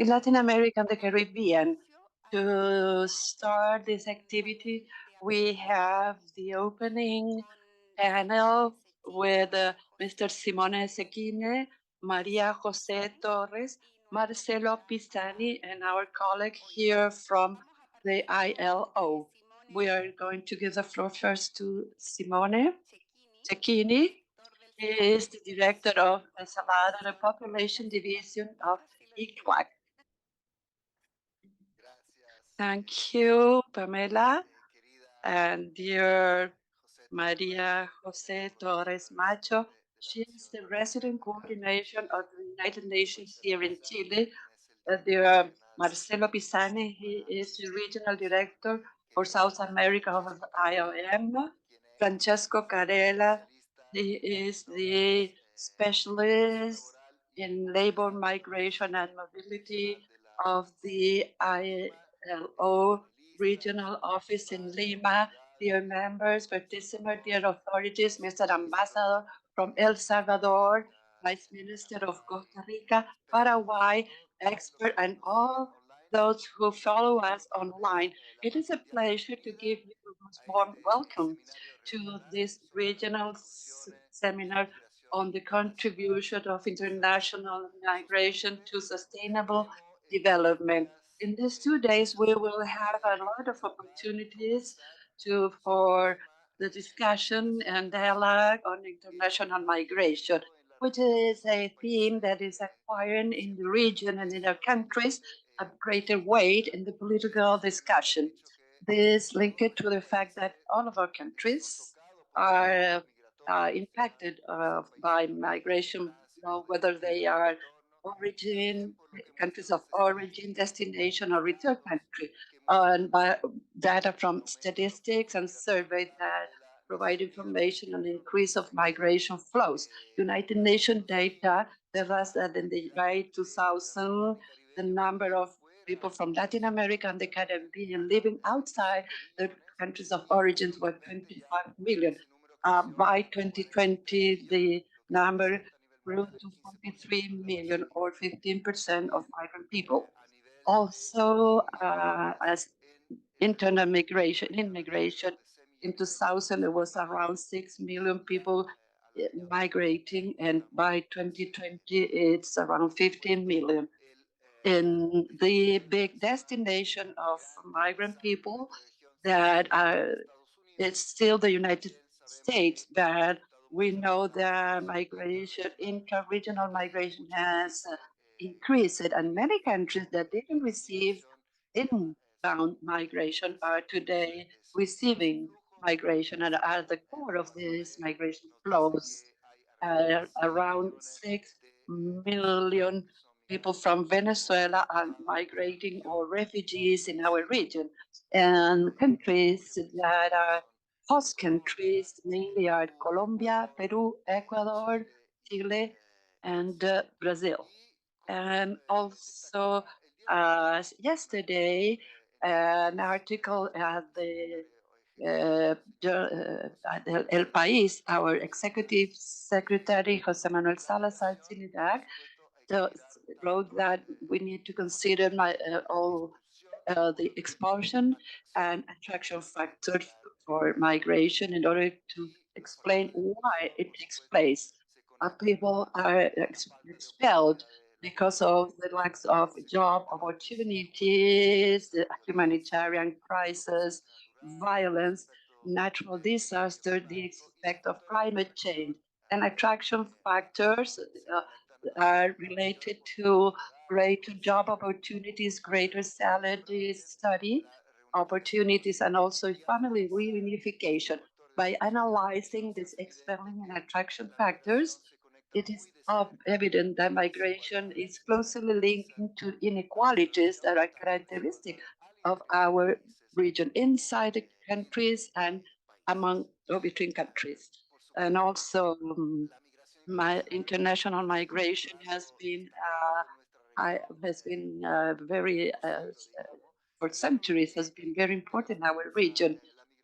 in Latin America and the Caribbean. To start this activity, we have the opening panel with Mr. Simone Secchine, Maria Jose Torres, Marcelo Pisani, and our colleague here from the ILO. We are going to give the floor first to Simone Cecchini. He is the director of the Salada Population Division of ICWAC. Thank you, Pamela, and dear Maria Jose Torres Macho. She is the resident coordination of the United Nations here in Chile. Dear Marcelo Pisani, he is the regional director for South America of the IOM. Francesco Carella, he is the specialist in labor migration and mobility of the ILO regional office in Lima. Dear members, participants, dear authorities, Mr. Ambassador from El Salvador, Vice Minister of Costa Rica, Paraguay, expert, and all those who follow us online. It is a pleasure to give you a warm welcome to this regional seminar on the contribution of international migration to sustainable development. In these 2 days, we will have a lot of opportunities for the discussion and dialogue on international migration, which is a theme that is acquiring in the region and in our countries a greater weight in the political discussion. This linked to the fact that all of our countries are impacted by migration, whether they are countries of origin, destination, or return country. And by data from statistics and surveys that provide information on the increase of migration flows. United Nations data tells us that in the year 2000, the number of people from Latin America and the Caribbean living outside the countries of origins were 25 million. By 2020, the number grew to 43 million, or 15% of migrant people. Also, as internal migration, immigration, in 2000, there was around 6 million people migrating, and by 2020, it's around 15 million. In the big destination of migrant people that are, it's still the United States, but we know that migration, intra-regional migration has increased, and many countries that didn't receive inbound migration are today receiving migration and are at the core of these migration flows. Around 6 million people from Venezuela are migrating or refugees in our region. And countries that are host countries mainly are Colombia, Peru, Ecuador, Chile, and Brazil. And also, yesterday, an article at the El País, our executive secretary, Jose Manuel Salazar Trinidad, wrote that we need to consider all the expulsion and attraction factors for migration in order to explain why it takes place. People are expelled because of the lack of job opportunities, the humanitarian crisis, violence, natural disaster, the effect of climate change. And attraction factors are related to greater job opportunities, greater salary study opportunities, and also family reunification. By analyzing these expelling and attraction factors, it is evident that migration is closely linked to inequalities that are characteristic of our region inside the countries and among or between countries. And also, international migration has been very for centuries has been very important in our region.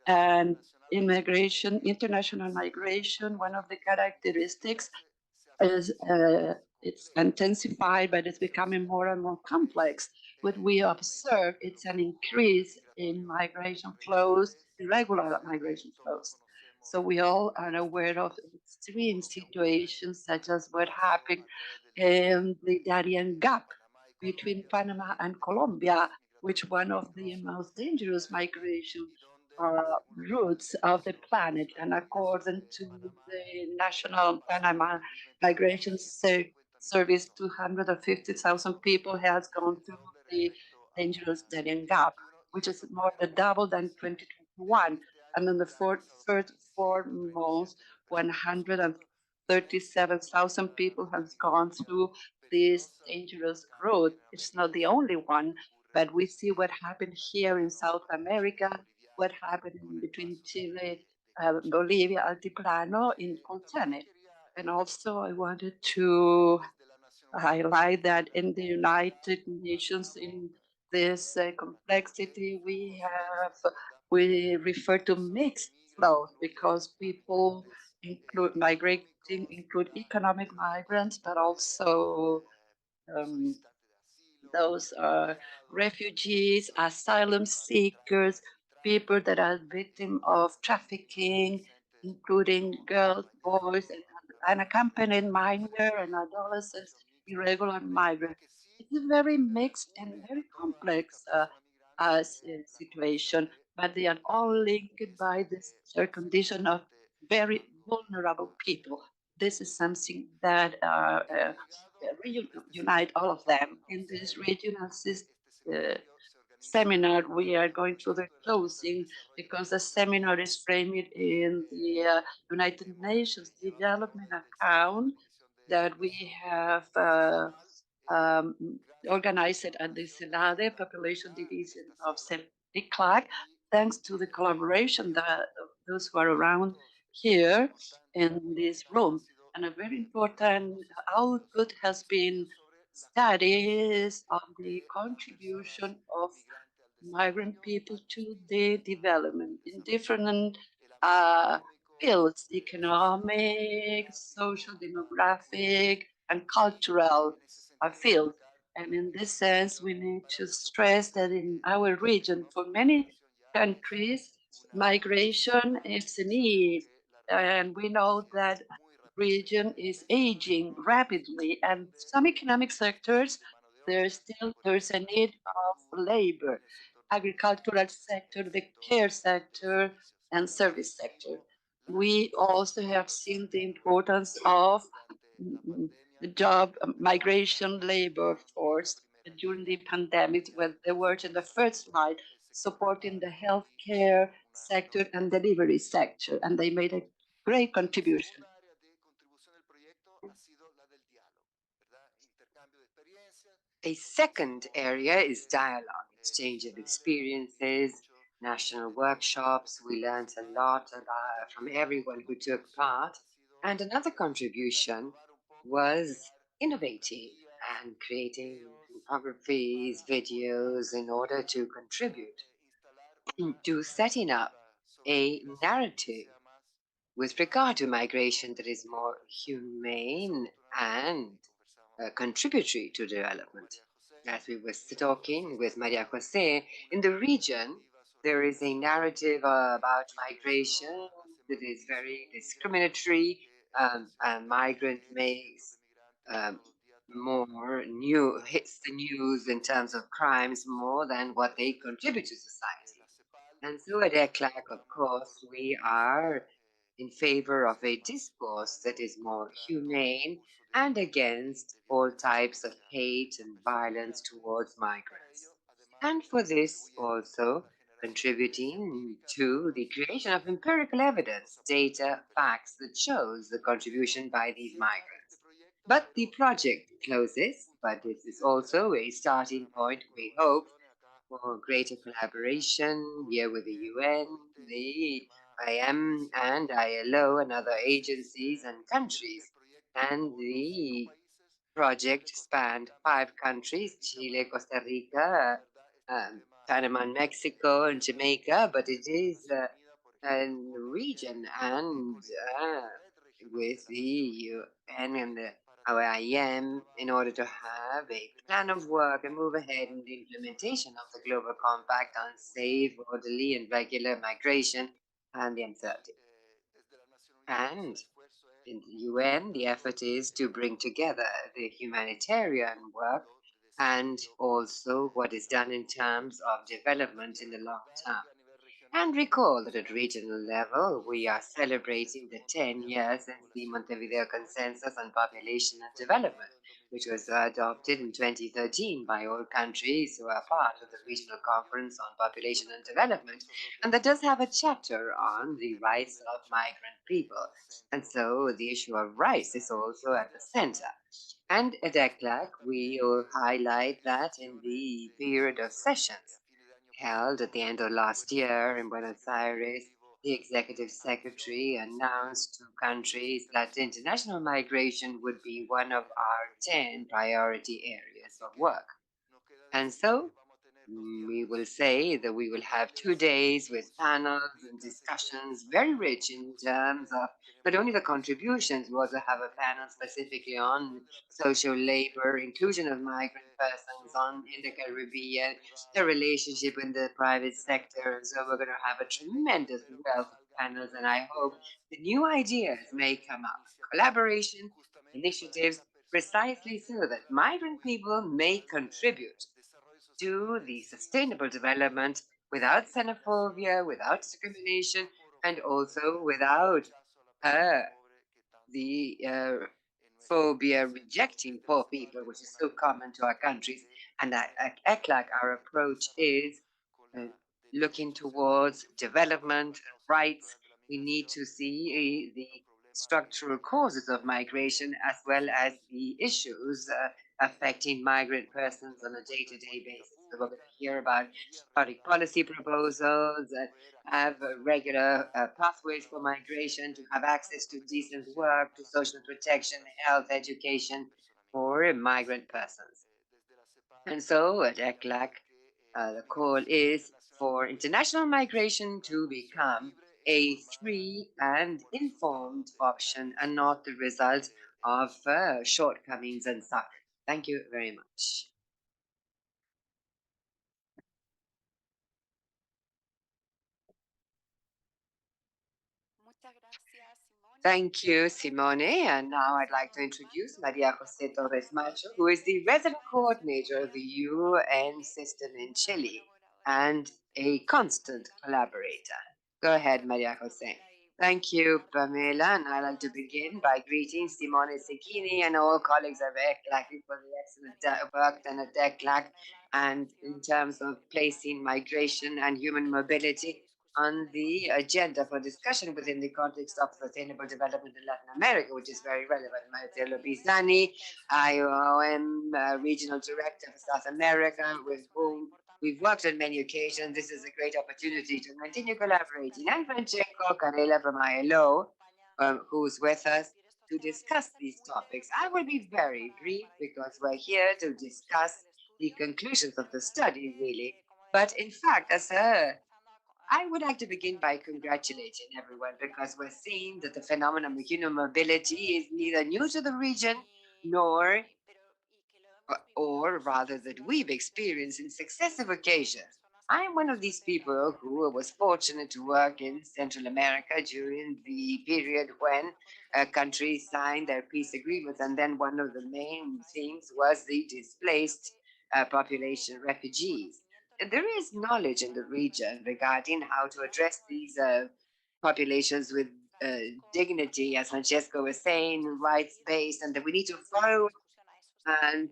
And immigration, international migration, one of the characteristics is It's intensified, but it's becoming more and more complex. What we observe, it's an increase in migration flows, irregular migration flows. So we all are aware of extreme situations such as what happened in the Darien Gap between Panama and Colombia, which one of the most dangerous migration routes of the planet. And according to the National Panama Migration Service, 250,000 people has gone through the dangerous Darien Gap, which is more than double than 2021. And in the first 4 months, 137,000 people have gone through this dangerous road. It's not the only one, but we see what happened here in South America, what happened in between Chile, Bolivia, Altiplano in Colchane. And also, I wanted to highlight that in the United Nations, in this complexity, we refer to mixed flows because people include migrating, include economic migrants, but also um, those are refugees, asylum seekers, people that are victims of trafficking, including girls, boys, and unaccompanied minor and adolescents, irregular migrants. It's a very mixed and very complex situation, but they are all linked by this condition of very vulnerable people. This is something that reunite all of them in this regional uh, seminar. We are going through the closing because the seminar is framed in the United Nations Development Account that we have um, organized at the CELADE Population Division of CELICLAC, thanks to the collaboration that those who are around here in this room. And a very important output has been studies of the contribution of migrant people to the development in different uh, fields, economic, social, demographic, and cultural fields. And in this sense, we need to stress that in our region, for many countries, migration is a need. And we know that region is aging rapidly, and some economic sectors there's a need of labor, agricultural sector, the care sector, and service sector. We also have seen the importance of the job migration labor force during the pandemic, when they were in the first line supporting the healthcare sector and delivery sector, and they made a great contribution. A second area is dialogue, exchange of experiences, national workshops. We learned a lot from everyone who took part. And another contribution was innovating and creating infographies, videos in order to contribute to setting up a narrative with regard to migration that is more humane and contributory to development. As we were talking with Maria Jose, in the region, there is a narrative about migration that is very discriminatory. A migrant makes um, more new hits the news in terms of crimes more than what they contribute to society. And so at ECLAC, of course, we are in favor of a discourse that is more humane and against all types of hate and violence towards migrants. And for this, also contributing to the creation of empirical evidence, data, facts that shows the contribution by these migrants. But the project closes, but this is also a starting point, we hope, for greater collaboration here with the UN, the IM, and ILO, and other agencies and countries. And the project spanned 5 countries: Chile, Costa Rica, Panama, and Mexico, and Jamaica, but it is a region and with the UN and the our IEM, in order to have a plan of work and move ahead in the implementation of the Global Compact on safe, orderly, and regular migration and the M30. And in the UN, the effort is to bring together the humanitarian work and also what is done in terms of development in the long term. And recall that at regional level, we are celebrating the 10 years since the Montevideo Consensus on Population and Development, which was adopted in 2013 by all countries who are part of the Regional Conference on Population and Development. And that does have a chapter on the rights of migrant people. And so the issue of rights is also at the center. And at ECLAC, we will highlight that in the period of sessions held at the end of last year in Buenos Aires, the executive secretary announced to countries that international migration would be one of our 10 priority areas of work. And so we will say that we will have 2 days with panels and discussions very rich in terms of not only the contributions, we also have a panel specifically on social labor, inclusion of migrant persons on in the Caribbean, the relationship in the private sector. And so we're going to have a tremendous wealth of panels, and I hope the new ideas may come up. Collaboration, initiatives, precisely so that migrant people may contribute to the sustainable development without xenophobia, without discrimination, and also without uh, the phobia rejecting poor people, which is so common to our countries. And at ECLAC, our approach is uh, looking towards development and rights. We need to see the structural causes of migration as well as the issues affecting migrant persons on a day-to-day basis. So we're going to hear about public policy proposals, have regular pathways for migration, to have access to decent work, to social protection, health, education for migrant persons. And so at ECLAC, the call is for international migration to become a free and informed option and not the result of shortcomings and suffering. Thank you very much. Thank you, Simone. And now I'd like to introduce Maria Jose Torres Macho, who is the resident coordinator of the UN system in Chile and a constant collaborator. Go ahead, Maria Jose. Thank you, Pamela. And I'd like to begin by greeting Simone Sicchini and all colleagues of ECLAC for the excellent work done at ECLAC and in terms of placing migration and human mobility on the agenda for discussion within the context of sustainable development in Latin America, which is very relevant. Marcelo Pisani, IOM Regional Director for South America, with whom we've worked on many occasions. This is a great opportunity to continue collaborating. And Francesco Canela from ILO, who's with us to discuss these topics. I will be very brief because we're here to discuss the conclusions of the study, really. But in fact, as a I would like to begin by congratulating everyone because we're seeing that the phenomenon of human mobility is neither new to the region nor, or rather, that we've experienced in successive occasions. I'm one of these people who was fortunate to work in Central America during the period when countries signed their peace agreements. And then one of the main themes was the displaced population, refugees. And there is knowledge in the region regarding how to address these populations with uh, dignity, as Francesco was saying, rights based, and that we need to follow and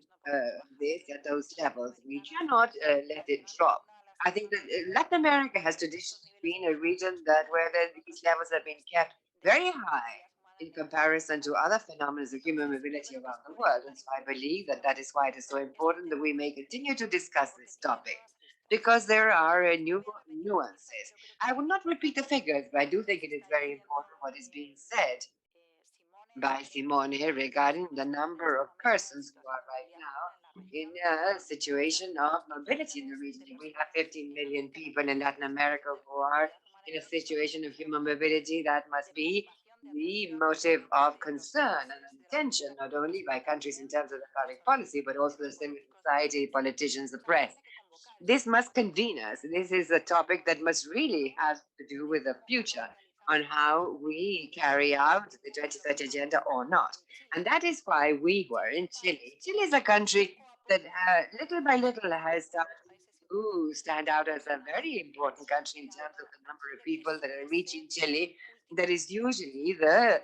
this at those levels. We cannot let it drop. I think that Latin America has traditionally been a region that where these levels have been kept very high in comparison to other phenomena of human mobility around the world. And so I believe that that is why it is so important that we may continue to discuss this topic because there are new nuances. I will not repeat the figures, but I do think it is very important what is being said by Simone regarding the number of persons who are right now in a situation of mobility in the region. We have 15 million people in Latin America who are in a situation of human mobility. That must be the motive of concern. And attention, not only by countries in terms of economic policy, but also the civil society, politicians, the press. This must convene us. This is a topic that must really have to do with the future on how we carry out the 2030 agenda or not. And that is why we were in Chile. Chile is a country that little by little has started to stand out as a very important country in terms of the number of people that are reaching Chile. That is usually the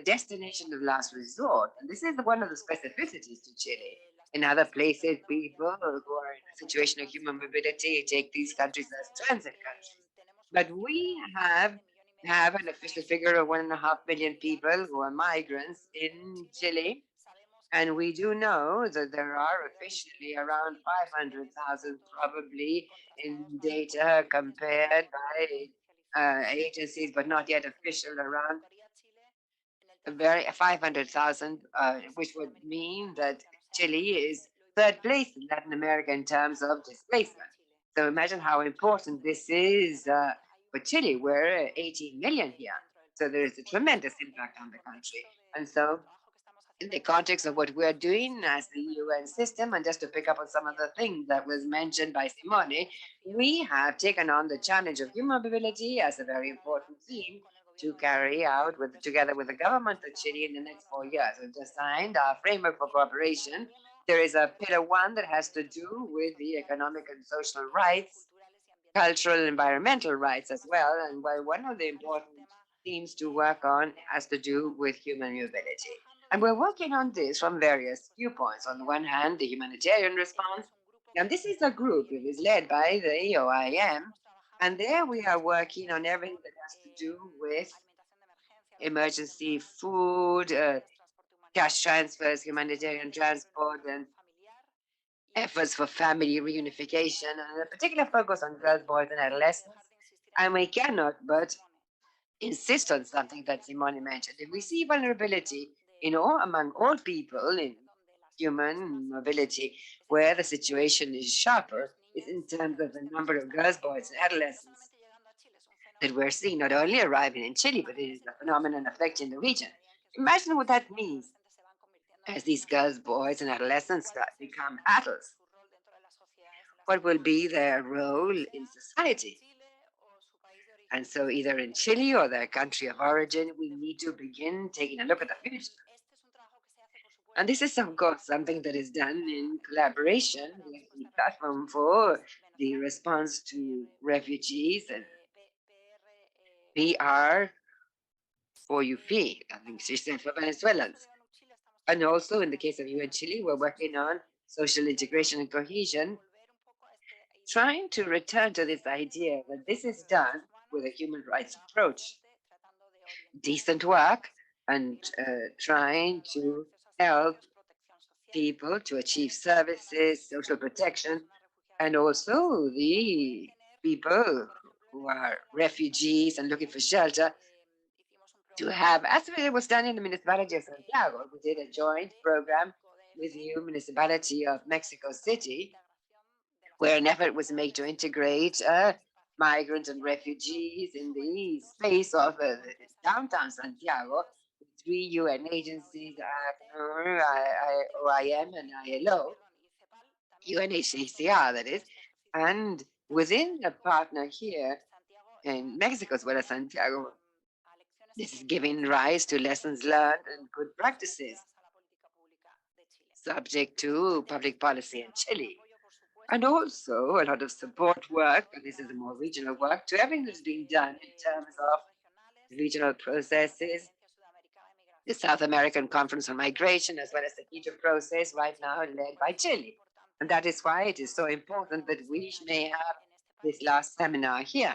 destination of last resort. And this is one of the specificities to Chile. In other places, people who are in a situation of human mobility take these countries as transit countries. But we have an official figure of 1.5 million people who are migrants in Chile, and we do know that there are officially around 500,000, probably in data compared by agencies, but not yet official, around a very 500,000, which would mean that Chile is third place in Latin America in terms of displacement. So imagine how important this is for Chile. We're 18 million here. So there is a tremendous impact on the country. And so in the context of what we're doing as the UN system, and just to pick up on some of the things that was mentioned by Simone, we have taken on the challenge of human mobility as a very important theme to carry out together with the government of Chile in the next 4 years. We've designed our framework for cooperation. There is a pillar one that has to do with the economic and social rights, cultural and environmental rights as well. And while one of the important themes to work on has to do with human mobility. And we're working on this from various viewpoints. On the one hand, the humanitarian response. And this is a group, it is led by the OIM. And there we are working on everything that has to do with emergency food, cash transfers, humanitarian transport, and efforts for family reunification, and a particular focus on girls, boys, and adolescents. And we cannot but insist on something that Simone mentioned. If we see vulnerability among all people in human mobility, where the situation is sharper, is in terms of the number of girls, boys, and adolescents that we're seeing not only arriving in Chile, but it is a phenomenon affecting the region. Imagine what that means as these girls, boys, and adolescents start become adults. What will be their role in society? And so, either in Chile or their country of origin, we need to begin taking a look at the future. And this is, of course, something that is done in collaboration with the platform for the response to refugees and PR for UP, I think she said for Venezuelans. And also, in the case of UN Chile, we're working on social integration and cohesion, trying to return to this idea that this is done with a human rights approach, decent work, and trying to help people to achieve services, social protection, and also the people who are refugees and looking for shelter to have, as it was done in the municipality of Santiago. We did a joint program with the municipality of Mexico City, where an effort was made to integrate migrants and refugees in the space of downtown Santiago. Three UN agencies, ACNUR, OIM, and ILO, UNHCR, that is. And within the partner here in Mexico, as well as Santiago, this is giving rise to lessons learned and good practices subject to public policy in Chile. And also a lot of support work, and this is a more regional work, to everything that's being done in terms of regional processes, the South American Conference on Migration, as well as the Quito process right now led by Chile. And that is why it is so important that we may have this last seminar here.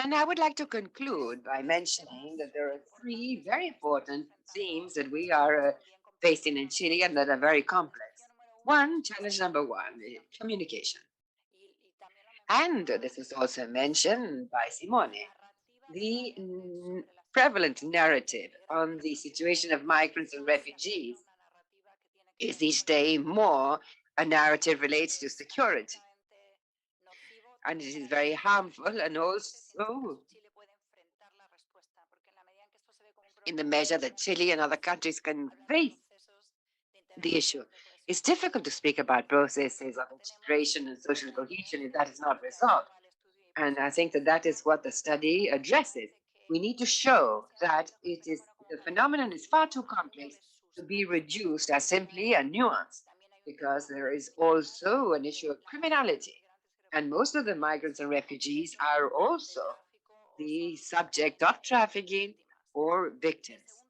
And I would like to conclude by mentioning that there are three very important themes that we are facing in Chile and that are very complex. One, challenge number one, communication. And this was also mentioned by Simone. The prevalent narrative on the situation of migrants and refugees is each day more a narrative relates to security. And it is very harmful and also in the measure that Chile and other countries can face the issue. It's difficult to speak about processes of integration and social cohesion if that is not resolved. And I think that that is what the study addresses. We need to show that the phenomenon is far too complex to be reduced as simply a nuance, because there is also an issue of criminality. And most of the migrants and refugees are also the subject of trafficking or victims.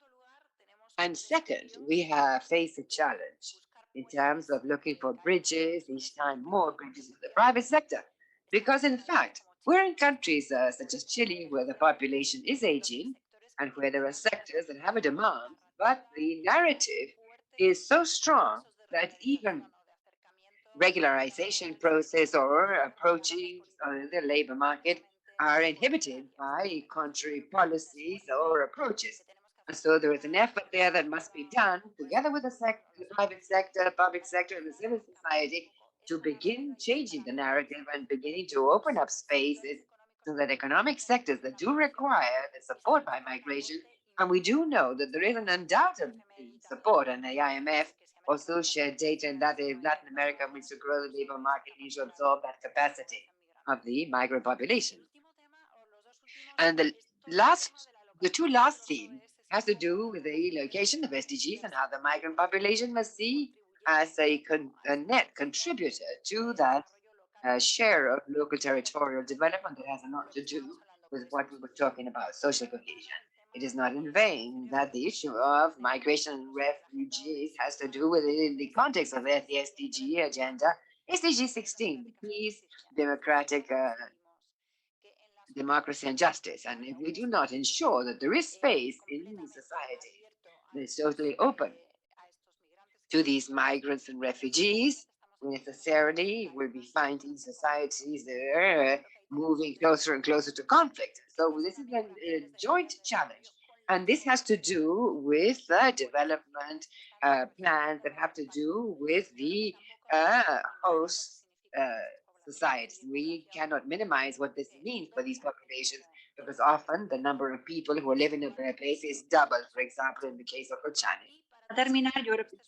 And second, we have faced a challenge in terms of looking for bridges, each time more bridges in the private sector. Because in fact, we're in countries such as Chile, where the population is aging and where there are sectors that have a demand, but the narrative is so strong that even regularization process or approaching the labor market are inhibited by contrary policies or approaches. And so there is an effort there that must be done together with the private sector, public sector, and the civil society to begin changing the narrative and beginning to open up spaces so that economic sectors that do require the support by migration, and we do know that there is an undoubted support, and the IMF also share data in that if Latin America wants to grow the labor market, needs to absorb that capacity of the migrant population. And the two last themes has to do with the location of SDGs and how the migrant population must see as a net contributor to that share of local territorial development that has a lot to do with what we were talking about, social cohesion. It is not in vain that the issue of migration and refugees has to do with it in the context of the SDG agenda, SDG 16, peace, democratic democracy and justice. And if we do not ensure that there is space in society that is totally open to these migrants and refugees, we necessarily will be finding societies that are moving closer and closer to conflict. So this is a joint challenge. And this has to do with development plans that have to do with the host uh, societies. We cannot minimize what this means for these populations, because often the number of people who are living in a place is double, for example, in the case of Ochani.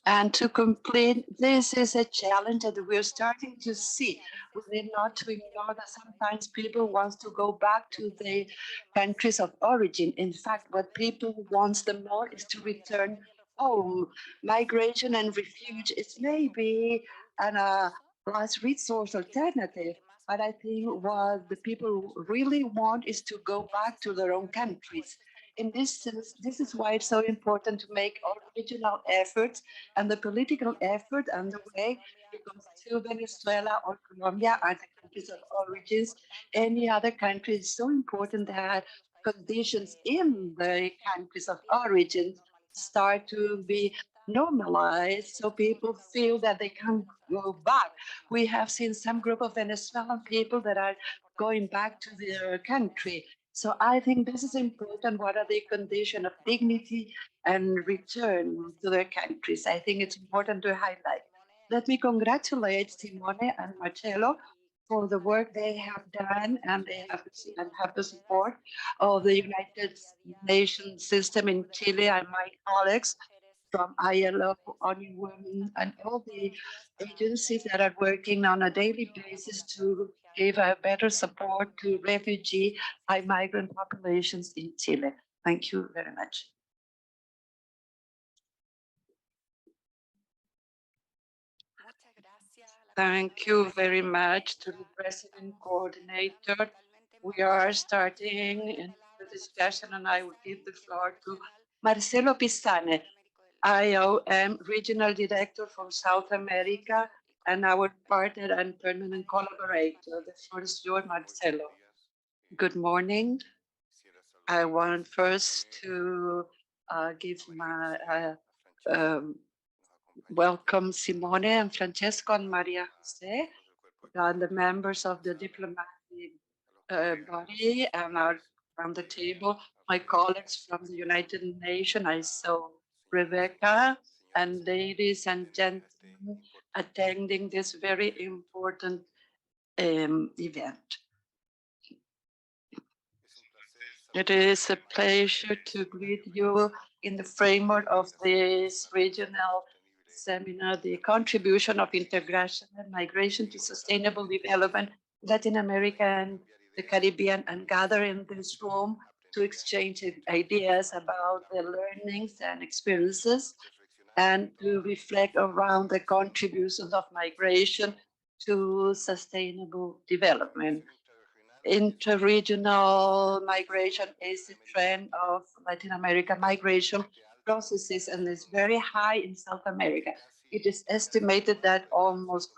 And to complete, this is a challenge that we're starting to see. We need not to ignore that sometimes people want to go back to their countries of origin. In fact, what people want the more is to return home. Migration and refuge is maybe an last resource alternative, but I think what the people really want is to go back to their own countries. In this sense, this is why it's so important to make all regional efforts and the political effort underway, because to Venezuela or Colombia are the countries of origins. Any other country is so important that conditions in the countries of origin start to be normalized so people feel that they can go back. We have seen some group of Venezuelan people that are going back to their country. So I think this is important. What are the conditions of dignity and return to their countries? I think it's important to highlight. Let me congratulate Simone and Marcello for the work they have done, and have the support of the United Nations system in Chile and my colleagues from ILO, ONU Women, and all the agencies that are working on a daily basis to give a better support to refugee and migrant populations in Chile. Thank you very much. Thank you very much to the President Coordinator. We are starting in the discussion, and I will give the floor to Marcelo Pisane, IOM Regional Director from South America and our partner and permanent collaborator. The floor is yours, Marcelo. Good morning. I want first to give my welcome Simone and Francesco and Maria Jose, and the members of the diplomatic body and are on the table. My colleagues from the United Nations, I saw Rebecca, and ladies and gentlemen attending this very important event. It is a pleasure to greet you in the framework of this regional seminar, the contribution of integration and migration to sustainable development, Latin America and the Caribbean, and gather in this room to exchange ideas about the learnings and experiences and to reflect around the contributions of migration to sustainable development. Interregional migration is a trend of Latin America migration processes and is very high in South America. It is estimated that almost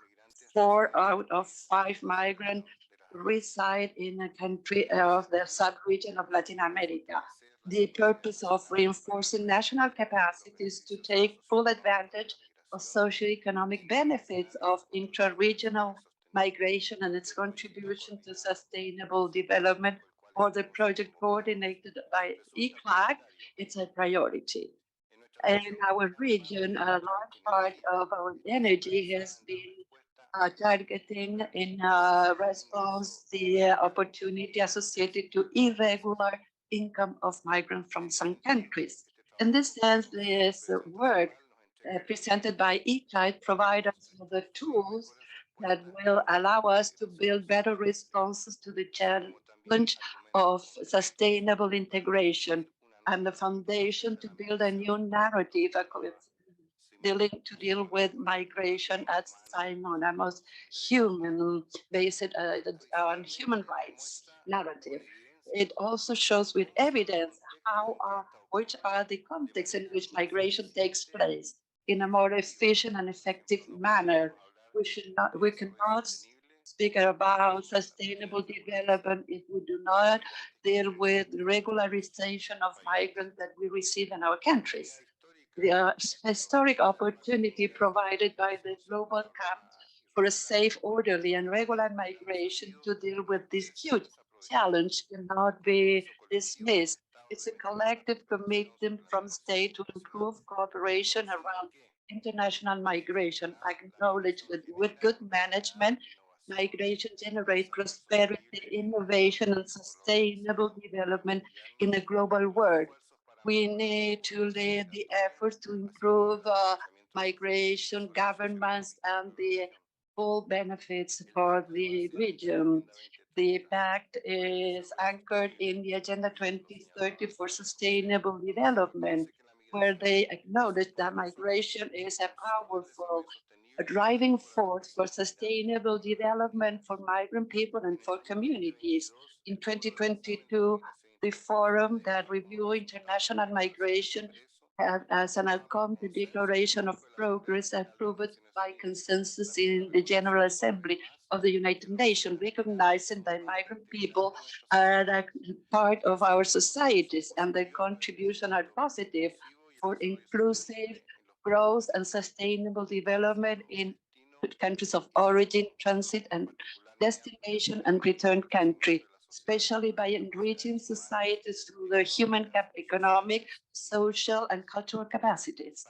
4 out of 5 migrants reside in a country of the sub-region of Latin America. The purpose of reinforcing national capacities to take full advantage of socioeconomic benefits of intra-regional migration and its contribution to sustainable development or the project coordinated by ECLAC, it's a priority. In our region, a large part of our energy has been targeting in response the opportunity associated to irregular income of migrants from some countries. In this sense, this work presented by eClide provide us with the tools that will allow us to build better responses to the challenge of sustainable integration and the foundation to build a new narrative to deal with migration as synonymous human based on human rights narrative. It also shows with evidence which are the contexts in which migration takes place in a more efficient and effective manner. We cannot speak about sustainable development if we do not deal with regularization of migrants that we receive in our countries. The historic opportunity provided by the Global Compact for a safe, orderly, and regular migration to deal with this huge challenge cannot be dismissed. It's a collective commitment from state to improve cooperation around international migration, acknowledge with good management, migration generates prosperity, innovation, and sustainable development in a global world. We need to lead the efforts to improve migration governance and the full benefits for the region. The pact is anchored in the Agenda 2030 for Sustainable Development, where they acknowledge that migration is a powerful a driving force for sustainable development for migrant people and for communities. In 2022, the forum that review international migration had as an outcome the Declaration of Progress approved by consensus in the General Assembly of the United Nations, recognizing that migrant people are a part of our societies and their contribution are positive for inclusive growth and sustainable development in countries of origin, transit, and destination and return country, especially by enriching societies through their human, economic, social, and cultural capacities.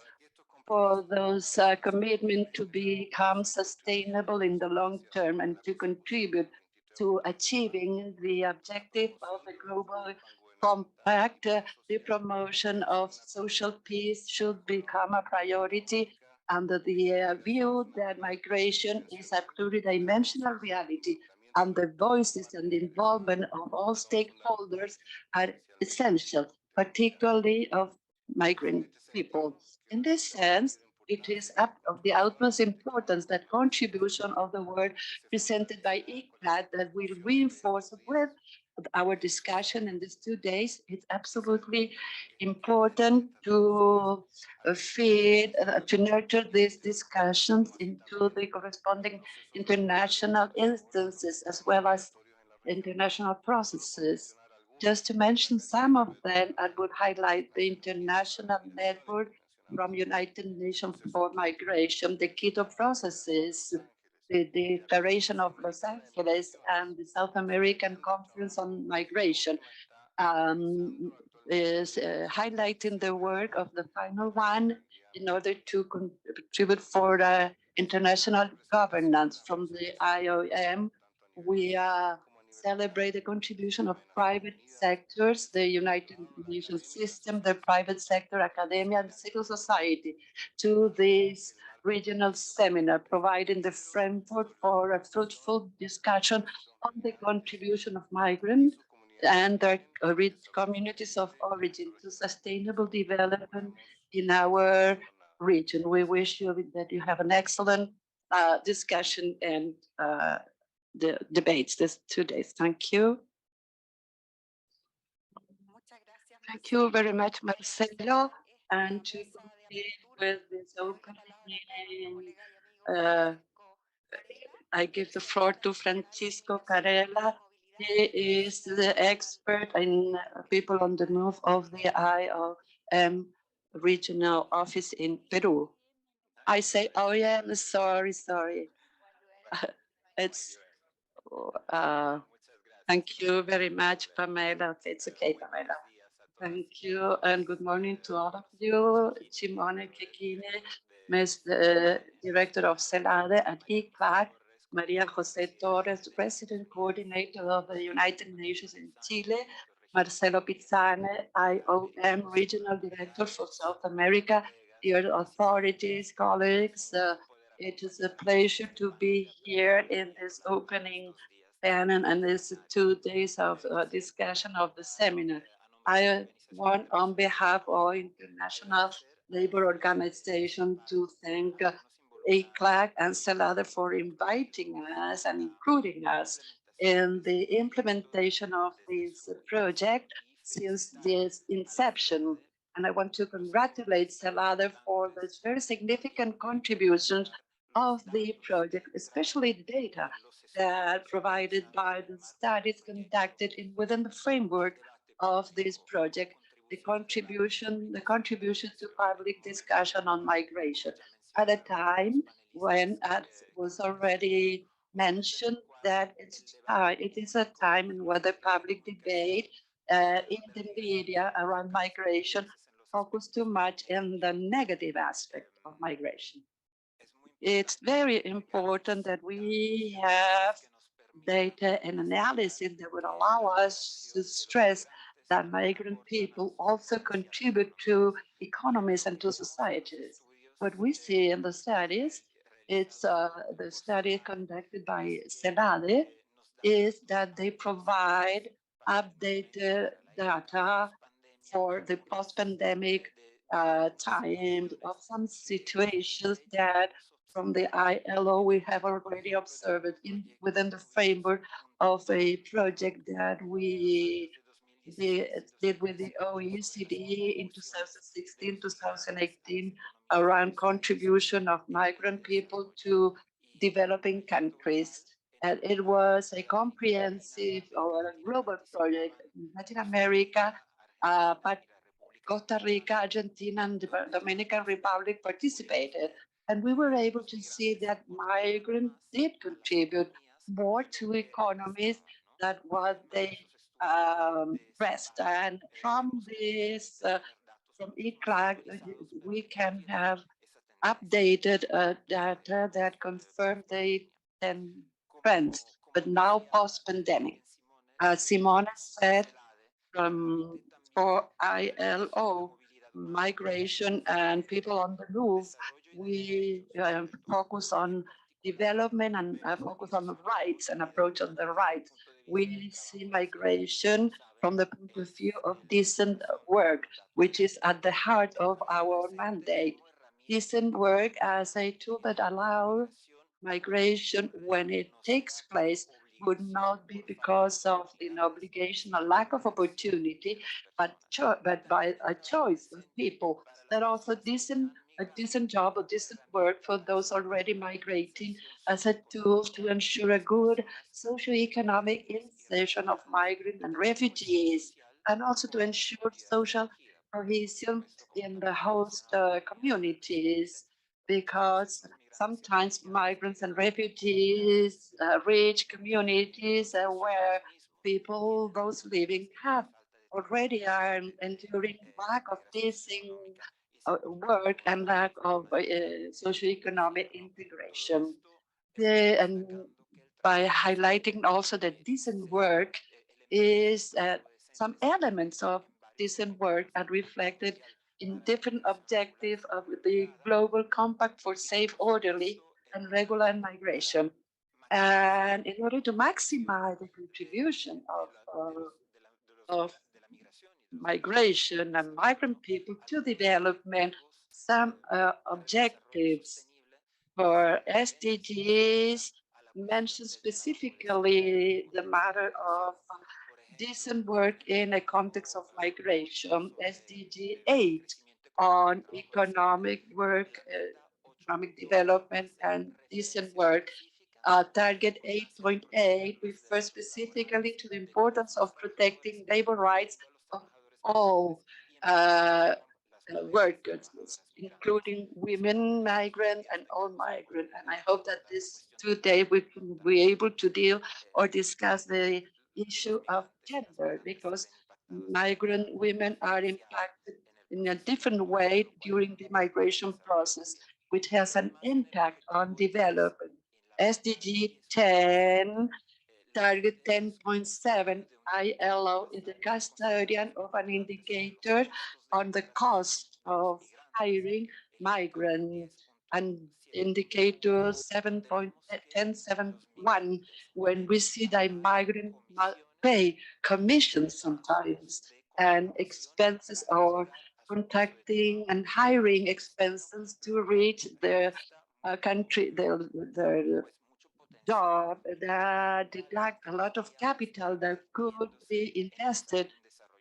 For those commitment to become sustainable in the long term and to contribute to achieving the objective of the global compact, the promotion of social peace should become a priority under the view that migration is a pluridimensional reality and the voices and the involvement of all stakeholders are essential, particularly of migrant people. In this sense, it is of the utmost importance that contribution of the word presented by ICLAD that will reinforce with our discussion in these 2 days. It's absolutely important to feed, to nurture these discussions into the corresponding international instances as well as international processes. Just to mention some of them, I would highlight the International Network from United Nations for Migration, the Quito processes, the Declaration of Los Angeles, and the South American Conference on Migration. Is highlighting the work of the final one in order to contribute for international governance from the IOM. We are celebrate the contribution of private sectors, the United Nations system, the private sector, academia, and civil society to this regional seminar, providing the framework for a fruitful discussion on the contribution of migrants and their communities of origin to sustainable development in our region. We wish you that you have an excellent discussion and the debates this 2 days. Thank you. Thank you very much, Marcelo. And to complete with this opening, uh, I give the floor to Francisco Carella. He is the expert in people on the move of the IOM regional office in Peru. I say, oh yeah, sorry. It's, uh, thank you very much, Pamela. It's okay, Pamela. Thank you, and good morning to all of you. Simone Kekine, Ms. Director of CELADE at ICLAC, Maria Jose Torres, President Coordinator of the United Nations in Chile, Marcelo Pizzane, IOM Regional Director for South America, dear authorities, colleagues. It is a pleasure to be here in this opening panel and this 2 days of discussion of the seminar. I want, on behalf of International Labor Organization, to thank ICLAC and CELADE for inviting us and including us in the implementation of this project since its inception. And I want to congratulate CELADE for this very significant contributions of the project, especially the data that provided by the studies conducted within the framework of this project, the contribution to public discussion on migration at a time when, as was already mentioned, that it is a time in where the public debate in the media around migration focus too much in the negative aspect of migration. It's very important that we have data and analysis that would allow us to stress that migrant people also contribute to economies and to societies. What we see in the studies, it's the study conducted by CELADE, is that they provide updated data for the post-pandemic time of some situations that from the ILO we have already observed within the framework of a project that we did with the OECD in 2016, 2018 around contribution of migrant people to developing countries. And it was a comprehensive or a global project in Latin America, but Costa Rica, Argentina, and the Dominican Republic participated. And we were able to see that migrants did contribute more to economies than what they rest. And from this, from ECLAG, we can have updated data that confirm the trends, but now post-pandemic. As Simona said, for ILO, migration and people on the move, we focus on development and focus on the rights and approach on the rights. We see migration from the point of view of decent work, which is at the heart of our mandate. Decent work as a tool that allows migration when it takes place would not be because of an obligation, a lack of opportunity, but by a choice of people that also a decent job, a decent work for those already migrating as a tool to ensure a good socioeconomic insertion of migrants and refugees, and also to ensure social cohesion in the host communities, because sometimes migrants and refugees reach communities where people, those living, have already are enduring lack of decent work and lack of socioeconomic integration. And by highlighting also that decent work is some elements of decent work are reflected in different objectives of the Global Compact for Safe, Orderly, and Regular Migration. And in order to maximize the contribution of migration and migrant people to development, some objectives for SDGs mention specifically the matter of decent work in a context of migration. SDG 8 on economic work, economic development, and decent work. Target 8.8 refers specifically to the importance of protecting labor rights of all uh, workers, including women, migrant, and all migrant. And I hope that this today we can be able to deal or discuss the issue of gender, because migrant women are impacted in a different way during the migration process, which has an impact on development. SDG 10 Target 10.7, ILO is the custodian of an indicator on the cost of hiring migrants, and indicator 7.1071, when we see that migrants pay commissions sometimes and expenses or contacting and hiring expenses to reach their country, their job that deduct a lot of capital that could be invested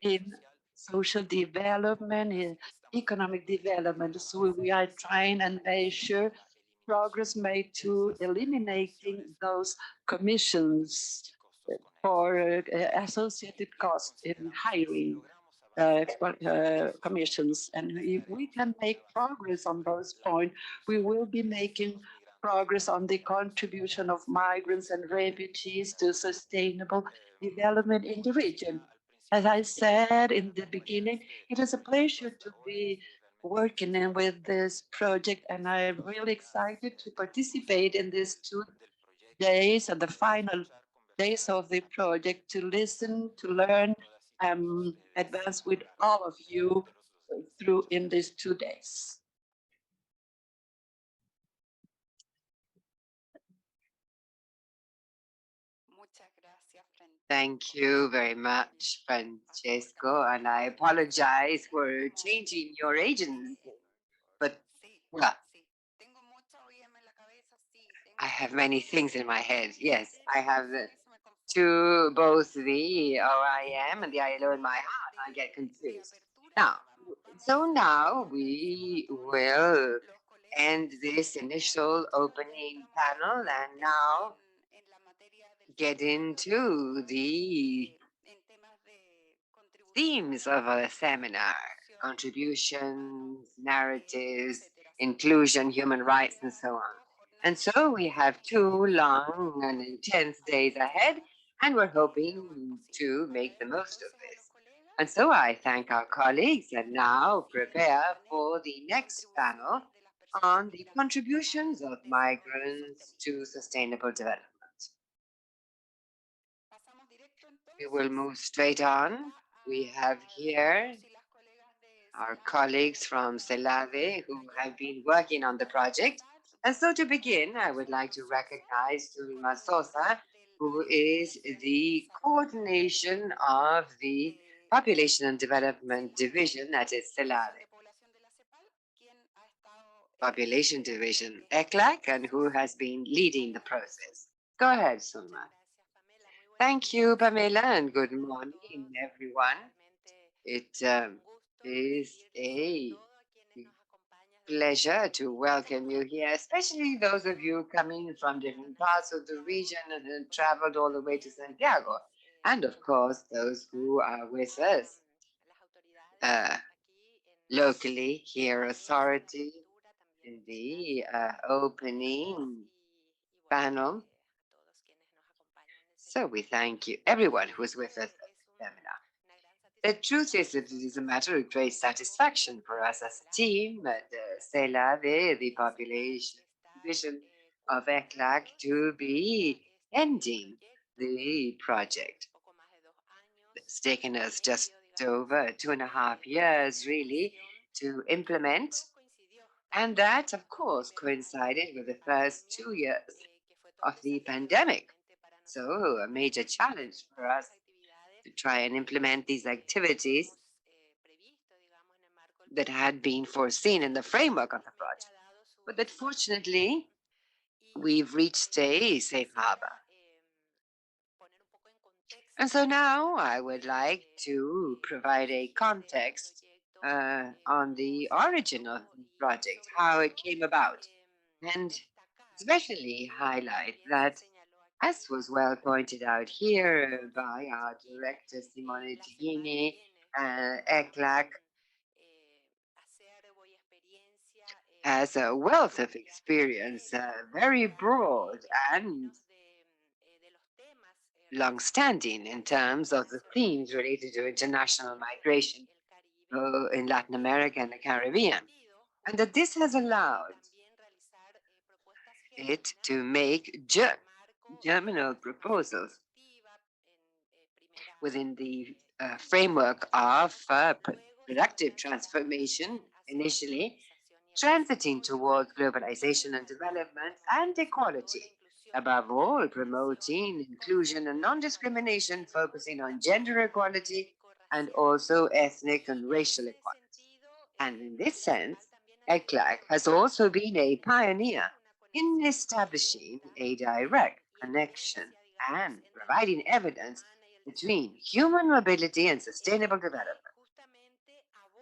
in social development, in economic development. So we are trying and measure progress made to eliminating those commissions for associated costs in hiring commissions. And if we can make progress on those points, we will be making progress on the contribution of migrants and refugees to sustainable development in the region. As I said in the beginning, it is a pleasure to be working with this project, and I'm really excited to participate in these 2 days and the final days of the project to listen, to learn, advance with all of you through in these 2 days. Thank you very much, Francesco, and I apologize for changing your agents. But, well, I have many things in my head. Yes, I have both the OIM and the ILO in my heart. I get confused. Now, so now we will end this initial opening panel and now get into the themes of a seminar: contributions, narratives, inclusion, human rights, and so on. And so we have 2 long and intense days ahead, and we're hoping to make the most of this. And so I thank our colleagues and now prepare for the next panel on the contributions of migrants to sustainable development. We will move straight on. We have here our colleagues from CELAVE who have been working on the project. And so to begin, I would like to recognize Zulma Sosa, who is the coordination of the Population and Development Division at CELAVE. Population Division, ECLAC, and who has been leading the process. Go ahead, Zulma. Thank you, Pamela, and good morning, everyone. It is a pleasure to welcome you here, especially those of you coming from different parts of the region and traveled all the way to Santiago, and of course, those who are with us uh, locally here, authority in the opening panel. So we thank you, everyone who is with us at the seminar. The truth is that it is a matter of great satisfaction for us as a team at CELAVE, the population division of ECLAC, to be ending the project. It's taken us just over 2.5 years, really, to implement. And that, of course, coincided with the first 2 years of the pandemic. So, a major challenge for us to try and implement these activities that had been foreseen in the framework of the project. But that fortunately, we've reached a safe harbor. And so now I would like to provide a context on the origin of the project, how it came about, and especially highlight that, as was well pointed out here by our director Simone Tigini, ECLAC has a wealth of experience, very broad and long-standing in terms of the themes related to international migration in Latin America and the Caribbean, and that this has allowed it to make germinal proposals within the framework of productive transformation initially, transiting towards globalization and development and equality. Above all, promoting inclusion and non discrimination, focusing on gender equality and also ethnic and racial equality. And in this sense, ECLAC has also been a pioneer in establishing a direct connection and providing evidence between human mobility and sustainable development.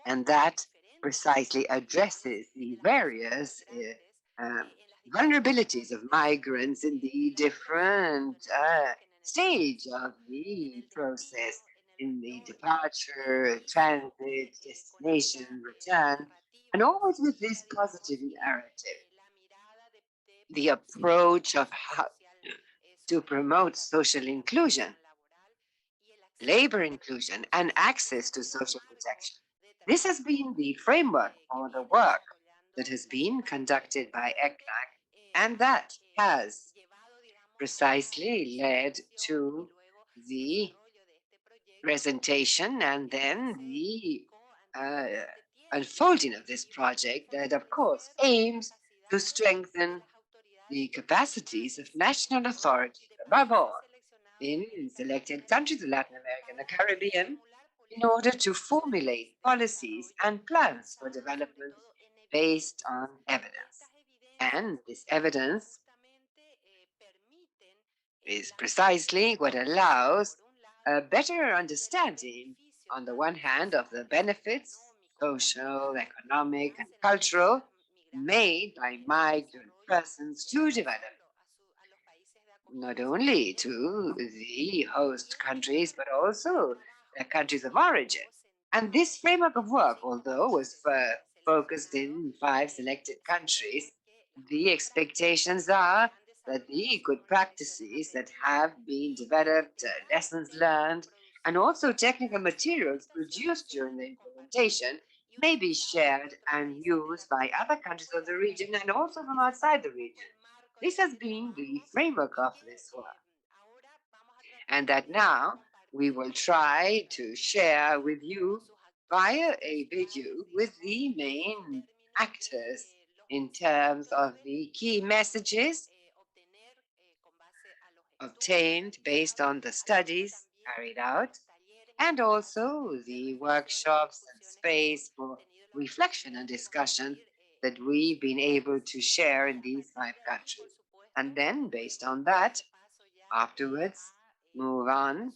And that precisely addresses the various vulnerabilities of migrants in the different stage of the process, in the departure, transit, destination, return, and always with this positive narrative. The approach of how to promote social inclusion, labor inclusion, and access to social protection. This has been the framework for the work that has been conducted by ECNAC, and that has precisely led to the presentation and then the uh, unfolding of this project that, of course, aims to strengthen the capacities of national authorities, above all, in selected countries of Latin America and the Caribbean, in order to formulate policies and plans for development based on evidence. And this evidence is precisely what allows a better understanding, on the one hand, of the benefits, social, economic, and cultural, made by migrant persons to develop, not only to the host countries, but also their countries of origin. And this framework of work, although was focused in 5 selected countries, the expectations are that the good practices that have been developed, lessons learned, and also technical materials produced during the implementation may be shared and used by other countries of the region and also from outside the region. This has been the framework of this work, and that now we will try to share with you via a video with the main actors in terms of the key messages obtained based on the studies carried out, and also the workshops and space for reflection and discussion that we've been able to share in these 5 countries. And then, based on that, afterwards, move on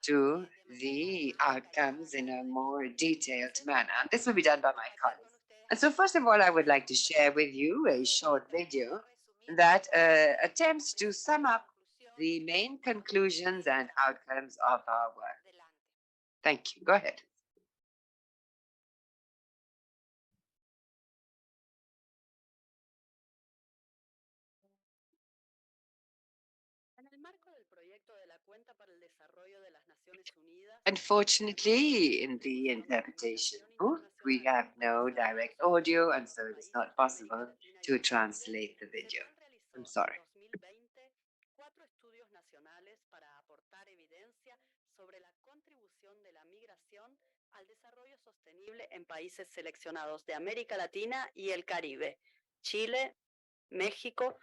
to the outcomes in a more detailed manner. And this will be done by my colleagues. And so, first of all, I would like to share with you a short video that attempts to sum up the main conclusions and outcomes of our work. Thank you. Go ahead. Unfortunately, in the interpretation booth, we have no direct audio, and so it is not possible to translate the video. I'm sorry. sostenible en países seleccionados de América Latina y el Caribe, Chile, México,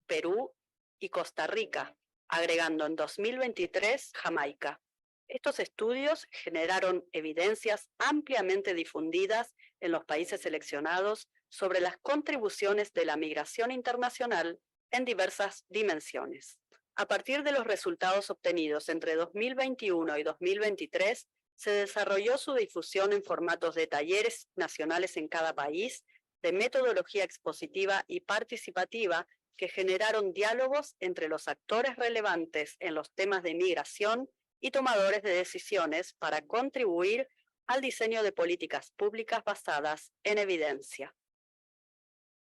Perú y Costa Rica, agregando en 2023 Jamaica. Estos estudios generaron evidencias ampliamente difundidas en los países seleccionados sobre las contribuciones de la migración internacional en diversas dimensiones. A partir de los resultados obtenidos entre 2021 y 2023, se desarrolló su difusión en formatos de talleres nacionales en cada país, de metodología expositiva y participativa que generaron diálogos entre los actores relevantes en los temas de migración y tomadores de decisiones para contribuir al diseño de políticas públicas basadas en evidencia.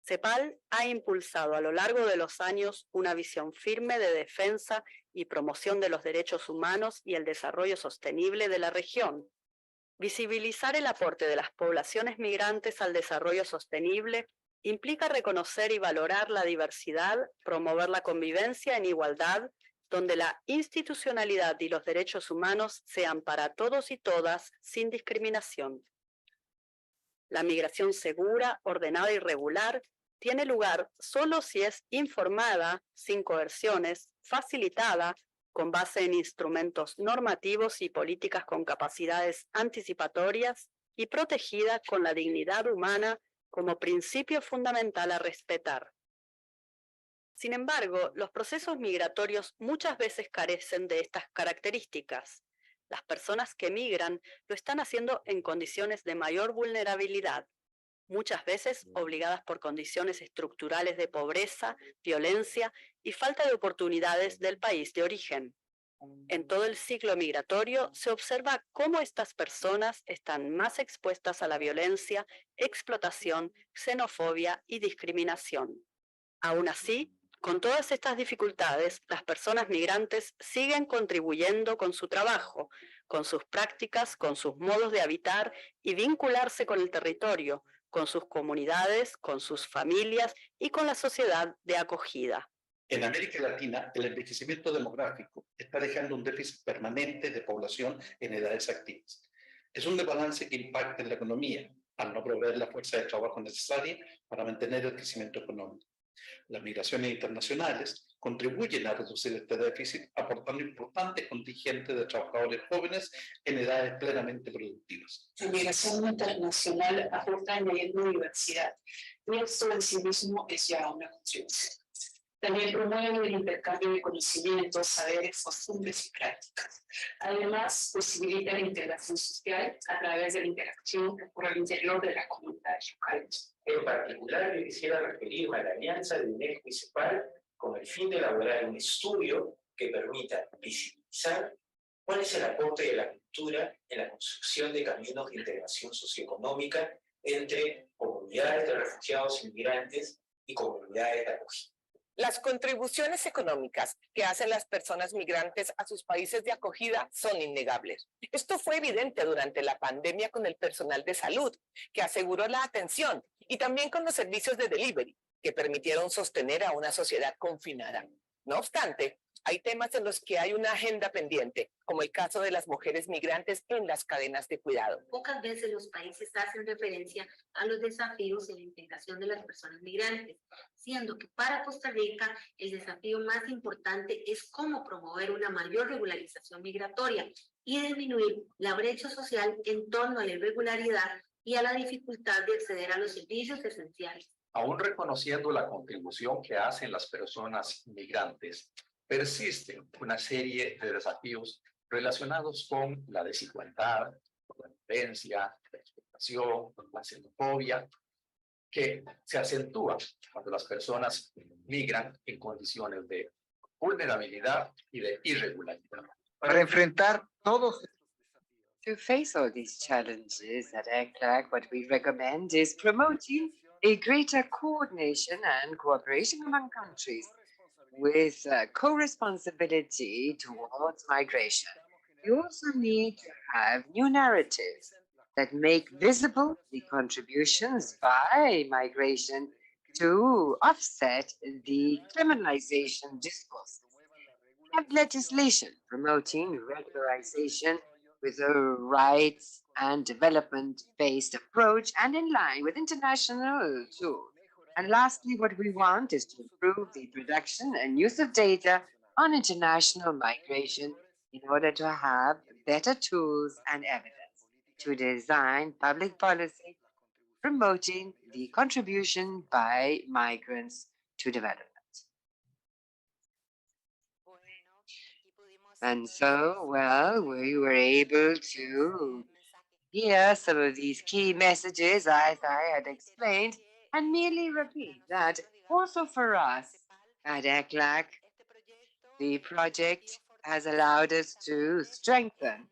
CEPAL ha impulsado a lo largo de los años una visión firme de defensa y promoción de los derechos humanos y el desarrollo sostenible de la región. Visibilizar el aporte de las poblaciones migrantes al desarrollo sostenible implica reconocer y valorar la diversidad, promover la convivencia en igualdad, donde la institucionalidad y los derechos humanos sean para todos y todas sin discriminación. La migración segura, ordenada y regular tiene lugar solo si es informada, sin coerciones, facilitada, con base en instrumentos normativos y políticas con capacidades anticipatorias y protegida con la dignidad humana como principio fundamental a respetar. Sin embargo, los procesos migratorios muchas veces carecen de estas características. Las personas que migran lo están haciendo en condiciones de mayor vulnerabilidad, muchas veces obligadas por condiciones estructurales de pobreza, violencia y falta de oportunidades del país de origen. En todo el ciclo migratorio se observa cómo estas personas están más expuestas a la violencia, explotación, xenofobia y discriminación. Aún así, con todas estas dificultades, las personas migrantes siguen contribuyendo con su trabajo, con sus prácticas, con sus modos de habitar y vincularse con el territorio, con sus comunidades, con sus familias y con la sociedad de acogida. En América Latina, el envejecimiento demográfico está dejando un déficit permanente de población en edades activas. Es un desbalance que impacta en la economía, al no proveer la fuerza de trabajo necesaria para mantener el crecimiento económico. Las migraciones internacionales contribuyen a reducir este déficit, aportando importantes contingentes de trabajadores jóvenes en edades plenamente productivas. La migración internacional aporta añadiendo diversidad, y esto en sí mismo es ya una contribución. También promueve el intercambio de conocimientos, saberes, costumbres y prácticas. Además, posibilita la integración social a través de la interacción por el interior de la comunidad local. En particular, yo quisiera referirme a la alianza de UNESCO y CEPAL con el fin de elaborar un estudio que permita visibilizar cuál es el aporte de la cultura en la construcción de caminos de integración socioeconómica entre comunidades de refugiados y migrantes y comunidades de acogida. Las contribuciones económicas que hacen las personas migrantes a sus países de acogida son innegables. Esto fue evidente durante la pandemia con el personal de salud, que aseguró la atención, y también con los servicios de delivery, que permitieron sostener a una sociedad confinada. No obstante, hay temas en los que hay una agenda pendiente, como el caso de las mujeres migrantes en las cadenas de cuidado. Pocas veces los países hacen referencia a los desafíos en la integración de las personas migrantes, siendo que para Costa Rica el desafío más importante es cómo promover una mayor regularización migratoria y disminuir la brecha social en torno a la irregularidad y a la dificultad de acceder a los servicios esenciales. Aún reconociendo la contribución que hacen las personas migrantes, persisten una serie de desafíos relacionados con la desigualdad, la violencia, la explotación, la xenofobia, que se acentúan cuando las personas migran en condiciones de vulnerabilidad y de irregularidad. Para enfrentar todos To face all these challenges at ECLAC, what we recommend is promoting a greater coordination and cooperation among countries with co-responsibility towards migration. You also need to have new narratives that make visible the contributions by migration to offset the criminalization discourse. Have legislation promoting regularization with a rights and development-based approach and in line with international tools. And lastly, what we want is to improve the production and use of data on international migration in order to have better tools and evidence to design public policy promoting the contribution by migrants to development. And so, well, we were able to hear some of these key messages as I had explained and merely repeat that also for us at ECLAC, the project has allowed us to strengthen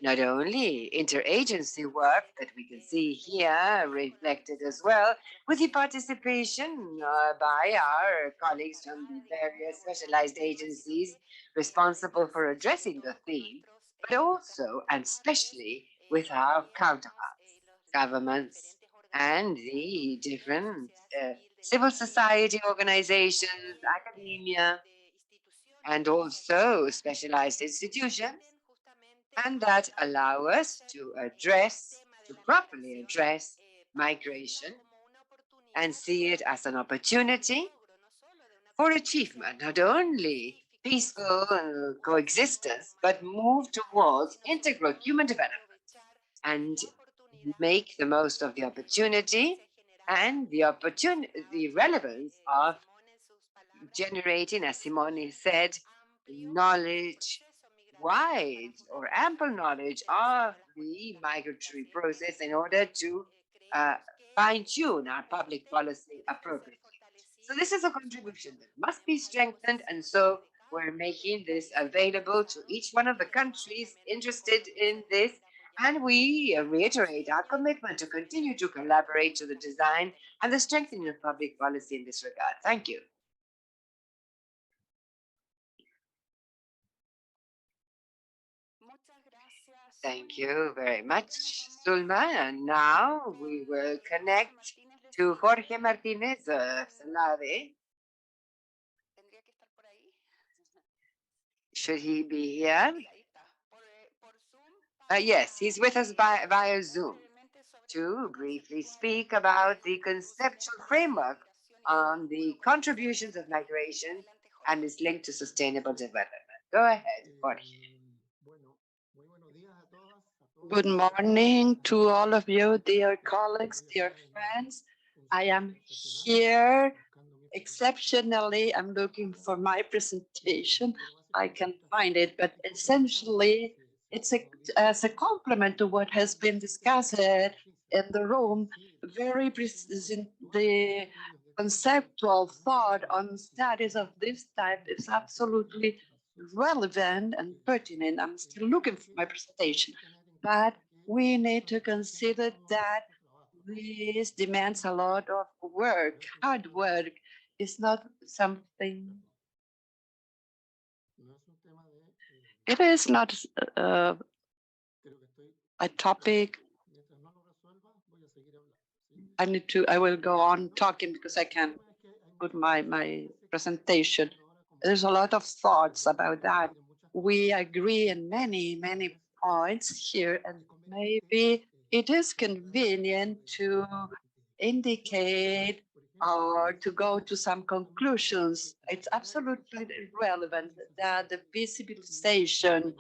not only interagency work that we can see here reflected as well, with the participation by our colleagues from the various specialized agencies responsible for addressing the theme, but also and especially with our counterparts, governments, and the different civil society organizations, academia, and also specialized institutions, and that allow us to address, to properly address migration and see it as an opportunity for achievement, not only peaceful coexistence, but move towards integral human development and make the most of the opportunity and the relevance of generating, as Simone said, knowledge, wide or ample knowledge of the migratory process in order to fine-tune our public policy appropriately. So this is a contribution that must be strengthened, and so we're making this available to each one of the countries interested in this, and we reiterate our commitment to continue to collaborate to the design and the strengthening of public policy in this regard. Thank you. Thank you very much, Zulma. And now we will connect to Jorge Martinez Salave. Should he be here? Yes, he's with us via Zoom to briefly speak about the conceptual framework on the contributions of migration and its link to sustainable development. Go ahead, Jorge. Good morning to all of you, dear colleagues, dear friends. I am here exceptionally. I'm looking for my presentation. I can find it, but essentially, it's as a complement to what has been discussed in the room. Very the conceptual thought on studies of this type is absolutely relevant and pertinent. I'm still looking for my presentation, but we need to consider that this demands a lot of work, hard work. It's not something, it is not a topic. I will go on talking because I can put my presentation. There's a lot of thoughts about that. We agree in many points here, and maybe it is convenient to indicate or to go to some conclusions. It's absolutely relevant that the visibilization,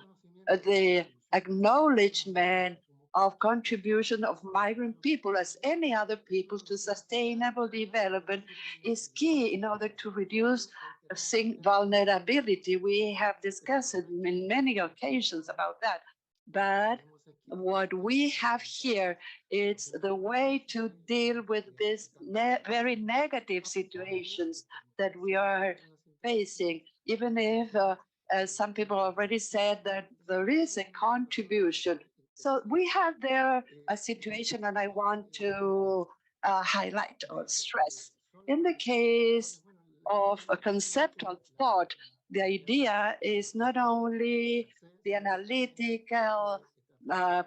the acknowledgement of contribution of migrant people as any other people to sustainable development is key in order to reduce vulnerability. We have discussed it in many occasions about that. But what we have here is the way to deal with these very negative situations that we are facing, even if some people already said that there is a contribution. So we have there a situation, and I want to highlight or stress. In the case of a conceptual thought, the idea is not only the analytical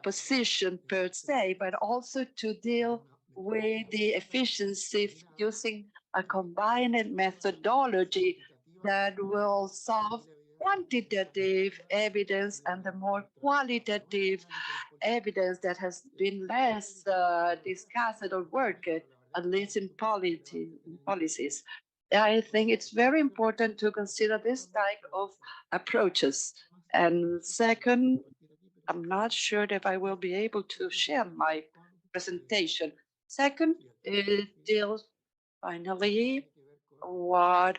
position per se, but also to deal with the efficiency using a combined methodology that will solve quantitative evidence and the more qualitative evidence that has been less discussed or worked, at least in policies. I think it's very important to consider this type of approaches. And second, I'm not sure if I will be able to share my presentation. Second, it deals finally what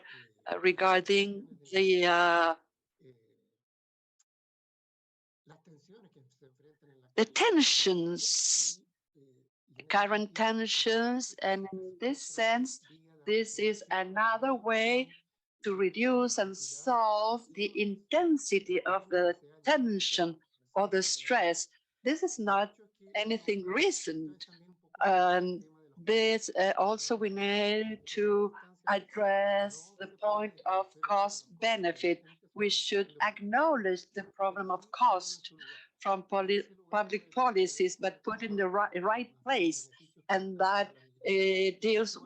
regarding the tensions, current tensions, and in this sense, this is another way to reduce and solve the intensity of the tension or the stress. This is not anything recent. And this also we need to address the point of cost benefit. We should acknowledge the problem of cost from public policies, but put in the right place, and that deals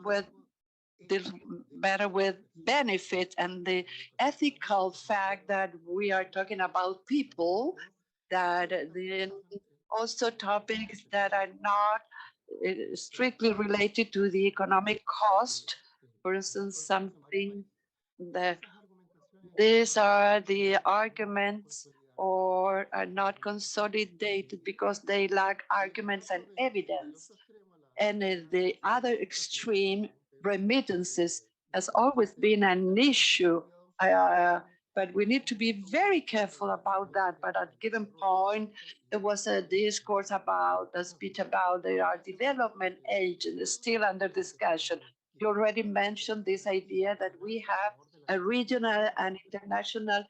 better with benefit and the ethical fact that we are talking about people, that then also topics that are not strictly related to the economic cost. For instance, something that these are the arguments or are not consolidated because they lack arguments and evidence. And the other extreme, remittances, has always been an issue. But we need to be very careful about that. But at a given point, there was a discourse about, a speech about our development age, and it's still under discussion. You already mentioned this idea that we have a regional and international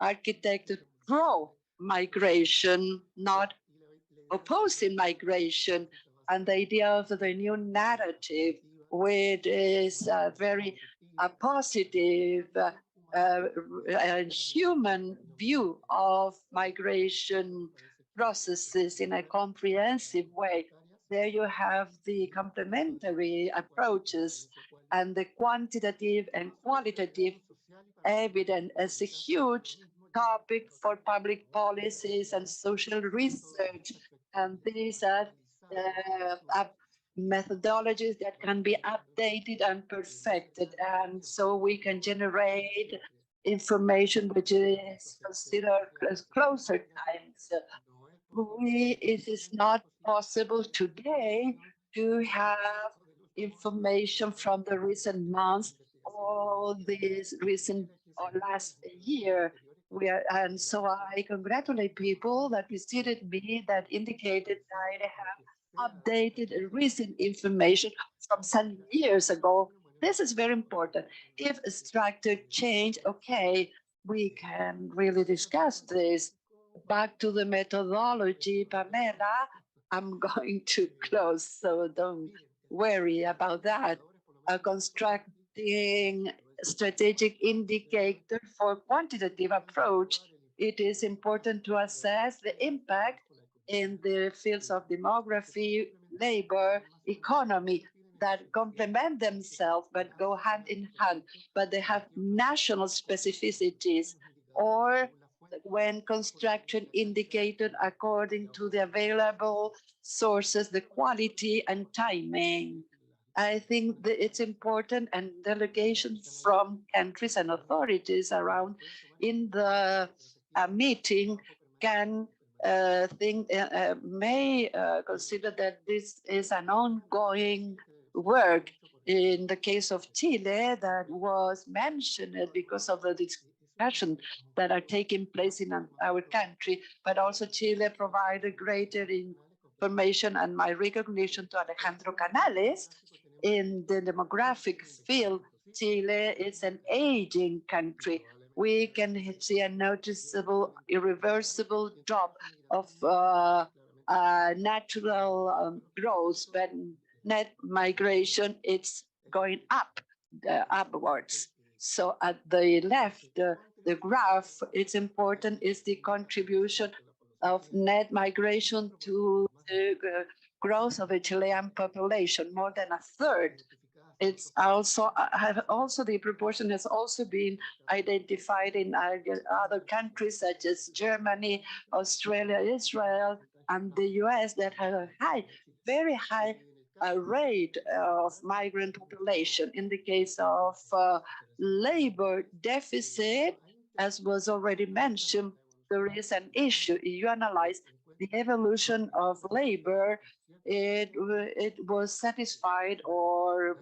architect to grow migration, not opposing migration, and the idea of the new narrative, which is very positive human view of migration processes in a comprehensive way. There you have the complementary approaches and the quantitative and qualitative evidence as a huge topic for public policies and social research. And these are methodologies that can be updated and perfected. And so we can generate information which is considered as closer times. It is not possible today to have information from the recent months or this recent or last year. And so I congratulate people that visited me that indicated that I have updated recent information from some years ago. This is very important. If a structure change, okay, we can really discuss this. Back to the methodology, Pamela, I'm going to close, so don't worry about that. Constructing strategic indicator for quantitative approach, it is important to assess the impact in the fields of demography, labor, economy that complement themselves but go hand in hand, but they have national specificities, or when construction indicated according to the available sources, the quality and timing. I think that it's important, and delegations from countries and authorities around in the meeting can may consider that this is an ongoing work. In the case of Chile, that was mentioned because of the discussion that are taking place in our country, but also Chile provided greater information, and my recognition to Alejandro Canales. In the demographic field, Chile is an aging country. We can see a noticeable, irreversible drop of natural growth, but net migration, it's going up, upwards. So at the left, the graph, it's important, is the contribution of net migration to the growth of the Chilean population. More than a third it's also the proportion has also been identified in other countries such as Germany, Australia, Israel, and the US that have a very high rate of migrant population. In the case of labor deficit, as was already mentioned, there is an issue. If you analyze the evolution of labor, it was satisfied or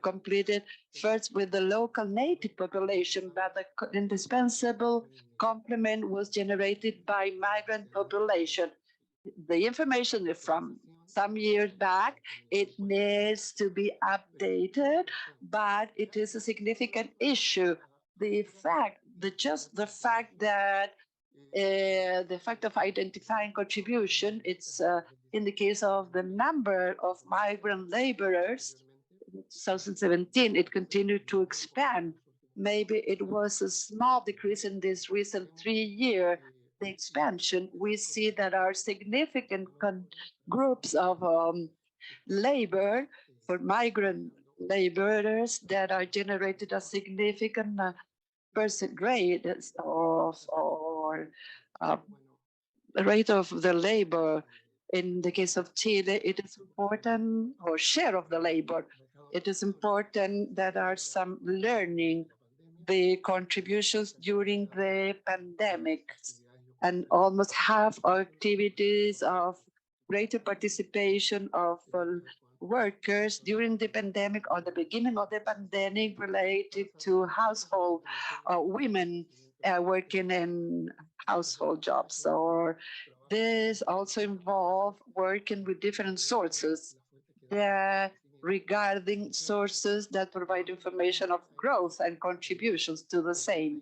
completed first with the local native population, but the indispensable complement was generated by migrant population. The information is from some years back. It needs to be updated, but it is a significant issue. The fact that the fact of identifying contribution, it's in the case of the number of migrant laborers, in 2017, it continued to expand. Maybe it was a small decrease in this recent 3-year the expansion. We see that are significant groups of labor for migrant laborers that are generated a significant percent rate of or uh, rate of the labor. In the case of Chile, it is important, or share of the labor. It is important that are some learning the contributions during the pandemic, and almost half our activities of greater participation of workers during the pandemic or the beginning of the pandemic related to household women working in household jobs. Or this also involve working with different sources regarding sources that provide information of growth and contributions to the same.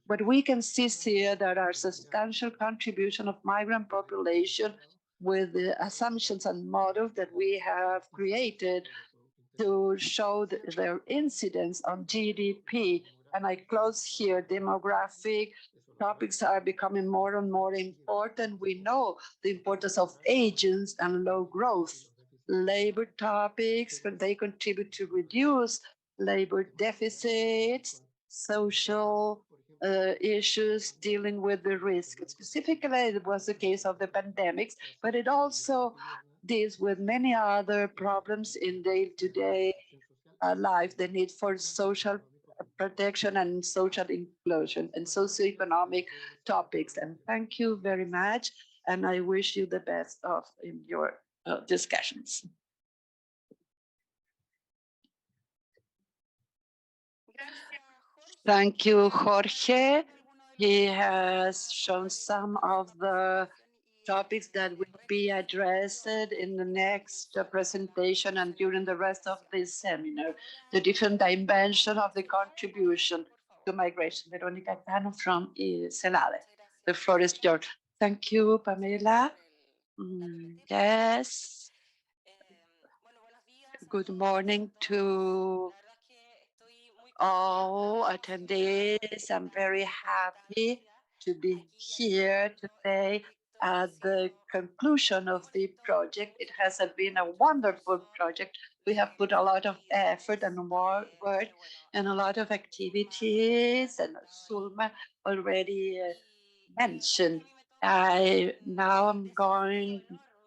But we can see here that are substantial contribution of migrant population with the assumptions and models that we have created to show their incidence on GDP. And I close here. Demographic topics are becoming more and more important. We know the importance of agents and low growth. Labor topics, they contribute to reduce labor deficits, social issues dealing with the risk. Specifically, it was the case of the pandemics, but it also deals with many other problems in day-to-day life, the need for social protection and social inclusion and socioeconomic topics. And thank you very much. And I wish you the best of in your discussions. Thank you, Jorge. He has shown some of the topics that will be addressed in the next presentation and during the rest of this seminar, the different dimension of the contribution to migration. Veronica Cano from CELADE. The floor is yours. Thank you, Pamela. Yes. Good morning to all attendees. I'm very happy to be here today at the conclusion of the project. It has been a wonderful project. We have put a lot of effort and work and a lot of activities, and Sulma already mentioned. I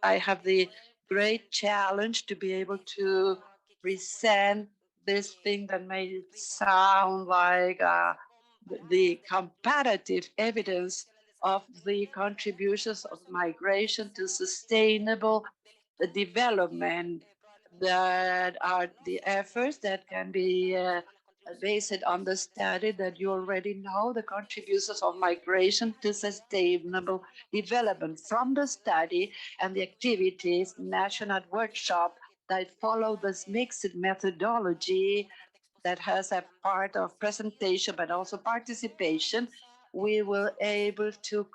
have the great challenge to be able to present this thing that may sound like the comparative evidence of the contributions of migration to sustainable development, that are the efforts that can be based on the study that you already know, the contributions of migration to sustainable development. From the study and the activities, national workshop that follow this mixed methodology that has a part of presentation but also participation, we will able to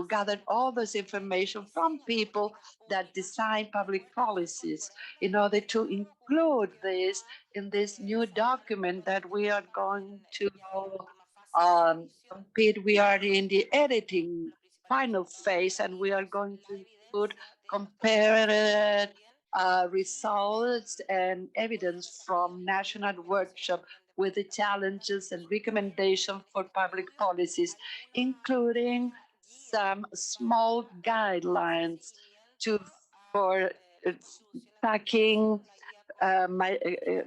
gather all this information from people that design public policies in order to include this in this new document that we are going to compete. We are in the editing final phase, and we are going to include comparative results and evidence from national workshop with the challenges and recommendations for public policies, including some small guidelines to for tracking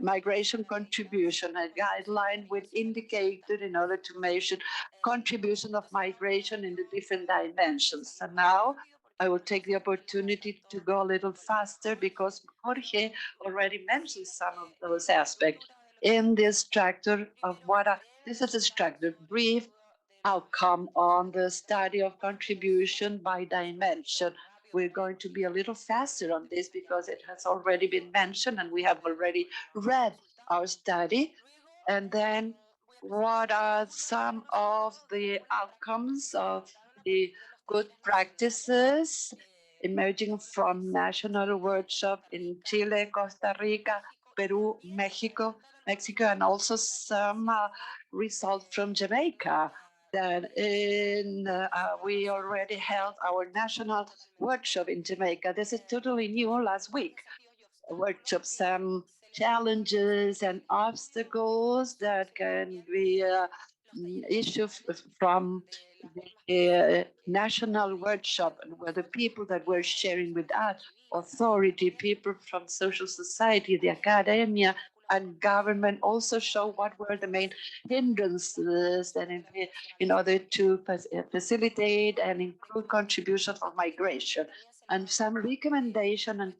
migration contribution, a guideline with indicator in order to measure contribution of migration in the different dimensions. And now I will take the opportunity to go a little faster because Jorge already mentioned some of those aspects in this structure of this is a structure, brief outcome on the study of contribution by dimension. We're going to be a little faster on this because it has already been mentioned and we have already read our study. And then what are some of the outcomes of the good practices emerging from national workshop in Chile, Costa Rica, Peru, Mexico, and also some results from Jamaica that we already held our national workshop in Jamaica. This is totally new last week. Workshop, some challenges and obstacles that can be issued from the national workshop, and where the people that were sharing with us, authority, people from social society, the academia, and government also show what were the main hindrances and in order to facilitate and include contribution for migration, and some recommendation and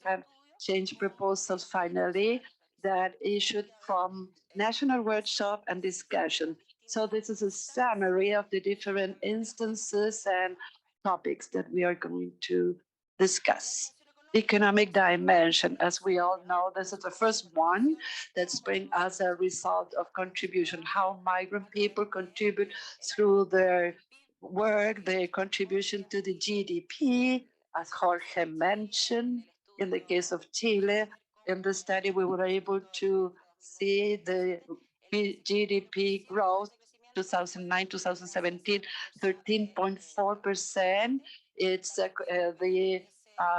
change proposals finally that issued from national workshop and discussion. So this is a summary of the different instances and topics that we are going to discuss. Economic dimension, as we all know, this is the first one that's bring as a result of contribution, how migrant people contribute through their work, their contribution to the GDP, as Jorge mentioned. In the case of Chile, in the study, we were able to see the GDP growth 2009, 2017, 13.4%. It's the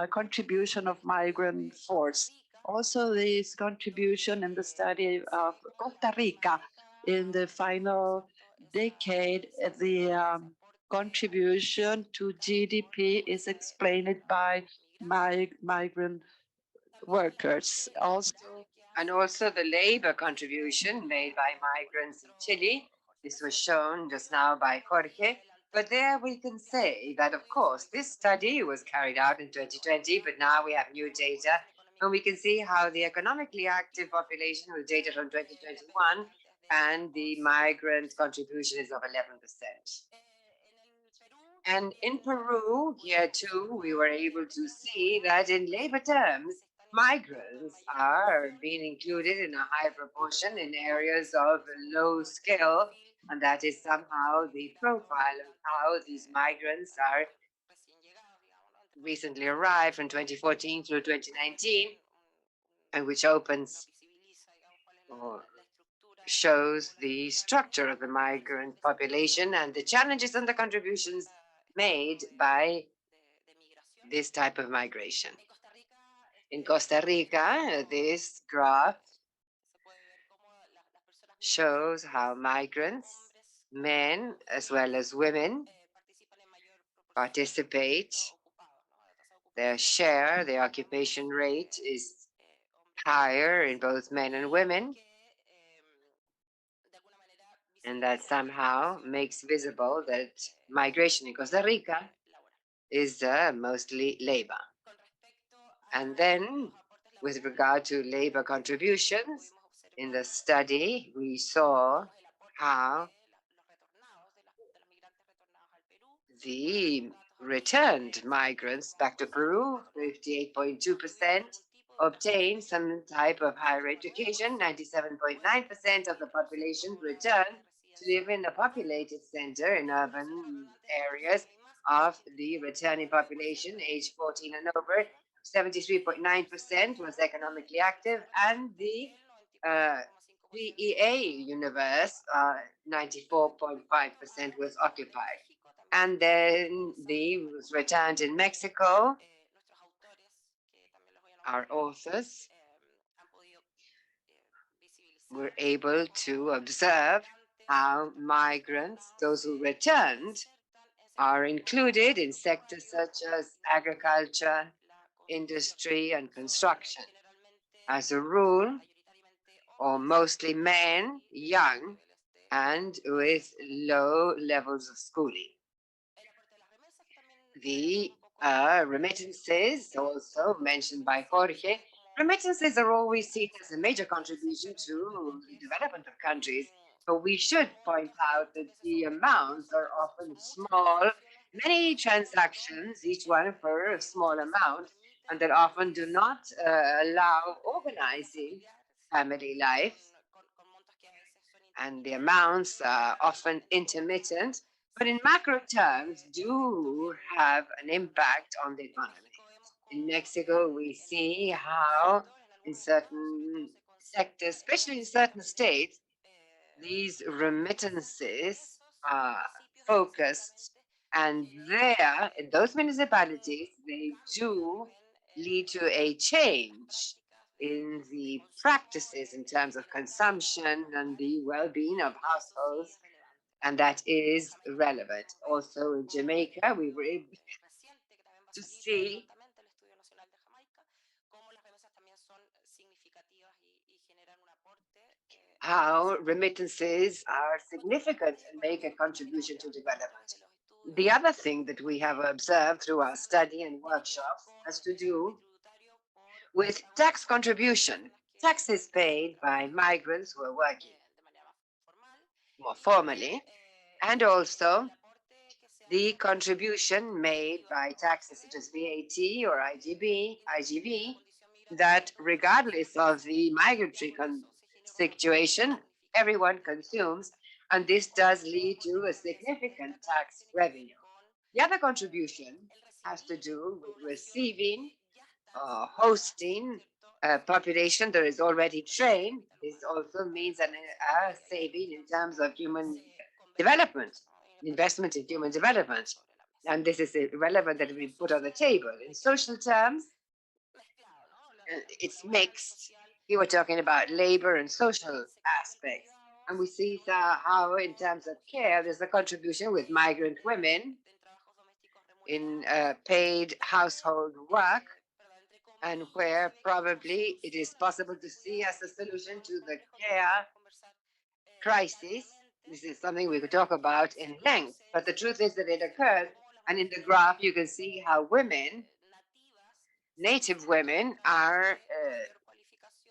contribution of migrant force. Also, this contribution in the study of Costa Rica in the final decade, the contribution to GDP is explained by migrant workers. Also the labor contribution made by migrants in Chile. This was shown just now by Jorge. But there we can say that, of course, this study was carried out in 2020, but now we have new data, and we can see how the economically active population with data from 2021 and the migrant contribution is of 11%. And in Peru, here too, we were able to see that in labor terms, migrants are being included in a high proportion in areas of low skill, and that is somehow the profile of how these migrants are recently arrived from 2014 through 2019, and which opens or shows the structure of the migrant population and the challenges and the contributions made by this type of migration. In Costa Rica, this graph shows how migrants, men as well as women, participate. Their share, their occupation rate is higher in both men and women, and that somehow makes visible that migration in Costa Rica is mostly labor. And then, with regard to labor contributions, in the study, we saw how the returned migrants back to Peru, 58.2%, obtained some type of higher education. 97.9% of the population returned to live in a populated center in urban areas of the returning population, age 14 and over. 73.9% was economically active, and the PEA universe, 94.5% was occupied. And then the was returned in Mexico. Our authors were able to observe how migrants, those who returned, are included in sectors such as agriculture, industry, and construction. As a rule, or mostly men, young, and with low levels of schooling. The remittances, also mentioned by Jorge, remittances are always seen as a major contribution to the development of countries, but we should point out that the amounts are often small, many transactions, each one for a small amount, and that often do not allow organizing family life, and the amounts are often intermittent, but in macro terms do have an impact on the economy. In Mexico, we see how in certain sectors, especially in certain states, these remittances are focused, and there, in those municipalities, they do lead to a change in the practices in terms of consumption and the well-being of households, and that is relevant. Also in Jamaica, we were able to see how remittances are significant and make a contribution to development. The other thing that we have observed through our study and workshops has to do with tax contribution, taxes paid by migrants who are working more formally, and also the contribution made by taxes such as VAT or IGV, that regardless of the migratory situation, everyone consumes, and this does lead to a significant tax revenue. The other contribution has to do with receiving, hosting a population that is already trained. This also means a saving in terms of human development, investment in human development. And this is relevant that we put on the table. In social terms, it's mixed. We were talking about labor and social aspects. And we see how, in terms of care, there's a contribution with migrant women in paid household work, and where probably it is possible to see as a solution to the care crisis. This is something we could talk about in length, but the truth is that it occurs. And in the graph, you can see how women, native women, are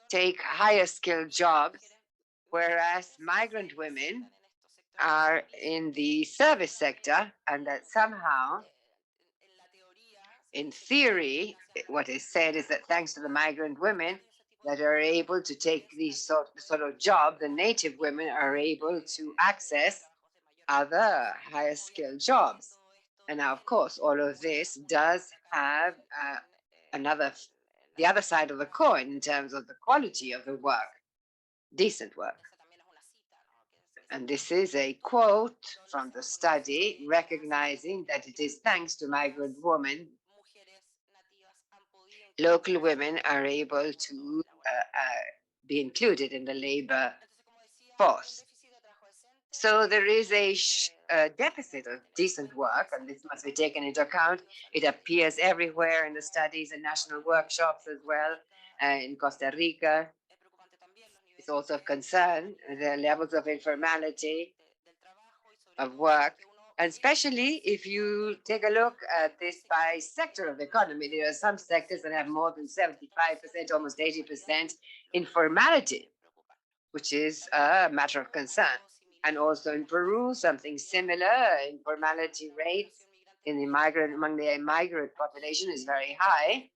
take higher skilled jobs, whereas migrant women are in the service sector, and that somehow, in theory, what is said is that thanks to the migrant women that are able to take these sort of job, the native women are able to access other higher skilled jobs. And now, of course, all of this does have the other side of the coin in terms of the quality of the work, decent work. And this is a quote from the study recognizing that it is thanks to migrant women, local women are able to be included in the labor force. So there is a deficit of decent work, and this must be taken into account. It appears everywhere in the studies and national workshops as well. In Costa Rica, it's also of concern, the levels of informality of work, and especially if you take a look at this by sector of the economy. There are some sectors that have more than 75%, almost 80% informality, which is a matter of concern. And also in Peru, something similar, informality rates in the among the migrant population is very high.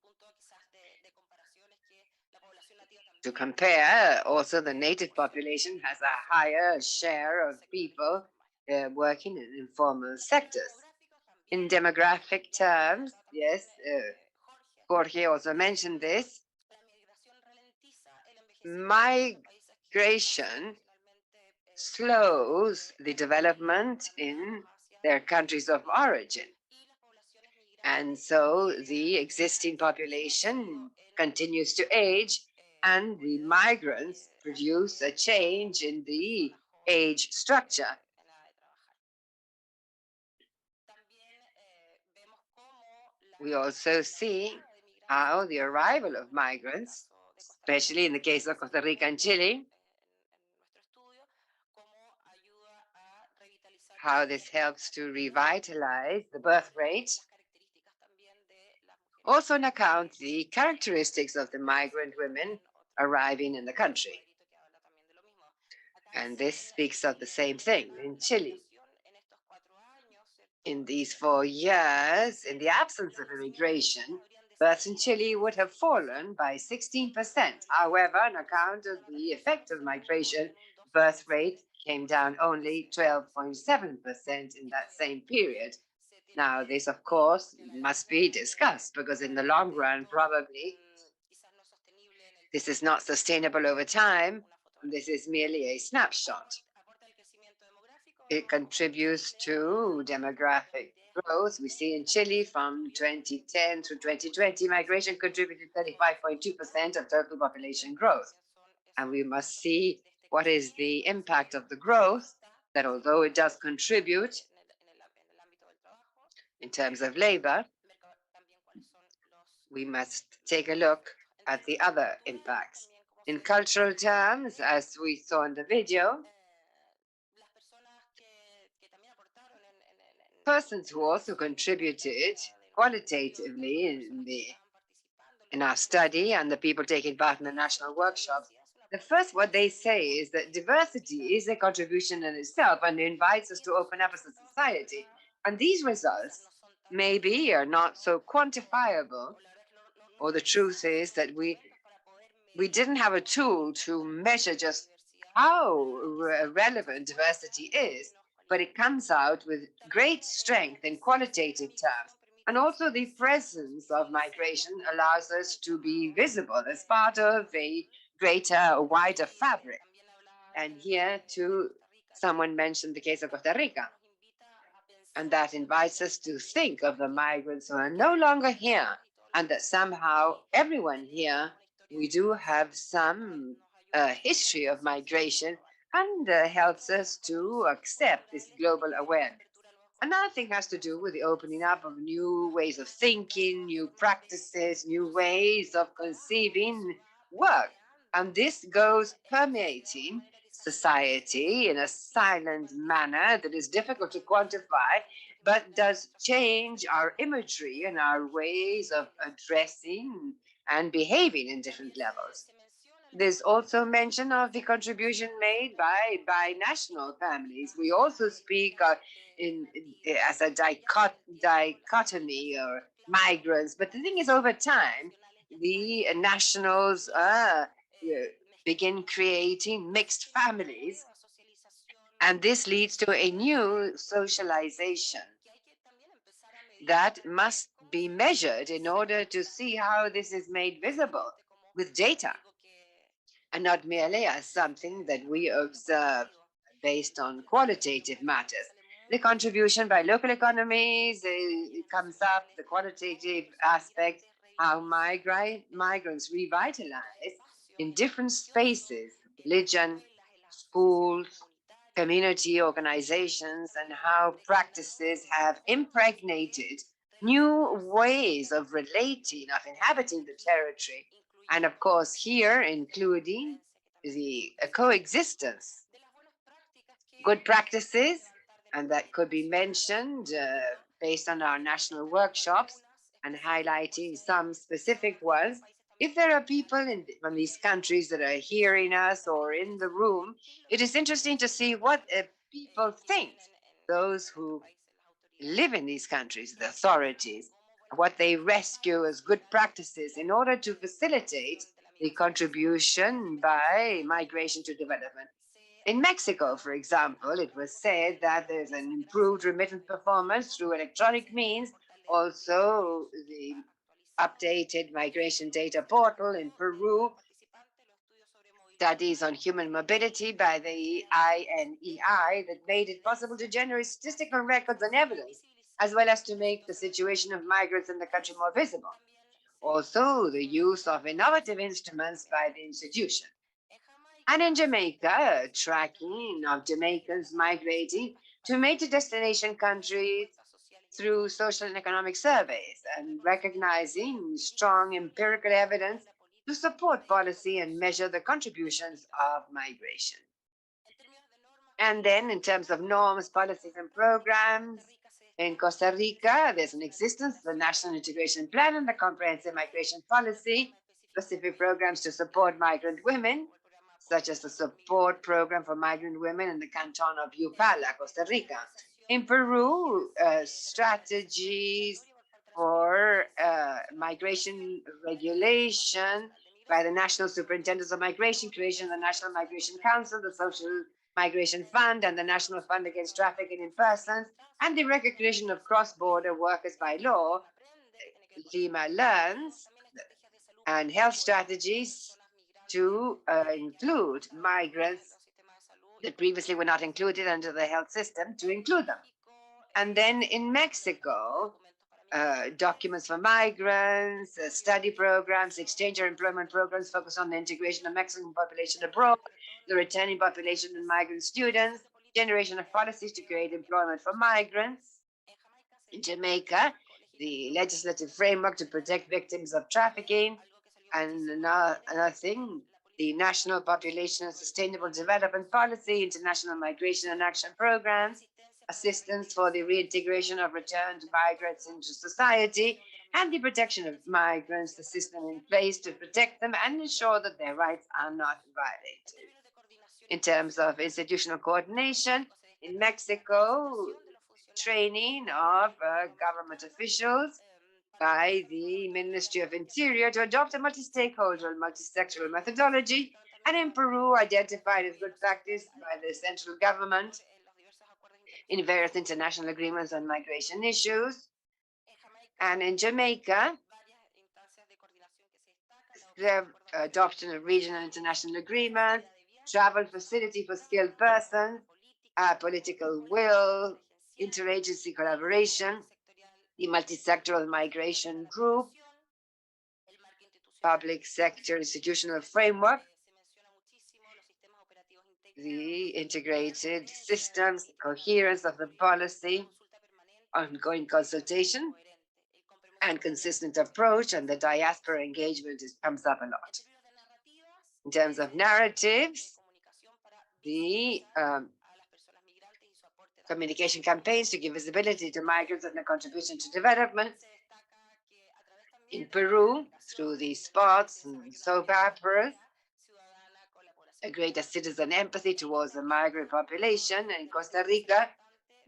To compare, also the native population has a higher share of people working in informal sectors. In demographic terms, yes, Jorge also mentioned this, migration slows the development in their countries of origin. And so the existing population continues to age, and the migrants produce a change in the age structure. We also see how the arrival of migrants, especially in the case of Costa Rica and Chile, how this helps to revitalize the birth rate, also on account the characteristics of the migrant women arriving in the country. And this speaks of the same thing in Chile. In these 4 years, in the absence of immigration, births in Chile would have fallen by 16%. However, on account of the effect of migration, birth rate came down only 12.7% in that same period. Now, this, of course, must be discussed because in the long run, probably this is not sustainable over time. This is merely a snapshot. It contributes to demographic growth. We see in Chile from 2010 to 2020, migration contributed 35.2% of total population growth. And we must see what is the impact of the growth, that although it does contribute in terms of labor, we must take a look at the other impacts. In cultural terms, as we saw in the video, persons who also contributed qualitatively in our study and the people taking part in the national workshops, the first what they say is that diversity is a contribution in itself and invites us to open up as a society. And these results maybe are not so quantifiable, or the truth is that we didn't have a tool to measure just how relevant diversity is, but it comes out with great strength in qualitative terms. And also the presence of migration allows us to be visible as part of a greater, wider fabric. And here too, someone mentioned the case of Costa Rica. And that invites us to think of the migrants who are no longer here, and that somehow everyone here, we do have some history of migration, and helps us to accept this global awareness. Another thing has to do with the opening up of new ways of thinking, new practices, new ways of conceiving work. And this goes permeating society in a silent manner that is difficult to quantify, but does change our imagery and our ways of addressing and behaving in different levels. There's also mention of the contribution made by binational families. We also speak as a dichotomy or migrants, but the thing is, over time, the nationals begin creating mixed families, and this leads to a new socialization that must be measured in order to see how this is made visible with data, and not merely as something that we observe based on qualitative matters. The contribution by local economies comes up, the qualitative aspect, how migrants revitalize in different spaces, religion, schools, community organizations, and how practices have impregnated new ways of relating, of inhabiting the territory. And of course, here, including the coexistence, good practices, and that could be mentioned based on our national workshops and highlighting some specific ones. If there are people from these countries that are hearing us or in the room, it is interesting to see what people think, those who live in these countries, the authorities, what they rescue as good practices in order to facilitate the contribution by migration to development. In Mexico, for example, it was said that there's an improved remittance performance through electronic means, also the updated migration data portal. In Peru, studies on human mobility by the INEI that made it possible to generate statistical records and evidence, as well as to make the situation of migrants in the country more visible. Also, the use of innovative instruments by the institution. And in Jamaica, tracking of Jamaicans migrating to major destination countries through social and economic surveys and recognizing strong empirical evidence to support policy and measure the contributions of migration. And then, in terms of norms, policies, and programs, in Costa Rica, there's an existence of the National Integration Plan and the Comprehensive Migration Policy, specific programs to support migrant women, such as the support program for migrant women in the canton of Yupala, Costa Rica. In Peru, strategies for migration regulation by the National Superintendents of Migration, creation of the National Migration Council, the Social Migration Fund, and the National Fund Against Trafficking in Persons, and the recognition of cross-border workers by law. Lima learns and health strategies to include migrants that previously were not included under the health system, to include them. And then in Mexico, documents for migrants, study programs, exchange or employment programs focus on the integration of Mexican population abroad, the returning population and migrant students, generation of policies to create employment for migrants. In Jamaica, the legislative framework to protect victims of trafficking, and another thing, the National Population and Sustainable Development Policy, International Migration and Action Programs, assistance for the reintegration of returned migrants into society, and the protection of migrants, the system in place to protect them and ensure that their rights are not violated. In terms of institutional coordination, in Mexico, training of government officials by the Ministry of Interior to adopt a multi-stakeholder and multi-sectoral methodology, and in Peru, identified as good practice by the central government in various international agreements on migration issues. And in Jamaica, the adoption of regional and international agreements, travel facility for skilled persons, political will, interagency collaboration, the multi-sectoral migration group, public sector institutional framework, the integrated systems, coherence of the policy, ongoing consultation, and consistent approach, and the diaspora engagement comes up a lot. In terms of narratives, the communication campaigns to give visibility to migrants and their contribution to development. In Peru, through the spots and soap operas, a greater citizen empathy towards the migrant population. And in Costa Rica,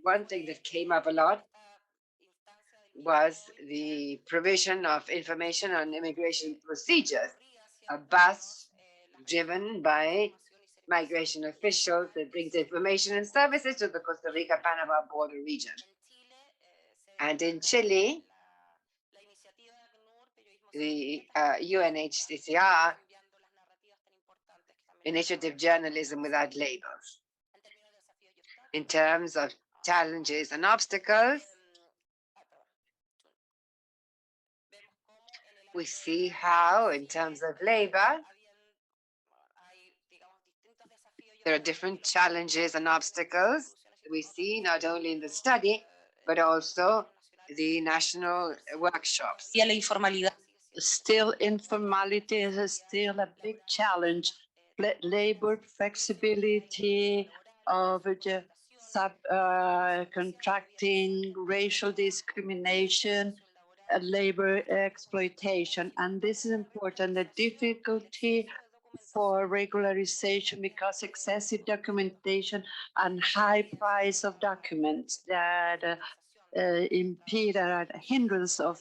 one thing that came up a lot was the provision of information on immigration procedures, a bus driven by migration officials that brings information and services to the Costa Rica-Panama border region. And in Chile, the UNHCR, Initiative Journalism Without Labels. In terms of challenges and obstacles, we see how, in terms of labor, there are different challenges and obstacles we see not only in the study, but also the national workshops. Still, informality is still a big challenge. Labor flexibility, of the subcontracting, racial discrimination, labor exploitation. And this is important, the difficulty for regularization because excessive documentation and high price of documents that impede a hindrance of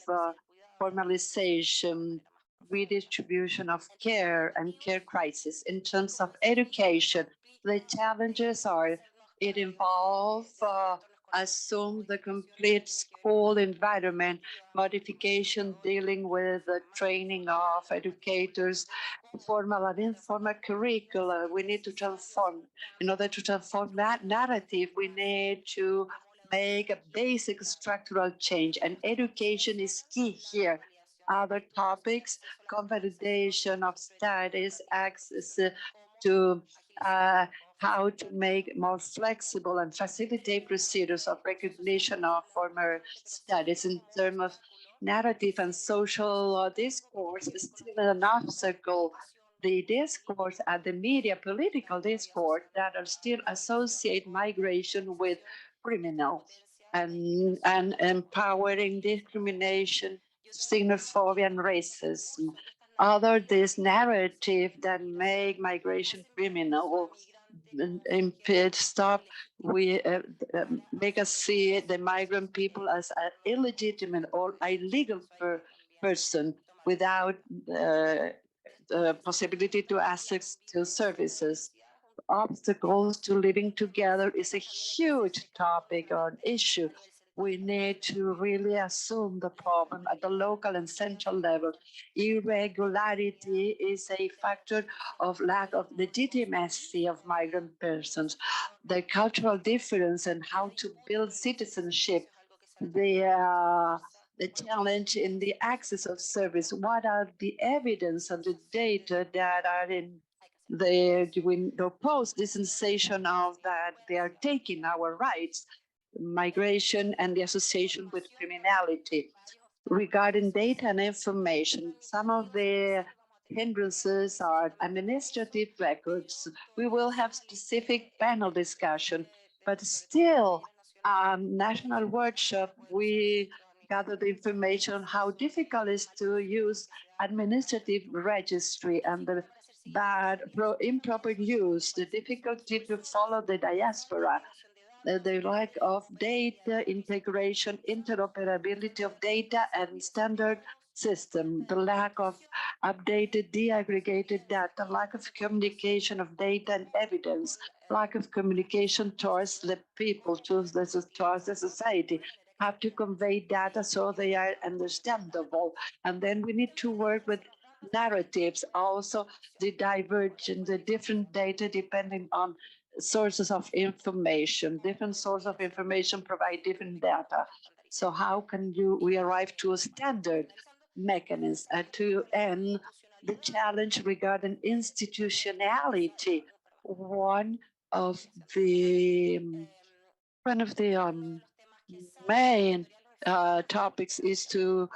formalization, redistribution of care and care crisis. In terms of education, the challenges are it involves assume the complete school environment, modification dealing with the training of educators, formal and informal curricula. We need to transform. In order to transform that narrative, we need to make a basic structural change, and education is key here. Other topics, convalidation of studies, access to how to make more flexible and facilitate procedures of recognition of former studies in terms of narrative and social discourse is still an obstacle. The discourse and the media political discourse that are still associate migration with criminal and empowering discrimination, xenophobia, and racism. Other this narrative that make migration criminal impede, stop, we make us see the migrant people as an illegitimate or illegal person without possibility to access to services. Obstacles to living together is a huge topic or an issue. We need to really assume the problem at the local and central level. Irregularity is a factor of lack of legitimacy of migrant persons. The cultural difference and how to build citizenship, the the challenge in the access of service. What are the evidence and the data that are in the we oppose the sensation of that they are taking our rights, migration and the association with criminality? Regarding data and information, some of the hindrances are administrative records. We will have specific panel discussion, but still, national workshop, we gather the information on how difficult it is to use administrative registry and the bad, improper use, the difficulty to follow the diaspora, the lack of data integration, interoperability of data and standard system, the lack of updated, deaggregated data, lack of communication of data and evidence, lack of communication towards the people, towards the society, have to convey data so they are understandable. And then we need to work with narratives, also the divergent, the different data depending on sources of information. Different sources of information provide different data. So how can we arrive to a standard mechanism to end the challenge regarding institutionality? One of the one of the main topics is to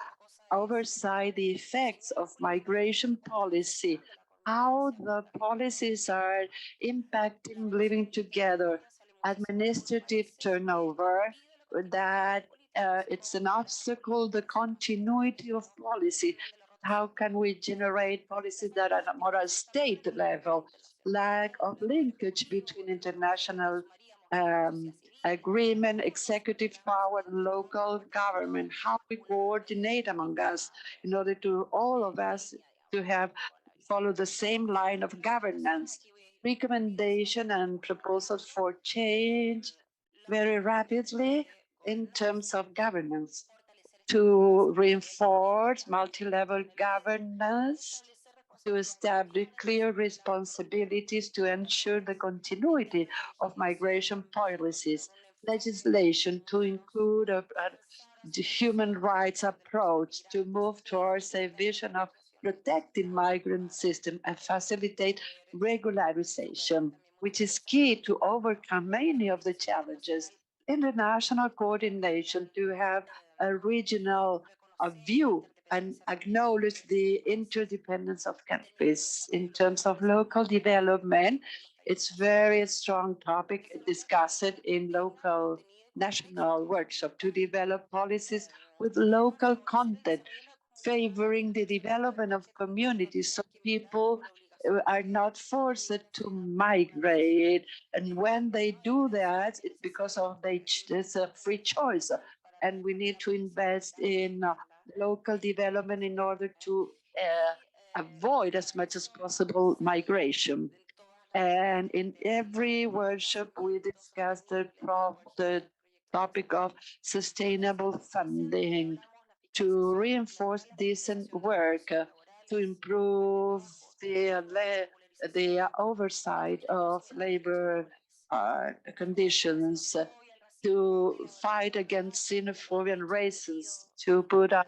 oversight the effects of migration policy, how the policies are impacting living together, administrative turnover, that it's an obstacle, the continuity of policy. How can we generate policies that are more at state level? Lack of linkage between international agreement, executive power, and local government, how we coordinate among us in order to all of us to have follow the same line of governance, recommendation and proposals for change very rapidly in terms of governance to reinforce multi-level governance, to establish clear responsibilities to ensure the continuity of migration policies, legislation to include the human rights approach to move towards a vision of protecting migrant system and facilitate regularization, which is key to overcome many of the challenges. International coordination to have a regional view and acknowledge the interdependence of countries in terms of local development. It's very strong topic discussed in local national workshop to develop policies with local content, favoring the development of communities so people are not forced to migrate. And when they do that, it's because of there's a free choice. And we need to invest in local development in order to avoid as much as possible migration. And in every workshop, we discuss the topic of sustainable funding to reinforce decent work, to improve the oversight of labor conditions, to fight against xenophobia and racism, to put on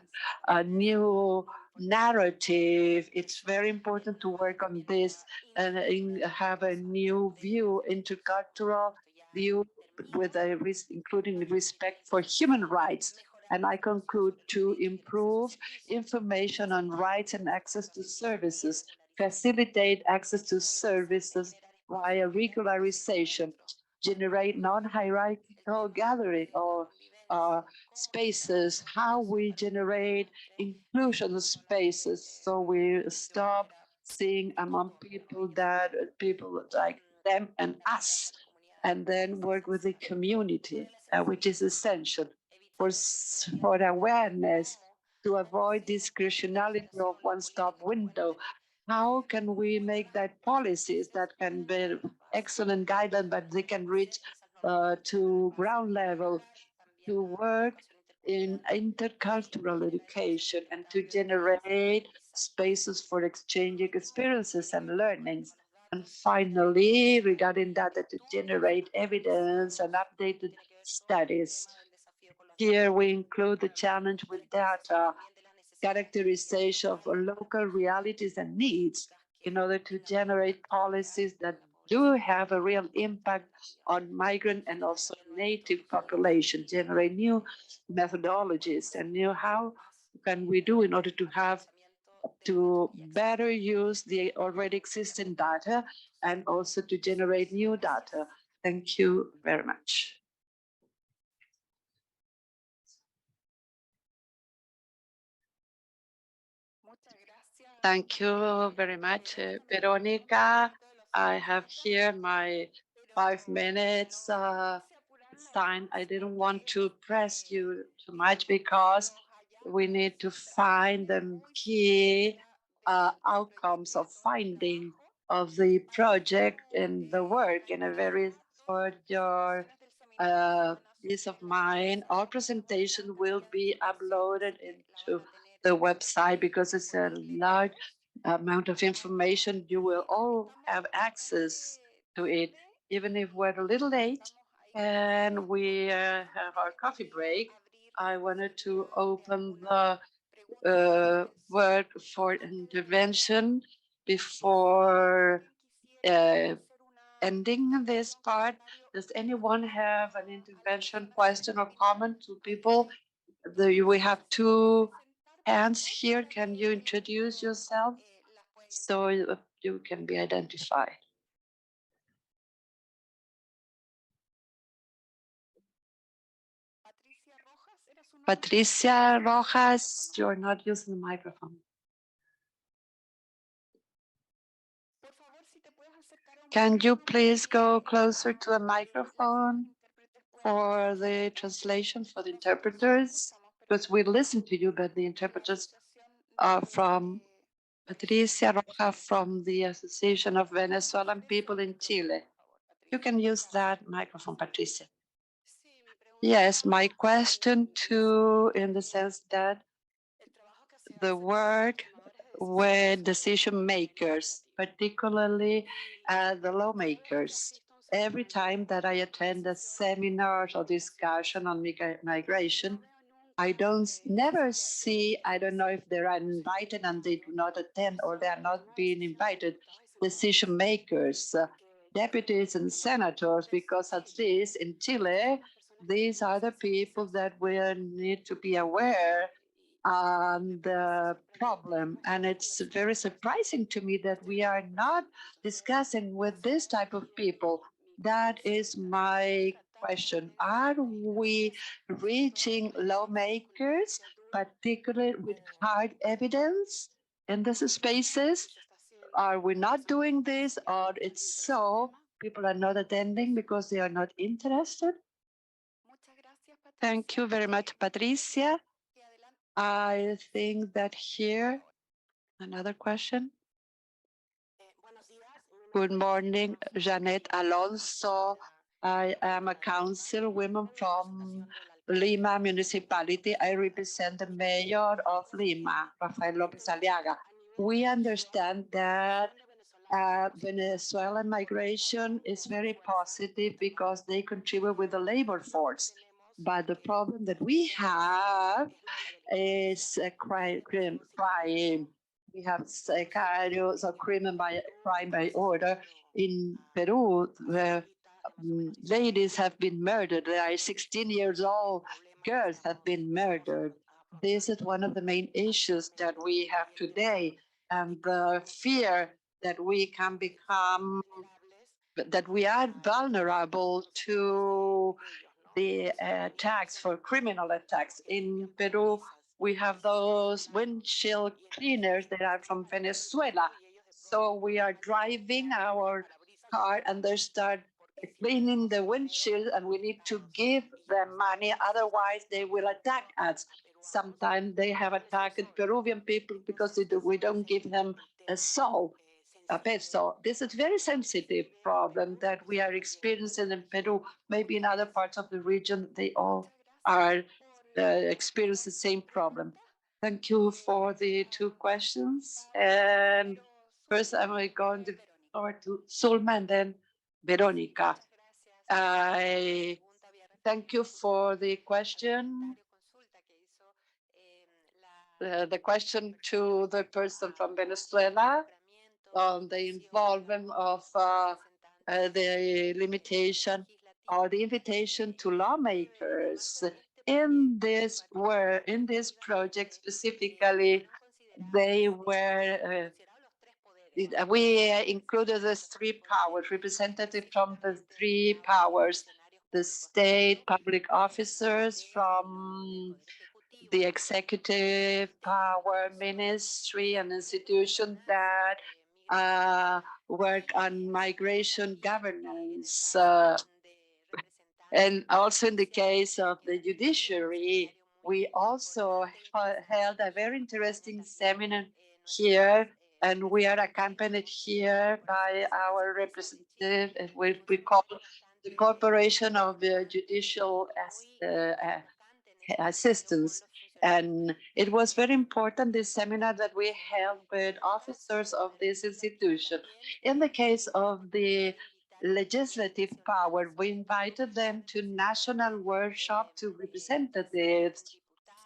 a new narrative. It's very important to work on this and have a new view, intercultural view with including respect for human rights. And I conclude to improve information on rights and access to services, facilitate access to services via regularization, generate non-hierarchical gathering or spaces, how we generate inclusion spaces so we stop seeing among people that people like them and us, and then work with the community, which is essential for awareness to avoid discretionality of one-stop window. How can we make that policies that can be excellent guidelines, but they can reach to ground level to work in intercultural education and to generate spaces for exchanging experiences and learnings. And finally, regarding data to generate evidence and updated studies. Here we include the challenge with data, characterization of local realities and needs in order to generate policies that do have a real impact on migrant and also native population, generate new methodologies and new how can we do in order to have to better use the already existing data and also to generate new data. Thank you very much. Thank you very much, Veronica. I have here my 5 minutes sign. I didn't want to press you too much because we need to find the key outcomes of finding of the project and the work in a very for your peace of mind. Our presentation will be uploaded into the website because it's a large amount of information. You will all have access to it, even if we're a little late and we have our coffee break. I wanted to open the word for intervention before ending this part. Does anyone have an intervention, question, or comment to people? We have two hands here. Can you introduce yourself so you can be identified? Patricia Rojas, you're not using the microphone. Can you please go closer to the microphone for the translation for the interpreters? Because we listen to you, but the interpreters are from Patricia Rojas from the Association of Venezuelan People in Chile. You can use that microphone, Patricia. Yes, my question too, in the sense that the work with decision makers, particularly the lawmakers. Every time that I attend a seminar or discussion on migration, I never see, I don't know if they are invited and they do not attend or they are not being invited, decision makers, deputies and senators, because at least in Chile, these are the people that we need to be aware the problem. And it's very surprising to me that we are not discussing with this type of people. That is my question. Are we reaching lawmakers, particularly with hard evidence in these spaces? Are we not doing this, or it's so people are not attending because they are not interested? Thank you very much, Patricia. I think that here, another question. Good morning, Janet Alonso. I am a councilwoman from Lima municipality. I represent the mayor of Lima, Rafael Lopez Aliaga. We understand that Venezuelan migration is very positive because they contribute with the labor force. But the problem that we have is crime. We have sicarios or crime by order. In Peru, where ladies have been murdered. There are 16 years old girls have been murdered. This is one of the main issues that we have today, and the fear that we can become, that we are vulnerable to the attacks, for criminal attacks. In Peru, we have those windshield cleaners that are from Venezuela. So we are driving our car and they start cleaning the windshield, and we need to give them money, otherwise they will attack us. Sometimes they have attacked Peruvian people because we don't give them a soul, a peso. This is a very sensitive problem that we are experiencing in Peru. Maybe in other parts of the region, they all are experiencing the same problem. Thank you for the two questions. And first, I'm going to over to Sulma and then Veronica. I thank you for the question. The question to the person from Venezuela on the involvement of the limitation or the invitation to lawmakers in this project specifically. They were we included the three powers, representative from the three powers, the state public officers from the executive power, ministry, and institutions that work on migration governance. And also in the case of the judiciary, we also held a very interesting seminar here, and we are accompanied here by our representative, we call the Corporation of the Judicial Assistance. And it was very important, this seminar that we held with officers of this institution. In the case of the legislative power, we invited them to national workshop to representatives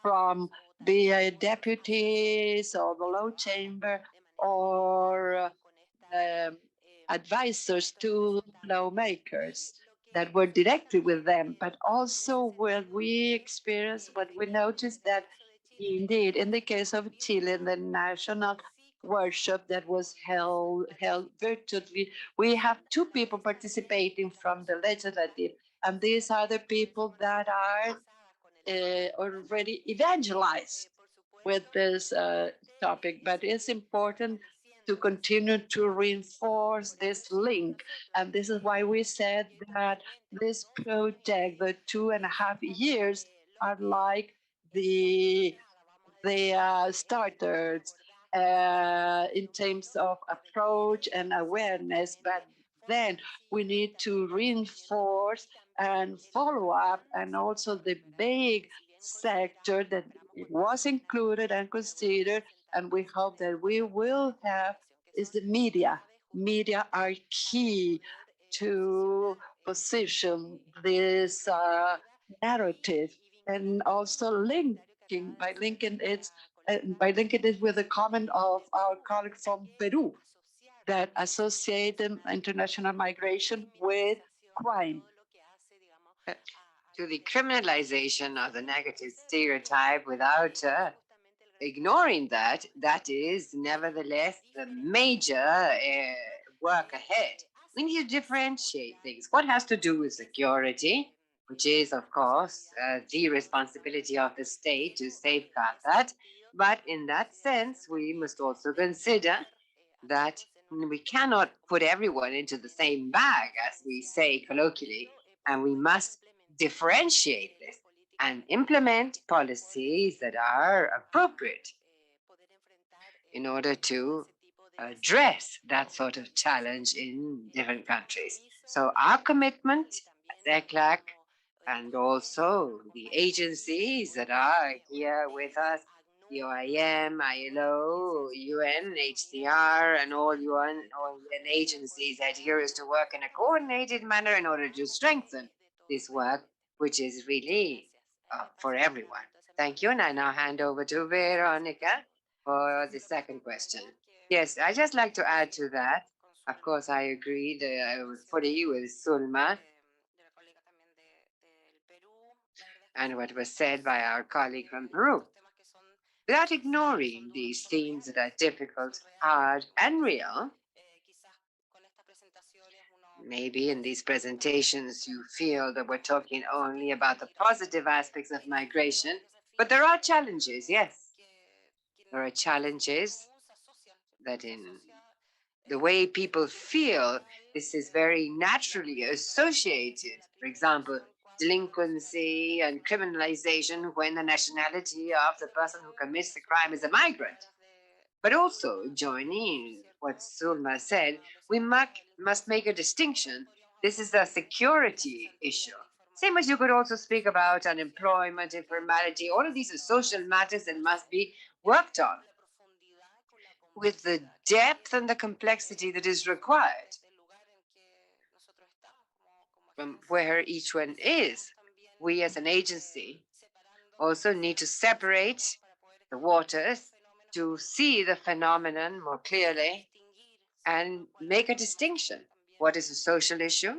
from the deputies or the law chamber or advisors to lawmakers that were directly with them, but also what we experienced, what we noticed that indeed, in the case of Chile, in the national workshop that was held virtually, we have two people participating from the legislative, and these are the people that are already evangelized with this topic. But it's important to continue to reinforce this link. And this is why we said that this project, the 2.5 years, are like the starters in terms of approach and awareness, but then we need to reinforce and follow up, and also the big sector that it was included and considered, and we hope that we will have, is the media. Media are key to position this narrative, and also by linking it with the comment of our colleague from Peru that associate international migration with crime. To the criminalization of the negative stereotype without ignoring that, that is nevertheless the major work ahead. We need to differentiate things. What has to do with security, which is, of course, the responsibility of the state to safeguard that. But in that sense, we must also consider that we cannot put everyone into the same bag, as we say colloquially, and we must differentiate this and implement policies that are appropriate in order to address that sort of challenge in different countries. So our commitment as ECLAC and also the agencies that are here with us the OIM, ILO, UNHCR, and all UN agencies adhere is to work in a coordinated manner in order to strengthen this work, which is really for everyone. Thank you, and I now hand over to Veronica for the second question. Yes, I just like to add to that. Of course, I agree fully with Sulma and what was said by our colleague from Peru. Without ignoring these themes that are difficult, hard, and real, maybe in these presentations you feel that we're talking only about the positive aspects of migration, but there are challenges, yes. There are challenges that in the way people feel, this is very naturally associated. For example, delinquency and criminalization when the nationality of the person who commits the crime is a migrant. But also, joining what Sulma said, we must make a distinction. This is a security issue. Same as you could also speak about unemployment, informality, all of these are social matters that must be worked on with the depth and the complexity that is required from where each one is. We as an agency also need to separate the waters to see the phenomenon more clearly and make a distinction. What is a social issue?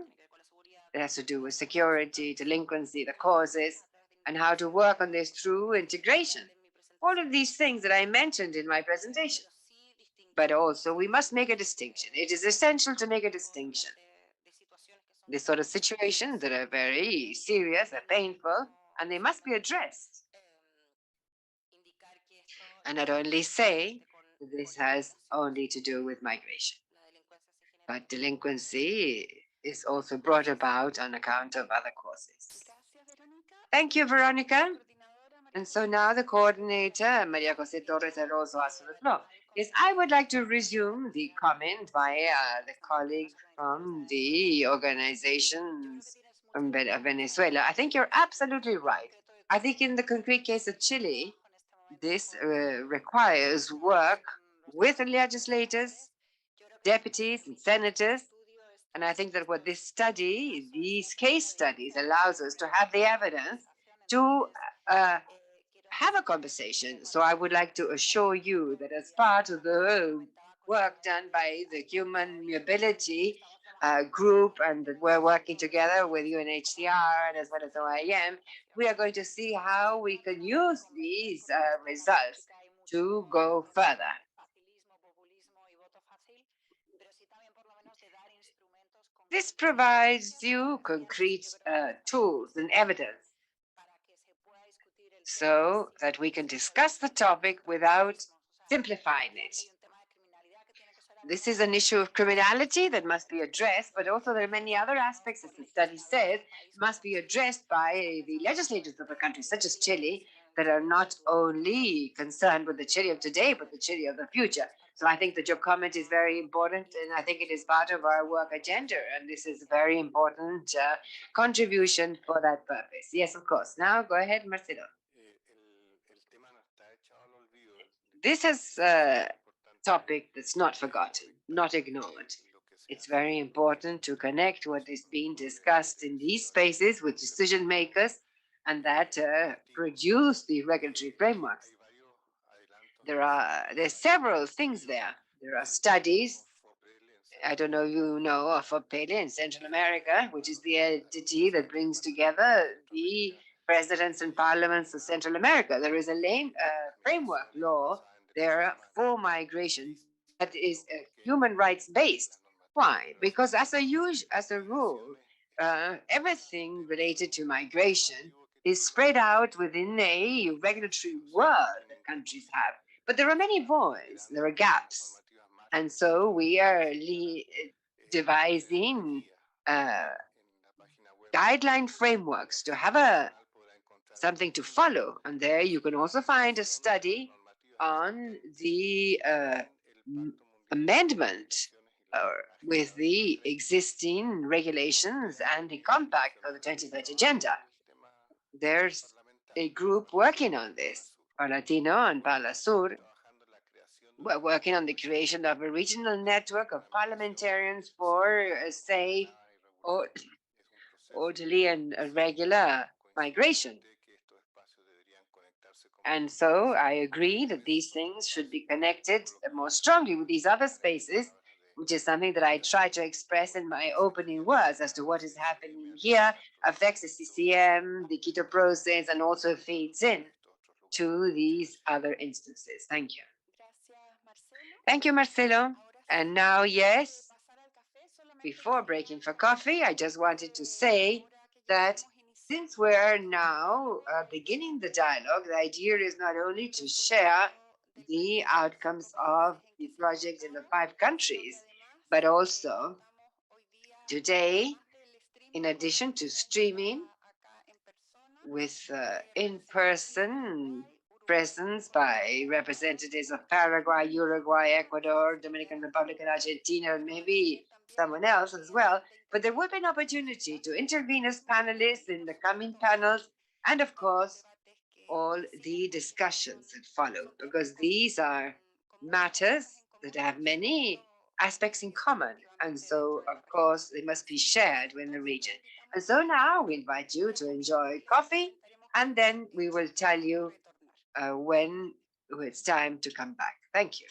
It has to do with security, delinquency, the causes, and how to work on this through integration. All of these things that I mentioned in my presentation. But also, we must make a distinction. It is essential to make a distinction. These sort of situations that are very serious, are painful, and they must be addressed. And not only say this has only to do with migration, but delinquency is also brought about on account of other causes. Thank you, Veronica. And so now the coordinator, Maria Jose Torres Alonso, has the floor. Yes, I would like to resume the comment by the colleague from the organizations from Venezuela. I think you're absolutely right. I think in the concrete case of Chile, this requires work with the legislators, deputies, and senators. And I think that what this study, these case studies, allows us to have the evidence to have a conversation. So I would like to assure you that as part of the work done by the human mobility group and that we're working together with UNHCR and as well as OIM, we are going to see how we can use these results to go further. This provides you concrete tools and evidence so that we can discuss the topic without simplifying it. This is an issue of criminality that must be addressed, but also there are many other aspects, as the study says, must be addressed by the legislators of the country, such as Chile, that are not only concerned with the Chile of today, but the Chile of the future. So I think that your comment is very important, and I think it is part of our work agenda, and this is a very important contribution for that purpose. Yes, of course. Now go ahead, Marcelo. This is a topic that's not forgotten, not ignored. It's very important to connect what is being discussed in these spaces with decision makers and that produce the regulatory frameworks. There's several things there. There are studies. I don't know if you know of OPELE in Central America, which is the entity that brings together the presidents and parliaments of Central America. There is a framework law there for migration that is human rights based. Why? Because as a rule, everything related to migration is spread out within a regulatory world that countries have. But there are many voids, there are gaps. And so we are devising guideline frameworks to have something to follow. And there you can also find a study on the amendment with the existing regulations and the compact for the 2030 agenda. There's a group working on this. Latino and Pala Sur, we're working on the creation of a regional network of parliamentarians for a safe, orderly, and regular migration. And so I agree that these things should be connected more strongly with these other spaces, which is something that I try to express in my opening words as to what is happening here, affects the CCM, the Quito process, and also feeds in to these other instances. Thank you. Thank you, Marcelo. And now, yes, before breaking for coffee, I just wanted to say that since we're now beginning the dialogue, the idea is not only to share the outcomes of the project in the 5 countries, but also today, in addition to streaming with in-person presence by representatives of Paraguay, Uruguay, Ecuador, Dominican Republic, and Argentina, and maybe someone else as well. But there will be an opportunity to intervene as panelists in the coming panels, and of course, all the discussions that follow, because these are matters that have many aspects in common. And so, of course, they must be shared with the region. And so now we invite you to enjoy coffee, and then we will tell you when it's time to come back. Thank you.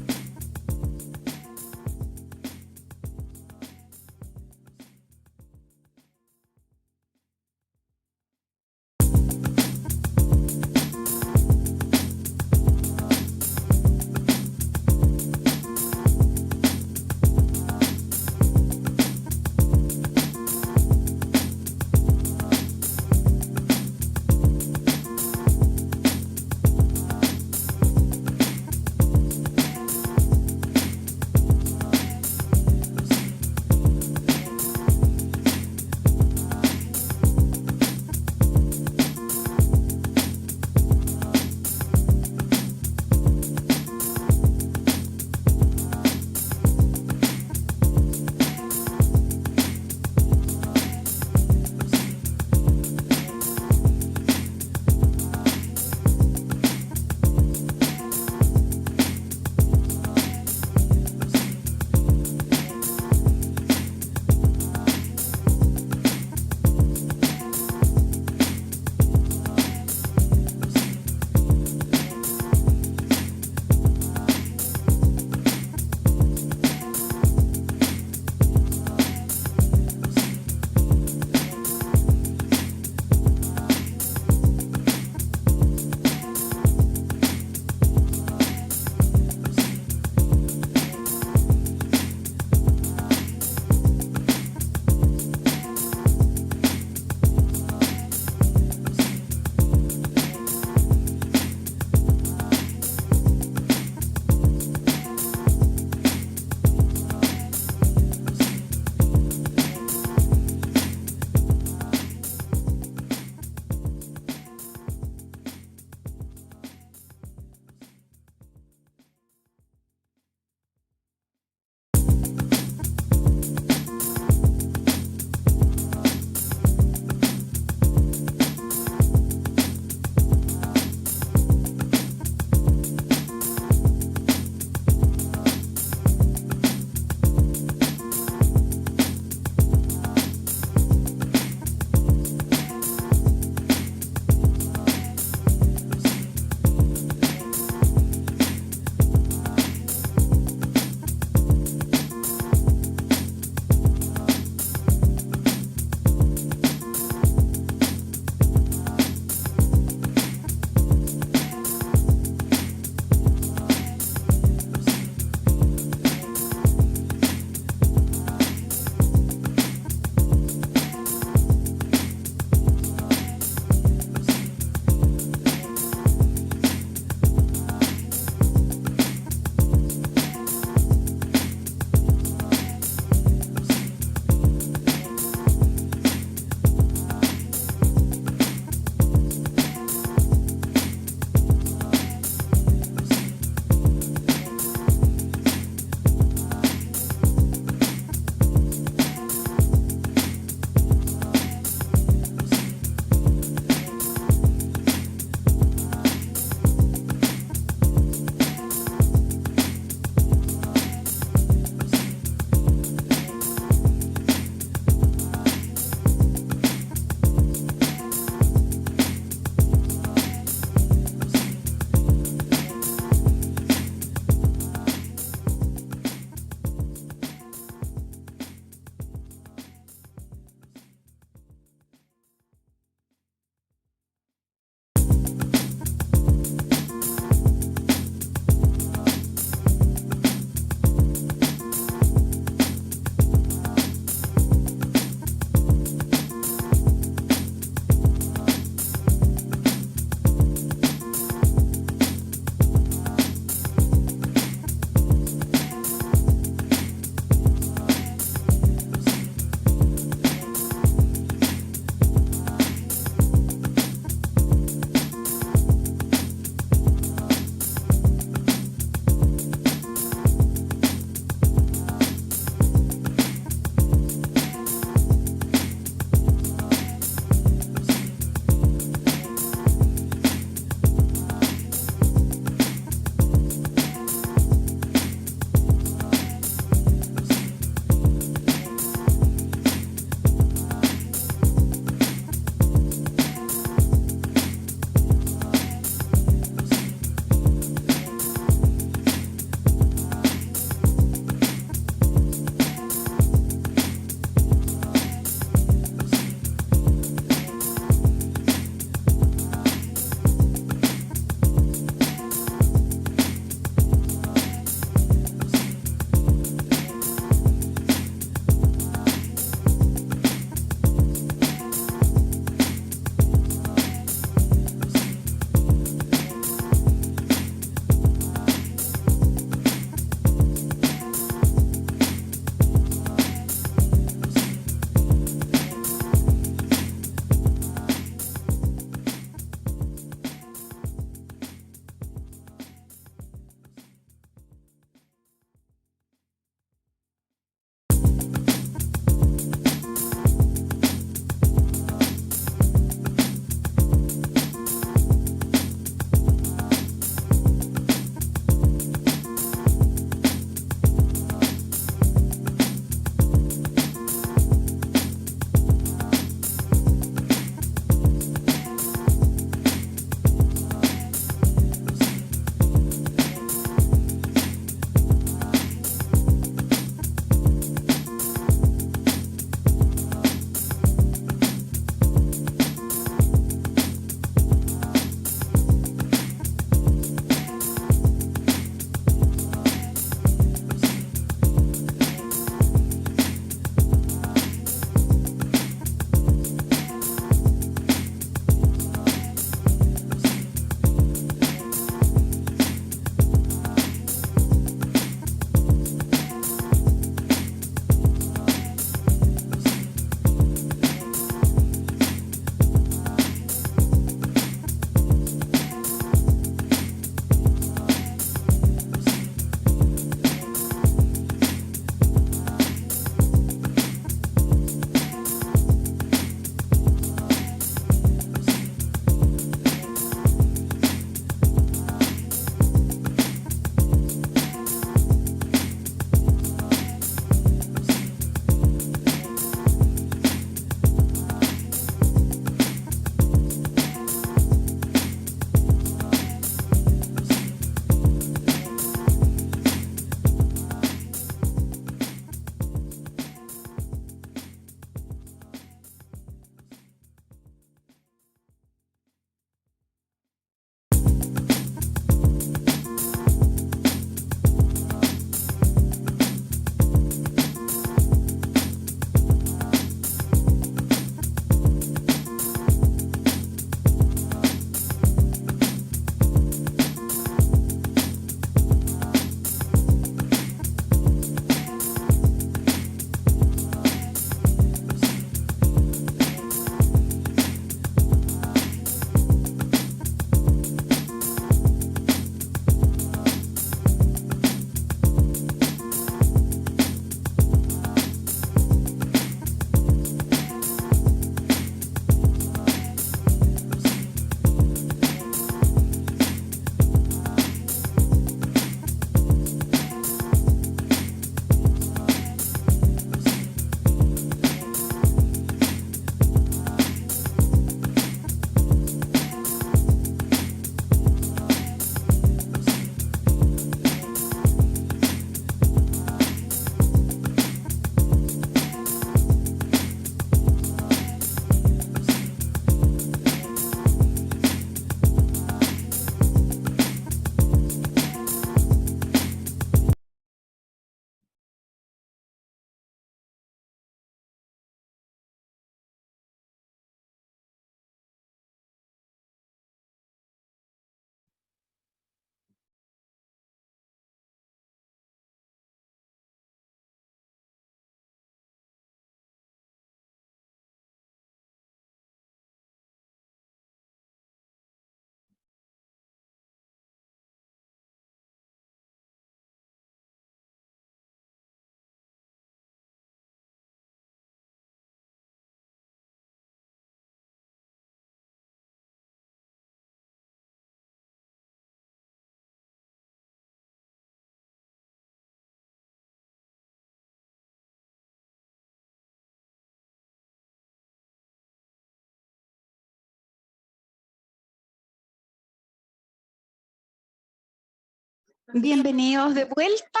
Bienvenidos de vuelta.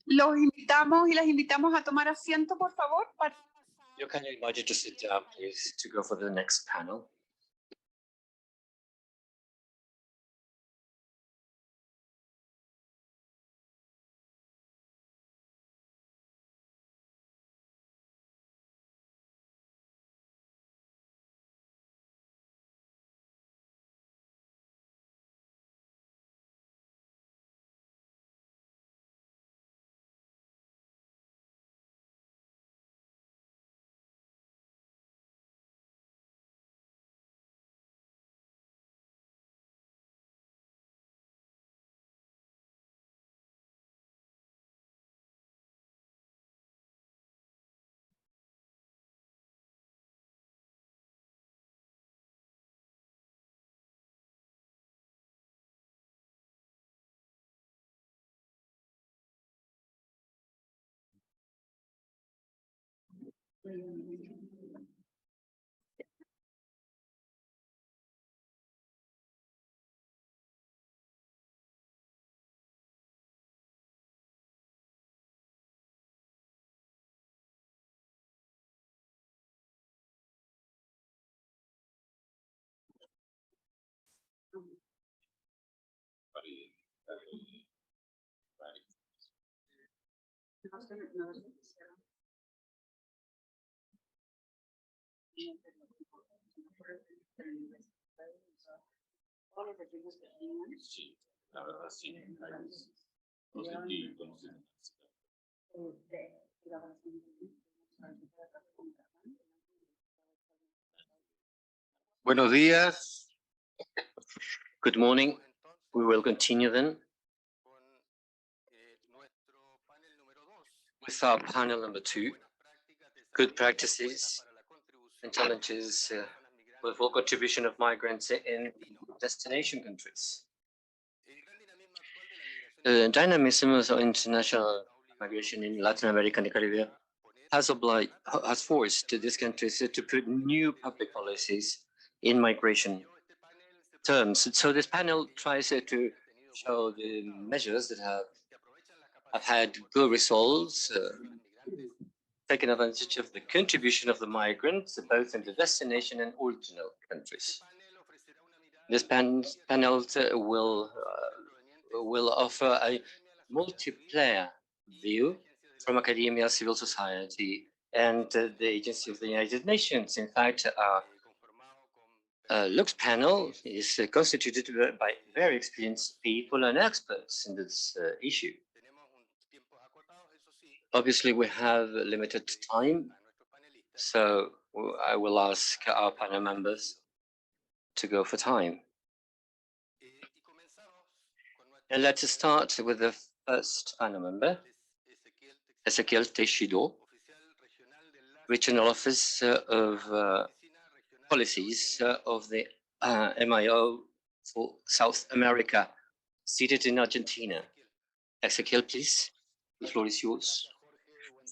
Los invitamos y las invitamos a tomar asiento, por favor. You're kindly invited to sit down, please, to go for the next panel. Buenos días. Good morning. We will continue then with our panel number 2, good practices and challenges for the full contribution of migrants in destination countries. The dynamism of international migration in Latin America and the Caribbean has forced these countries to put new public policies in migration terms. So this panel tries to show the measures that have had good results, taking advantage of the contribution of the migrants, both in the destination and original countries. This panel will offer a multiplayer view from academia, civil society, and the Agency of the United Nations. In fact, our Lux panel is constituted by very experienced people and experts in this issue. Obviously, we have limited time, so I will ask our panel members to go for time. And let's start with the first panel member, Ezequiel Teixido, Regional Officer of Policies of the MIO for South America, seated in Argentina. Ezequiel, please, the floor is yours.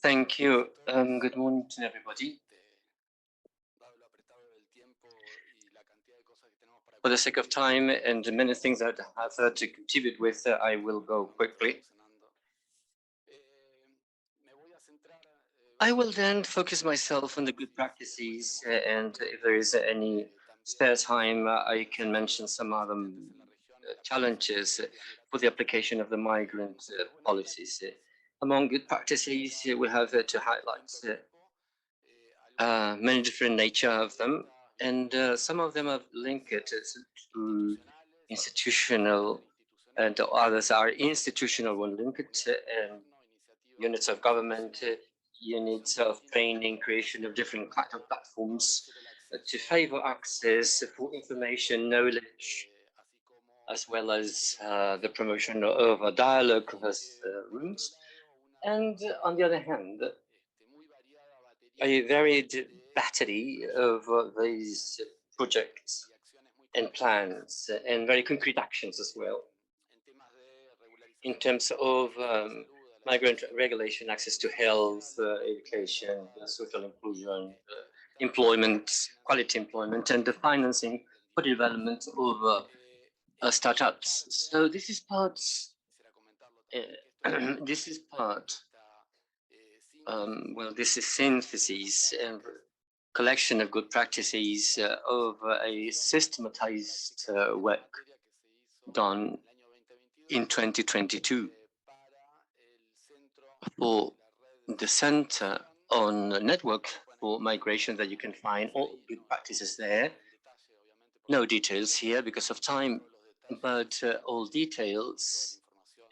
Thank you. Good morning to everybody. For the sake of time and the many things that I have to contribute with, I will go quickly. I will then focus myself on the good practices, and if there is any spare time, I can mention some other challenges for the application of the migrant policies. Among good practices, we have to highlight many different nature of them, and some of them are linked to institutional, and others are institutional when linked, and units of government, units of training, creation of different kind of platforms to favor access for information, knowledge, as well as the promotion of a dialogue rooms. And on the other hand, a varied battery of these projects and plans and very concrete actions as well. In terms of migrant regulation, access to health, education, social inclusion, employment, quality employment, and the financing for the development of startups. So this is part this is part, well, this is synthesis and collection of good practices of a systematized work done in 2022 for the Center on Network for Migration that you can find all good practices there. No details here because of time, but all details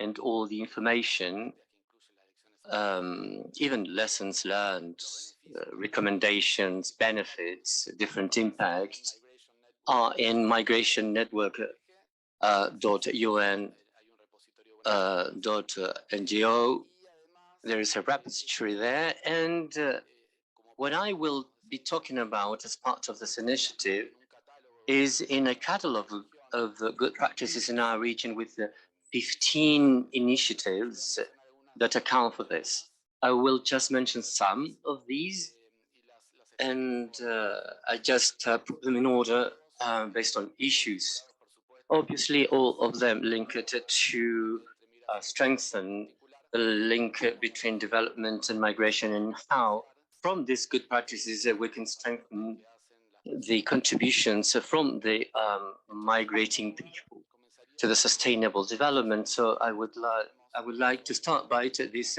and all the information, even lessons learned, recommendations, benefits, different impacts, are in migration network .un.ngo. There is a repository there, and what I will be talking about as part of this initiative is in a catalog of good practices in our region with 15 initiatives that account for this. I will just mention some of these, and I just put them in order based on issues. Obviously, all of them link it to strengthen the link between development and migration, and how from these good practices we can strengthen the contributions from the migrating people to the sustainable development. So I would like to start by these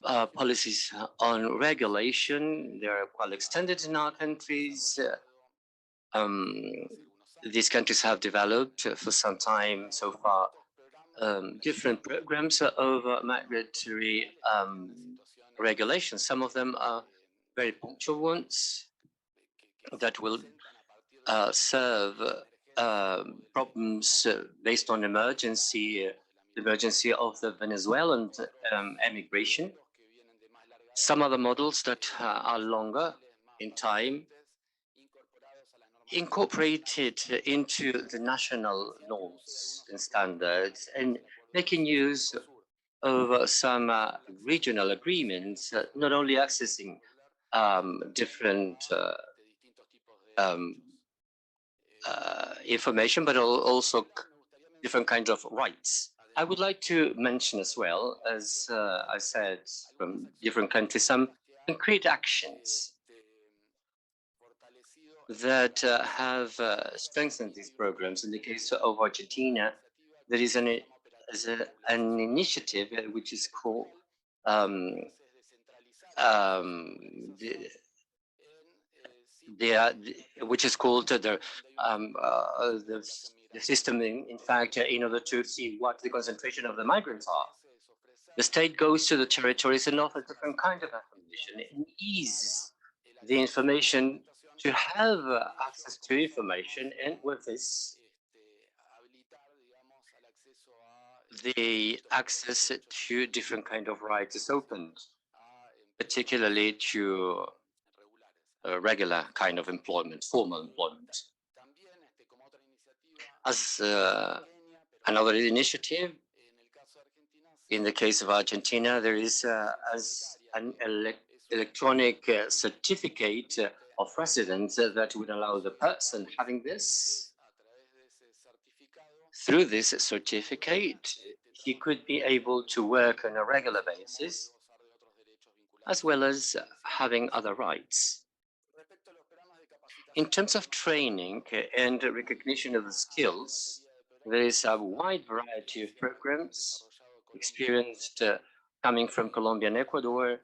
policies on regulation. They are well extended in our countries. These countries have developed for some time so far different programs over migratory regulations. Some of them are very punctual ones that will serve problems based on emergency of the Venezuelan emigration. Some other models that are longer in time, incorporated into the national norms and standards, and making use of some regional agreements, not only accessing different information, but also different kinds of rights. I would like to mention as well, as I said, from different countries, some concrete actions that have strengthened these programs. In the case of Argentina, there is an initiative which is called which is called the system, in fact, in order to see what the concentration of the migrants are. The state goes to the territories and offers different kind of information and ease the information to have access to information, and with this, the access to different kind of rights is opened, particularly to regular kind of employment, formal employment. As another initiative, in the case of Argentina, there is an electronic certificate of residence that would allow the person having this. Through this certificate, he could be able to work on a regular basis, as well as having other rights. In terms of training and recognition of the skills, there is a wide variety of programs experienced coming from Colombia and Ecuador,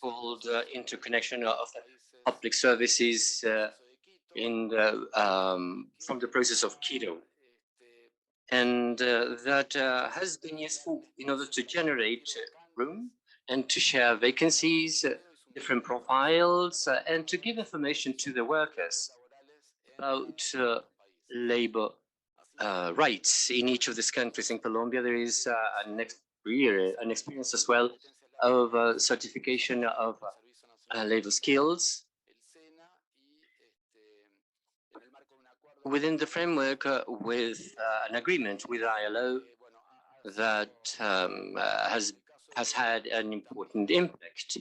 called interconnection of public services from the process of Quito. And that has been useful in order to generate room and to share vacancies, different profiles, and to give information to the workers about labor rights in each of these countries. In Colombia, there is an experience as well of certification of labor skills within the framework with an agreement with ILO that has had an important impact,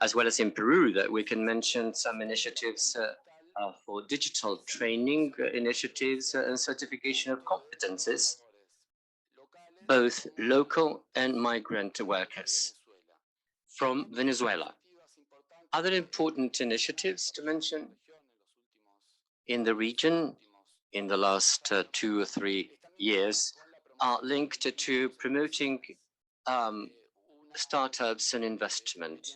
as well as in Peru, that we can mention some initiatives for digital training initiatives and certification of competences, both local and migrant workers from Venezuela. Other important initiatives to mention in the region in the last 2 or 3 years are linked to promoting startups and investment.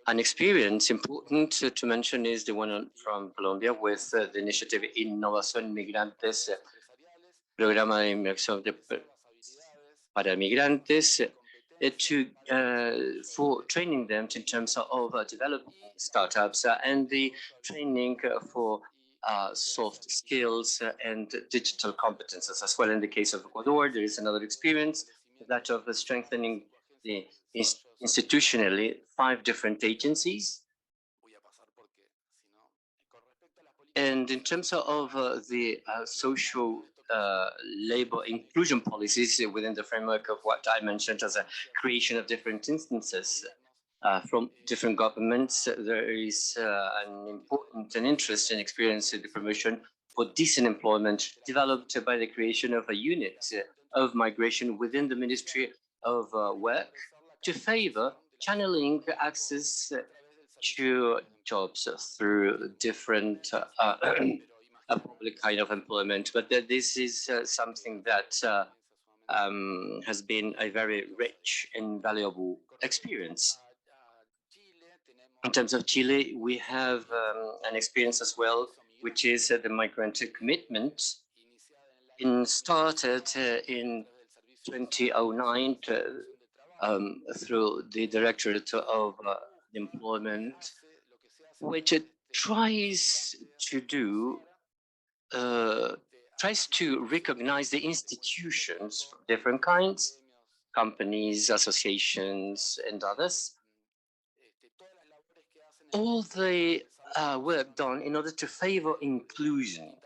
An experience important to mention is the one from Colombia with the initiative Innovación Migrantes, Programa de Inversión para Migrantes, for training them in terms of developing startups and the training for soft skills and digital competences as well. In the case of Ecuador, there is another experience, that of strengthening the institutionally 5 different agencies. And in terms of the social labor inclusion policies within the framework of what I mentioned as a creation of different instances from different governments, there is an important and interesting experience in the promotion for decent employment developed by the creation of a unit of migration within the Ministry of Work to favor channeling access to jobs through different public kind of employment. But this is something that has been a very rich and valuable experience. In terms of Chile, we have an experience as well, which is the migrant commitment. Started in 2009 through the Directorate of Employment, which tries to recognize the institutions from different kinds, companies, associations, and others. All the work done in order to favor inclusion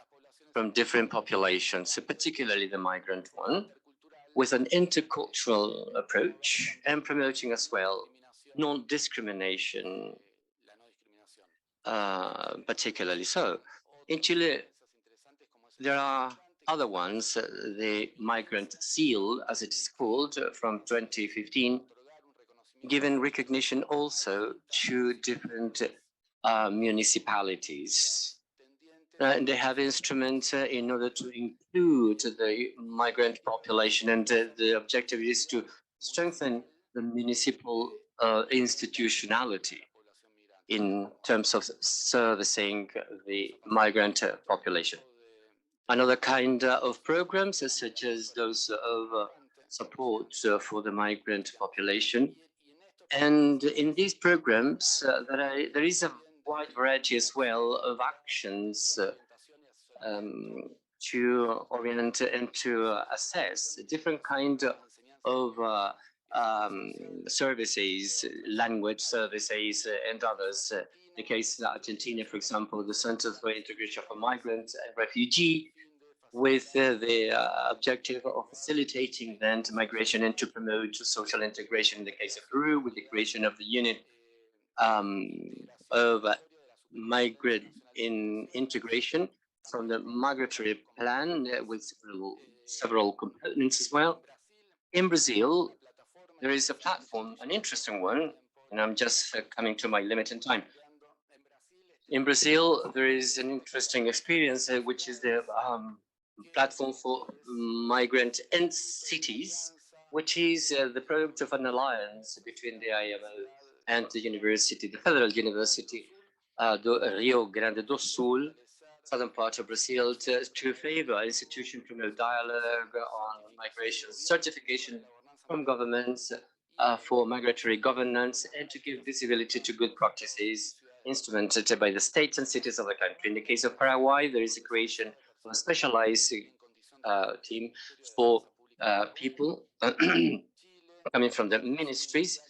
from different populations, particularly the migrant one, with an intercultural approach and promoting as well non-discrimination, particularly so. In Chile, there are other ones, the Migrant Seal, as it is called, from 2015, given recognition also to different municipalities. They have instruments in order to include the migrant population, and the objective is to strengthen the municipal institutionality in terms of servicing the migrant population. Another kind of programs, such as those of support for the migrant population. And in these programs, there is a wide variety as well of actions to orient and to assess different kind of services, language services, and others. In the case of Argentina, for example, the Center for Integration for Migrants and Refugee, with the objective of facilitating then migration and to promote social integration. In the case of Peru, with the creation of the unit of migrant integration from the migratory plan with several components as well. In Brazil, there is a platform, an interesting one, and I'm just coming to my limit in time. In Brazil, there is an interesting experience, which is the platform for migrant and cities, which is the product of an alliance between the IMO and the university, the Federal University do Rio Grande do Sul, southern part of Brazil, to favor institution promote dialogue on migration certification from governments for migratory governance and to give visibility to good practices instrumented by the states and cities of the country. In the case of Paraguay, there is a creation of a specialized team for people coming from the ministries,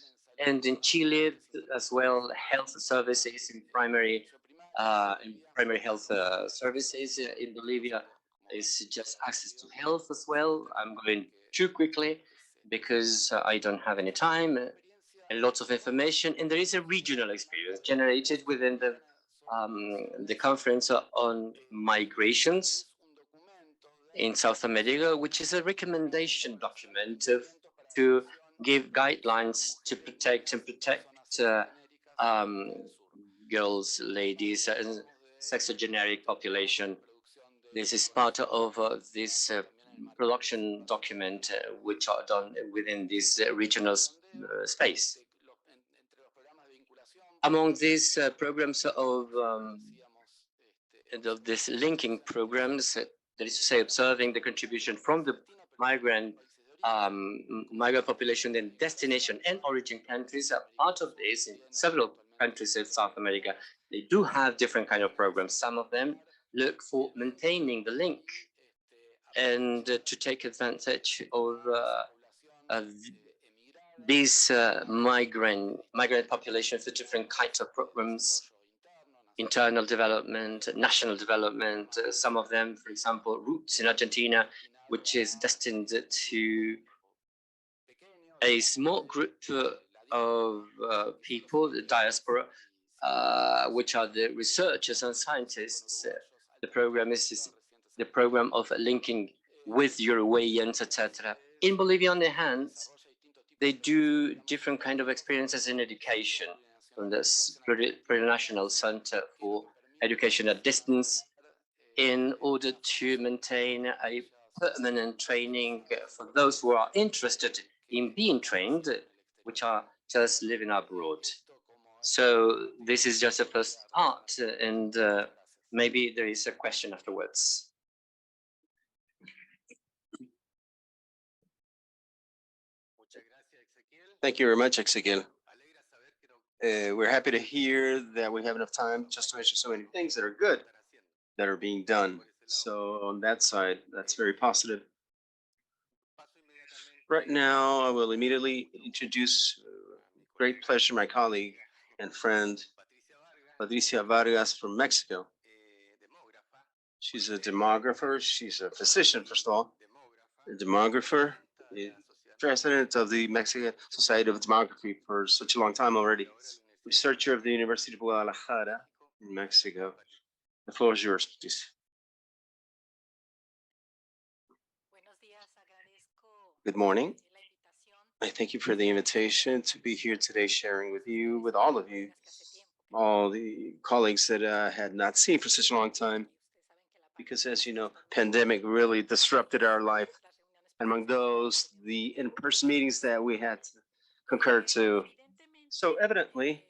and in Chile as well, health services in primary health services. In Bolivia is just access to health as well. I'm going too quickly because I don't have any time and lots of information. And there is a regional experience generated within the conference on migrations. in South America, which is a recommendation document to give guidelines to protect um, girls, ladies, and sexogeneric population. This is part of this production document, which are done within this regional space. Among these programs of these linking programs, that is to say, observing the contribution from the migrant population in destination and origin countries, are part of this in several countries in South America. They do have different kind of programs. Some of them look for maintaining the link and to take advantage of these migrant populations, the different kinds of programs, internal development, national development. Some of them, for example, Roots in Argentina, which is destined to a small group of people, the diaspora, which are the researchers and scientists. The program is the program of linking with Uruguayans, etc. In Bolivia, on the hand, they do different kind of experiences in education from the Plurinational Center for Education at Distance in order to maintain a permanent training for those who are interested in being trained, which are just living abroad. So this is just the first part, and maybe there is a question afterwards. Thank you very much, Ezequiel. We're happy to hear that we have enough time just to mention so many things that are good that are being done. So on that side, that's very positive. Right now, I will immediately introduce, great pleasure, my colleague and friend, Patricia Vargas from Mexico. She's a demographer. She's a physician, first of all, a demographer, president of the Mexican Society of Demography for such a long time already, researcher of the University of Guadalajara in Mexico. The floor is yours, please. Good morning. I thank you for the invitation to be here today sharing with you, with all of you, all the colleagues that I had not seen for such a long time, because as you know, pandemic really disrupted our life. Among those, the in-person meetings that we had to concur to. So evidently,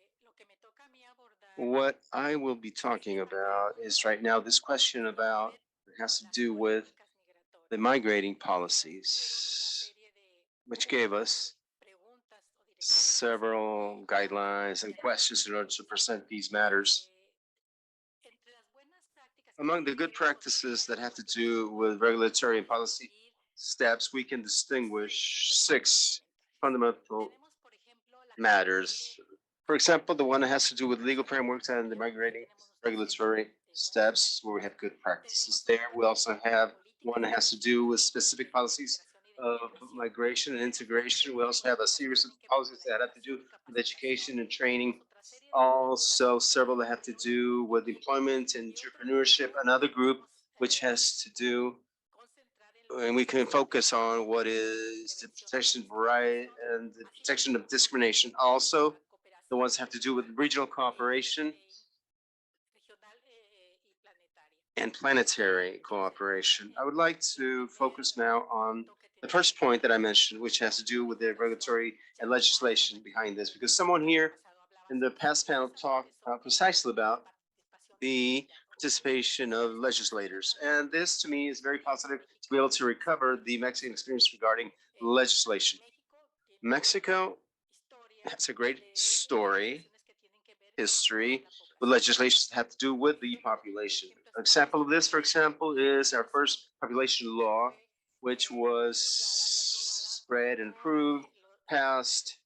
what I will be talking about is right now this question about, it has to do with the migrating policies, which gave us several guidelines and questions in order to present these matters. Among the good practices that have to do with regulatory and policy steps, we can distinguish 6 fundamental matters. For example, the one that has to do with legal frameworks and the migrating regulatory steps, where we have good practices there. We also have one that has to do with specific policies of migration and integration. We also have a series of policies that have to do with education and training. Also, several that have to do with employment and entrepreneurship. Another group which has to do, and we can focus on what is the protection of right and the protection of discrimination. Also, the ones that have to do with regional cooperation and planetary cooperation. I would like to focus now on the first point that I mentioned, which has to do with the regulatory and legislation behind this, because someone here in the past panel talked precisely about the participation of legislators. And this to me is very positive to be able to recover the Mexican experience regarding legislation. Mexico has a great story, history, with legislation that have to do with the population. An example of this, for example, is our first population law, which was spread and approved, passed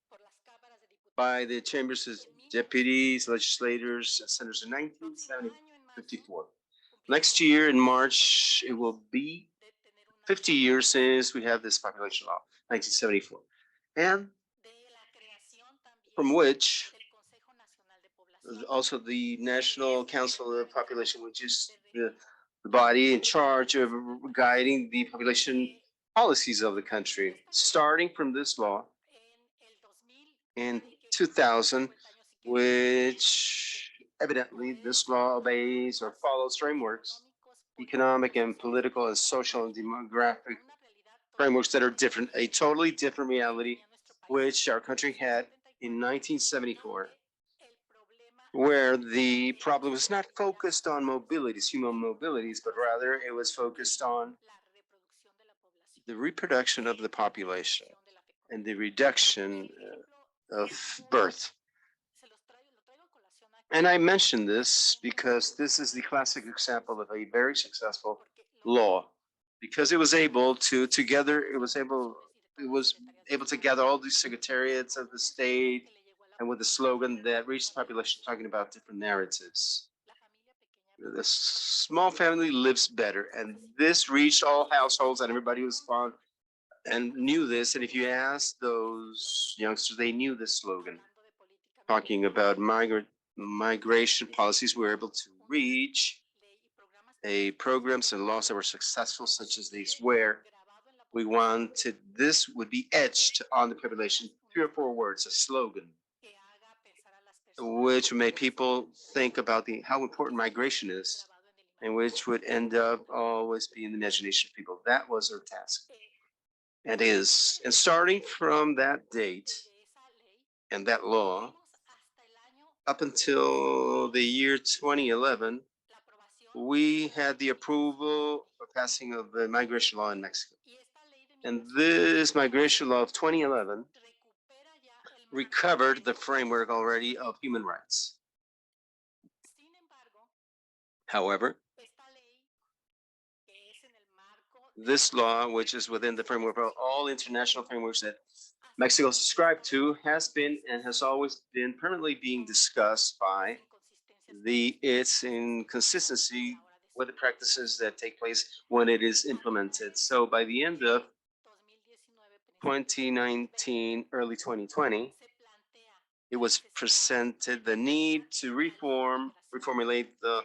by the chambers of deputies, legislators, and senators in 1954. Next year in March, it will be 50 years since we have this population law, 1974. And from which also the National Council of Population, which is the the body in charge of guiding the population policies of the country. Starting from this law in 2000, which evidently this law obeys or follows frameworks, economic and political and social and demographic frameworks that are different, a totally different reality, which our country had in 1974, where the problem was not focused on mobilities, human mobilities, but rather it was focused on the reproduction of the population and the reduction of birth. And I mention this because this is the classic example of a very successful law, because it was able to to gather all these secretariats of the state, and with a slogan that reached the population talking about different narratives. The small family lives better, and this reached all households, and everybody was fond and knew this. And if you ask those youngsters, they knew this slogan. Talking about migration policies, we were able to reach programs and laws that were successful, such as these, where we wanted this would be etched on the population, 3 or 4 words, a slogan, which made people think about how important migration is, and which would end up always be in the imagination of people. That was our task, and is. And starting from that date and that law, up until the year 2011, we had the approval or passing of the migration law in Mexico. And this migration law of 2011 recovered the framework already of human rights. However, this law, which is within the framework of all international frameworks that Mexico subscribed to, has been and has always been permanently being discussed by its inconsistency with the practices that take place when it is implemented. So by the end of 2019, early 2020, it was presented the need to reformulate the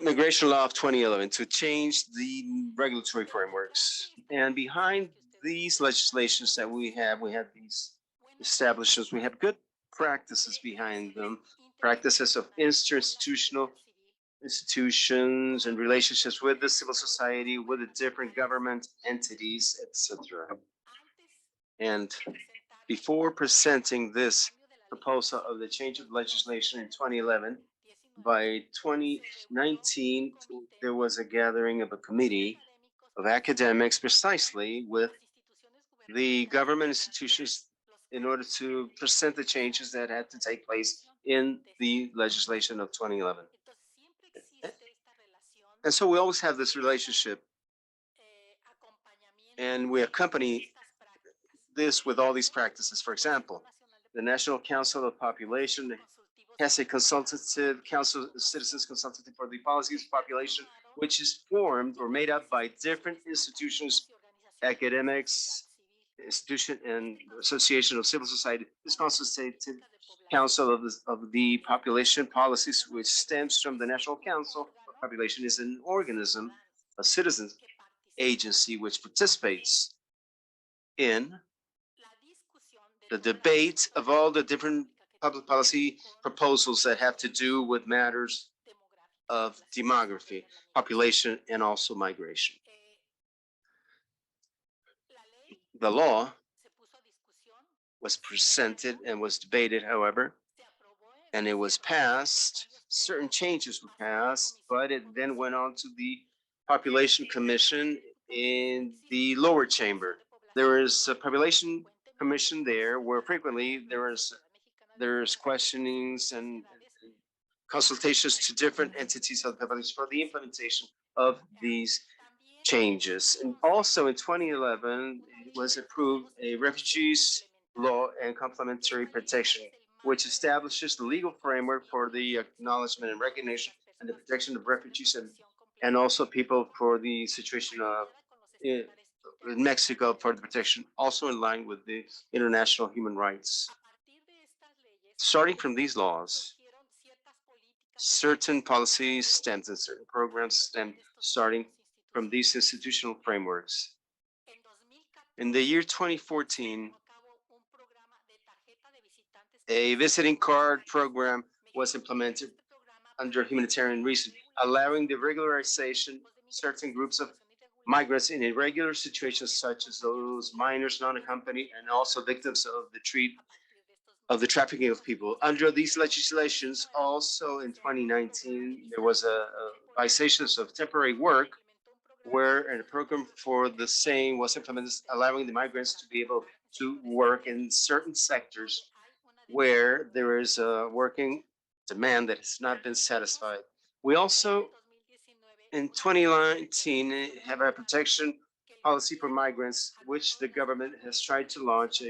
immigration law of 2011 to change the regulatory frameworks. And behind these legislations that we have these establishments, we have good practices behind them, practices of institutions and relationships with the civil society, with the different government entities, etc. And before presenting this proposal of the change of legislation in 2011, by 2019, there was a gathering of a committee of academics precisely with the government institutions in order to present the changes that had to take place in the legislation of 2011. And so we always have this relationship, and we accompany this with all these practices. For example, the National Council of Population has a consultative council, citizens consultative for the policies of population, which is formed or made up by different institutions, academics, institution, and association of civil society. This consultative council of the population policies, which stems from the National Council of Population, is an organism, a citizens agency, which participates in the debate of all the different public policy proposals that have to do with matters of demography, population, and also migration. The law was presented and was debated, however, and it was passed. Certain changes were passed, but it then went on to the Population Commission in the lower chamber. There is a Population Commission there where frequently there's questionings and consultations to different entities of the population for the implementation of these changes. And also in 2011, it was approved a refugees law and complementary protection, which establishes the legal framework for the acknowledgement and recognition and the protection of refugees and also people for the situation of in Mexico for the protection, also in line with the international human rights. Starting from these laws, certain policies stemmed and certain programs stemmed starting from these institutional frameworks. In the year 2014, a visiting card program was implemented under humanitarian reason, allowing the regularization of certain groups of migrants in irregular situations, such as those minors, non-accompanied, and also victims of the trafficking of people. Under these legislations, also in 2019, there was a violations of temporary work, where a program for the same was implemented, allowing the migrants to be able to work in certain sectors where there is a working demand that has not been satisfied. We also, in 2019, have a protection policy for migrants, which the government has tried to launch,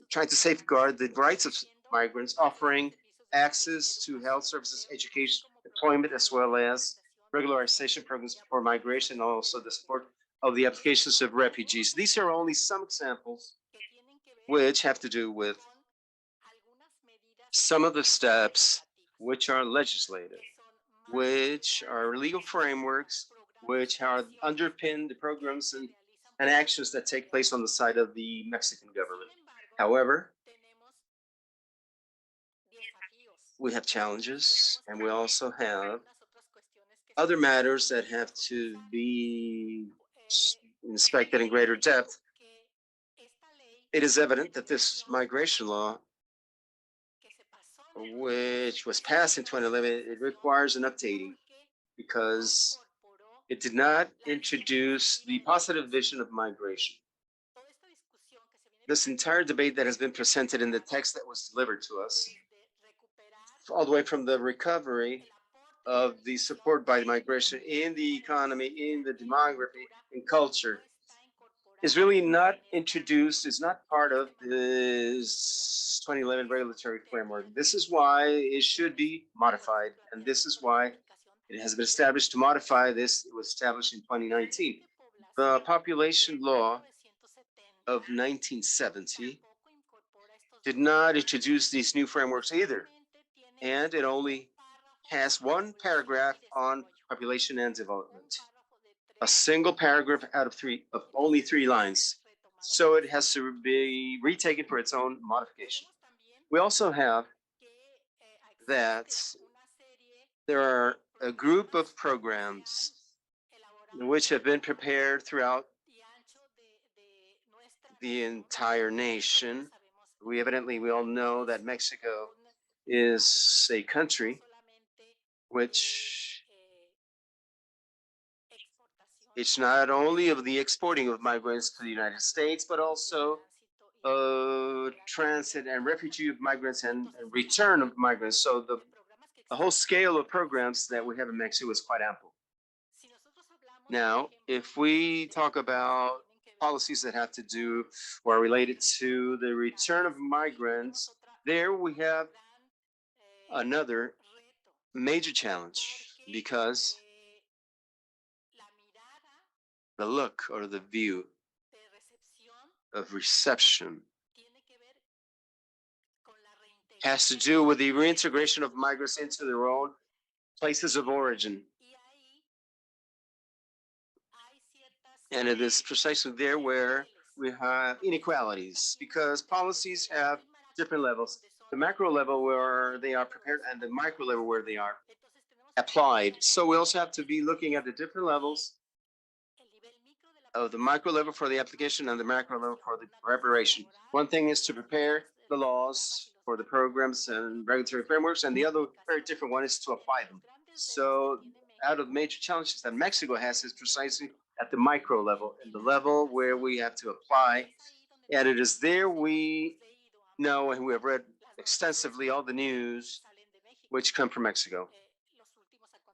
trying to safeguard the rights of migrants, offering access to health services, education, employment, as well as regularization programs for migration, and also the support of the applications of refugees. These are only some examples which have to do with some of the steps which are legislative, which are legal frameworks, which are underpin the programs and actions that take place on the side of the Mexican government. However, we have challenges, and we also have other matters that have to be inspected in greater depth. It is evident that this migration law, which was passed in 2011, it requires an updating because it did not introduce the positive vision of migration. This entire debate that has been presented in the text that was delivered to us, all the way from the recovery of the support by migration in the economy, in the demography, in culture, is really not introduced, is not part of this 2011 regulatory framework. This is why it should be modified, and this is why it has been established to modify this. It was established in 2019. The population law of 1970 did not introduce these new frameworks either, and it only has one paragraph on population and development. A single paragraph out of only 3 lines. So it has to be retaken for its own modification. We also have that there are a group of programs which have been prepared throughout the entire nation. We all know that Mexico is a country which it's not only of the exporting of migrants to the United States, but also transit and refugee of migrants and return of migrants. So the whole scale of programs that we have in Mexico is quite ample. Now, if we talk about policies that have to do or are related to the return of migrants, there we have another major challenge, because the look or the view of reception has to do with the reintegration of migrants into their own places of origin. And it is precisely there where we have inequalities, because policies have different levels. The macro level where they are prepared and the micro level where they are applied. So we also have to be looking at the different levels of the micro level for the application and the macro level for the preparation. One thing is to prepare the laws for the programs and regulatory frameworks, and the other very different one is to apply them. So out of major challenges that Mexico has is precisely at the micro level, in the level where we have to apply. And it is there we know, and we have read extensively all the news which come from Mexico.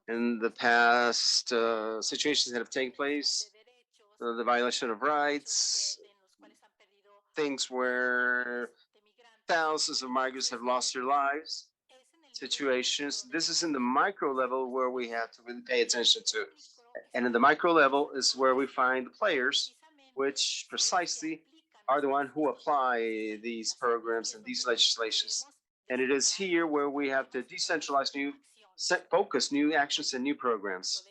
In the past situations that have taken place, the violation of rights, things where thousands of migrants have lost their lives, situations. This is in the micro level where we have to really pay attention to. And in the micro level is where we find the players, which precisely are the one who apply these programs and these legislations. And it is here where we have to decentralize focus new actions and new programs.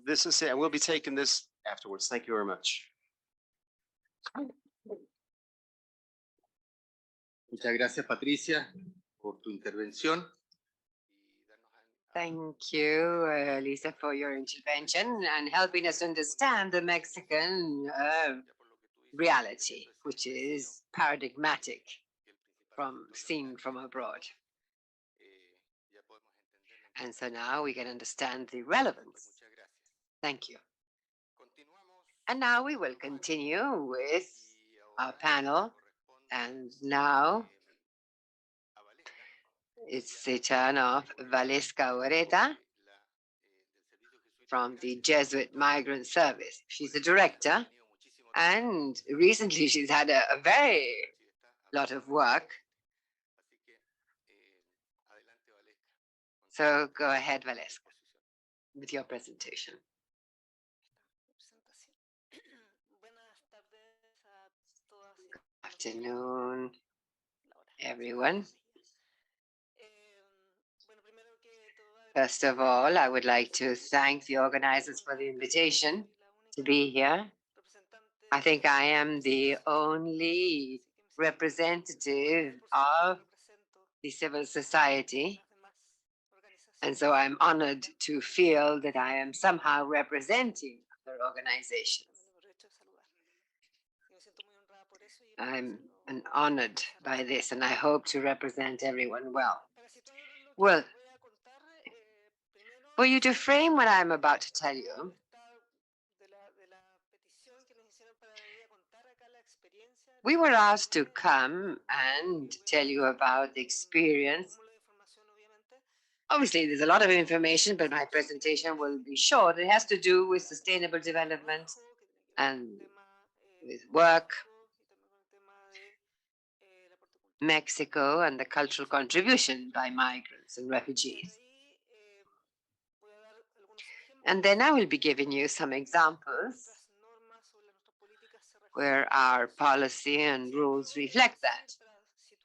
This is it. We'll be taking this afterwards. Thank you very much. Muchas gracias, Patricia, por tu intervención. Thank you, Lisa, for your intervention and helping us understand the Mexican reality, which is paradigmatic seen from abroad. And so now we can understand the relevance. Thank you. And now we will continue with our panel. And now it's the turn of Valesca Oreta from the Jesuit Migrant Service. She's a director, and recently she's had a very lot of work. So go ahead, Valesca, with your presentation. Good afternoon, everyone. First of all, I would like to thank the organizers for the invitation to be here. I think I am the only representative of the civil society, and so I'm honored to feel that I am somehow representing other organizations. I'm honored by this, and I hope to represent everyone well. Well, for you to frame what I'm about to tell you, we were asked to come and tell you about the experience. Obviously, there's a lot of information, but my presentation will be short. It has to do with sustainable development and with work, Mexico, and the cultural contribution by migrants and refugees. And then I will be giving you some examples where our policy and rules reflect that.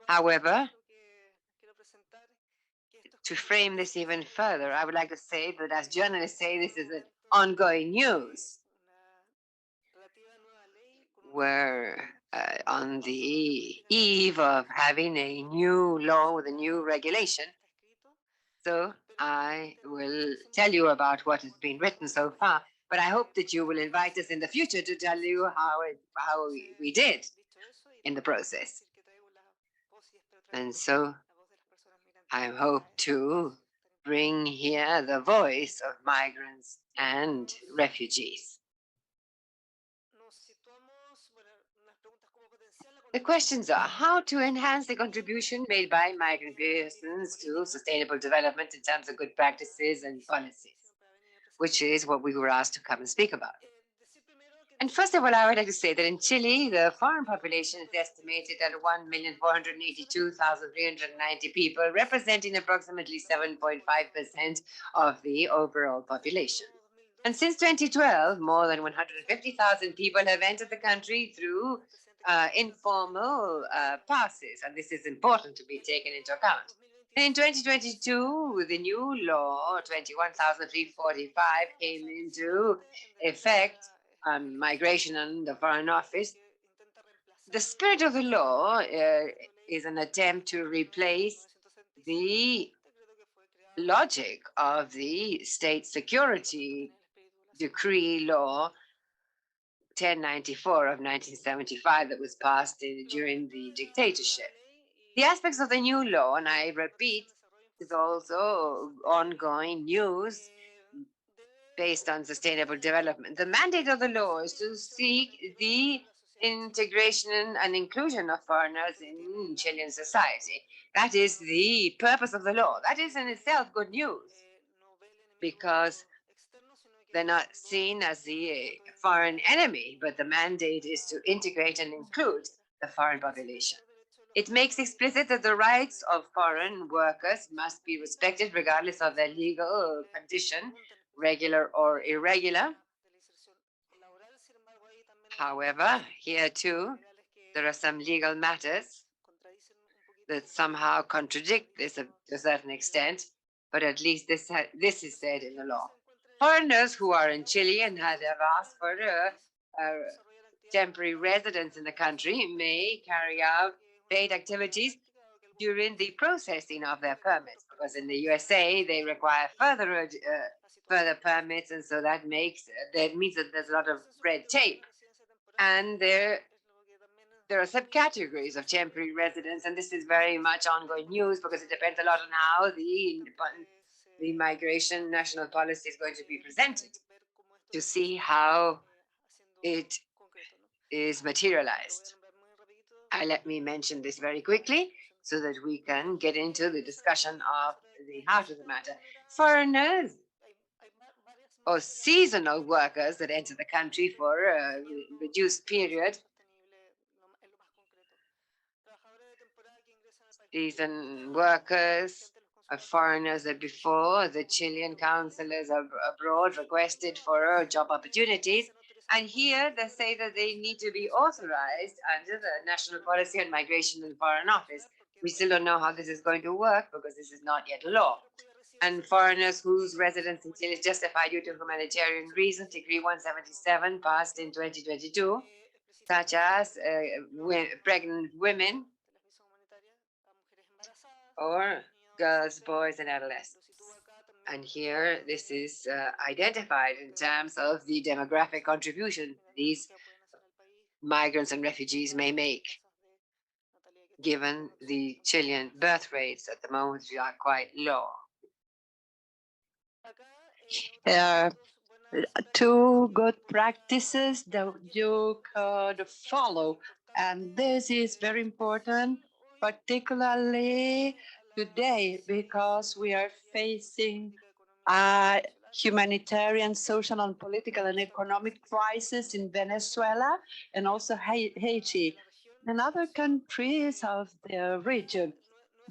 However, to frame this even further, I would like to say that as journalists say, this is an ongoing news. We're on the eve of having a new law with a new regulation. So I will tell you about what has been written so far, but I hope that you will invite us in the future to tell you how we did in the process. And so I hope to bring here the voice of migrants and refugees. The questions are how to enhance the contribution made by migrant persons to sustainable development in terms of good practices and policies, which is what we were asked to come and speak about. And first of all, I would like to say that in Chile, the foreign population is estimated at 1,482,390 people, representing approximately 7.5% of the overall population. And since 2012, more than 150,000 people have entered the country through informal passes, and this is important to be taken into account. In 2022, the new law 21,345 came into effect on migration and the Foreign Office. The spirit of the law is an attempt to replace the logic of the state security decree law 1094 of 1975 that was passed during the dictatorship. The aspects of the new law, and I repeat, is also ongoing news based on sustainable development. The mandate of the law is to seek the integration and inclusion of foreigners in Chilean society. That is the purpose of the law. That is in itself good news, because they're not seen as the foreign enemy, but the mandate is to integrate and include the foreign population. It makes explicit that the rights of foreign workers must be respected regardless of their legal condition, regular or irregular. However, here too, there are some legal matters that somehow contradict this to a certain extent, but at least this is said in the law. Foreigners who are in Chile and have asked for temporary residence in the country may carry out paid activities during the processing of their permits, because in the USA they require further permits, and so that means that there's a lot of red tape, and there are subcategories of temporary residence, and this is very much ongoing news because it depends a lot on how the migration national policy is going to be presented to see how it is materialized. Let me mention this very quickly so that we can get into the discussion of the heart of the matter. Foreigners or seasonal workers that enter the country for a reduced period. Season workers are foreigners that before the Chilean consulars abroad requested for job opportunities. And here they say that they need to be authorized under the National Policy on Migration and Foreign Office. We still don't know how this is going to work because this is not yet a law. And foreigners whose residence in Chile is justified due to humanitarian reasons, Decree 177 passed in 2022, such as pregnant women or girls, boys, and adolescents. And here, this is identified in terms of the demographic contribution these migrants and refugees may make, given the Chilean birth rates at the moment, which are quite low. Two good practices that you could follow. And this is very important, particularly today, because we are facing a humanitarian, social, and political and economic crisis in Venezuela and also Haiti and other countries of the region.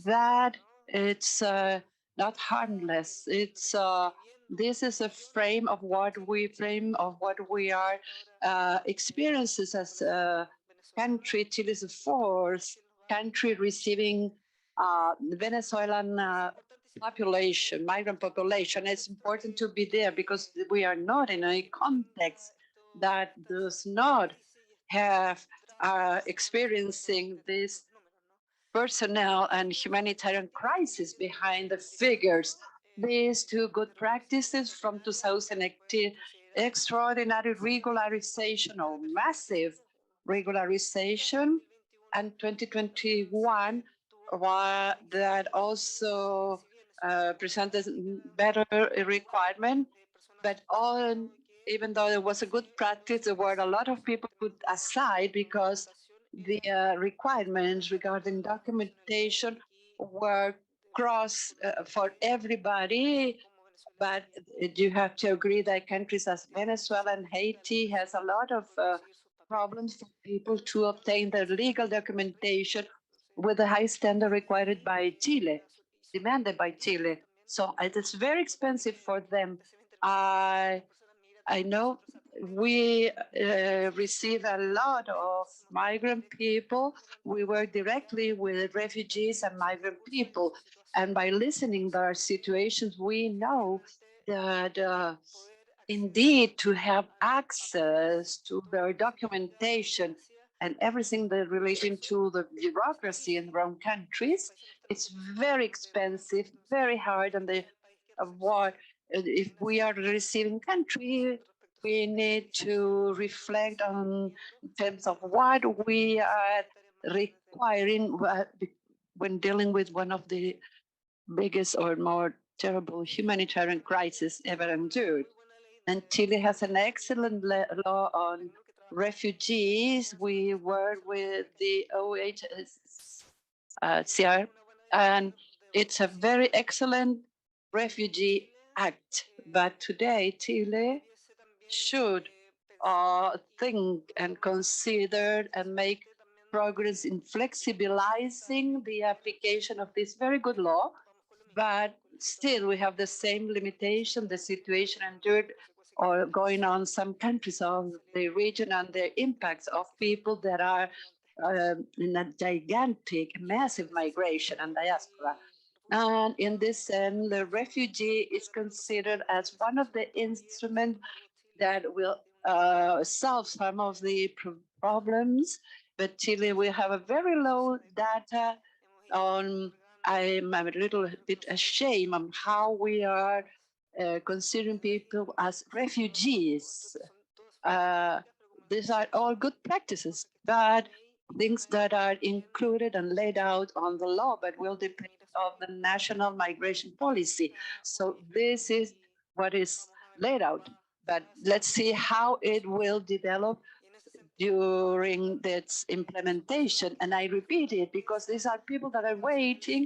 That it's not harmless. It's this is a frame of what we are experiences as a country. Chile is the fourth country receiving Venezuelan population, migrant population. It's important to be there because we are not in a context that does not have experiencing this personnel and humanitarian crisis behind the figures. These two good practices from 2018, extraordinary regularization or massive regularization, and 2021 that also presented better requirement, but even though it was a good practice, there were a lot of people put aside because the requirements regarding documentation were cross for everybody. But you have to agree that countries as Venezuela and Haiti has a lot of problems for people to obtain their legal documentation with the high standard required by Chile, demanded by Chile. So it is very expensive for them. I know we receive a lot of migrant people. We work directly with refugees and migrant people. And by listening to their situations, we know that indeed to have access to their documentation and everything that relating to the bureaucracy in their own countries, it's very expensive, very hard, and the what if we are a receiving country, we need to reflect on in terms of what we are requiring when dealing with one of the biggest or more terrible humanitarian crises ever endured. And Chile has an excellent law on refugees. We work with the OHCR, and it's a very excellent refugee act. But today, Chile should think and consider and make progress in flexibilizing the application of this very good law. But still, we have the same limitation, the situation endured or going on some countries of the region and the impacts of people that are in a gigantic, massive migration and diaspora. And in this sense, the refugee is considered as one of the instruments that will solve some of the problems. But Chile, we have a very low data on. I'm a little bit ashamed of how we are considering people as refugees. Uh, these are all good practices, but things that are included and laid out on the law, but will depend on the national migration policy. So this is what is laid out. But let's see how it will develop during its implementation. And I repeat it because these are people that are waiting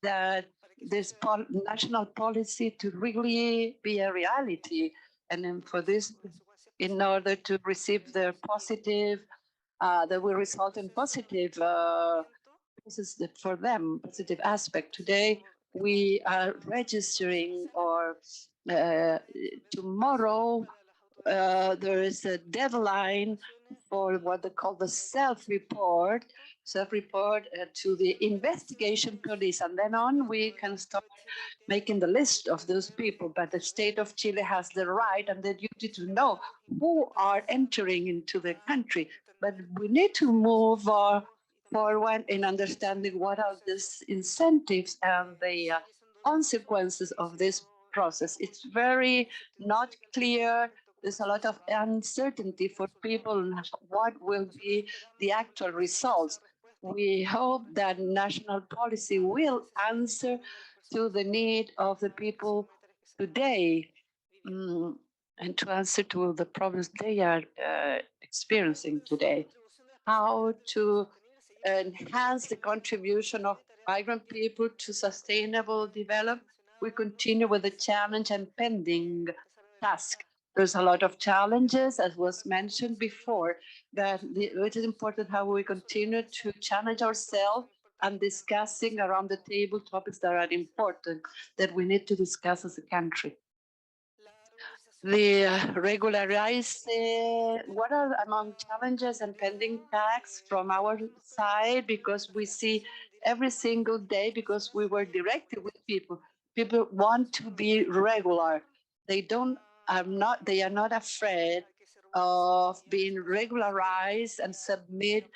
that this national policy to really be a reality. And then for this, in order to receive the positive, that will result in positive for them, positive aspect. Today, we are registering, or tomorrow, there is a deadline for what they call the self-report to the investigation police. And then on, we can start making the list of those people. But the state of Chile has the right and the duty to know who are entering into the country. But we need to move forward in understanding what are these incentives and the consequences of this process. It's very not clear. There's a lot of uncertainty for people what will be the actual results. We hope that national policy will answer to the need of the people today, and to answer to the problems they are experiencing today. How to enhance the contribution of migrant people to sustainable development. We continue with the challenge and pending task. There's a lot of challenges, as was mentioned before, that it is important how we continue to challenge ourselves and discussing around the table topics that are important that we need to discuss as a country. The regularized, what are among challenges and pending tasks from our side, because we see every single day, because we were directed with people. People want to be regular. They are not afraid of being regularized and submit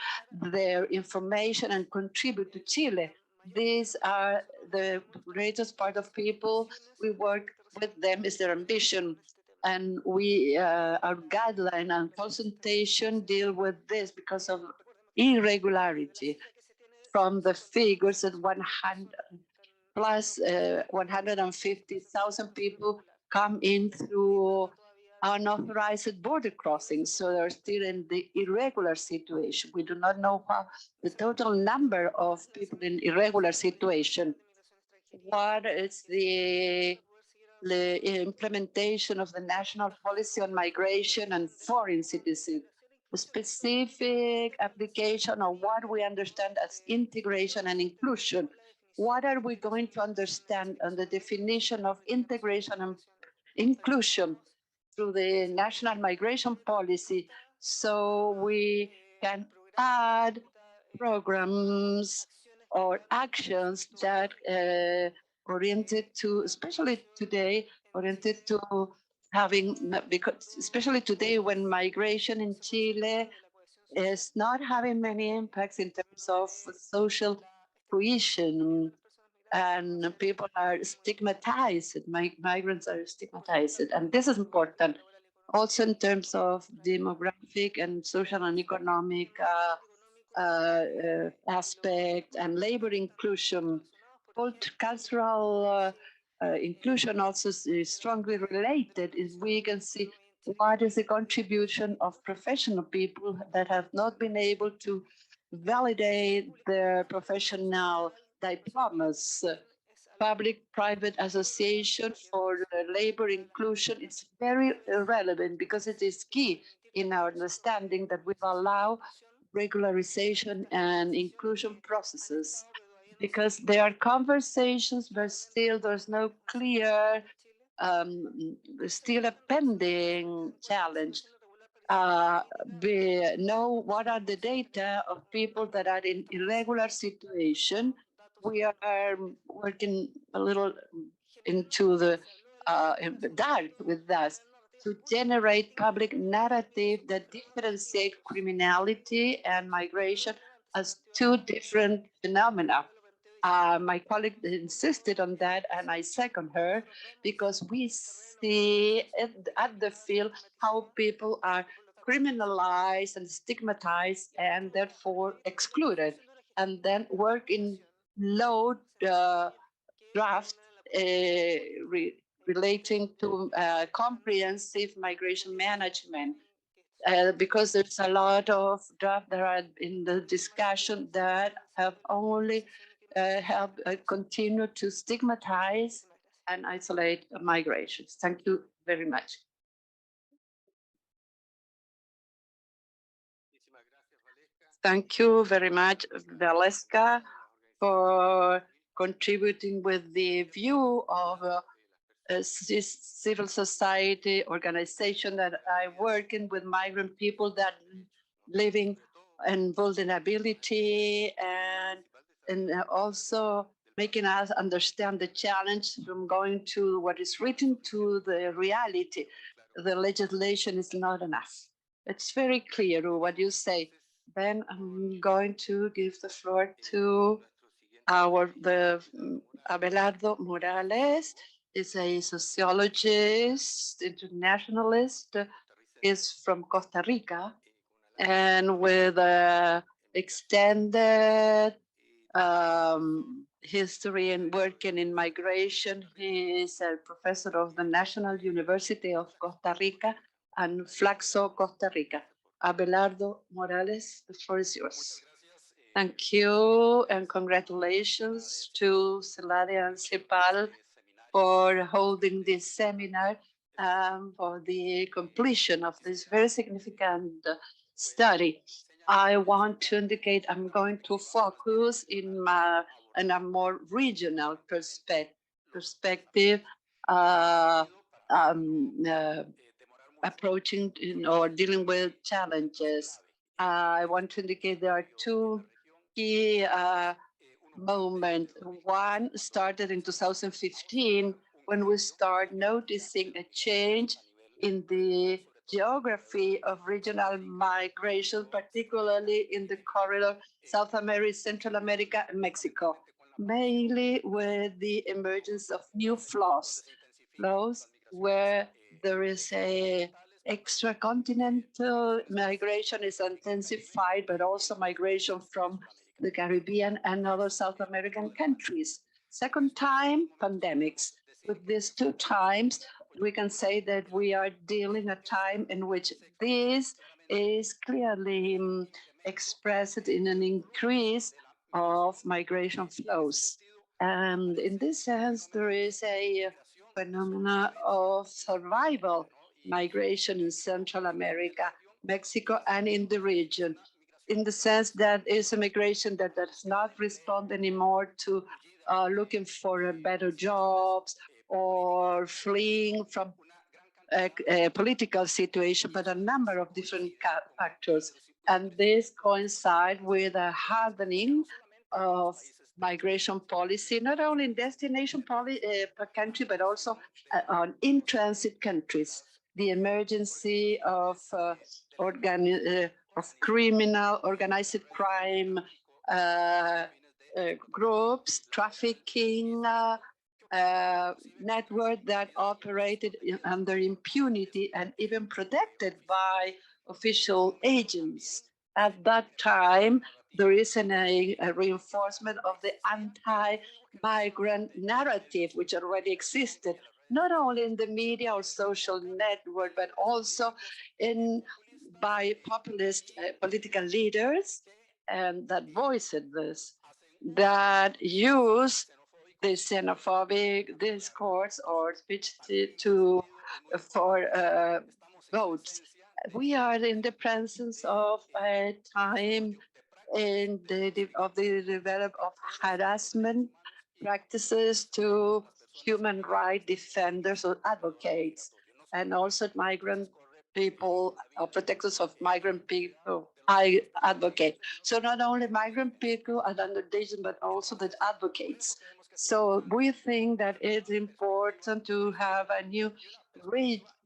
their information and contribute to Chile. These are the greatest part of people. We work with them is their ambition, and we our guideline and consultation deal with this because of irregularity from the figures at 100 plus 150,000 people come in through unauthorized border crossings. So they're still in the irregular situation. We do not know how the total number of people in irregular situation. What is the implementation of the national policy on migration and foreign citizens, a specific application of what we understand as integration and inclusion. What are we going to understand on the definition of integration and inclusion through the national migration policy, so we can add programs or actions that oriented to, especially today, oriented to having, because especially today when migration in Chile is not having many impacts in terms of social cohesion, and people are stigmatized, migrants are stigmatized, and this is important. Also in terms of demographic and social and economic aspect and labor inclusion. Cultural inclusion also is strongly related. Is we can see what is the contribution of professional people that have not been able to validate their professional diplomas. Public-private association for labor inclusion is very relevant because it is key in our understanding that will allow regularization and inclusion processes, because there are conversations, but still there's no clear, still a pending challenge. know what are the data of people that are in irregular situation. We are working a little into the in the dark with us to generate public narrative that differentiate criminality and migration as two different phenomena. My colleague insisted on that, and I second her, because we see at the field how people are criminalized and stigmatized and therefore excluded, and then work in low draft relating to comprehensive migration management. Because there's a lot of draft that are in the discussion that have only helped continue to stigmatize and isolate migrations. Thank you very much. Thank you very much, Valeska, for contributing with the view of this civil society organization that I work in with migrant people that living in vulnerability, and also making us understand the challenge from going to what is written to the reality. The legislation is not enough. It's very clear what you say. Then I'm going to give the floor to Abelardo Morales. Is a sociologist, internationalist, is from Costa Rica, and with extended history and working in migration. He is a professor of the National University of Costa Rica and Flaxo, Costa Rica. Abelardo Morales, the floor is yours. Thank you, and congratulations to Celadia and CEPAL for holding this seminar, for the completion of this very significant study. I want to indicate I'm going to focus in a more regional perspective, approaching or dealing with challenges. I want to indicate there are two key moment. One started in 2015 when we start noticing a change in the geography of regional migration, particularly in the corridor South America, Central America, and Mexico, mainly with the emergence of new flows where there is a extracontinental migration is intensified, but also migration from the Caribbean and other South American countries. Second time, pandemics. With these two times, we can say that we are dealing a time in which this is clearly expressed in an increase of migration flows. And in this sense, there is a phenomena of survival migration in Central America, Mexico, and in the region, in the sense that it's a migration that does not respond anymore to looking for better jobs or fleeing from a political situation, but a number of different factors. And this coincides with a hardening of migration policy, not only in destination per country, but also on in-transit countries. The emergency of criminal, organized crime groups, trafficking, network that operated under impunity and even protected by official agents. At that time, there is a reinforcement of the anti-migrant narrative, which already existed, not only in the media or social network, but also by populist political leaders, and that voiced this, that use the xenophobic discourse or speech for votes. We are in the presence of a time of the development of harassment practices to human rights defenders or advocates, and also migrant people, protectors of migrant people, I advocate. So not only migrant people are under danger, but also the advocates. So we think that it's important to have a new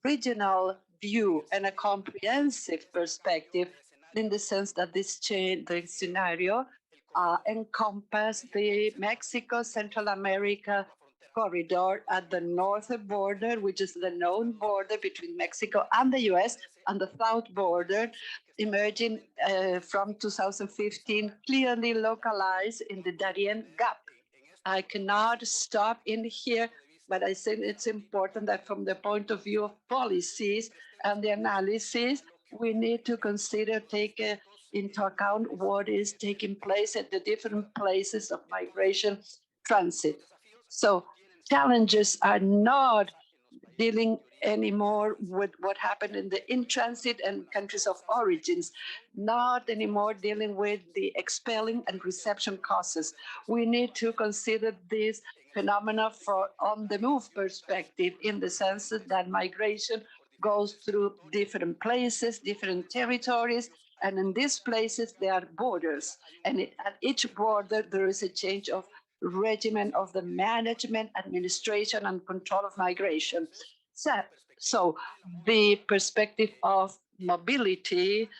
regional view and a comprehensive perspective in the sense that this change, the scenario encompass the Mexico, Central America corridor at the northern border, which is the known border between Mexico and the US, and the south border, emerging from 2015, clearly localized in the Darien Gap. I cannot stop in here, but I think it's important that from the point of view of policies and the analysis, we need to consider, take into account what is taking place at the different places of migration transit. So challenges are not dealing anymore with what happened in the in-transit and countries of origins, not anymore dealing with the expelling and reception causes. We need to consider this phenomena for on the move perspective in the sense that migration goes through different places, different territories, and in these places there are borders. And at each border there is a change of regimen of the management, administration, and control of migration. So the perspective of mobility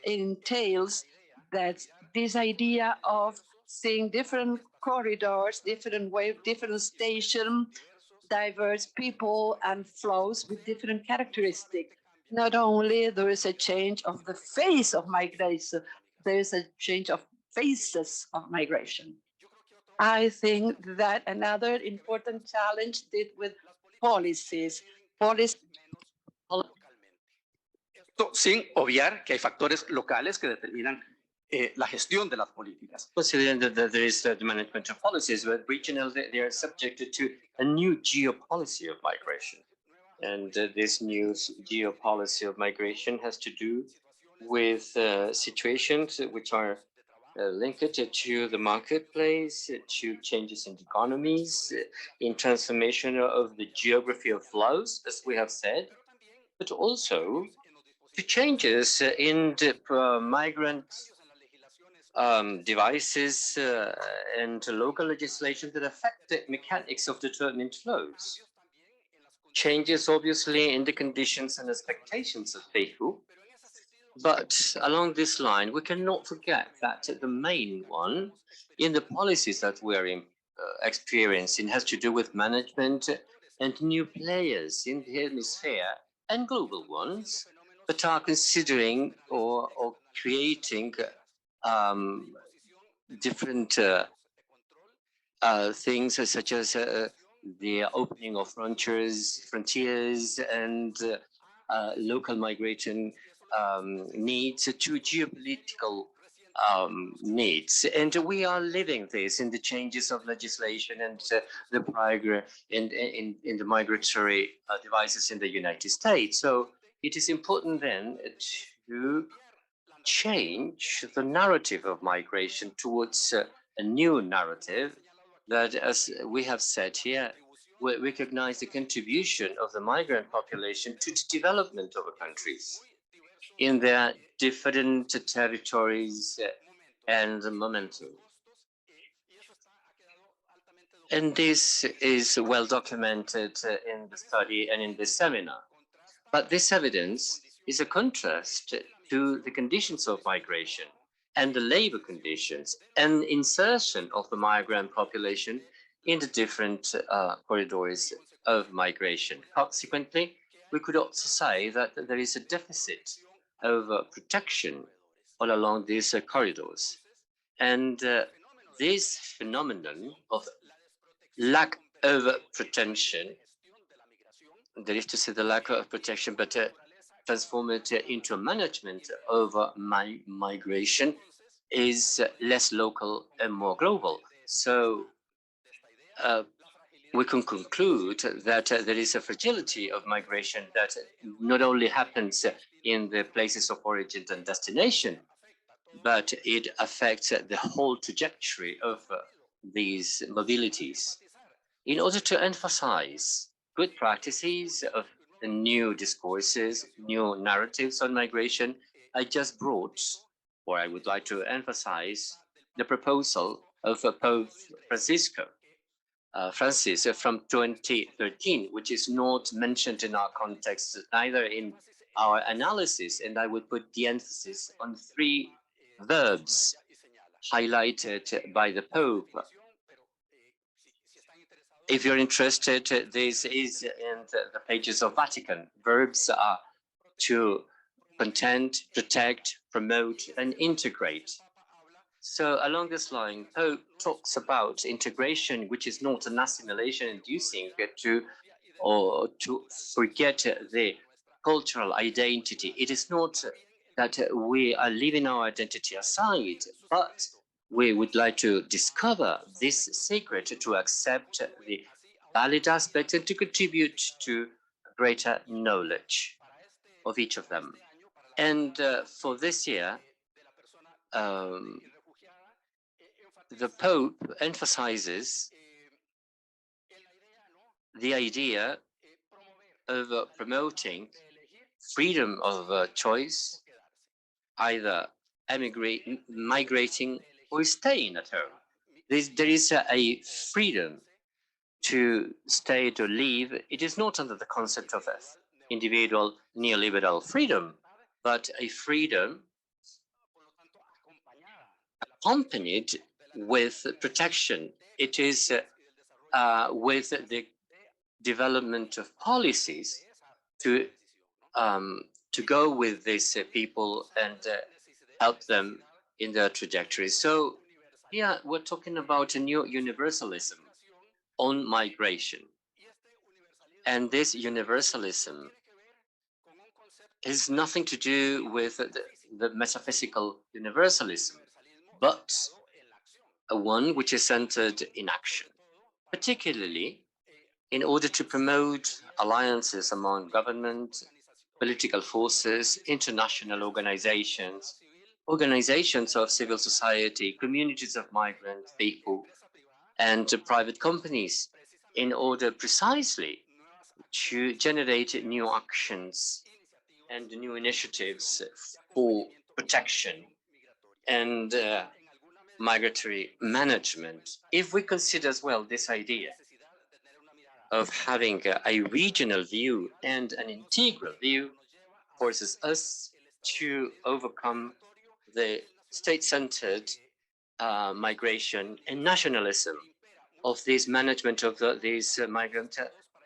entails that this idea of seeing different corridors, different wave, different station, diverse people and flows with different characteristics. Not only there is a change of the face of migration, there is a change of faces of migration. I think that another important challenge did with policies. Policies sin obviar que hay factores locales que determinan la gestión de las políticas. Considering that there is the management of policies, but regional, they are subjected to a new geopolicy of migration. And this new geopolicy of migration has to do with situations which are linked to the marketplace, to changes in economies, in transformation of the geography of flows, as we have said, but also to changes in the migrant devices and local legislation that affect the mechanics of determined flows. Changes, obviously, in the conditions and expectations of people. But along this line, we cannot forget that the main one in the policies that we are experiencing has to do with management and new players in the hemisphere and global ones that are considering or creating different things such as the opening of frontiers and local migration needs to geopolitical needs. And we are living this in the changes of legislation and the progress in the migratory devices in the United States. So it is important then to change the narrative of migration towards a new narrative that, as we have said here, will recognize the contribution of the migrant population to the development of countries in their different territories and momentum. And this is well documented in the study and in the seminar. But this evidence is a contrast to the conditions of migration and the labor conditions and insertion of the migrant population in the different corridors of migration. Consequently, we could also say that there is a deficit of protection all along these corridors. And this phenomenon of lack of protection, that is to say the lack of protection, but transform it into a management of migration is less local and more global. So we can conclude that there is a fragility of migration that not only happens in the places of origin and destination, but it affects the whole trajectory of these mobilities. In order to emphasize good practices of new discourses, new narratives on migration. I just brought, or I would like to emphasize, the proposal of Pope Francis from 2013, which is not mentioned in our context, neither in our analysis, and I would put the emphasis on three verbs highlighted by the Pope. If you're interested, this is in the pages of Vatican. Verbs are to content, protect, promote, and integrate. So along this line, Pope talks about integration, which is not an assimilation inducing to forget the cultural identity. It is not that we are leaving our identity aside, but we would like to discover this secret to accept the valid aspects and to contribute to greater knowledge of each of them. And for this year, the Pope emphasizes the idea of promoting freedom of choice, either migrating or staying at home. There is a freedom to stay, to leave. It is not under the concept of individual neoliberal freedom, but a freedom accompanied with protection. It is with the development of policies to go with these people and help them in their trajectory. So here we're talking about a new universalism on migration. And this universalism has nothing to do with the metaphysical universalism, but a one which is centered in action, particularly in order to promote alliances among government, political forces, international organizations, organizations of civil society, communities of migrant people, and private companies, in order precisely to generate new actions and new initiatives for protection and migratory management. If we consider as well this idea of having a regional view and an integral view, forces us to overcome the state-centered migration and nationalism of this management of these migrants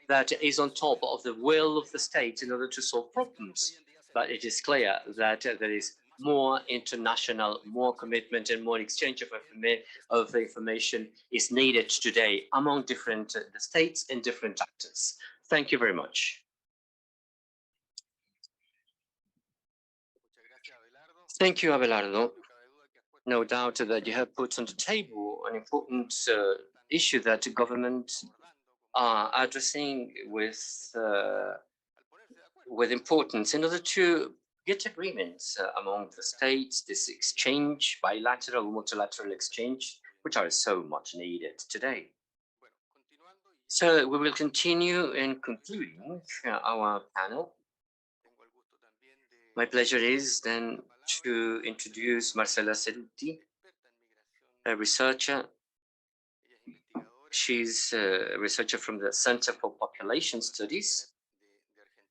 that is on top of the will of the state in order to solve problems. But it is clear that there is more international, more commitment and more exchange of information is needed today among different states and different actors. Thank you very much. Thank you, Abelardo. No doubt that you have put on the table an important issue that the government are addressing with importance in order to get agreements among the states, this exchange, bilateral, multilateral exchange, which are so much needed today. So we will continue in concluding our panel. My pleasure is then to introduce Marcela Ceruti, a researcher. She's a researcher from the Center for Population Studies,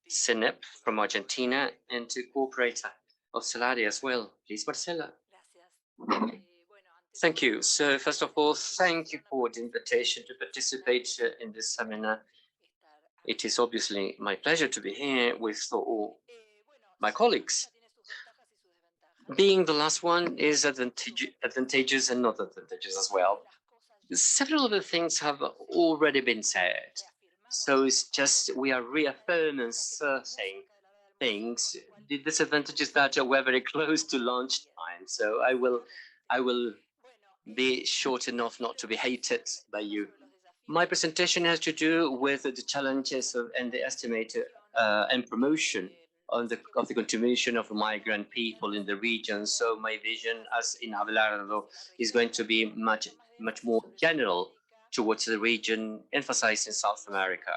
CENEP from Argentina, and a cooperator of Celaria as well. Please, Marcela. Thank you. So first of all, thank you for the invitation to participate in this seminar. It is obviously my pleasure to be here with all my colleagues. Being the last one is advantageous and not advantageous as well. Several other things have already been said. So it's just we are reaffirming certain things. The disadvantage is that we're very close to launch time. So I will be short enough not to be hated by you. My presentation has to do with the challenges and the estimate and promotion of the contribution of migrant people in the region. So my vision, as in Abelardo, is going to be much more general towards the region, emphasizing South America.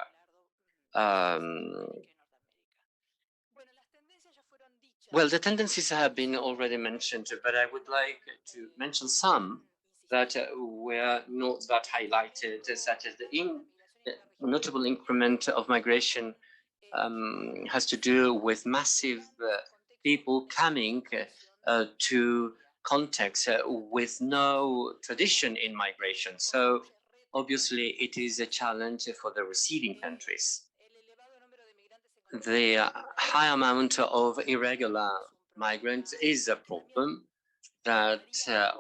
Well, the tendencies have been already mentioned, but I would like to mention some that were not that highlighted, such as the notable increment of migration has to do with massive people coming to contexts with no tradition in migration. So obviously it is a challenge for the receiving countries. The high amount of irregular migrants is a problem that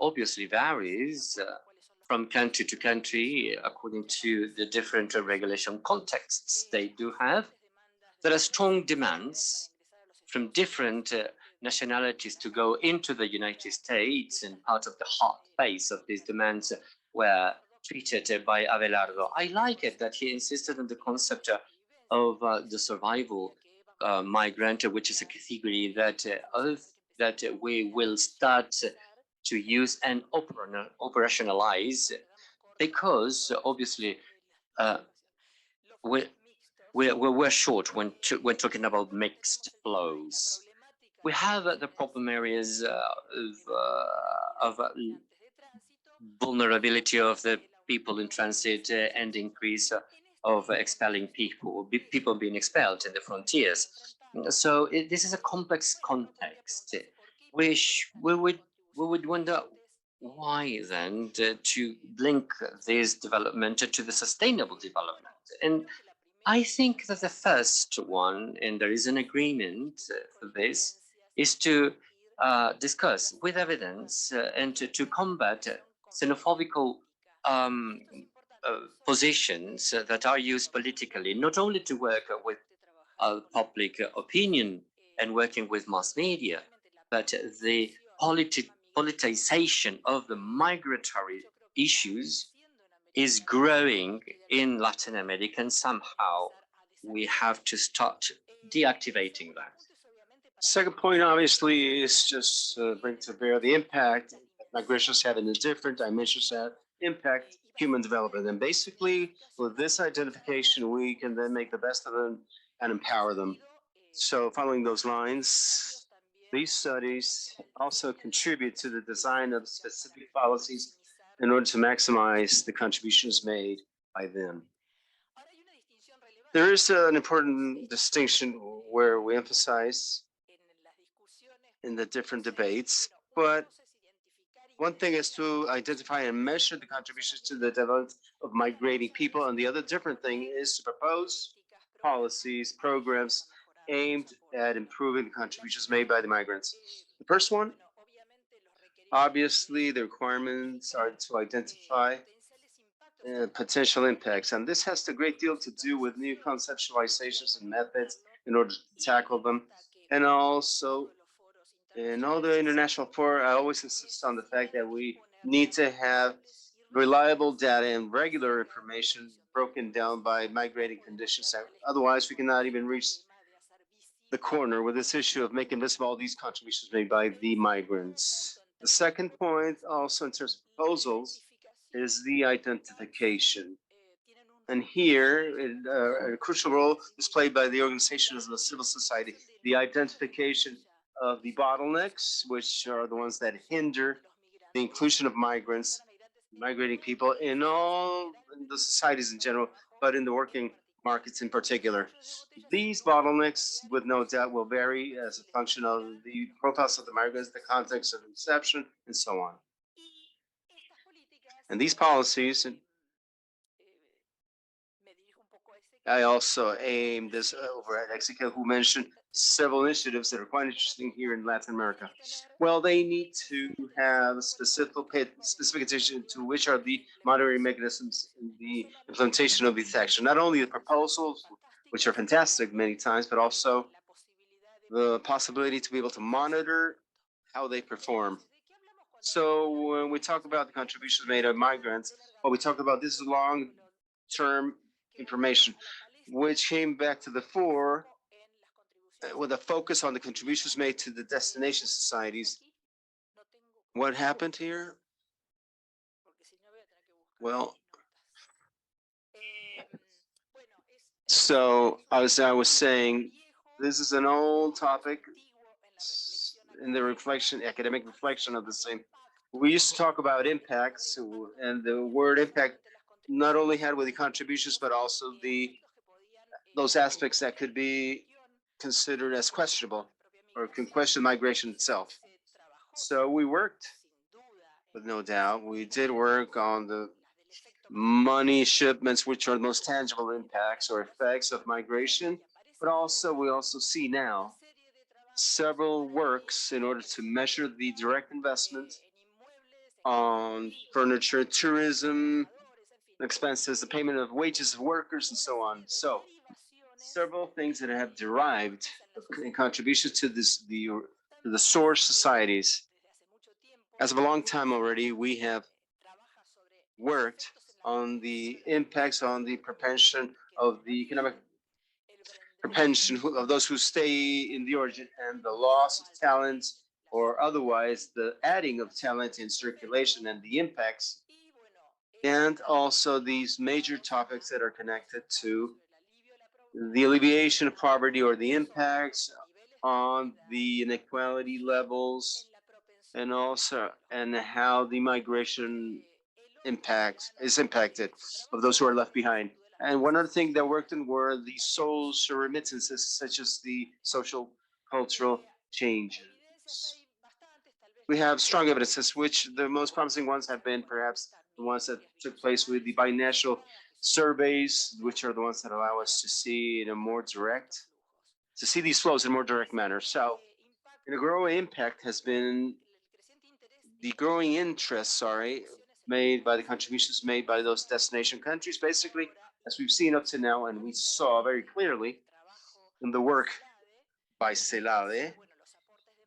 obviously varies from country to country according to the different regulation contexts they do have. There are strong demands from different nationalities to go into the United States, and part of the hot face of these demands were treated by Abelardo. I like it that he insisted on the concept of the survival migrant, which is a category that we will start to use and operationalize, because obviously we're short when talking about mixed flows. We have the problem areas of vulnerability of the people in transit and increase of expelling people being expelled in the frontiers. So this is a complex context, which we would wonder why then to link this development to the sustainable development. And I think that the first one, and there is an agreement for this, is to discuss with evidence and to combat xenophobical positions that are used politically, not only to work with public opinion and working with mass media, but the politicization of the migratory issues is growing in Latin America, and somehow we have to start deactivating that. Second point, obviously, is just bring to bear the impact that migrations have in the different dimensions that impact human development. And basically, with this identification, we can then make the best of them and empower them. So following those lines, these studies also contribute to the design of specific policies in order to maximize the contributions made by them. There is an important distinction where we emphasize in the different debates, but one thing is to identify and measure the contributions to the development of migrating people, and the other different thing is to propose policies, programs aimed at improving the contributions made by the migrants. The first one, obviously, the requirements are to identify potential impacts, and this has a great deal to do with new conceptualizations and methods in order to tackle them. And also, in all the international fora, I always insist on the fact that we need to have reliable data and regular information broken down by migrating conditions. Otherwise, we cannot even reach the corner with this issue of making visible all these contributions made by the migrants. The second point, also in terms of proposals, is the identification. And here, a crucial role is played by the organizations of the civil society, the identification of the bottlenecks, which are the ones that hinder the inclusion of migrants, migrating people in all the societies in general, but in the working markets in particular. These bottlenecks, with no doubt, will vary as a function of the profiles of the migrants, the context of reception, and so on. And these policies, I also aim this over at Mexico, who mentioned several initiatives that are quite interesting here in Latin America. Well, they need to have specific attention to which are the monitoring mechanisms in the implementation of these actions. Not only the proposals, which are fantastic many times, but also the possibility to be able to monitor how they perform. So when we talk about the contributions made by migrants, what we talk about, this is long-term information, which came back to the fore with a focus on the contributions made to the destination societies. What happened here? Well, so as I was saying, this is an old topic, in the reflection, academic reflection of the same. We used to talk about impacts, and the word impact not only had with the contributions, but also those aspects that could be considered as questionable or can question migration itself. So we worked, with no doubt, we did work on the money shipments, which are the most tangible impacts or effects of migration, but also we also see now several works in order to measure the direct investment on furniture, tourism, expenses, the payment of wages of workers, and so on. So several things that have derived in contribution to the source societies. As of a long time already, we have worked on the impacts on the propension of the economic propension of those who stay in the origin and the loss of talent or otherwise the adding of talent in circulation and the impacts, and also these major topics that are connected to the alleviation of poverty or the impacts on the inequality levels, and also and how the migration is impacted of those who are left behind. And one other thing that worked in were the social remittances, such as the social cultural changes. We have strong evidences, which the most promising ones have been perhaps the ones that took place with the binational surveys, which are the ones that allow us to see in a more direct, to see these flows in a more direct manner. So, in a growing impact has been the growing interest, made by the contributions made by those destination countries, basically, as we've seen up to now, and we saw very clearly in the work by CELADE,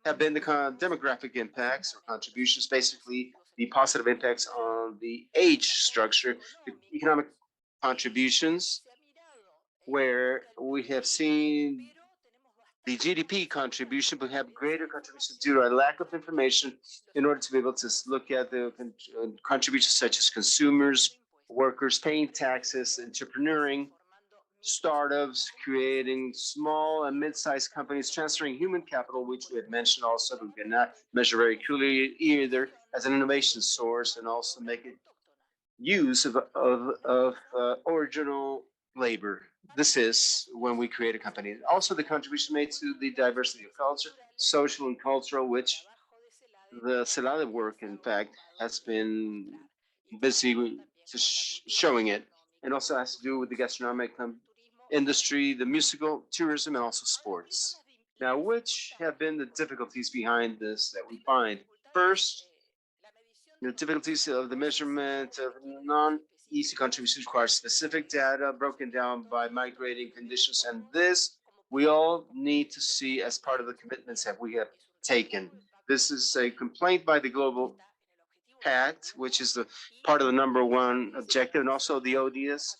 have been the demographic impacts or contributions, basically the positive impacts on the age structure, the economic contributions, where we have seen the GDP contribution, but have greater contributions due to a lack of information in order to be able to look at the contributions such as consumers, workers paying taxes, entrepreneuring, startups, creating small and mid-sized companies, transferring human capital, which we had mentioned also, but we cannot measure very clearly either as an innovation source, and also make it use of original labor. This is when we create a company. Also, the contribution made to the diversity of culture, social and cultural, which the CELADE work, in fact, has been busy showing it, and also has to do with the gastronomic industry, the musical, tourism, and also sports. Now, which have been the difficulties behind this that we find? First, the difficulties of the measurement of non-easy contributions require specific data broken down by migrating conditions, and this we all need to see as part of the commitments that we have taken. This is a complaint by the Global Pact, which is the part of the #1 objective, and also the ODS,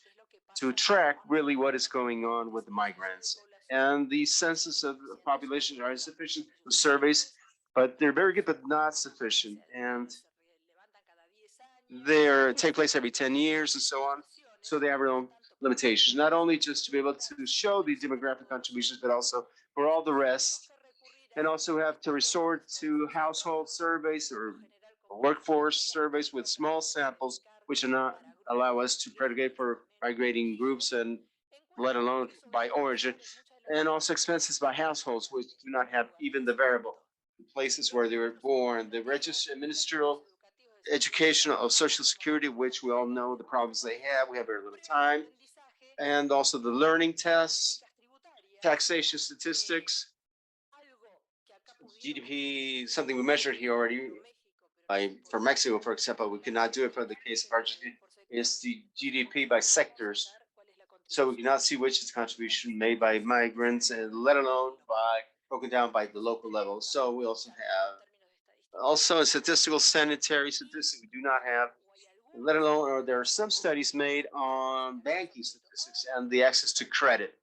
to track really what is going on with the migrants. And the census of the population are insufficient, the surveys, but they're very good, but not sufficient. And they take place every 10 years and so on. So they have their own limitations, not only just to be able to show the demographic contributions, but also for all the rest. And also have to resort to household surveys or workforce surveys with small samples, which do not allow us to predicate for migrating groups, and let alone by origin. And also expenses by households, which do not have even the variable places where they were born, the register, ministerial education of Social Security, which we all know the problems they have. We have very little time. And also the learning tests, taxation statistics, GDP, something we measured here already. For Mexico, for example, we cannot do it for the case of Argentina, is the GDP by sectors. So we cannot see which is the contribution made by migrants, and let alone by broken down by the local level. So we also have a statistical sanitary statistics we do not have, let alone, or there are some studies made on banking statistics and the access to credit.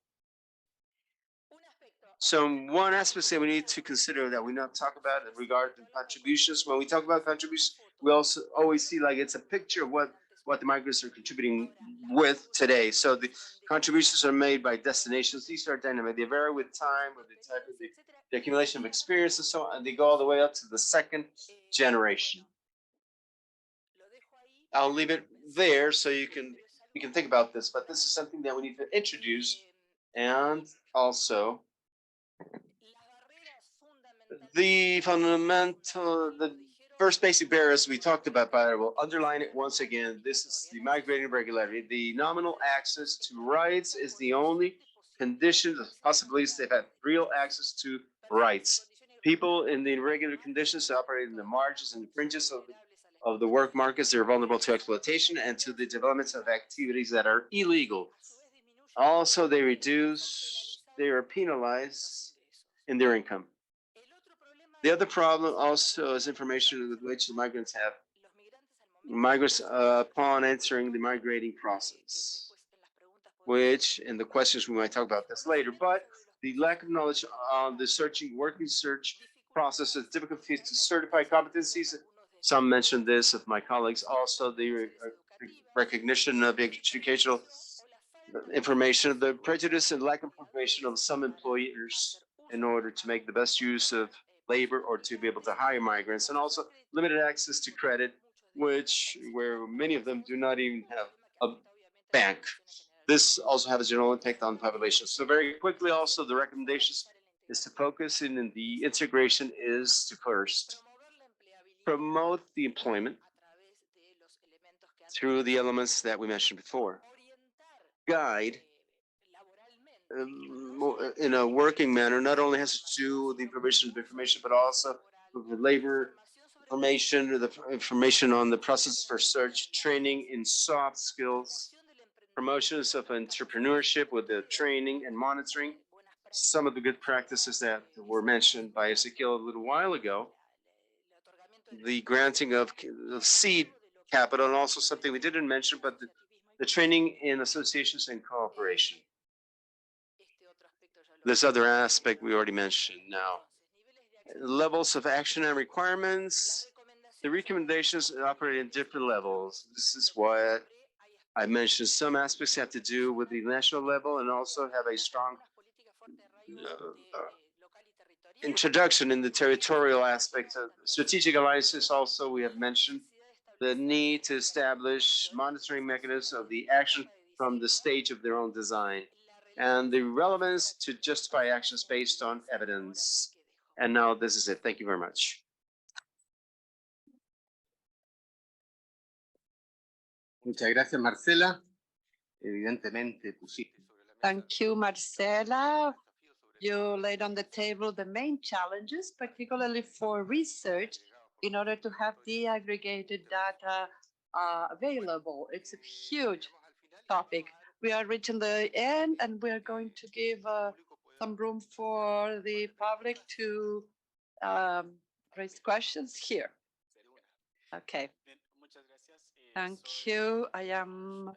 So one aspect that we need to consider that we not talk about in regard to contributions, when we talk about contributions, we also always see like it's a picture of what what the migrants are contributing with today. So the contributions are made by destinations. These are dynamic. They vary with time, with the type of the accumulation of experience and so on. And they go all the way up to the second generation. I'll leave it there so you can think about this, but this is something that we need to introduce. And also the first basic barriers we talked about, but I will underline it once again. This is the migrating regularity. The nominal access to rights is the only condition, the possibilities they have real access to rights. People in the irregular conditions operate in the margins and the fringes of the work markets. They're vulnerable to exploitation and to the developments of activities that are illegal. Also, they are penalized in their income. The other problem also is information with which the migrants upon entering the migrating process, which in the questions we might talk about this later, but the lack of knowledge on the working search process, the difficulties to certify competencies. Some mentioned this of my colleagues. Also, the recognition of educational information, the prejudice and lack of information of some employers in order to make the best use of labor or to be able to hire migrants, and also limited access to credit, where many of them do not even have a bank. This also has a general impact on the population. So very quickly, also the recommendations is to focus in the integration is to first promote the employment through the elements that we mentioned before. Guide in a working manner not only has to do with the provision of information, but also with the labor information, or the information on the process for search, training in soft skills, promotions of entrepreneurship with the training and monitoring. Some of the good practices that were mentioned by Ezekiel a little while ago, the granting of seed capital, and also something we didn't mention, but the training in associations and cooperation. This other aspect we already mentioned. Now, levels of action and requirements. The recommendations operate in different levels. This is what I mentioned. Some aspects have to do with the national level and also have a strong introduction in the territorial aspect of strategic alliances. Also, we have mentioned the need to establish monitoring mechanisms of the action from the stage of their own design, and the relevance to justify actions based on evidence. And now this is it. Thank you very much. Muchas gracias, Marcela. Evidentemente pusiste. Thank you, Marcela. You laid on the table the main challenges, particularly for research, in order to have the aggregated data available. It's a huge topic. We are reaching the end, and we are going to give some room for the public to raise questions here. Okay. Thank you. I am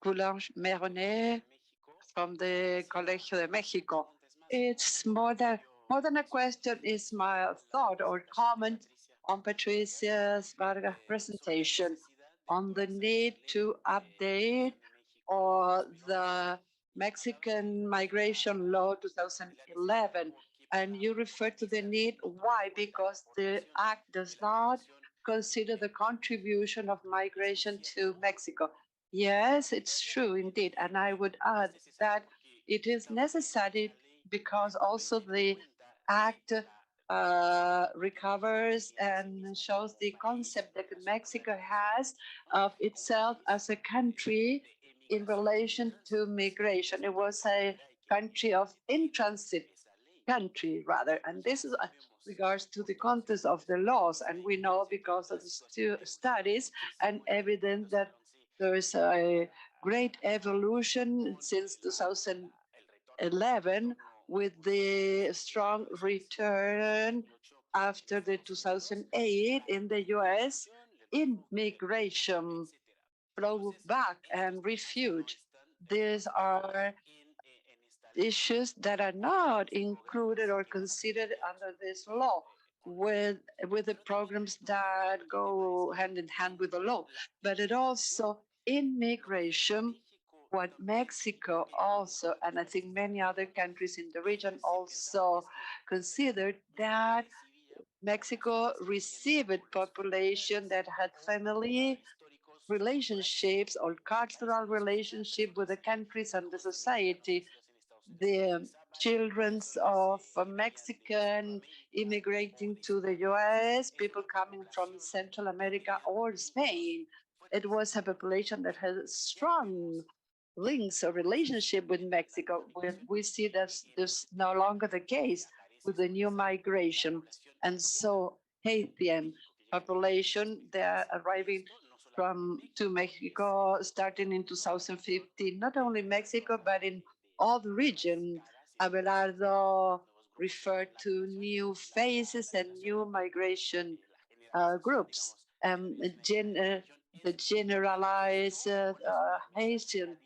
Coulange Meronet from the Colegio de Mexico. It's more than a question, is my thought or comment on Patricia Vargas' presentation on the need to update or the Mexican Migration Law 2011. And you refer to the need. Why? Because the act does not consider the contribution of migration to Mexico. Yes, it's true indeed. And I would add that it is necessary because also the act recovers and shows the concept that Mexico has of itself as a country in relation to migration. It was a country of in transit country rather, and this is regards to the context of the laws, and we know because of the studies and evidence that there is a great evolution since 2011 with the strong return after the 2008 in the US in migration, flow back and refuge. These are issues that are not included or considered under this law. with the programs that go hand in hand with the law, but it also immigration, what Mexico also, and I think many other countries in the region also considered that Mexico received a population that had family relationships or cultural relationship with the countries and the society. The children of Mexican immigrating to the US, people coming from Central America or Spain. It was a population that had strong links or relationship with Mexico. We see that this no longer the case with the new migration. And so Haitian population, they're arriving from to Mexico starting in 2015, not only Mexico, but in all the region. Abelardo referred to new phases and new migration groups. The generalized Haitian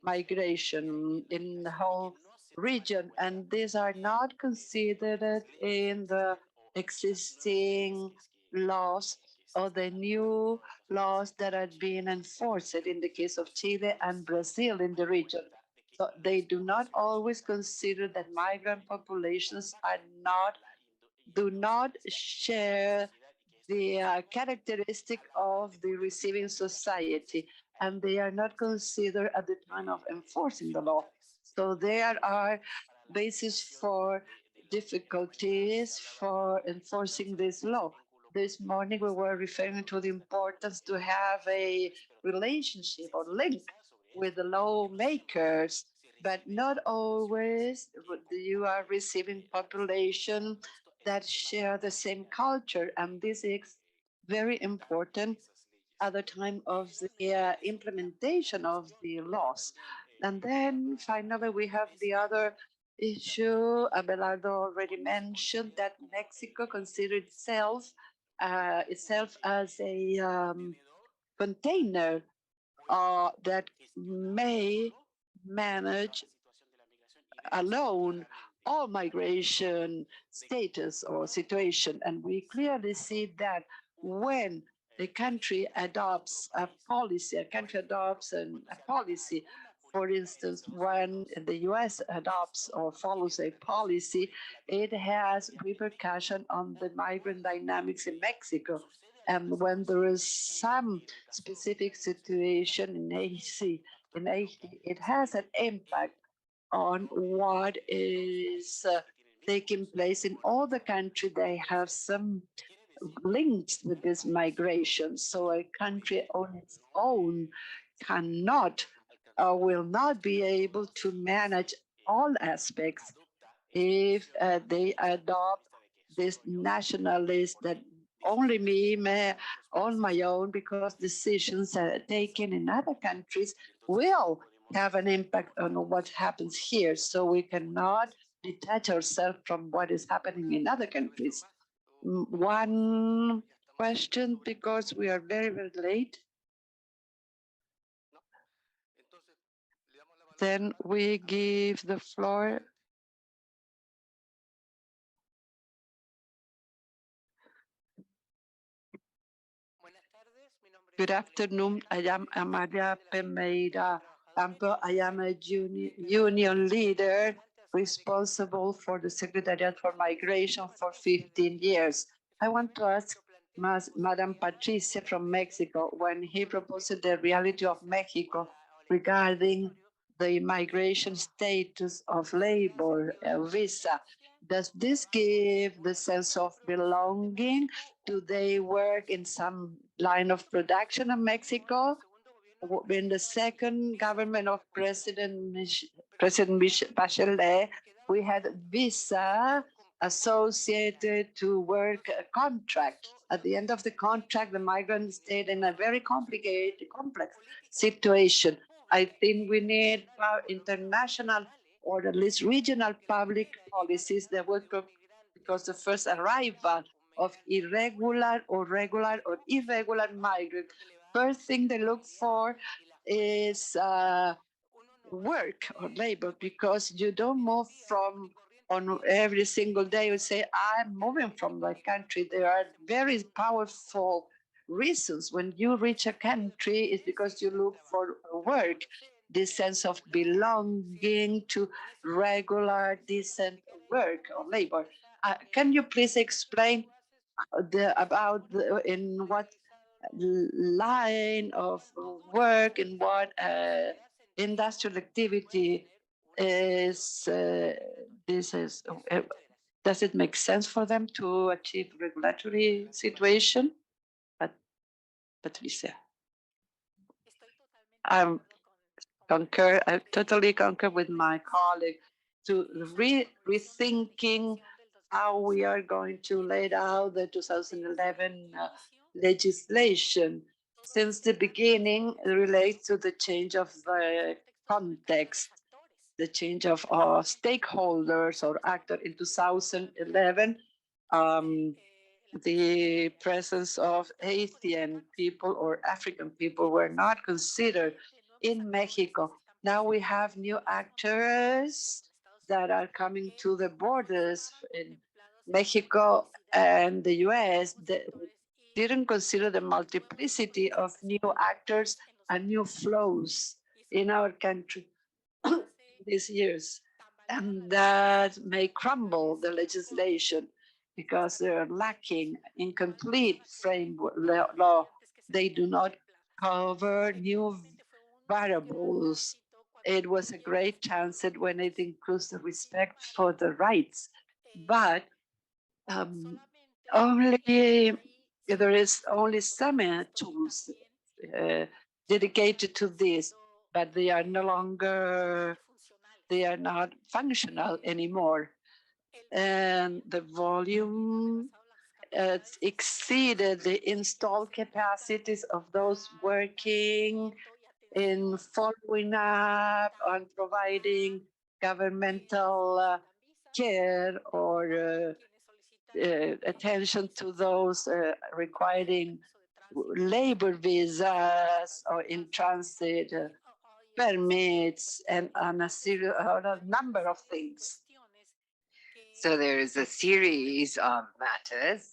migration in the whole region, and these are not considered in the existing laws or the new laws that are being enforced in the case of Chile and Brazil in the region. So they do not always consider that migrant populations are not do not share the characteristic of the receiving society, and they are not considered at the time of enforcing the law. So there are bases for difficulties for enforcing this law. This morning we were referring to the importance to have a relationship or link with the lawmakers, but not always you are receiving population that share the same culture, and this is very important at the time of the implementation of the laws. And then finally, we have the other issue. Abelardo already mentioned that Mexico considered itself as a container that may manage alone all migration status or situation. And we clearly see that when a country adopts a policy, for instance, when the US adopts or follows a policy, it has repercussion on the migrant dynamics in Mexico. And when there is some specific situation in Haiti, it has an impact on what is taking place in all the country. They have some links with this migration. So a country on its own cannot or will not be able to manage all aspects if they adopt this nationalist that only me on my own, because decisions taken in other countries will have an impact on what happens here. So we cannot detach ourselves from what is happening in other countries. One question, because we are very, very late. Then we give the floor. Good afternoon. I am Amalia Pemeira Campo. I am a union leader responsible for the Secretariat for Migration for 15 years. I want to ask Madam Patricia from Mexico, when he proposed the reality of Mexico regarding the migration status of labor visa, does this give the sense of belonging? Do they work in some line of production in Mexico? In the second government of President Bachelet, we had visa associated to work a contract. At the end of the contract, the migrant stayed in a very complicated, complex situation. I think we need international or at least regional public policies that would, because the first arrival of irregular or regular or irregular migrants, first thing they look for is work or labor, because you don't move from on every single day you say, I'm moving from my country. There are very powerful reasons. When you reach a country, it's because you look for work, this sense of belonging to regular, decent work or labor. Can you please explain in what line of work, in what industrial activity is this is does it make sense for them to achieve regulatory situation? Patricia, I totally concur with my colleague to rethinking how we are going to lay out the 2011 legislation. Since the beginning, it relates to the change of the context, the change of stakeholders or actors in 2011. The presence of Haitian people or African people were not considered in Mexico. Now we have new actors that are coming to the borders in Mexico and the US that didn't consider the multiplicity of new actors and new flows in our country these years. And that may crumble the legislation because they're lacking incomplete framework law. They do not cover new variables. It was a great chance when it includes the respect for the rights, but only there is only some tools dedicated to this, but they are no longer, they are not functional anymore. And the volume exceeded the installed capacities of those working in following up on providing governmental care or attention to those requiring labor visas or in transit permits and on a number of things. So there is a series of matters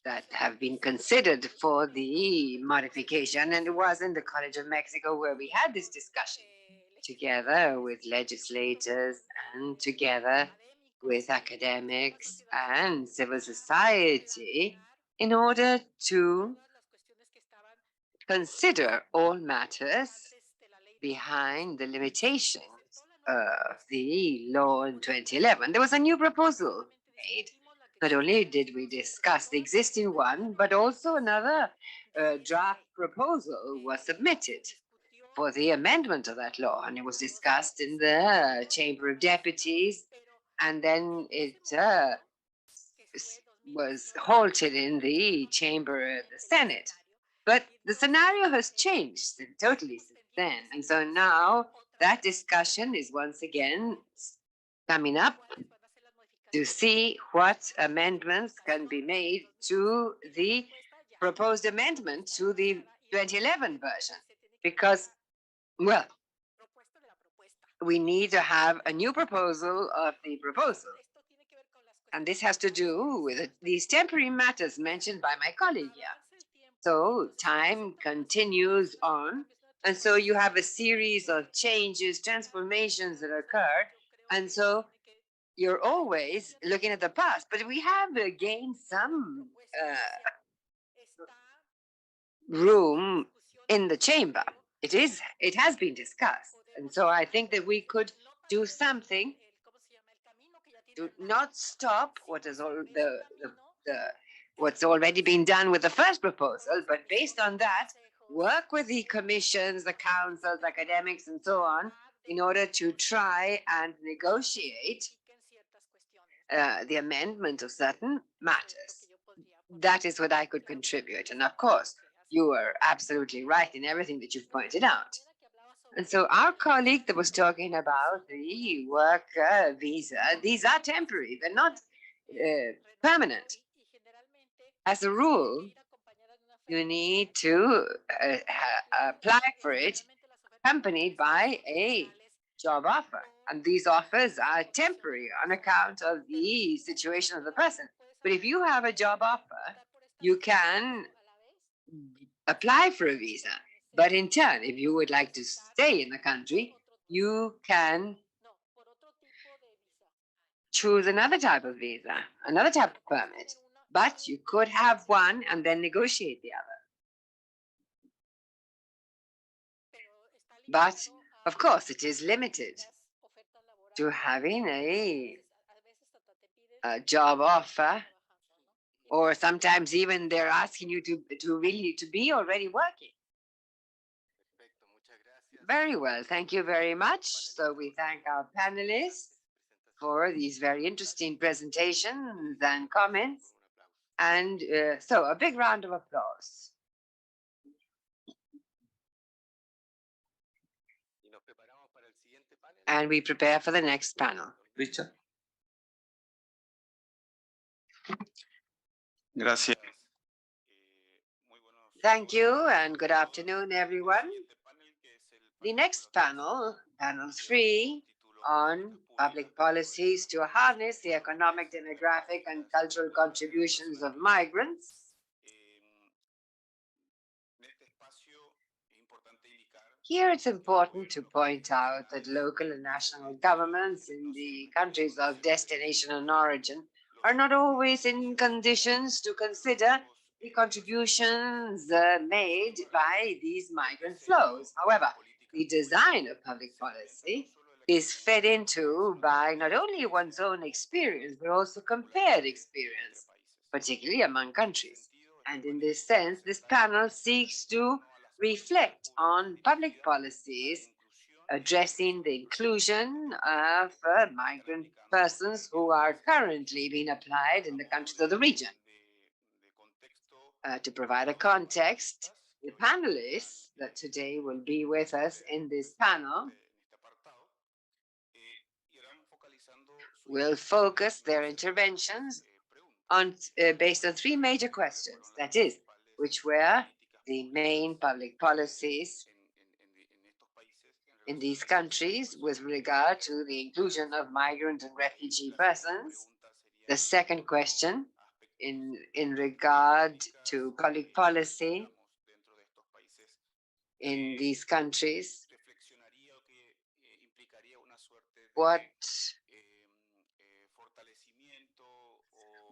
that have been considered for the modification, and it was in the College of Mexico where we had this discussion together with legislators and together with academics and civil society in order to consider all matters behind the limitations of the law in 2011. There was a new proposal made. Not only did we discuss the existing one, but also another draft proposal was submitted for the amendment of that law, and it was discussed in the Chamber of Deputies, and then it was halted in the Chamber of the Senate. But the scenario has changed totally since then, and so now that discussion is once again coming up to see what amendments can be made to the proposed amendment to the 2011 version. Because, well, we need to have a new proposal of the proposal. And this has to do with these temporary matters mentioned by my colleague here. So time continues on. And so you have a series of changes, transformations that occur. And so you're always looking at the past. But we have gained some room in the chamber. It has been discussed. And so I think that we could do something to not stop what is all what's already been done with the first proposal, but based on that, work with the commissions, the councils, academics, and so on, in order to try and negotiate the amendment of certain matters. That is what I could contribute. And of course, you are absolutely right in everything that you've pointed out. And so our colleague that was talking about the work visa, these are temporary, they're not permanent. As a rule, you need to apply for it accompanied by a job offer. And these offers are temporary on account of the situation of the person. But if you have a job offer, you can apply for a visa. But in turn, if you would like to stay in the country, you can choose another type of visa, another type of permit. But you could have one and then negotiate the other. But of course, it is limited to having a job offer, or sometimes even they're asking you to be already working. Very well, thank you very much. So we thank our panelists for these very interesting presentations and comments. And so a big round of applause. And we prepare for the next panel. Richard. Gracias. Thank you and good afternoon, everyone. The next panel, panel 3, on public policies to harness the economic, demographic, and cultural contributions of migrants. Here it's important to point out that local and national governments in the countries of destination and origin are not always in conditions to consider the contributions made by these migrant flows. However, the design of public policy is fed into by not only one's own experience, but also compared experience, particularly among countries. And in this sense, this panel seeks to reflect on public policies addressing the inclusion of migrant persons who are currently being applied in the countries of the region. To provide a context, the panelists that today will be with us in this panel will focus their interventions on based on three major questions. That is, which were the main public policies in these countries with regard to the inclusion of migrant and refugee persons. The second question, in regard to public policy in these countries, what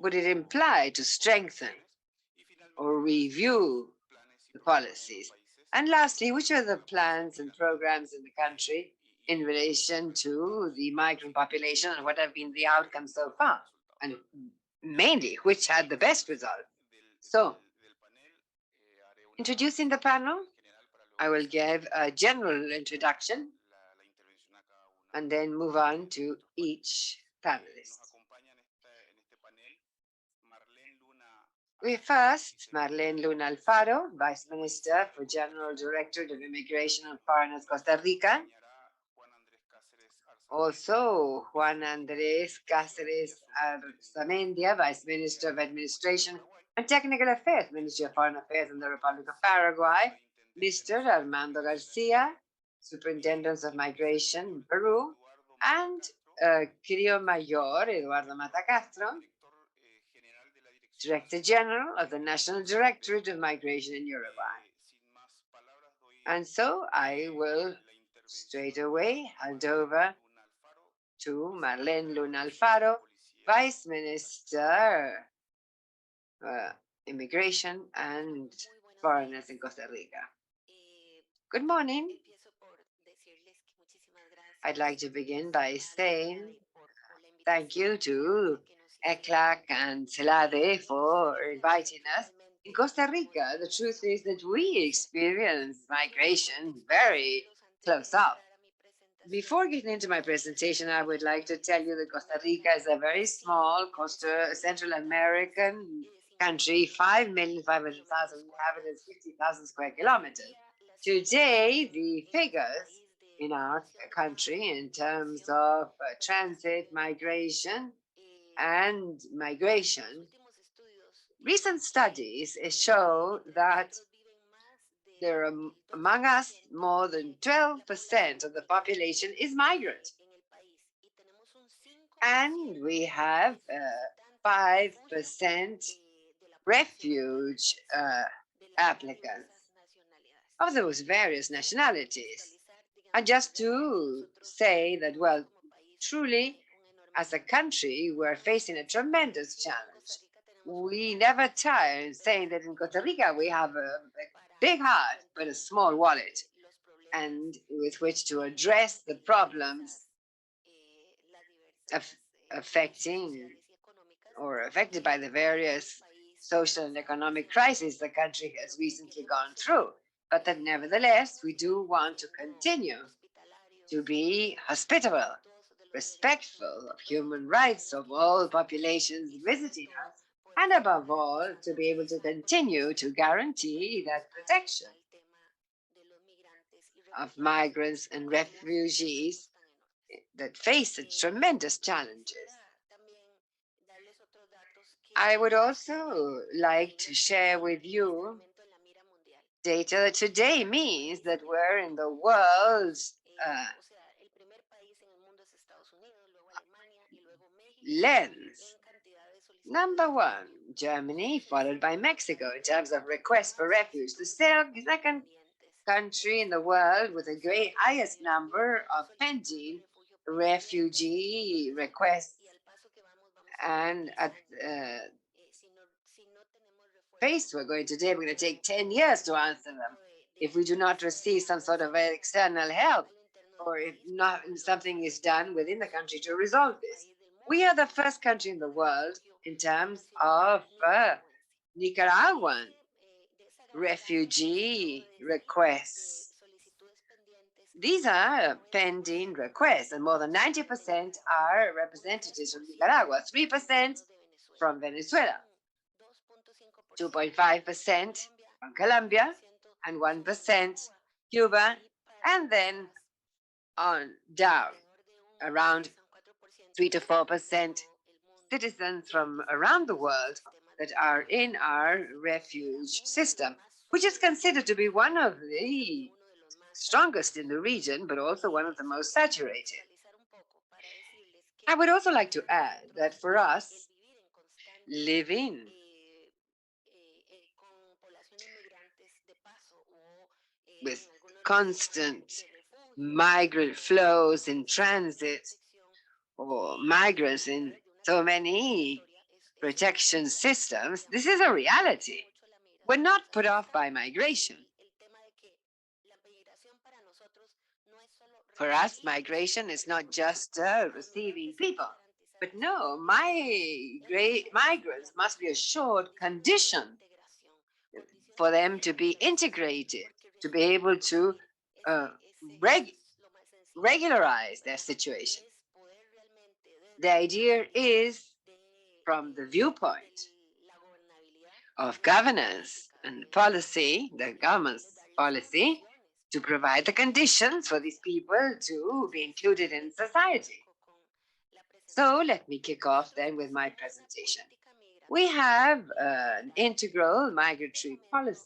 would it imply to strengthen or review the policies? And lastly, which are the plans and programs in the country in relation to the migrant population and what have been the outcomes so far? And mainly, which had the best result? So, introducing the panel, I will give a general introduction and then move on to each panelist. We first, Marlene Luna Alfaro, Vice Minister for General Directorate of Immigration and Foreigners, Costa Rica. Also, Juan Andrés Cáceres Arzamendia, Vice Minister of Administration and Technical Affairs, Ministry of Foreign Affairs in the Republic of Paraguay. Mr. Armando Garcia, Superintendent of Migration in Peru. And Querido Mayor Eduardo Mata Castro, Director General of the National Directorate of Migration in Uruguay. And so I will straight away hand over to Marlene Luna Alfaro, Vice Minister Immigration and Foreigners in Costa Rica. Good morning. I'd like to begin by saying thank you to ECLAC and CELADE for inviting us. In Costa Rica, the truth is that we experience migration very close up. Before getting into my presentation, I would like to tell you that Costa Rica is a very small Central American country, 5,500,000 inhabitants, 50,000 square kilometers. Today, the figures in our country in terms of transit, migration, and migration, recent studies show that there are among us more than 12% of the population is migrant. And we have 5% refuge applicants of those various nationalities. And just to say that, well, truly, as a country, we're facing a tremendous challenge. We never tire in saying that in Costa Rica we have a big heart but a small wallet, and with which to address the problems affecting or affected by the various social and economic crises the country has recently gone through. But that nevertheless, we do want to continue to be hospitable, respectful of human rights of all populations visiting us, and above all, to be able to continue to guarantee that protection of migrants and refugees that face such tremendous challenges. I would also like to share with you data that today means that we're in the world's lens. Number one, Germany, followed by Mexico in terms of requests for refuge. The second country in the world with the great highest number of pending refugee requests, and at pace we're going today, we're going to take 10 years to answer them if we do not receive some sort of external help, or if not something is done within the country to resolve this. We are the first country in the world in terms of Nicaraguan refugee requests. These are pending requests, and more than 90% are representatives from Nicaragua, 3% from Venezuela, 2.5% from Colombia, and 1% Cuba, and then on down, around 3 to 4% citizens from around the world that are in our refuge system, which is considered to be one of the strongest in the region, but also one of the most saturated. I would also like to add that for us, living with constant migrant flows in transit, or migrants in so many protection systems, this is a reality. We're not put off by migration. For us, migration is not just receiving people, but no, migrants must be assured condition for them to be integrated, to be able to regularize their situation. The idea is, from the viewpoint of governance and policy, the government's policy, to provide the conditions for these people to be included in society. So let me kick off then with my presentation. We have an integral migratory policy.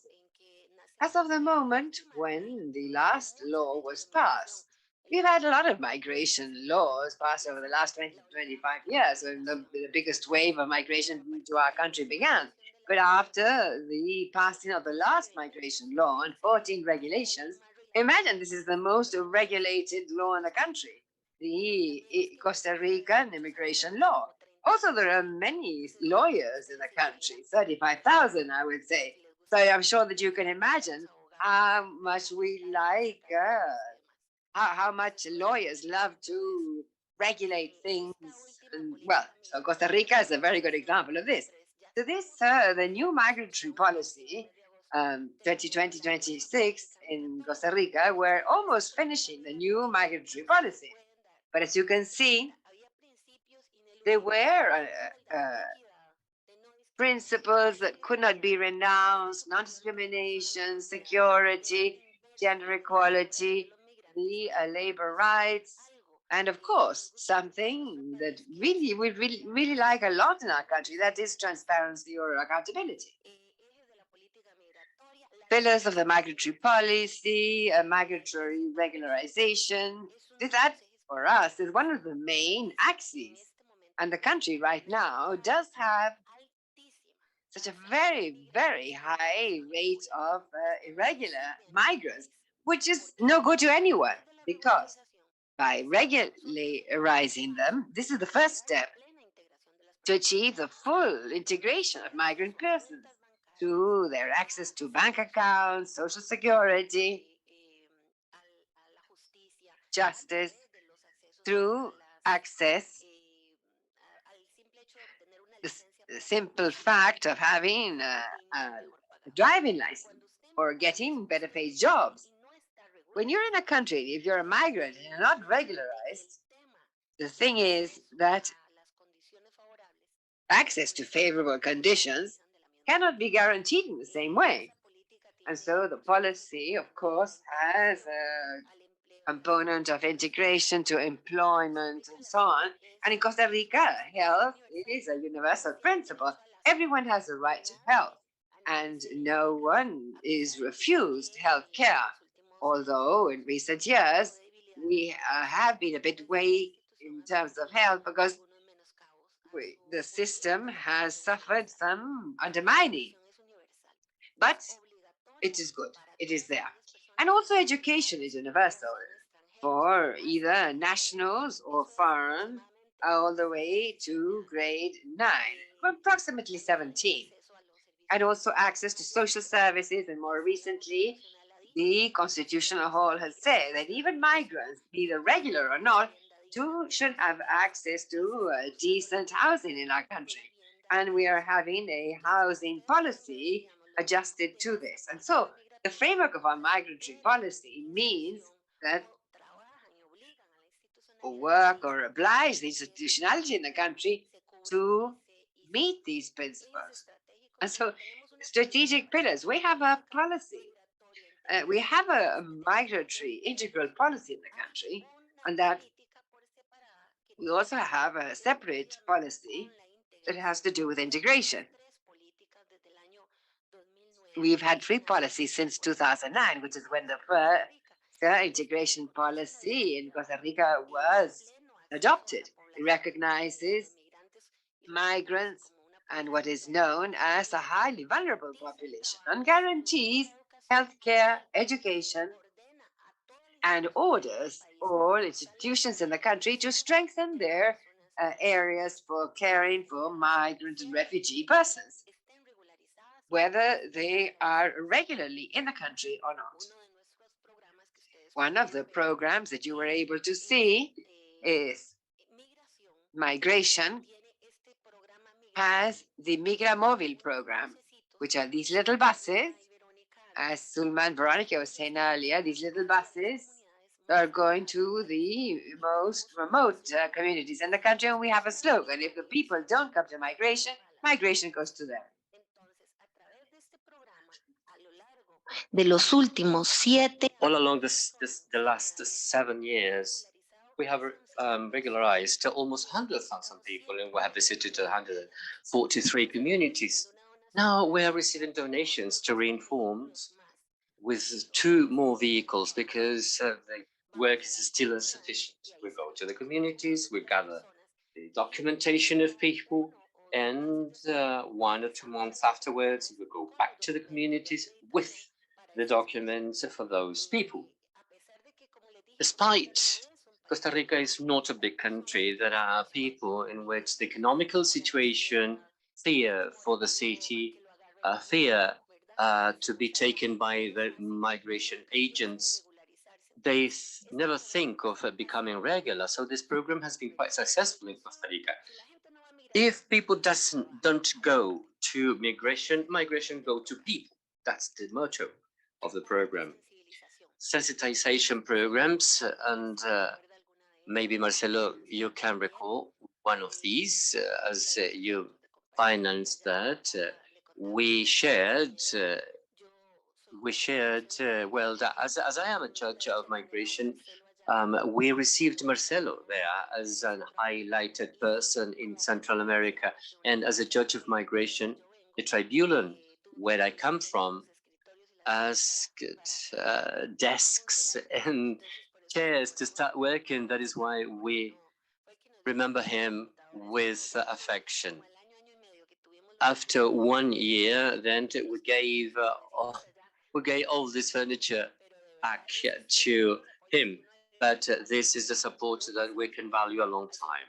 As of the moment when the last law was passed, we've had a lot of migration laws passed over the last 20 to 25 years, when the biggest wave of migration into our country began. But after the passing of the last migration law and 14 regulations, imagine this is the most regulated law in the country, the Costa Rican immigration law. Also, there are many lawyers in the country, 35,000, I would say. So I'm sure that you can imagine how much we like, how much lawyers love to regulate things. And, well, so Costa Rica is a very good example of this. So this, the new migratory policy, 2020-26 in Costa Rica, we're almost finishing the new migratory policy. But as you can see, there were principles that could not be renounced: non-discrimination, security, gender equality, the labor rights, and of course, something that we really like a lot in our country, that is transparency or accountability. pillars of the migratory policy, migratory regularization. That, for us, is one of the main axes. And the country right now does have such a very, very high rate of irregular migrants, which is no good to anyone, because by regularizing them, this is the first step to achieve the full integration of migrant persons through their access to bank accounts, social security, justice, through access, the simple fact of having a driving license or getting better paid jobs. When you're in a country, if you're a migrant and you're not regularized, the thing is that access to favorable conditions cannot be guaranteed in the same way. And so the policy, of course, has a component of integration to employment and so on. And in Costa Rica, health is a universal principle. Everyone has a right to health, and no one is refused health care. Although in recent years, we have been a bit weak in terms of health because the system has suffered some undermining. But it is good. It is there. And also education is universal for either nationals or foreign, all the way to grade 9, approximately 17. And also access to social services, and more recently, the Constitutional Hall has said that even migrants, be they regular or not, should have access to decent housing in our country. And we are having a housing policy adjusted to this. And so the framework of our migratory policy means that work or oblige the institutionality in the country to meet these principles. And so strategic pillars, we have a policy. We have a migratory integral policy in the country, and that we also have a separate policy that has to do with integration. We've had free policy since 2009, which is when the first integration policy in Costa Rica was adopted. It recognizes migrants and what is known as a highly vulnerable population and guarantees healthcare, education, and orders all institutions in the country to strengthen their areas for caring for migrant and refugee persons, whether they are regularly in the country or not. One of the programs that you were able to see is migration has the Migra Móvil program, which are these little buses. As Sulma and Veronica was saying earlier, these little buses are going to the most remote communities in the country, and we have a slogan: if the people don't come to migration, migration goes to them. De los últimos 7. All along the last 7 years, we have regularized almost 100,000 people, and we have visited 143 communities. Now we are receiving donations to reinform with 2 more vehicles because the work is still insufficient. We go to the communities, we gather the documentation of people, and 1 or 2 months afterwards, we go back to the communities with the documents for those people. Despite Costa Rica is not a big country, there are people in which the economical situation, fear for the city, fear to be taken by the migration agents, they never think of becoming regular. So this program has been quite successful in Costa Rica. If people don't go to migration, migration go to people. That's the motto of the program. Sensitization programs, and maybe Marcelo, you can recall one of these as you financed that. We shared, well, as I am a judge of migration, we received Marcelo there as a highlighted person in Central America. And as a judge of migration, the tribunal where I come from asked desks and chairs to start working. That is why we remember him with affection. After 1 year, then we gave all this furniture back to him. But this is the support that we can value a long time.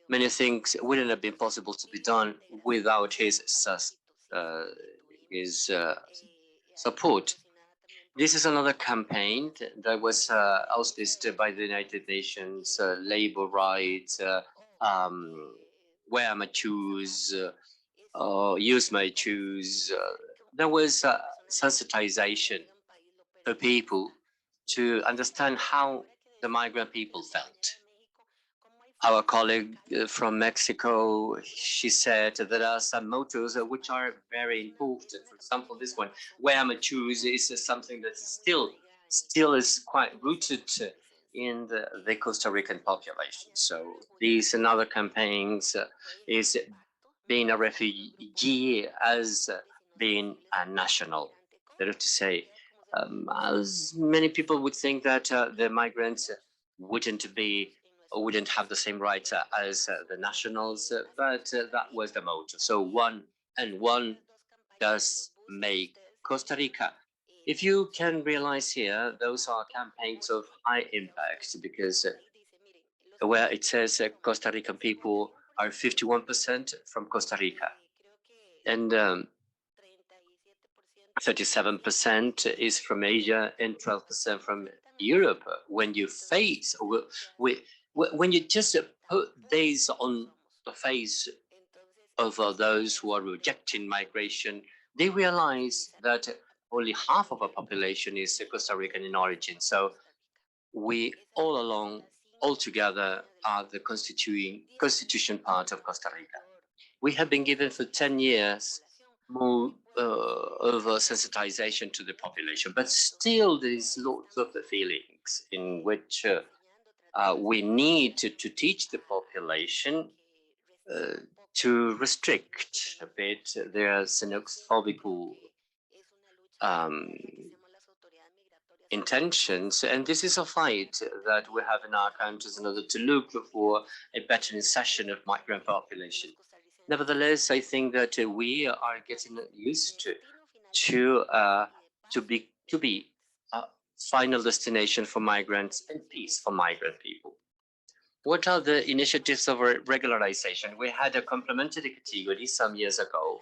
Many things wouldn't have been possible to be done without his support. This is another campaign that was auspiced by the United Nations, labor rights, wear my shoes, use my shoes. There was sensitization for people to understand how the migrant people felt. Our colleague from Mexico, she said that there are some mottos which are very important. For example, this one, wear my shoes, is something that still is quite rooted in the Costa Rican population. So these and other campaigns is being a refugee as being a national. That is to say, as many people would think that the migrants wouldn't have the same rights as the nationals, but that was the motto. So one and one does make Costa Rica. If you can realize here, those are campaigns of high impact because where it says Costa Rican people are 51% from Costa Rica and 37% is from Asia and 12% from Europe. When you when you just put these on the face of those who are rejecting migration, they realize that only half of our population is Costa Rican in origin. So we all along, all together, are the constitution part of Costa Rica. We have been given for 10 years more over sensitization to the population, but still there is lots of the feelings in which we need to teach the population to restrict a bit their xenophobic intentions. And this is a fight that we have in our countries in order to look for a better insertion of migrant population. Nevertheless, I think that we are getting used to be a final destination for migrants and peace for migrant people. What are the initiatives of regularization? We had a complementary category some years ago,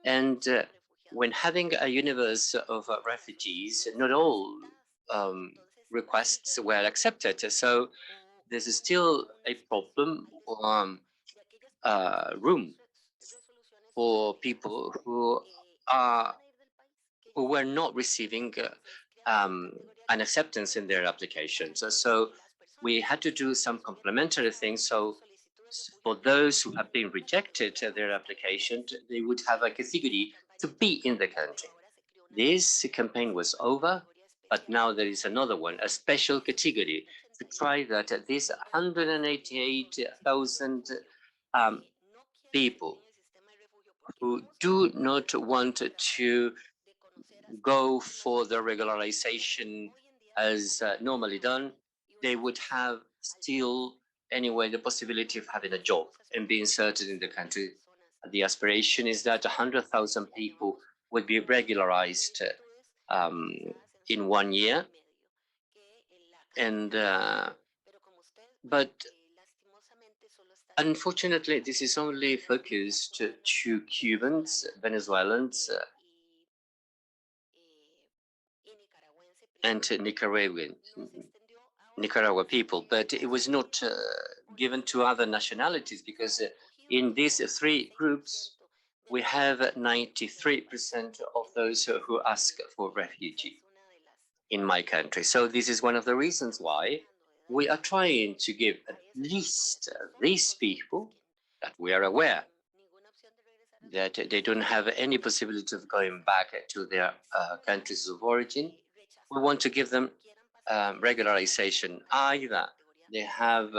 and when having a universe of refugees, not all requests were accepted. So there's still a problem room for people who were not receiving an acceptance in their applications. So we had to do some complementary things. So for those who have been rejected their application, they would have a category to be in the country. This campaign was over, but now there is another one, a special category to try that these 188,000 people who do not want to go for the regularization as normally done, they would have still anyway the possibility of having a job and being inserted in the country. The aspiration is that 100,000 people would be regularized in 1 year. And but unfortunately, this is only focused to Cubans, Venezuelans, and Nicaragua people, but it was not given to other nationalities because in these three groups, we have 93% of those who ask for refugee in my country. So this is one of the reasons why we are trying to give at least these people that we are aware that they don't have any possibility of going back to their countries of origin. We want to give them regularization. Either they have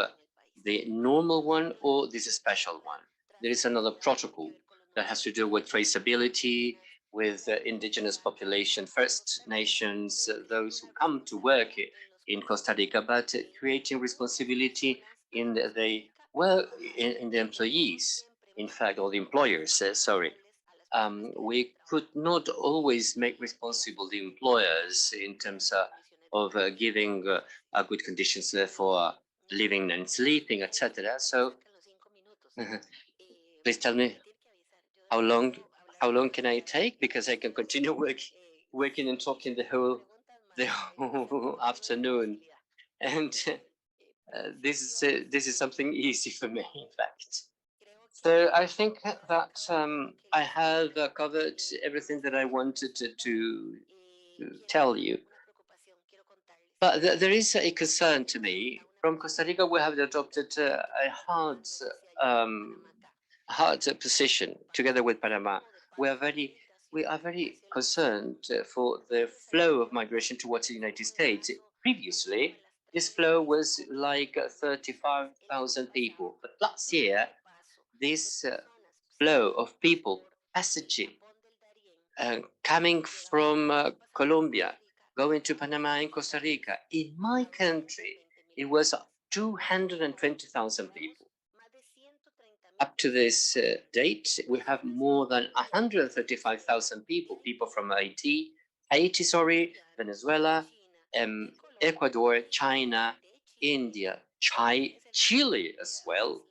the normal one or this special one. There is another protocol that has to do with traceability with indigenous population, First Nations, those who come to work in Costa Rica, but creating responsibility in the in the employees, in fact, or the employers. Sorry, we could not always make responsible the employers in terms of giving good conditions for living and sleeping, etc. So, please tell me how long can I take, because I can continue working and talking the whole afternoon, and this is something easy for me, in fact. So I think that I have covered everything that I wanted to tell you. But there is a concern to me. From Costa Rica, we have adopted a um, hard position together with Panama. We are very concerned for the flow of migration towards the United States. Previously, this flow was like 35,000 people, but last year, this flow of people, passaging, coming from Colombia, going to Panama and Costa Rica. In my country, it was 220,000 people. Up to this date, we have more than 135,000 people from Haiti, Venezuela, Ecuador, China, India, Chile as well.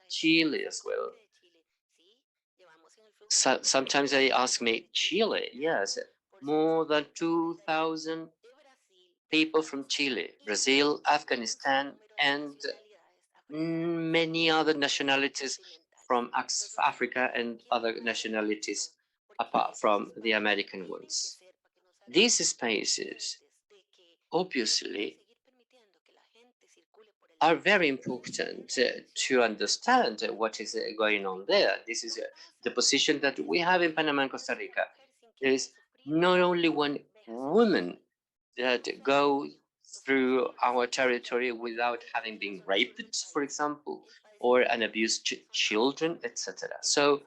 So, sometimes they ask me, Chile, yes, more than 2,000 people from Chile, Brazil, Afghanistan, and many other nationalities from Africa and other nationalities apart from the American ones. These spaces, obviously, are very important to understand what is going on there. This is the position that we have in Panama and Costa Rica. There is not only one woman that goes through our territory without having been raped, for example, or an abused children, etc. So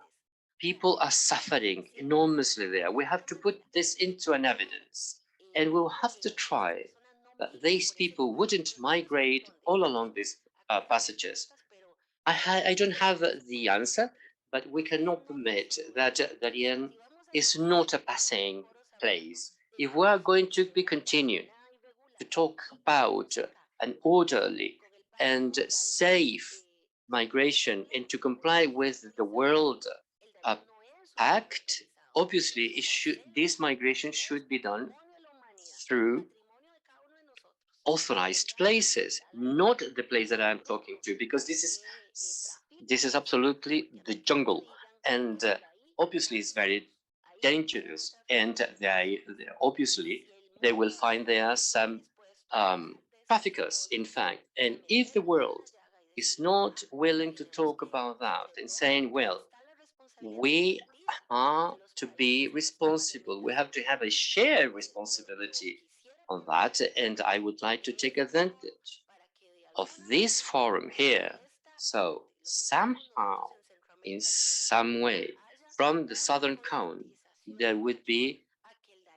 people are suffering enormously there. We have to put this into an evidence, and we'll have to try that these people wouldn't migrate all along these passages. I don't have the answer, but we cannot permit that Darien is not a passing place. If we are going to be continuing to talk about an orderly and safe migration and to comply with the World Pact, obviously this migration should be done through authorized places, not the place that I'm talking to, because this is absolutely the jungle, and obviously it's very dangerous, and obviously they will find there some traffickers, in fact. And if the world is not willing to talk about that and saying, well, we are to be responsible, we have to have a shared responsibility on that, and I would like to take advantage of this forum here. So somehow, in some way, from the Southern Cone, there would be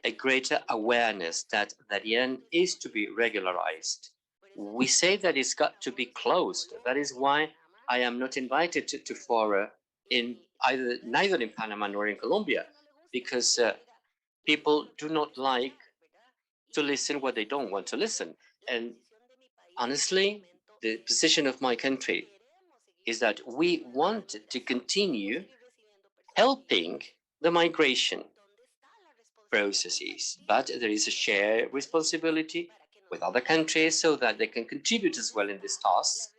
a greater awareness that Darien is to be regularized. We say that it's got to be closed. That is why I am not invited to fora in neither in Panama nor in Colombia, because people do not like to listen what they don't want to listen. And honestly, the position of my country is that we want to continue helping the migration processes, but there is a shared responsibility with other countries so that they can contribute as well in this task.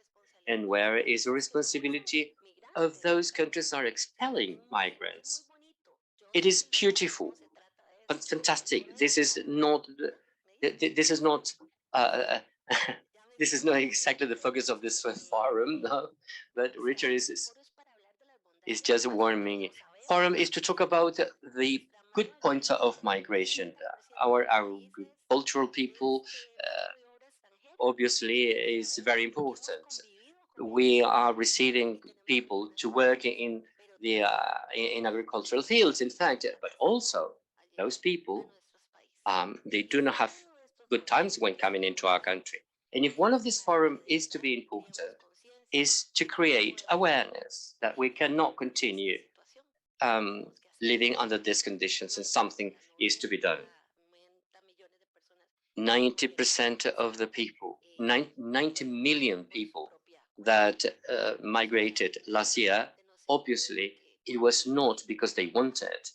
And where is the responsibility of those countries are expelling migrants? It is beautiful, fantastic. This is not this is not this is not exactly the focus of this forum, no. But Richard is just warning me. Forum is to talk about the good points of migration. Our cultural people obviously is very important. We are receiving people to work in the in agricultural fields, in fact, but also those people, they do not have good times when coming into our country. And if one of these forums is to be important, is to create awareness that we cannot continue living under these conditions and something is to be done. 90% of the people, 90 million people that migrated last year, obviously it was not because they wanted.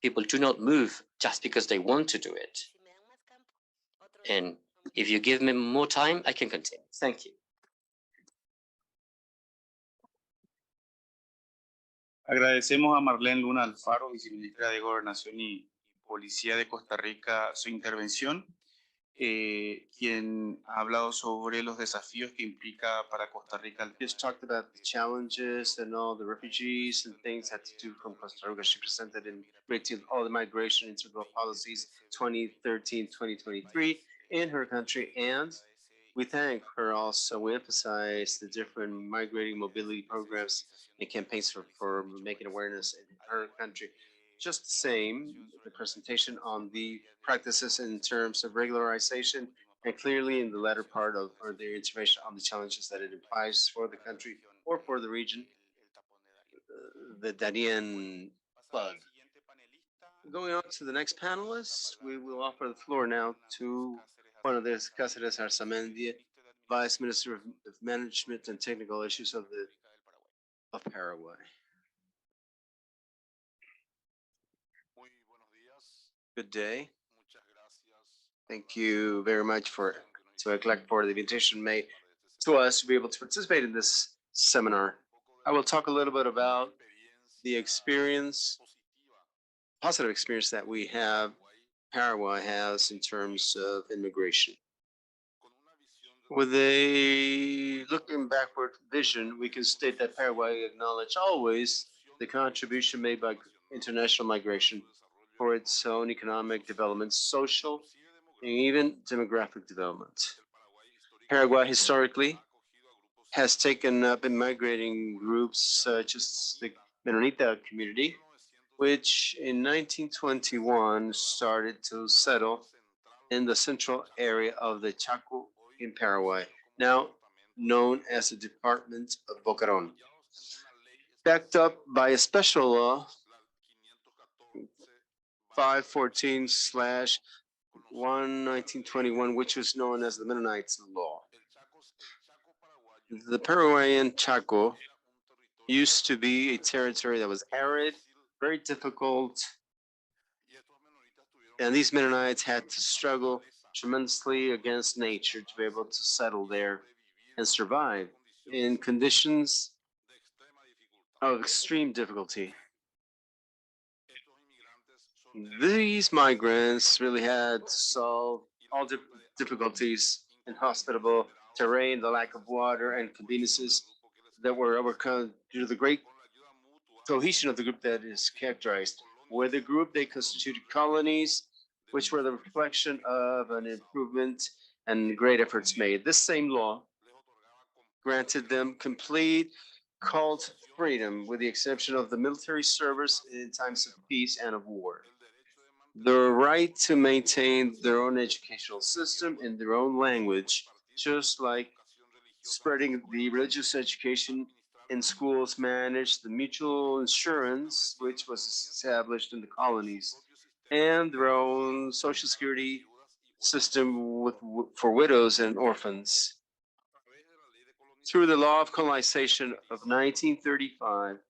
People do not move just because they want to do it. And if you give me more time, I can continue. Thank you. Agradecemos a Marlene Luna Alfaro, viceministra de Gobernación y Policía de Costa Rica, su intervención, quien ha hablado sobre los desafíos que implica para Costa Rica. Just talked about the challenges and all the refugees and things had to do from Costa Rica. She presented in great deal all the migration integral policies 2013-2023 in her country, and we thank her also. We emphasize the different migrating mobility programs and campaigns for making awareness in her country. Just the same, the presentation on the practices in terms of regularization, and clearly in the latter part of or their intervention on the challenges that it implies for the country or for the region, the Darien plug. Going on to the next panelist, we will offer the floor now to Juan de Cáceres Arzamendi, Vice Minister of Management and Technical Issues of Paraguay. Good day. Thank you very much to ECLAC for the invitation made to us to be able to participate in this seminar. I will talk a little bit about the positive experience that Paraguay has in terms of immigration. With a looking backward vision, we can state that Paraguay acknowledged always the contribution made by international migration for its own economic development, social, and even demographic development. Paraguay historically has taken up immigrating groups such as the Menonita community, which in 1921 started to settle in the central area of the Chaco in Paraguay, now known as the Department of Boquerón. Backed up by a special law, 514/1921, which was known as the Mennonites Law. The Paraguayan Chaco used to be a territory that was arid, very difficult, and these Mennonites had to struggle tremendously against nature to be able to settle there and survive in conditions of extreme difficulty. These migrants really had to solve all difficulties, inhospitable terrain, the lack of water, and conveniences that were overcome due to the great cohesion of the group that is characterized. With the group, they constituted colonies, which were the reflection of an improvement and great efforts made. This same law granted them complete cult freedom, with the exception of the military service in times of peace and of war. The right to maintain their own educational system in their own language, just like spreading the religious education in schools, managed the mutual insurance, which was established in the colonies, and their own social security system for widows and orphans. Through the law of colonization of 1935,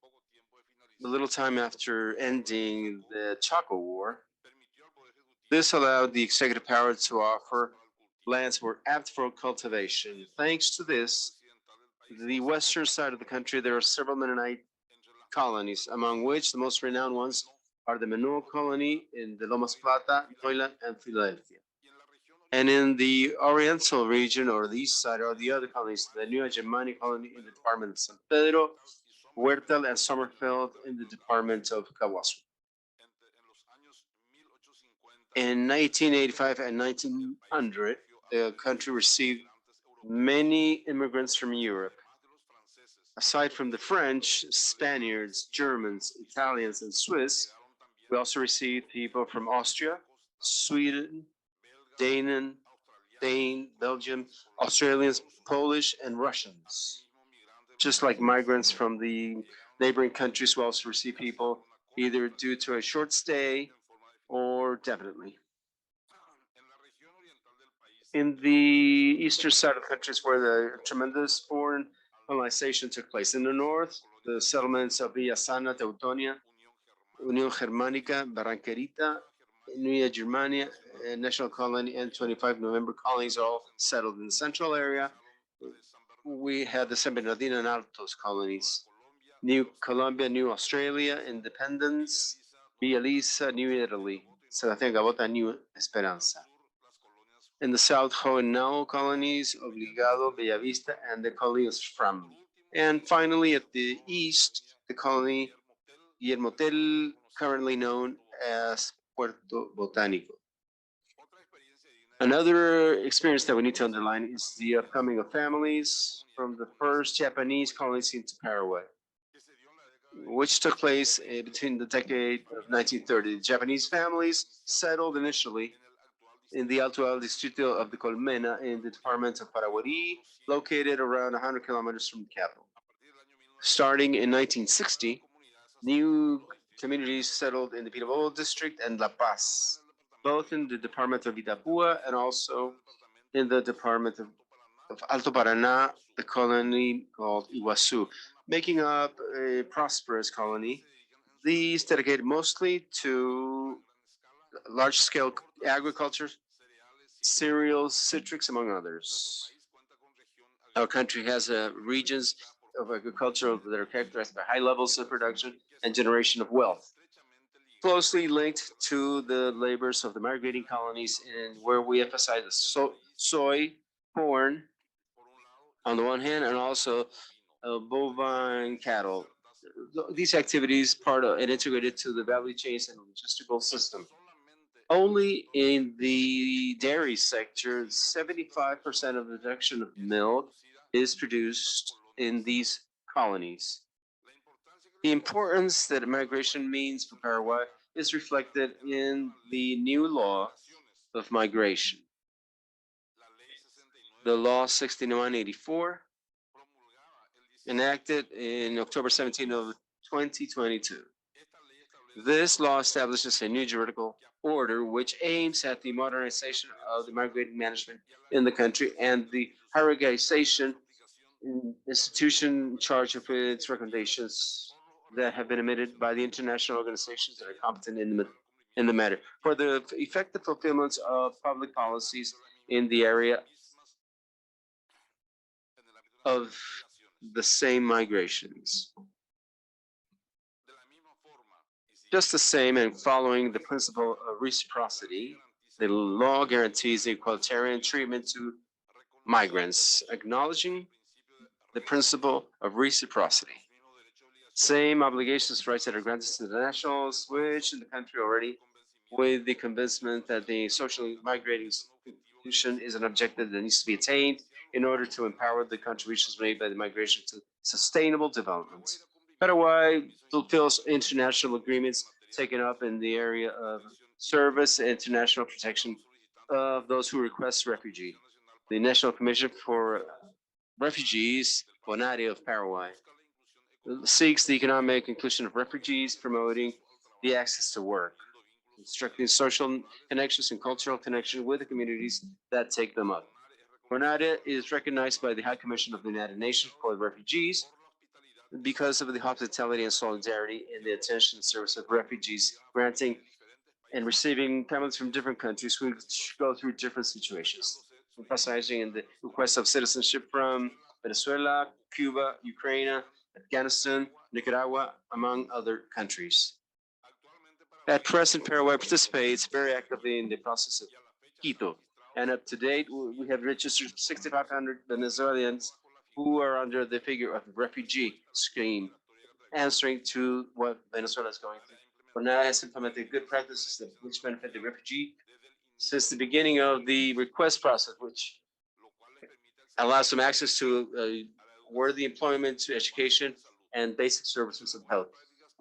a little time after ending the Chaco War, this allowed the executive power to offer lands were apt for cultivation. Thanks to this, the western side of the country, there are several Mennonite colonies, among which the most renowned ones are the Menor colony in the Lomas Plata, Noila, and Philadelphia. And in the oriental region, or the east side, are the other colonies, the New Germani colony in the department of San Pedro, Huertal, and Sommerfeld in the department of Caguasu. In 1885 and 1900, the country received many immigrants from Europe. Aside from the French, Spaniards, Germans, Italians, and Swiss, We also received people from Austria, Sweden, Dane, Belgium, Australians, Polish, and Russians. Just like migrants from the neighboring countries, we also receive people either due to a short stay or definitely. In the eastern side of the countries where the tremendous foreign colonization took place. In the north, the settlements of Villa Sana, Teutonia, Unión Germánica, Barranquerita, Nueva Germania, National Colony, and 25 November colonies all settled in the central area. We had the San Bernardino and Altos colonies. New Colombia, New Australia, Independence, Villa Lisa, New Italy, Sebastián Gabota, New Esperanza. In the south, Hohenau colonies, Obligado, Bellavista, and the colony of Fram. And finally, at the east, the colony Guillermo Tell, currently known as Puerto Botánico. Another experience that we need to underline is the upcoming of families from the first Japanese colonies into Paraguay, which took place between the decade of 1930. The Japanese families settled initially in the Alto Distrito of the Colmena in the department of Paraguarí, located around 100 kilometers from the capital. Starting in 1960, new communities settled in the Pirobó district and La Paz, both in the department of Itapúa and also in the department of Alto Paraná, the colony called Iguazú, making up a prosperous colony. These dedicated mostly to large-scale agriculture, cereals, citrus, among others. Our country has regions of agriculture that are characterized by high levels of production and generation of wealth, closely linked to the labors of the migrating colonies, and where we emphasize the soy, corn, on the one hand, and also bovine cattle. These activities part of and integrated to the value chains and logistical system. Only in the dairy sector, 75% of the production of milk is produced in these colonies. The importance that migration means for Paraguay is reflected in the new law of migration. The law 6184, enacted in October 17 of 2022. This law establishes a new juridical order which aims at the modernization of the migrating management in the country and the hierarchization institution in charge of its recommendations that have been emitted by the international organizations that are competent in the matter for the effective fulfillment of public policies in the area of the same migrations. Just the same, and following the principle of reciprocity, the law guarantees equalitarian treatment to migrants, acknowledging the principle of reciprocity. Same obligations, rights that are granted to the nationals, which in the country already, with the convincement that the socially migrating inclusion is an objective that needs to be attained in order to empower the contributions made by the migration to sustainable development. Paraguay fulfills international agreements taken up in the area of service and international protection of those who request refugee. The National Commission for Refugees, CONARE of Paraguay, seeks the economic inclusion of refugees, promoting the access to work, constructing social connections and cultural connection with the communities that take them up. CONARE is recognized by the High Commission of the United Nations for Refugees because of the hospitality and solidarity in the attention and service of refugees, granting and receiving families from different countries who go through different situations, emphasizing in the request of citizenship from Venezuela, Cuba, Ukraine, Afghanistan, Nicaragua, among other countries. At present, Paraguay participates very actively in the process of Quito, and up to date, we have registered 6,500 Venezuelans who are under the figure of refugee scheme, answering to what Venezuela is going through. CONARE has implemented good practices which benefit the refugee since the beginning of the request process, which allows them access to worthy employment, to education, and basic services of health.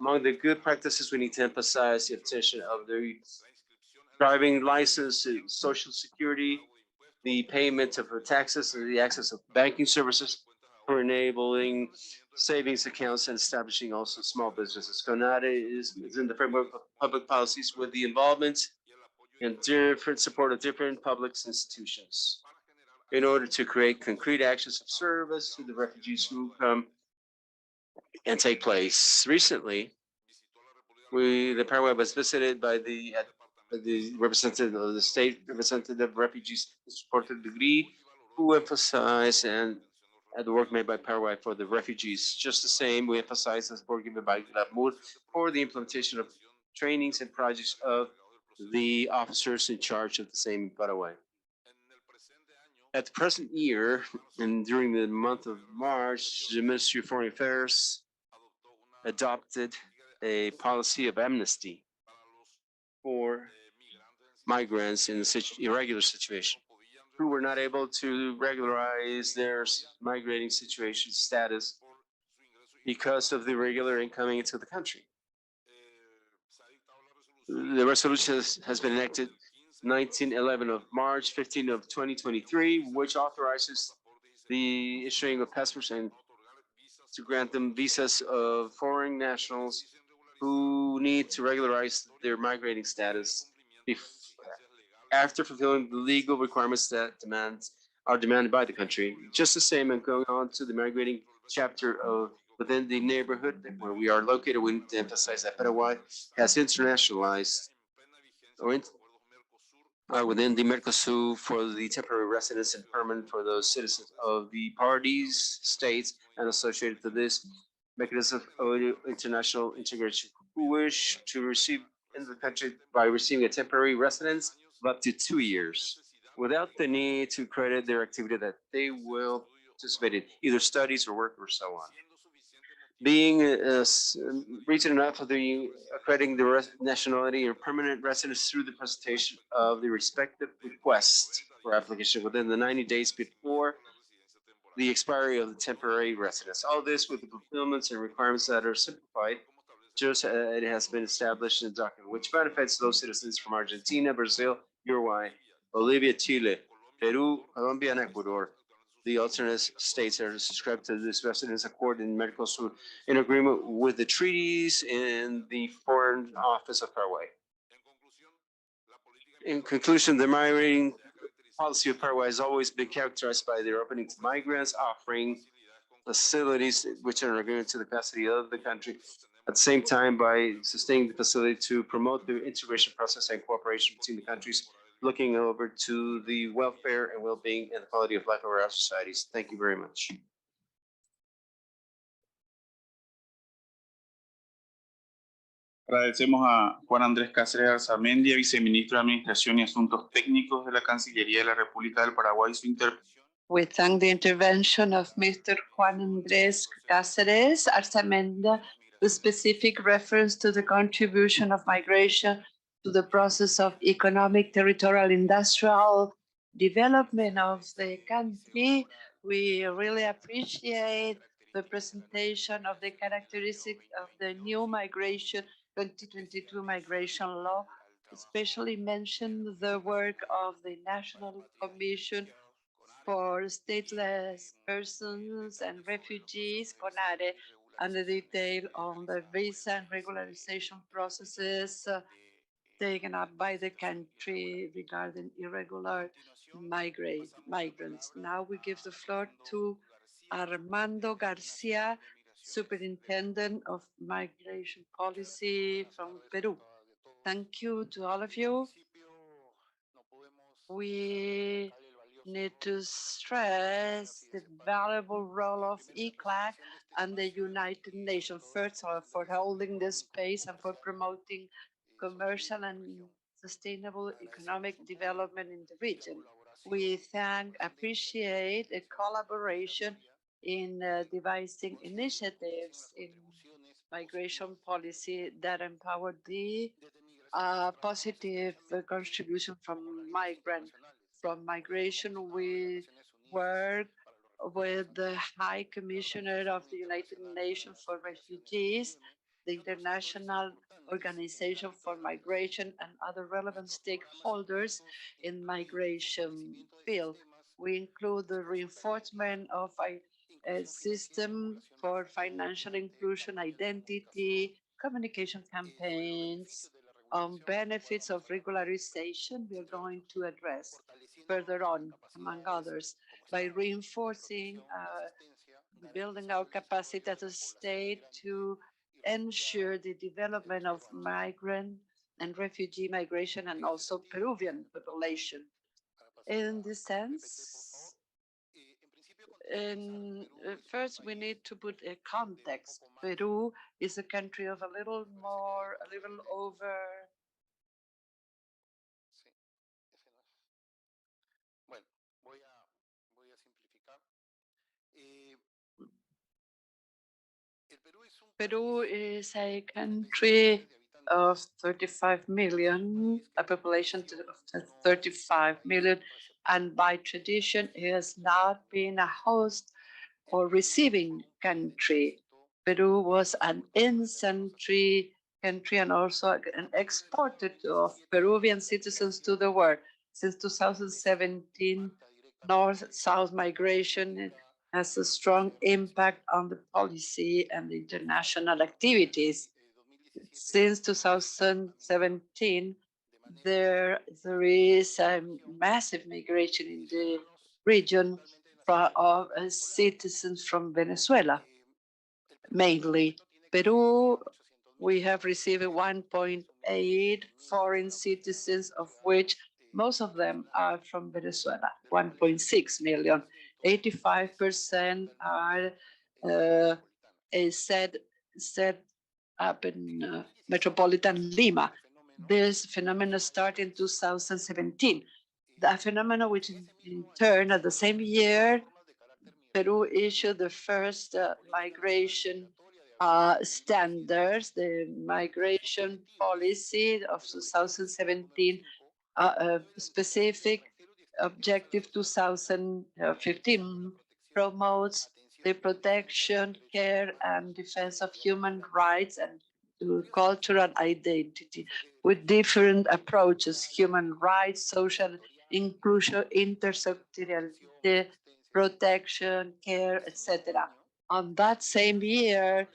Among the good practices, we need to emphasize the obtention of the driving license, social security, the payment of taxes, and the access of banking services for enabling savings accounts and establishing also small businesses. CONADE is in the framework of public policies with the involvement and different support of different public institutions in order to create concrete actions of service to the refugees who come and take place. Recently, the Paraguay was visited by the representative of the state representative of refugees supported degree, who emphasized and the work made by Paraguay for the refugees. Just the same, we emphasize the support given by GLAMUR for the implementation of trainings and projects of the officers in charge of the same in Paraguay. At the present year, and during the month of March, the Ministry of Foreign Affairs adopted a policy of amnesty for migrants in the irregular situation who were not able to regularize their migrating situation status because of the irregular incoming into the country. The resolution has been enacted 1911 of March 15 of 2023, which authorizes the issuing of passports and to grant them visas of foreign nationals who need to regularize their migrating status after fulfilling the legal requirements that are demanded by the country. Just the same, and going on to the migrating chapter of within the neighborhood where we are located, we need to emphasize that Paraguay has internationalized within the Mercosur for the temporary residence and permanent for those citizens of the parties, states, and associated to this mechanism of international integration who wish to receive in the country by receiving a temporary residence of up to 2 years without the need to credit their activity that they will participate in, either studies or work or so on. Being reaching enough of the accrediting the nationality or permanent residence through the presentation of the respective request for application within the 90 days before the expiry of the temporary residence. All this with the fulfillments and requirements that are simplified, just as it has been established in the document, which benefits those citizens from Argentina, Brazil, Uruguay, Bolivia, Chile, Peru, Colombia, and Ecuador. The alternate states are subscribed to this residence accord in Mercosur in agreement with the treaties in the Foreign Office of Paraguay. In conclusion, the migrating policy of Paraguay has always been characterized by their opening to migrants, offering facilities which are in agreement to the capacity of the country, at the same time by sustaining the facility to promote the integration process and cooperation between the countries, looking over to the welfare and well-being and the quality of life of our societies. Thank you very much. Agradecemos a Juan Andrés Cáceres Arzamendia, viceministro de Administración y Asuntos Técnicos de la Cancillería de la República del Paraguay, su intervención. We thank the intervention of Mr. Juan Andrés Cáceres Arzamendia, with specific reference to the contribution of migration to the process of economic, territorial, industrial development of the country. We really appreciate the presentation of the characteristics of the new migration 2022 migration law, especially mention the work of the National Commission for Stateless Persons and Refugees, CONARE, and the detail on the visa and regularization processes taken up by the country regarding irregular migrants. Now we give the floor to Armando Garcia, Superintendent of Migration Policy from Peru. Thank you to all of you. We need to stress the valuable role of ECLAC and the United Nations, first of all, for holding this space and for promoting commercial and sustainable economic development in the region. We appreciate a collaboration in devising initiatives in migration policy that empower the positive contribution from migration. We work with the High Commissioner of the United Nations for Refugees the International Organization for Migration and other relevant stakeholders in migration field. We include the reinforcement of a system for financial inclusion, identity, communication campaigns, on benefits of regularization we are going to address further on, among others, by reinforcing building our capacity as a state to ensure the development of migrant and refugee migration and also Peruvian population. In this sense, first we need to put a context. Peru is a country of a little over Peru is a country of 35 million, a population of 35 million, and by tradition it has not been a host or receiving country. Peru was an in-country country and also an exporter of Peruvian citizens to the world. Since 2017, north-south migration has a strong impact on the policy and the international activities. Since 2017, there is a massive migration in the region of citizens from Venezuela, mainly. Peru, we have received 1.8 foreign citizens, of which most of them are from Venezuela, 1.6 million. 85% are set up in metropolitan Lima. This phenomenon started in 2017. The phenomenon which in turn at the same year, Peru issued the first migration standards, the migration policy of 2017, specific objective 2015 promotes the protection, care, and defense of human rights and cultural identity with different approaches: human rights, social inclusion, intersectionality, protection, care, etc. On that same year,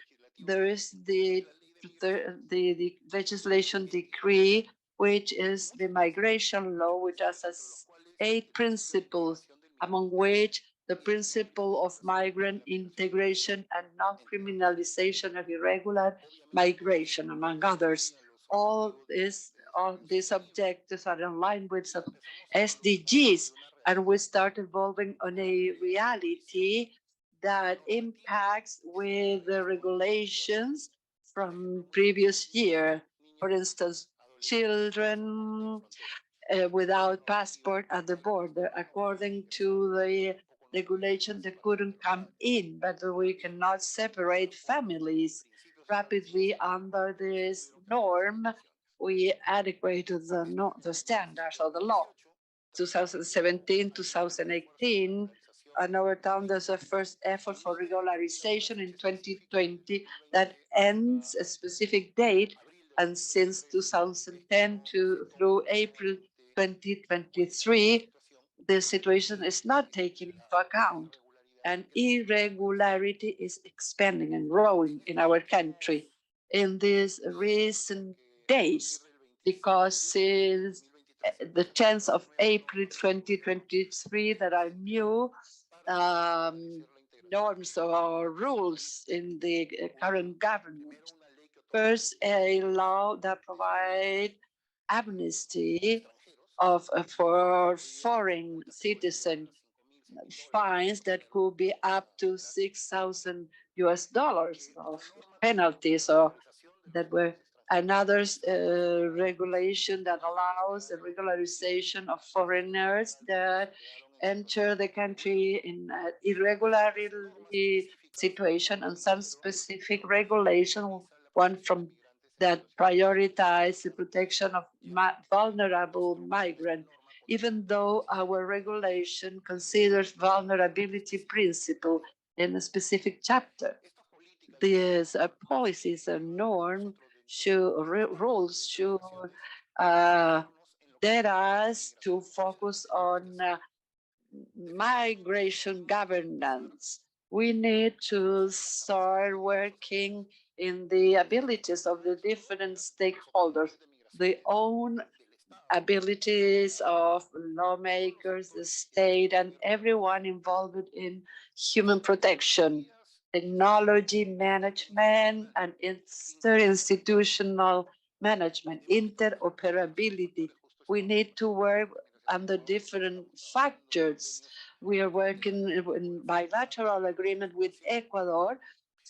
there is the legislation decree, which is the migration law, which has 8 principles, among which the principle of migrant integration and non-criminalization of irregular migration, among others. All these objectives are in line with some SDGs, and we start evolving on a reality that impacts with the regulations from previous year. For instance, children without passport at the border. According to the regulation, they couldn't come in, but we cannot separate families rapidly under this norm. We adequate the standards of the law. 2017, 2018, and over time there's a first effort for regularization in 2020 that ends a specific date, and since 2010 through April 2023, the situation is not taken into account, and irregularity is expanding and growing in our country in these recent days, because since the 10th of April 2023, there are new norms or rules in the current government. First, a law that provides amnesty for foreign citizens, fines that could be up to $6,000 of penalties, or that were another regulation that allows the regularization of foreigners that enter the country in irregular situation, and some specific regulation, one from that prioritize the protection of vulnerable migrants, even though our regulation considers vulnerability principle in a specific chapter. these policies and norm rules should get us to focus on migration governance. We need to start working in the abilities of the different stakeholders, the own abilities of lawmakers, the state, and everyone involved in human protection, technology management, and interinstitutional management, interoperability. We need to work under different factors. We are working in bilateral agreement with Ecuador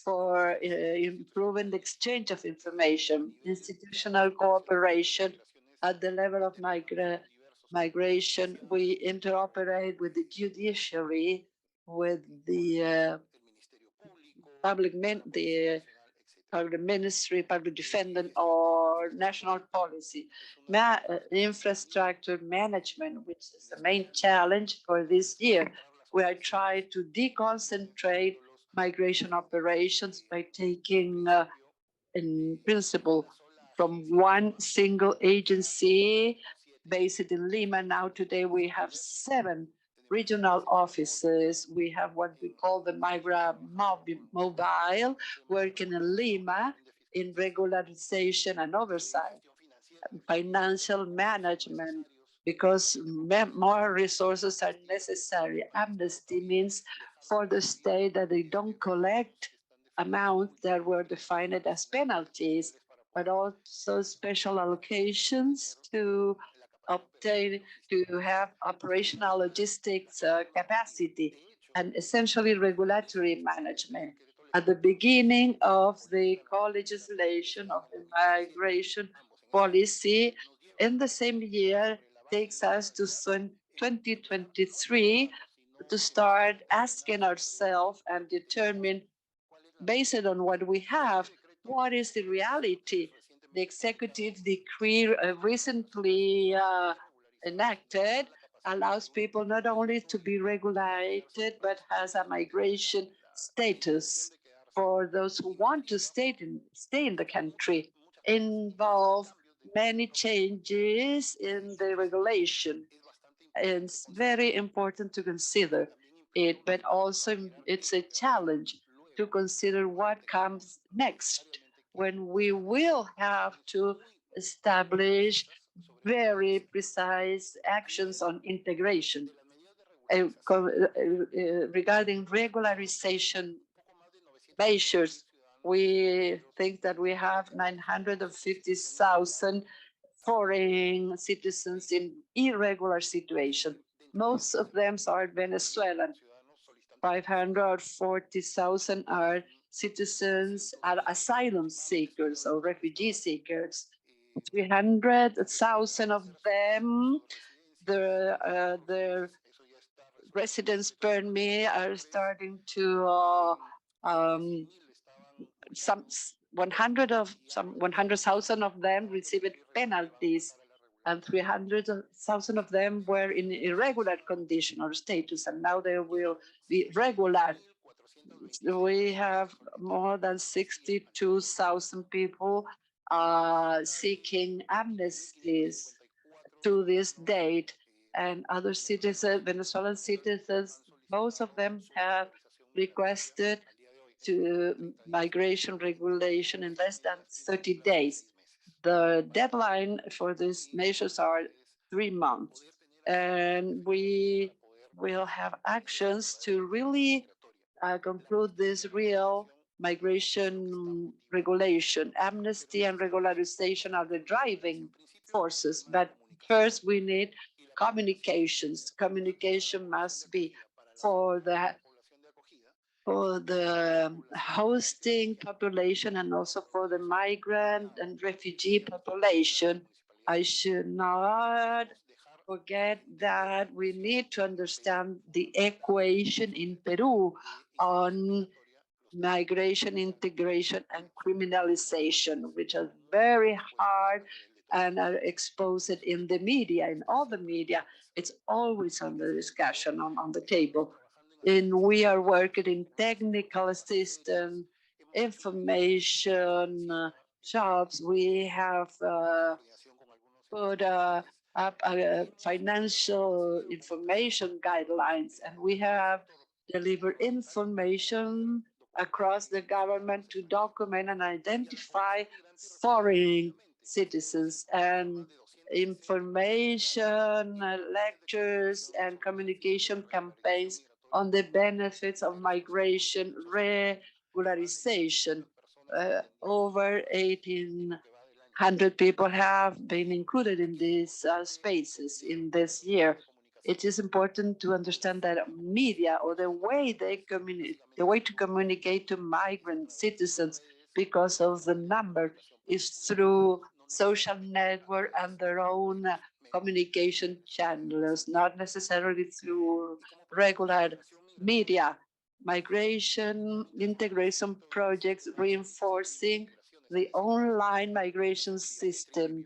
for improving the exchange of information, institutional cooperation at the level of migration. We interoperate with the judiciary, with the public ministry, public defendant, or national policy. Infrastructure management, which is the main challenge for this year. We are trying to deconcentrate migration operations by taking, in principle, from one single agency based in Lima. Now today we have 7 regional offices. We have what we call the Migra Mobile, working in Lima in regularization and oversight, financial management, because more resources are necessary. Amnesty means for the state that they don't collect amounts that were defined as penalties, but also special allocations to obtain, to have operational logistics capacity, and essentially regulatory management. At the beginning of the co-legislation of the migration policy in the same year takes us to 2023 to start asking ourselves and determine, based on what we have, what is the reality. The executive decree recently enacted allows people not only to be regulated, but has a migration status for those who want to stay in the country. Involve many changes in the regulation. It's very important to consider it, but also it's a challenge to consider what comes next, when we will have to establish very precise actions on integration. Regarding regularization measures, we think that we have 950,000 foreign citizens in irregular situation. Most of them are Venezuelan. 540,000 are citizens, are asylum seekers or refugee seekers. 300,000 of them, their residence permit are starting to some 100,000 of them received penalties, and 300,000 of them were in irregular condition or status, and now they will be regular. We have more than 62,000 people seeking amnesties to this date, and other citizens, Venezuelan citizens, most of them have requested to migration regulation in less than 30 days. The deadline for these measures are 3 months, and we will have actions to really conclude this real migration regulation. Amnesty and regularization are the driving forces, but first we need communications. Communication must be for the hosting population and also for the migrant and refugee population. I should not forget that we need to understand the equation in Peru on migration, integration, and criminalization, which are very hard and are exposed in the media, in all the media. It's always on the discussion, on the table. And we are working in technical assistance information jobs. We have put up financial information guidelines, and we have delivered information across the government to document and identify foreign citizens, and information, lectures, and communication campaigns on the benefits of migration regularization. Over 1,800 people have been included in these spaces in this year. It is important to understand that media, or the way to communicate to migrant citizens because of the number, is through social network and their own communication channels, not necessarily through regular media. Migration integration projects reinforcing the online migration system.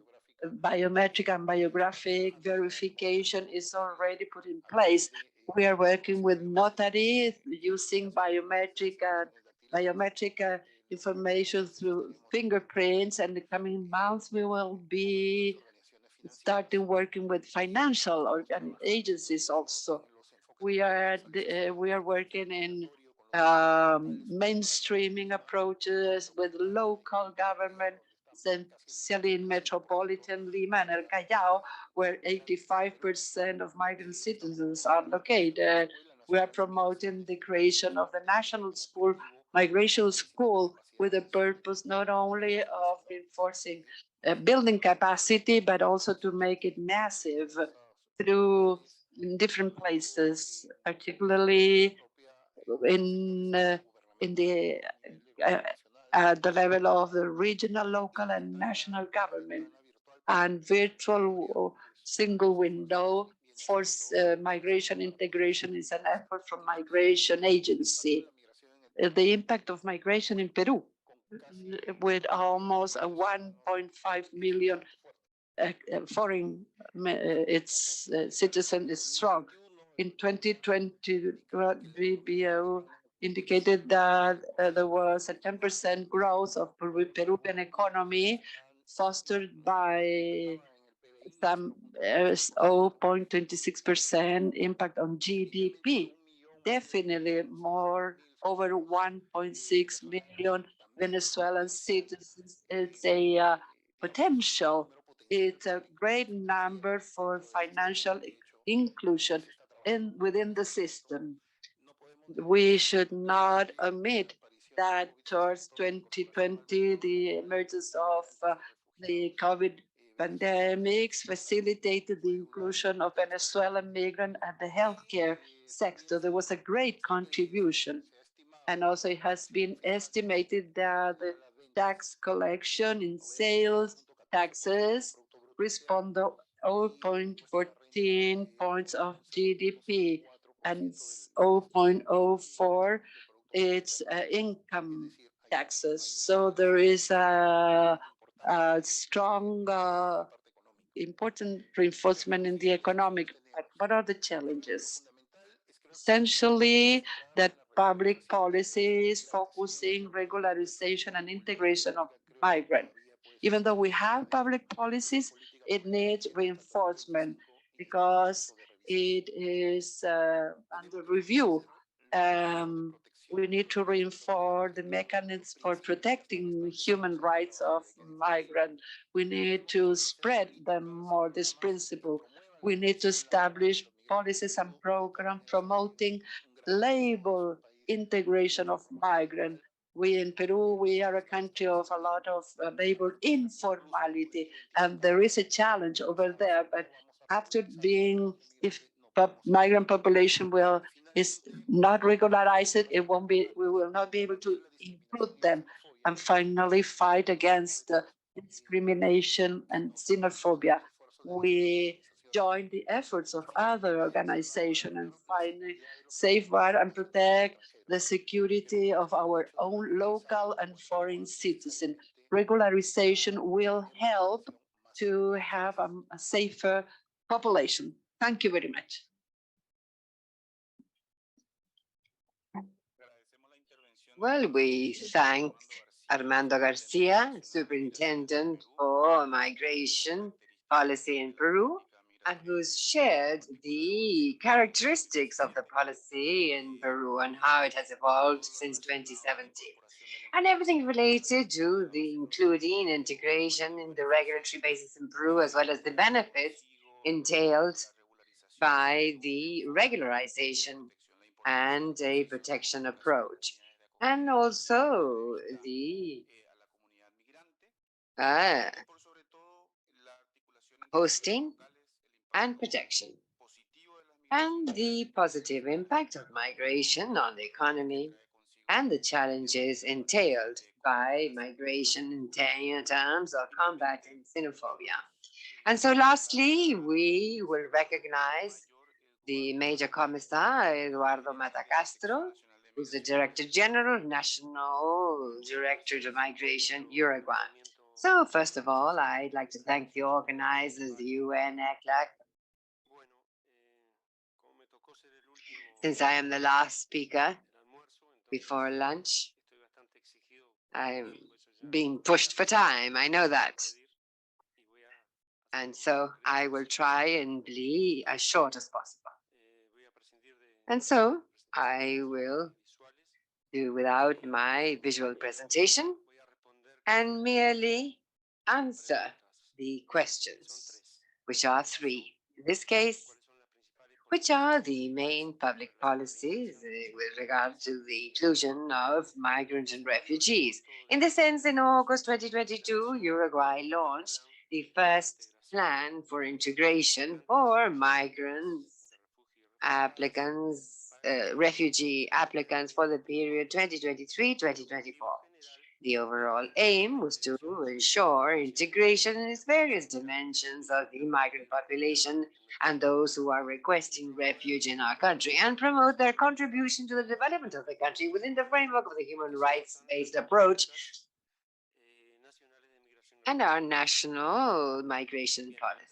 Biometric and biographic verification is already put in place. We are working with notaries using biometric information through fingerprints, and in the coming months we will be starting working with financial agencies also. We are working in mainstreaming approaches with local government, especially in metropolitan Lima and El Callao, where 85% of migrant citizens are located. We are promoting the creation of the National School Migration School, with the purpose not only of reinforcing building capacity, but also to make it massive through different places, particularly in the at the level of the regional, local, and national government, and virtual single window for migration integration is an effort from Migration Agency. The impact of migration in Peru, with almost 1.5 million foreign its citizen, is strong. In 2020, BBO indicated that there was a 10% growth of Peruvian economy, fostered by some 0.26% impact on GDP. Definitely more, over 1.6 million Venezuelan citizens. It's a potential. It's a great number for financial inclusion within the system. We should not omit that towards 2020, the emergence of the COVID pandemics facilitated the inclusion of Venezuelan migrants at the healthcare sector. There was a great contribution. And also it has been estimated that the tax collection in sales taxes respond to 0.14 points of GDP, and 0.04 its income taxes. So there is a strong, important reinforcement in the economic. What are the challenges? Essentially, that public policies focusing regularization and integration of migrants. Even though we have public policies, it needs reinforcement because it is under review. We need to reinforce the mechanisms for protecting human rights of migrants. We need to spread them more, this principle. We need to establish policies and programs promoting labor integration of migrants. We in Peru, we are a country of a lot of labor informality, and there is a challenge over there. But after being, if migrant population is not regularized, we will not be able to include them. And finally, fight against discrimination and xenophobia. We join the efforts of other organizations and finally safeguard and protect the security of our own local and foreign citizens. Regularization will help to have a safer population. Thank you very much. Well, we thank Armando Garcia, Superintendent for Migration Policy in Peru, and who's shared the characteristics of the policy in Peru and how it has evolved since 2017. And everything related to the including integration in the regulatory basis in Peru, as well as the benefits entailed by the regularization and a protection approach, and also the uh, hosting and protection, and the positive impact of migration on the economy and the challenges entailed by migration in terms of combating xenophobia. And so lastly, we will recognize the Major Commissar, Eduardo Matacastro, who's the Director General, National Director of Migration, Uruguay. So first of all, I'd like to thank the organizers, the UN, ECLAC. Since I am the last speaker before lunch, I'm being pushed for time, I know that. And so I will try and be as short as possible. And so I will do without my visual presentation and merely answer the questions, which are three. In this case, which are the main public policies with regard to the inclusion of migrants and refugees? In this sense, in August 2022, Uruguay launched the first plan for integration for migrants, applicants, refugee applicants for the period 2023-2024. The overall aim was to ensure integration in its various dimensions of the migrant population and those who are requesting refuge in our country, and promote their contribution to the development of the country within the framework of the human rights-based approach and our national migration policies.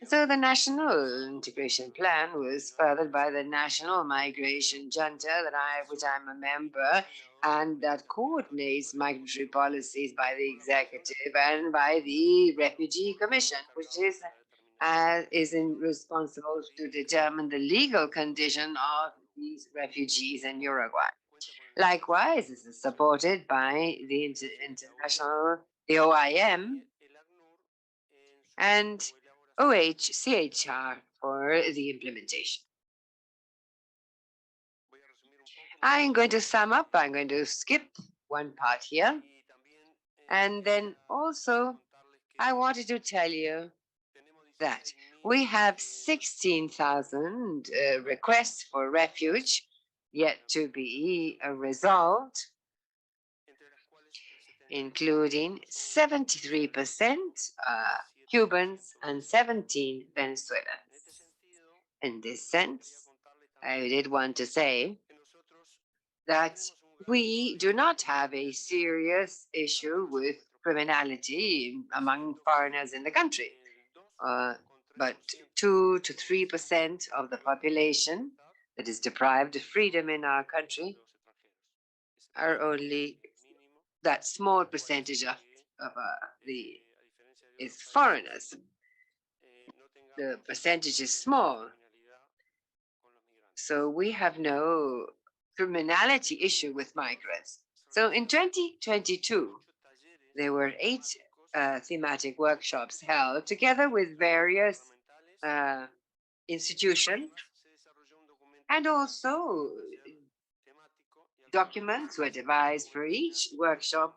So the National Integration Plan was furthered by the National Migration Junta, which I'm a member, and that coordinates migratory policies by the executive and by the Refugee Commission, which is responsible to determine the legal condition of these refugees in Uruguay. Likewise, this is supported by the international, the OIM, and OHCHR for the implementation. I'm going to sum up. I'm going to skip one part here. And then also, I wanted to tell you that we have 16,000 requests for refuge yet to be resolved, including 73% Cubans and 17 Venezuelans. In this sense, I did want to say that we do not have a serious issue with criminality among foreigners in the country. But 2 to 3% of the population that is deprived of freedom in our country are only that small percentage of is foreigners. The percentage is small. So we have no criminality issue with migrants. So in 2022, there were 8 thematic workshops held together with various institutions, and also documents were devised for each workshop.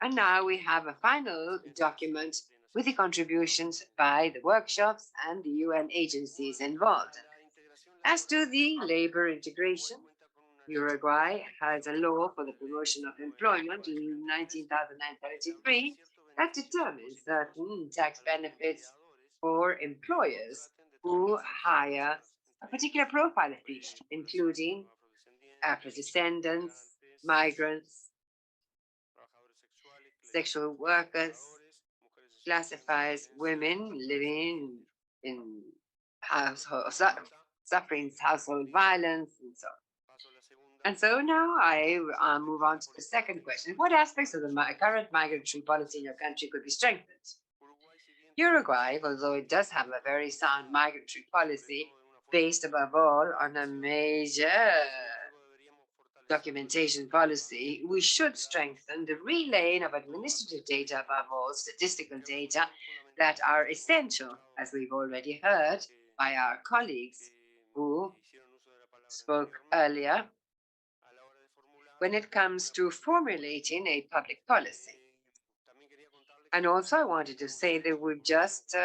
And now we have a final document with the contributions by the workshops and the UN agencies involved. As to the labor integration, Uruguay has a law for the promotion of employment in 19,933 that determines certain tax benefits for employers who hire a particular profile of people, including Afro-descendants, migrants, sexual workers, classifies women living in household suffering household violence and so on. And so now I move on to the second question. What aspects of the current migratory policy in your country could be strengthened? Uruguay, although it does have a very sound migratory policy based above all on a major documentation policy, we should strengthen the relaying of administrative data, above all statistical data, that are essential, as we've already heard by our colleagues who spoke earlier, when it comes to formulating a public policy. And also, I wanted to say that we've just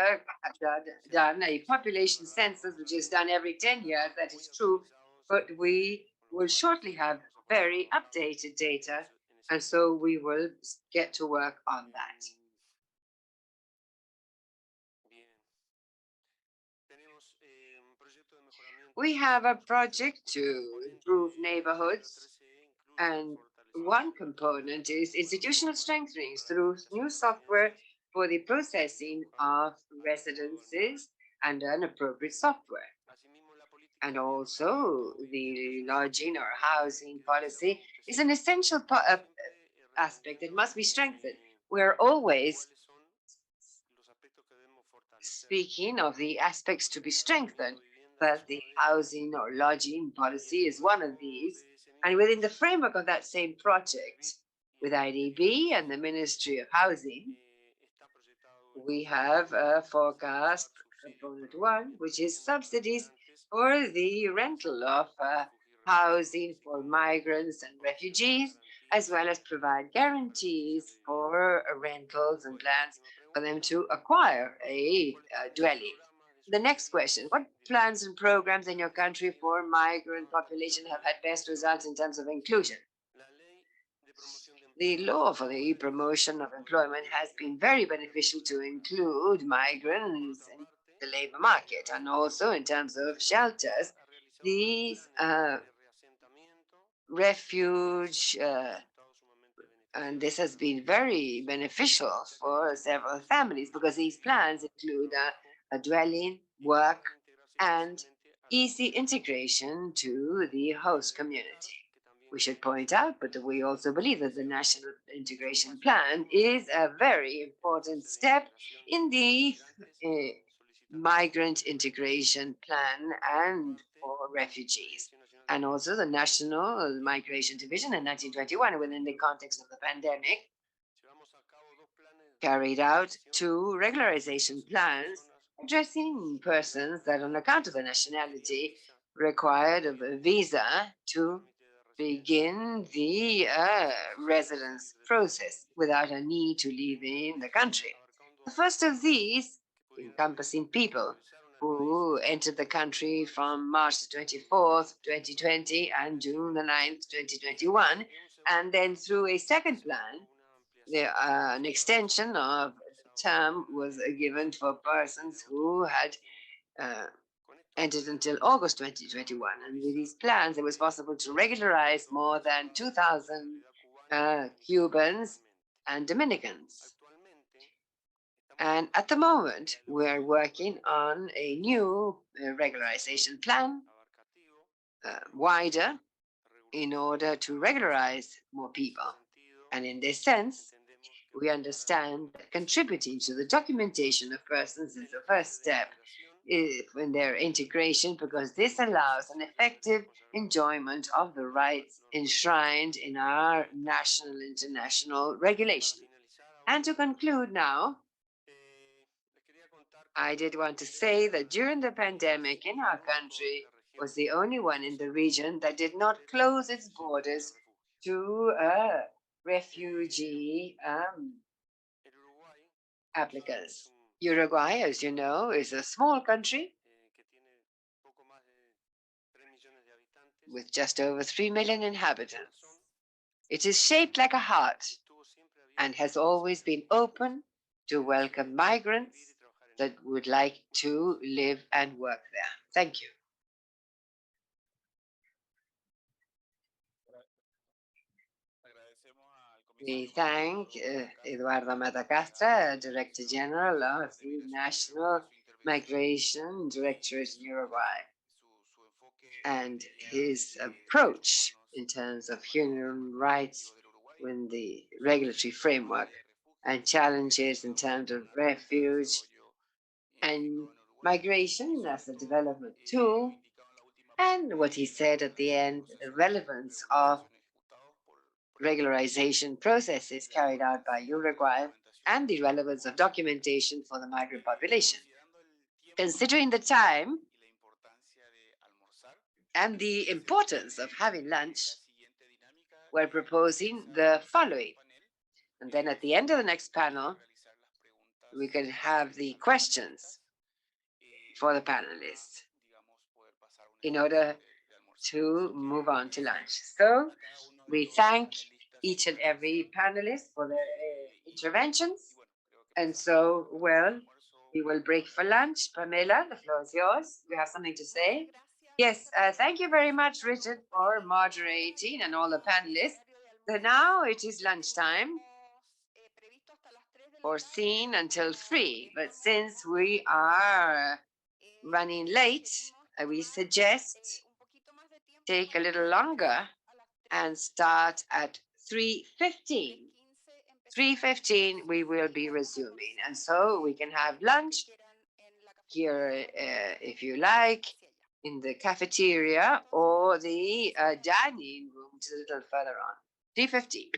done a population census, which is done every 10 years. That is true, but we will shortly have very updated data, and so we will get to work on that. We have a project to improve neighborhoods, and one component is institutional strengthening through new software for the processing of residences and an appropriate software. And also, the lodging or housing policy is an essential aspect that must be strengthened. We're always speaking of the aspects to be strengthened, but the housing or lodging policy is one of these. And within the framework of that same project, with IDB and the Ministry of Housing, we have a forecast component one, which is subsidies for the rental of housing for migrants and refugees, as well as provide guarantees for rentals and plans for them to acquire a dwelling. The next question, what plans and programs in your country for migrant population have had best results in terms of inclusion? The law for the promotion of employment has been very beneficial to include migrants in the labor market, and also in terms of shelters, these refuge and this has been very beneficial for several families because these plans include a dwelling, work, and easy integration to the host community. We should point out, but we also believe that the National Integration Plan is a very important step in the migrant integration plan and for refugees. And also the National Migration Division in 1921, within the context of the pandemic, carried out two regularization plans addressing persons that, on account of their nationality, required of a visa to begin the residence process without a need to leave in the country. The first of these, encompassing people who entered the country from March 24th, 2020 and June the 9th, 2021, and then through a second plan, an extension of term was given for persons who had entered until August 2021. And with these plans, it was possible to regularize more than 2,000 Cubans and Dominicans. And at the moment, we're working on a new regularization plan, wider, in order to regularize more people. And in this sense, we understand that contributing to the documentation of persons is the first step in their integration, because this allows an effective enjoyment of the rights enshrined in our national and international regulation. And to conclude now, I did want to say that during the pandemic in our country was the only one in the region that did not close its borders to refugee applicants. Uruguay, as you know, is a small country with just over 3 million inhabitants. It is shaped like a heart and has always been open to welcome migrants that would like to live and work there. Thank you. We thank Eduardo Matacastra, Director General of the National Migration Directorate in Uruguay, and his approach in terms of human rights in the regulatory framework and challenges in terms of refuge and migration as a development tool. And what he said at the end, the relevance of regularization processes carried out by Uruguay and the relevance of documentation for the migrant population. Considering the time and the importance of having lunch, we're proposing the following. And then at the end of the next panel, we can have the questions for the panelists in order to move on to lunch. So we thank each and every panelist for their interventions. And so, well, we will break for lunch. Pamela, the floor is yours. You have something to say? Yes, thank you very much, Richard, for moderating and all the panelists. So now it is lunchtime, foreseen until 3. But since we are running late, we suggest take a little longer and start at 3:15. 3:15, we will be resuming. And so we can have lunch here, if you like, in the cafeteria or the dining room, which is a little further on. 3:15.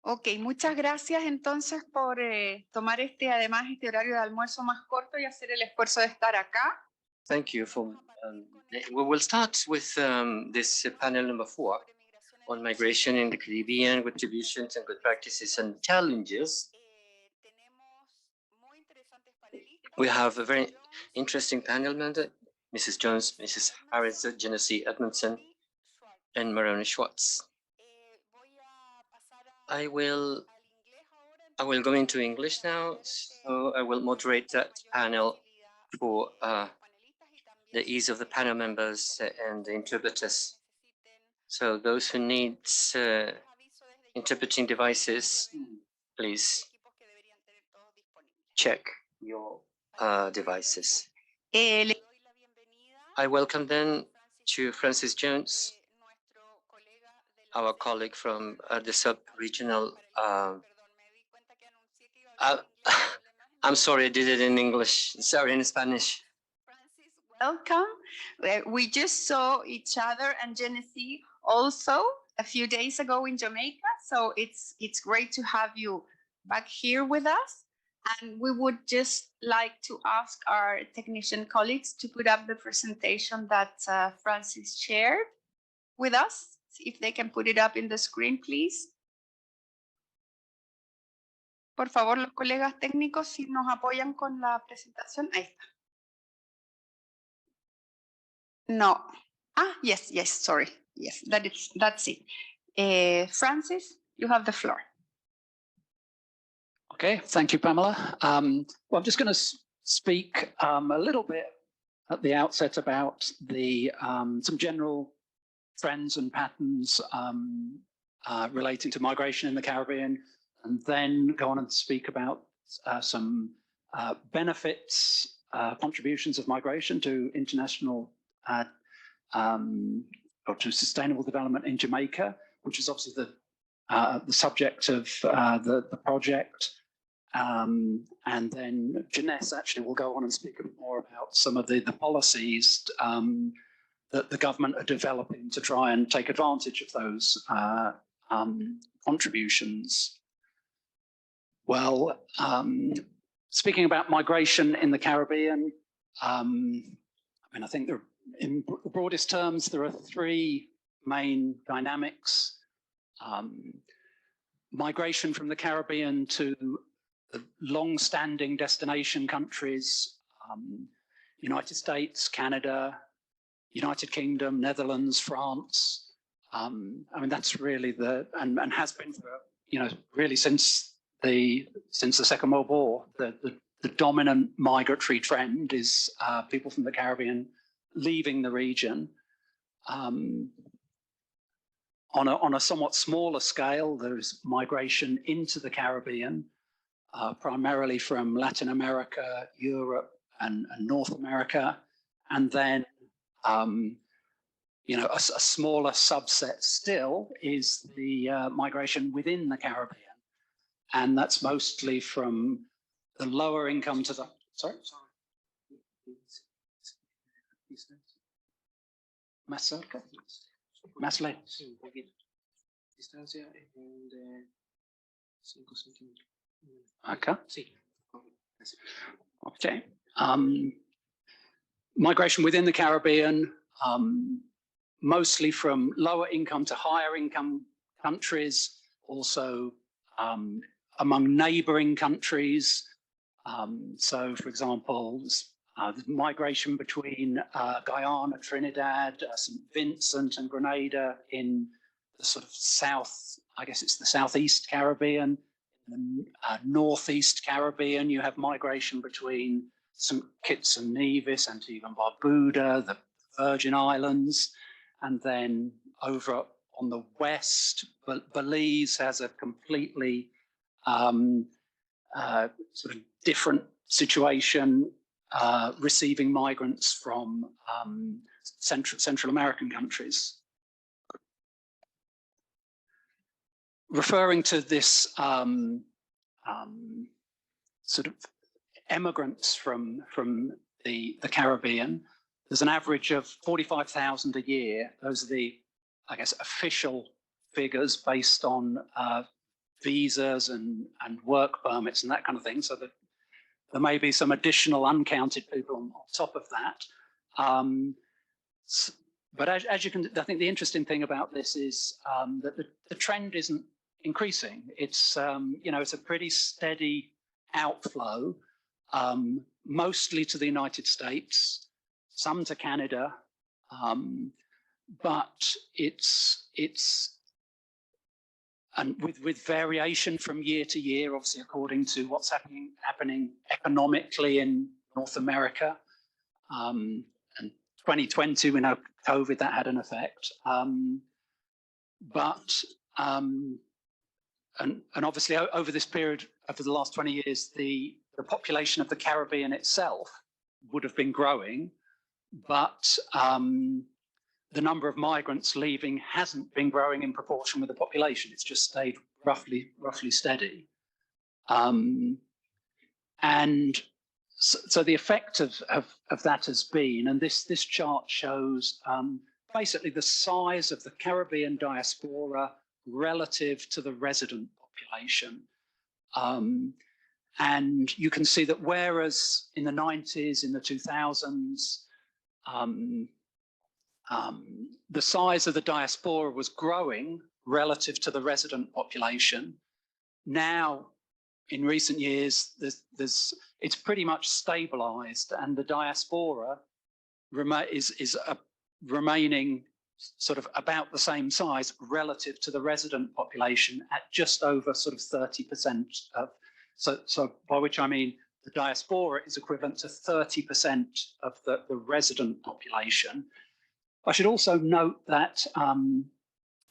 Ok, muchas gracias entonces por tomar además este horario de almuerzo más corto y hacer el esfuerzo de estar acá. Thank you for. We will start with this panel number 4 on migration in the Caribbean, contributions and good practices and challenges. We have a very interesting panel member, Mrs. Jones, Mrs. Harris, Genesee Edmondson, and Maroni Schwartz. I will go into English now, so I will moderate that panel for the ease of the panel members and the interpreters. So those who need interpreting devices, please check your devices. I welcome then to Francis Jones, our colleague from the sub-regional. I'm sorry, I did it in English. Sorry, in Spanish. Welcome. We just saw each other and Genesee also a few days ago in Jamaica, so it's great to have you back here with us. And we would just like to ask our technician colleagues to put up the presentation that Francis shared with us. If they can put it up in the screen, please. Por favor, los colegas técnicos, si nos apoyan con la presentación. Ahí está. No. Yes, sorry. Yes, that's it. Francis, you have the floor. Okay, thank you, Pamela. Well, I'm just going to speak a little bit at the outset about the some general trends and patterns relating to migration in the Caribbean, and then go on and speak about some benefits, contributions of migration to international or to sustainable development in Jamaica, which is obviously the subject of the project. And then Jeunesse actually will go on and speak a bit more about some of the policies that the government are developing to try and take advantage of those contributions. Well, speaking about migration in the Caribbean, I think in the broadest terms, there are three main dynamics. Migration from the Caribbean to the long-standing destination countries, United States, Canada, United Kingdom, Netherlands, France. That's really and has been for, really since the Second World War, the dominant migratory trend is people from the Caribbean leaving the region. On a somewhat smaller scale, there's migration into the Caribbean, primarily from Latin America, Europe, and North America, and then a smaller subset still is the migration within the Caribbean, and that's mostly from the lower income to the más cerca, más lejos. Distancia de 5 centímetros. Acá? Sí. Okay. Migration within the Caribbean, mostly from lower income to higher income countries, also among neighboring countries. So, for example, the migration between Guyana, Trinidad, St. Vincent and Grenada in the sort of south, I guess it's the southeast Caribbean. In the northeast Caribbean, you have migration between St. Kitts and Nevis, Antigua and Barbuda, the Virgin Islands, and then over on the west, Belize has a completely sort of different situation, receiving migrants from Central American countries. Referring to this sort of emigrants from the Caribbean, there's an average of 45,000 a year. Those are the, I guess, official figures based on visas and work permits and that kind of thing, so that there may be some additional uncounted people on top of that. But as you can, I think the interesting thing about this is that the trend isn't increasing. It's it's a pretty steady outflow, mostly to the United States, some to Canada, but it's and with variation from year to year, obviously according to what's happening economically in North America. And 2020, we know COVID, that had an effect. And obviously over this period, over the last 20 years, the population of the Caribbean itself would have been growing, but the number of migrants leaving hasn't been growing in proportion with the population. It's just stayed roughly steady. And so the effect of that has been, and this chart shows basically the size of the Caribbean diaspora relative to the resident population. And you can see that whereas in the 90s, in the 2000s, the size of the diaspora was growing relative to the resident population. Now, in recent years, it's pretty much stabilized, and the diaspora is remaining sort of about the same size relative to the resident population at just over sort of 30% of, so by which I mean the diaspora is equivalent to 30% of the resident population. I should also note that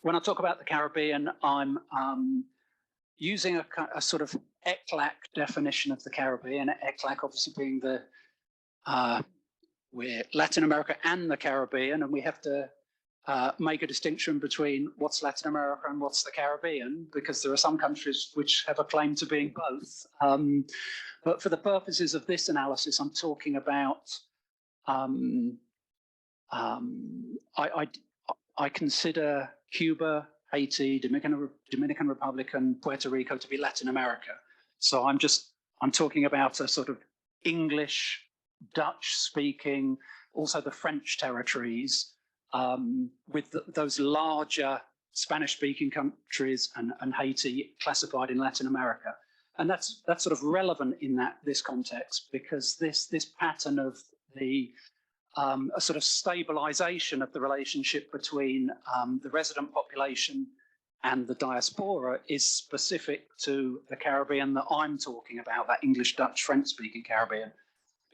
when I talk about the Caribbean, I'm using a sort of ECLAC definition of the Caribbean. ECLAC obviously being we're Latin America and the Caribbean, and we have to make a distinction between what's Latin America and what's the Caribbean, because there are some countries which have a claim to being both. But for the purposes of this analysis, I'm talking about I consider Cuba, Haiti, Dominican Republic, and Puerto Rico to be Latin America. So I'm talking about a sort of English, Dutch-speaking, also the French territories, with those larger Spanish-speaking countries and Haiti classified in Latin America. And that's sort of relevant in this context, because this pattern of a sort of stabilization of the relationship between the resident population and the diaspora is specific to the Caribbean that I'm talking about, that English, Dutch, French-speaking Caribbean.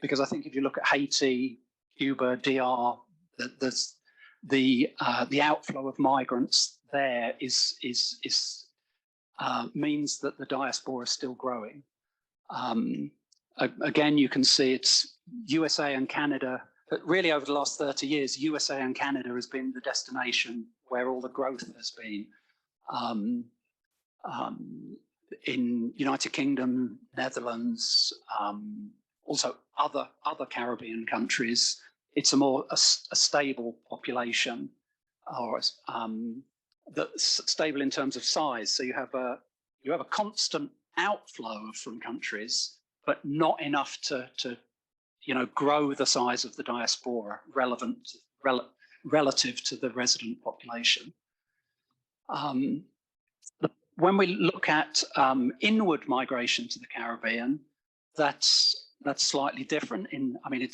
Because I think if you look at Haiti, Cuba, DR, there's the outflow of migrants there means that the diaspora is still growing. Again, you can see it's USA and Canada, but really over the last 30 years, USA and Canada has been the destination where all the growth has been. In United Kingdom, Netherlands, also other Caribbean countries, it's a stable population, or that's stable in terms of size. So you have a constant outflow from countries, but not enough to grow the size of the diaspora relative to the resident population. When we look at inward migration to the Caribbean, that's slightly different. We're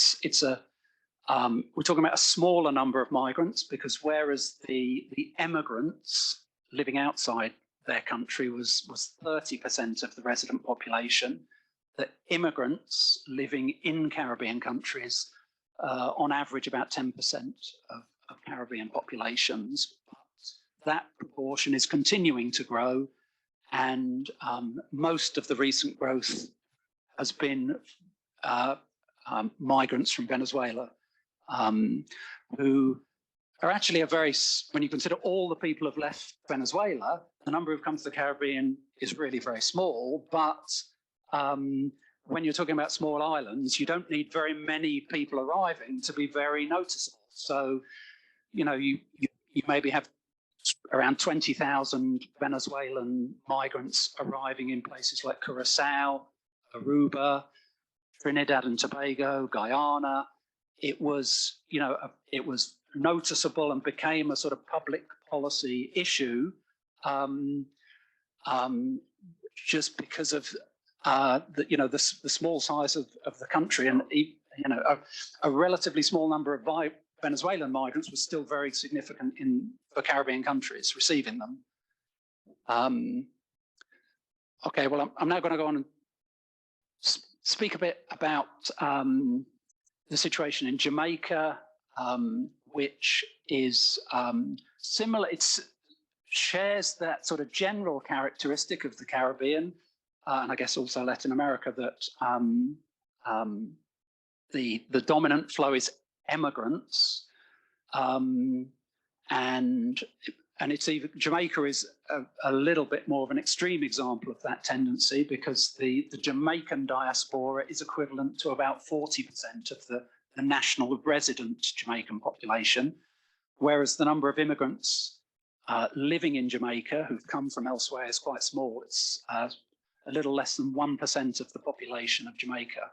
talking about a smaller number of migrants, because whereas the emigrants living outside their country was 30% of the resident population, the immigrants living in Caribbean countries, on average, about 10% of Caribbean populations. But that proportion is continuing to grow, and most of the recent growth has been migrants from Venezuela, who are actually when you consider all the people who've left Venezuela, the number who've come to the Caribbean is really very small. But when you're talking about small islands, you don't need very many people arriving to be very noticeable. So, you maybe have around 20,000 Venezuelan migrants arriving in places like Curacao, Aruba, Trinidad and Tobago, Guyana. It was, it was noticeable and became a sort of public policy issue just because of the small size of the country, and a relatively small number of Venezuelan migrants was still very significant for Caribbean countries receiving them. Okay, well, I'm now going to go on and speak a bit about the situation in Jamaica, which is similar. It shares that sort of general characteristic of the Caribbean, and I guess also Latin America, that the dominant flow is immigrants, and it's even, Jamaica is a little bit more of an extreme example of that tendency, because the Jamaican diaspora is equivalent to about 40% of the national resident Jamaican population, whereas the number of immigrants living in Jamaica who've come from elsewhere is quite small. It's a little less than 1% of the population of Jamaica.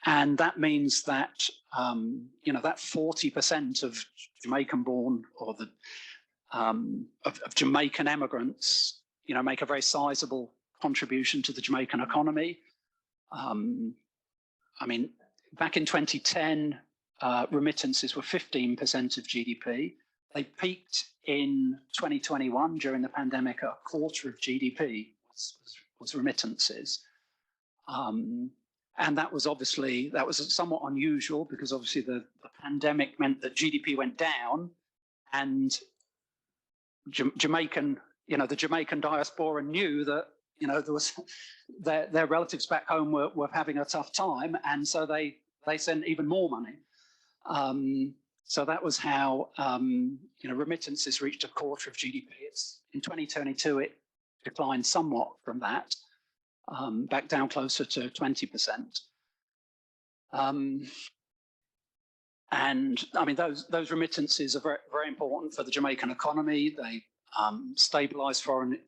And that means that, that 40% of Jamaican-born or of Jamaican immigrants, make a very sizable contribution to the Jamaican economy. I mean, back in 2010, remittances were 15% of GDP. They peaked in 2021 during the pandemic. A quarter of GDP was remittances. And that was somewhat unusual, because obviously the pandemic meant that GDP went down, and the Jamaican diaspora knew that, there was their relatives back home were having a tough time, and so they sent even more money. So that was how remittances reached a quarter of GDP. In 2022, it declined somewhat from that, back down closer to 20%. And I mean, those remittances are very, very important for the Jamaican economy. They stabilize foreign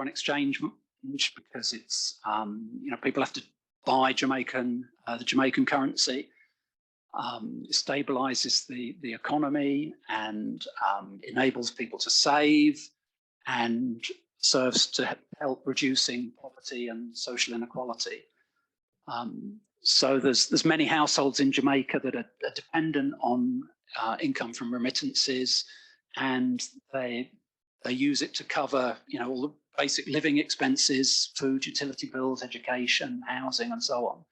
exchange, because it's people have to buy the Jamaican currency. It stabilizes the economy and enables people to save, and serves to help reducing poverty and social inequality. So there's many households in Jamaica that are dependent on income from remittances, and they use it to cover all the basic living expenses, food, utility bills, education, housing, and so on.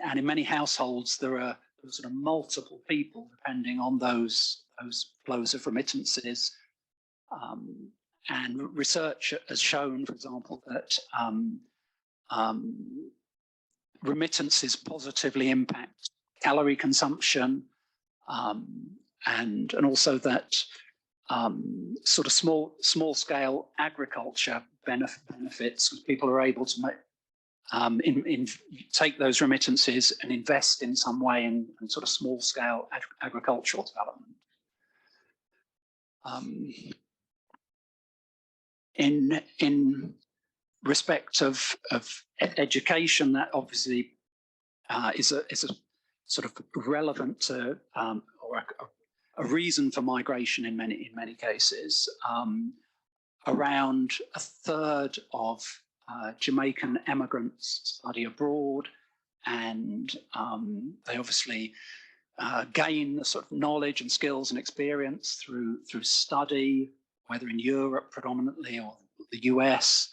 And in many households, there are sort of multiple people depending on those flows of remittances. And research has shown, for example, that remittances positively impact calorie consumption, and also that sort of small scale agriculture benefits, because people are able to take those remittances and invest in some way in sort of small scale agricultural development. In respect of education, that obviously is a sort of relevant to or a reason for migration in many cases. Around a third of Jamaican immigrants study abroad, and they obviously gain the sort of knowledge and skills and experience through study, whether in Europe predominantly or the US,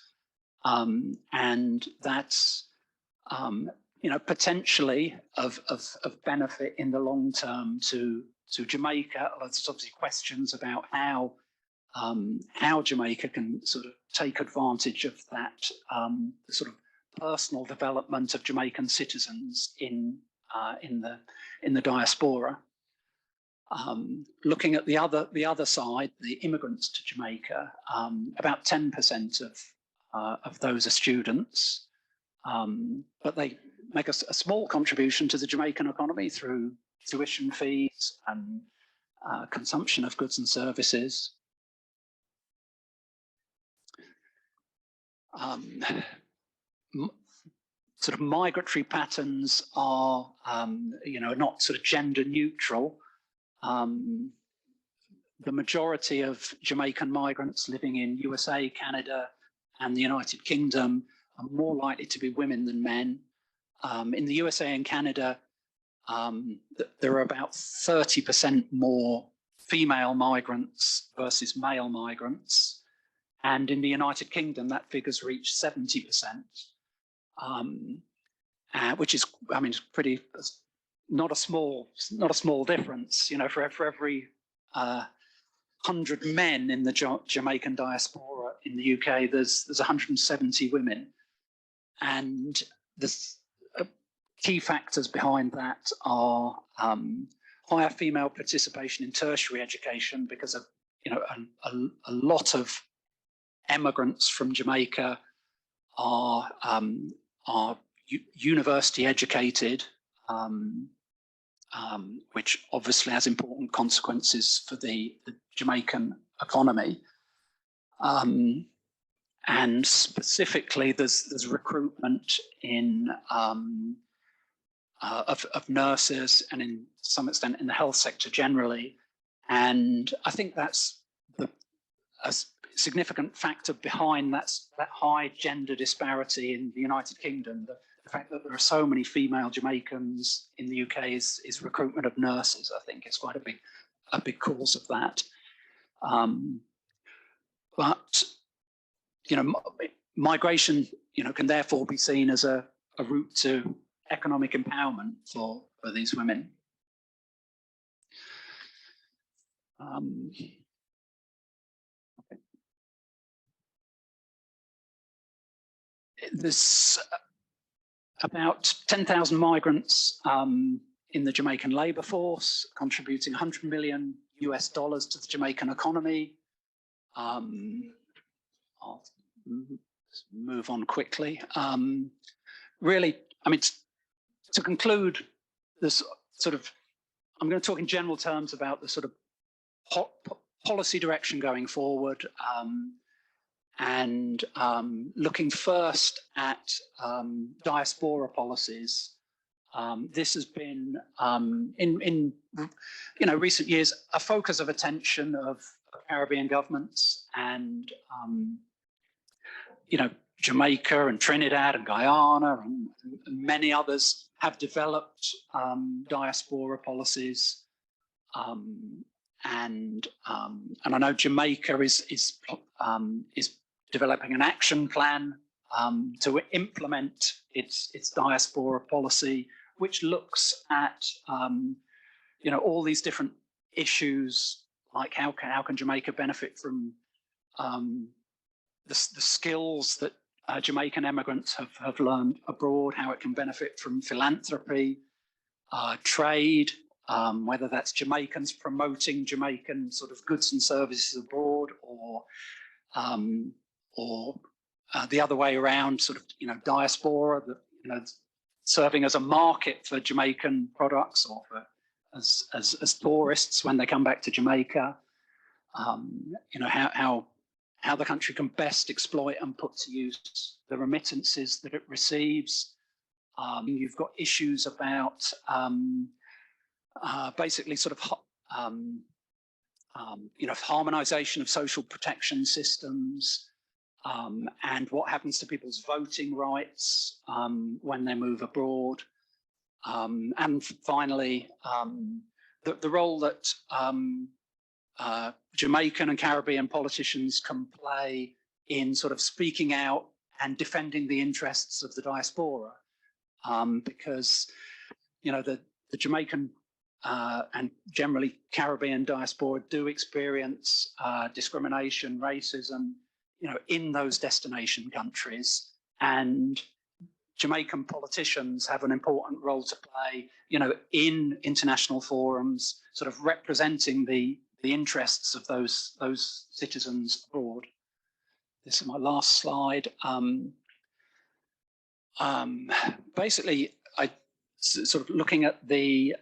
and that's potentially of benefit in the long term to Jamaica. There's obviously questions about how Jamaica can sort of take advantage of that sort of personal development of Jamaican citizens in the diaspora. Looking at the other side, the immigrants to Jamaica, about 10% of those are students, but they make a small contribution to the Jamaican economy through tuition fees and consumption of goods and services. Sort of migratory patterns are, not sort of gender neutral. The majority of Jamaican migrants living in USA, Canada, and the United Kingdom are more likely to be women than men. In the USA and Canada, there are about 30% more female migrants versus male migrants. And in the United Kingdom, that figure's reached 70%, which is, I mean, it's pretty, not a small difference. You know, for every 100 men in the Jamaican diaspora in the UK, there's 170 women. And there's key factors behind that are higher female participation in tertiary education, because of, a lot of emigrants from Jamaica are university educated, which obviously has important consequences for the Jamaican economy. And specifically, there's recruitment in of nurses, and in some extent in the health sector generally. And I think that's a significant factor behind that high gender disparity in the United Kingdom. The fact that there are so many female Jamaicans in the UK is recruitment of nurses, I think, is quite a big cause of that. But migration, can therefore be seen as a route to economic empowerment for these women. There's about 10,000 migrants in the Jamaican labour force, contributing $100 million to the Jamaican economy. I'll move on quickly. Really, I mean, to conclude this I'm going to talk in general terms about the sort of policy direction going forward, and looking first at diaspora policies. This has been in recent years a focus of attention of Caribbean governments, and Jamaica and Trinidad and Guyana and many others have developed diaspora policies, and I know Jamaica is developing an action plan to implement its diaspora policy, which looks at all these different issues, like how can Jamaica benefit from the skills that Jamaican immigrants have learned abroad, how it can benefit from philanthropy, trade, whether that's Jamaicans promoting Jamaican sort of goods and services abroad, or the other way around, sort of diaspora, serving as a market for Jamaican products, or for as tourists when they come back to Jamaica. How the country can best exploit and put to use the remittances that it receives. You've got issues about basically sort of harmonization of social protection systems, and what happens to people's voting rights when they move abroad. And finally, the role that Jamaican and Caribbean politicians can play in sort of speaking out and defending the interests of the diaspora, because the Jamaican and generally Caribbean diaspora do experience discrimination, racism, in those destination countries, and Jamaican politicians have an important role to play, in international forums, sort of representing the interests of those citizens abroad. This is my last slide. Basically, I sort of looking at the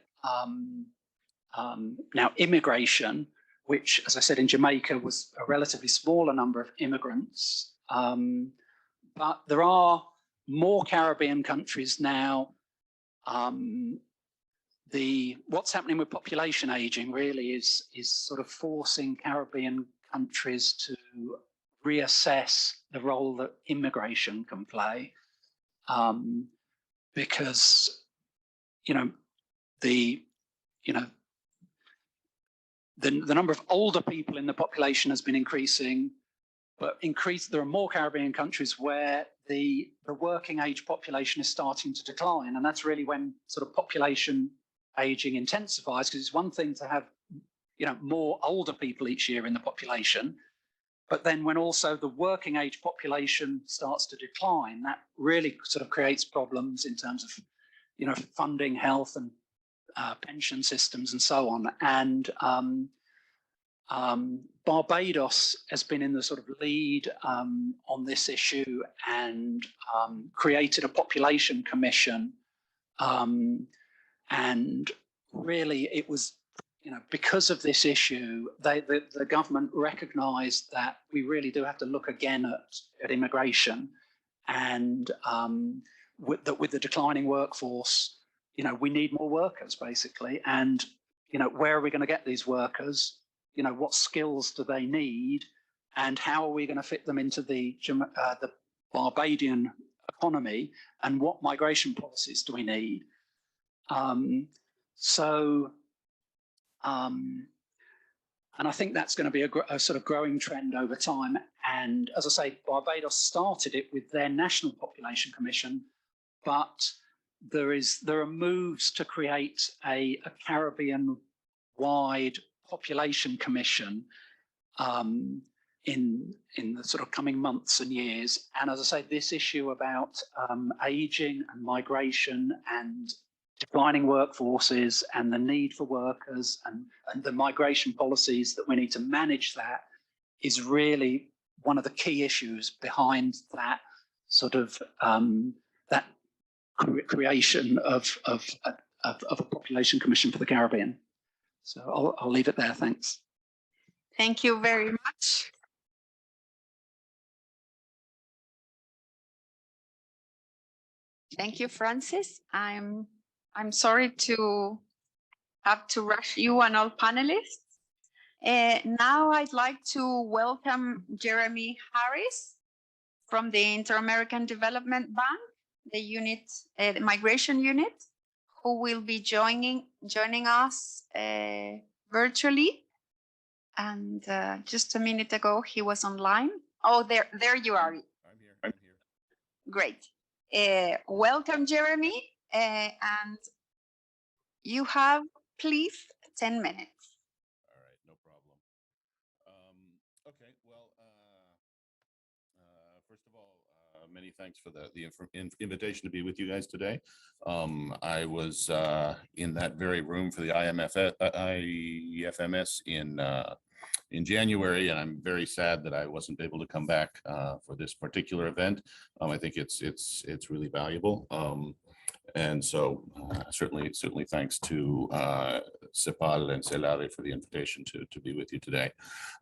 Now, immigration, which, as I said, in Jamaica was a relatively smaller number of immigrants, but there are more Caribbean countries now. What's happening with population aging really is sort of forcing Caribbean countries to reassess the role that immigration can play, because the number of older people in the population has been increasing, but there are more Caribbean countries where the working age population is starting to decline, and that's really when sort of population aging intensifies, because it's one thing to have more older people each year in the population, but then when also the working age population starts to decline, that really sort of creates problems in terms of funding health and pension systems and so on. And Barbados has been in the sort of lead on this issue and created a population commission. And really it was, because of this issue, the government recognised that we really do have to look again at immigration, and with the declining workforce, we need more workers basically. And where are we going to get these workers? What skills do they need, and how are we going to fit them into the Barbadian economy, and what migration policies do we need? And I think that's going to be a sort of growing trend over time. And as I say, Barbados started it with their National Population Commission, but there are moves to create a Caribbean-wide population commission in the sort of coming months and years. And as I say, this issue about aging and migration and declining workforces and the need for workers and the migration policies that we need to manage that is really one of the key issues behind that sort of that creation of a population commission for the Caribbean. So I'll leave it there. Thanks. Thank you very much. Thank you, Francis. I'm sorry to have to rush you and all panelists. Now I'd like to welcome Jeremy Harris from the Inter-American Development Bank, the migration unit, who will be joining us virtually. And just a minute ago, he was online. Oh, there you are. I'm here. Great. Welcome, Jeremy. And you have, please, 10 minutes. All right, no problem. Okay, well, first of all, many thanks for the invitation to be with you guys today. I was in that very room for the IFMS in January, and I'm very sad that I wasn't able to come back for this particular event. I think it's really valuable. And so certainly thanks to Cepal and Celare for the invitation to be with you today.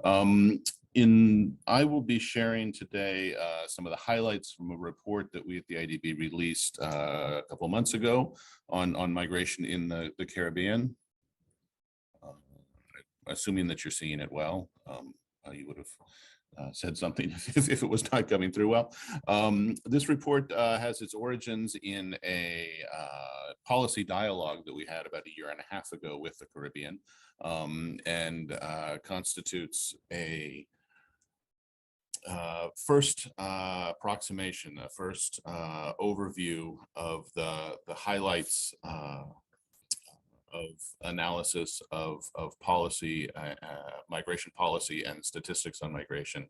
I will be sharing today some of the highlights from a report that we at the IDB released a couple of months ago on migration in the Caribbean. Assuming that you're seeing it well, you would have said something if it was not coming through well. This report has its origins in a policy dialogue that we had about a year and a half ago with the Caribbean, and constitutes a first approximation, a first overview of the highlights of analysis of policy, migration policy and statistics on migration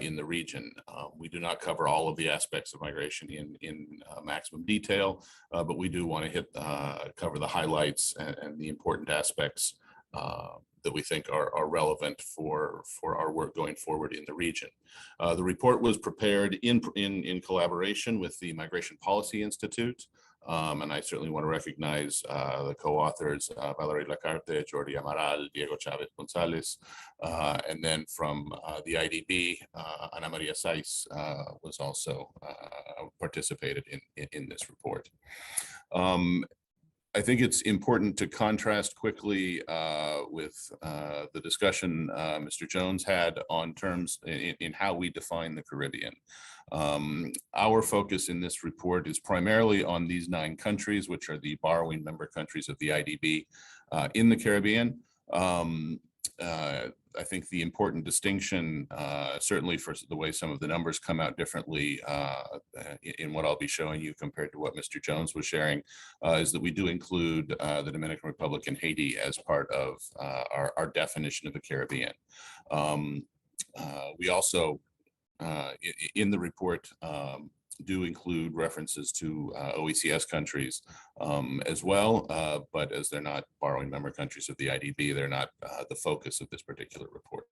in the region. We do not cover all of the aspects of migration in maximum detail, but we do want to cover the highlights and the important aspects that we think are relevant for our work going forward in the region. The report was prepared in collaboration with the Migration Policy Institute, And I certainly want to recognize the co-authors, Valerie Lacarte, Jordi Amaral, Diego Chavez Gonzalez, and then from the IDB, Ana Maria Saiz was also participated in this report. I think it's important to contrast quickly with the discussion Mr. Jones had on terms in how we define the Caribbean. Our focus in this report is primarily on these 9 countries, which are the borrowing member countries of the IDB in the Caribbean. I think the important distinction, certainly for the way some of the numbers come out differently in what I'll be showing you compared to what Mr. Jones was sharing, is that we do include the Dominican Republic and Haiti as part of our definition of the Caribbean. We also, in the report, do include references to OECS countries as well, but as they're not borrowing member countries of the IDB, they're not the focus of this particular report.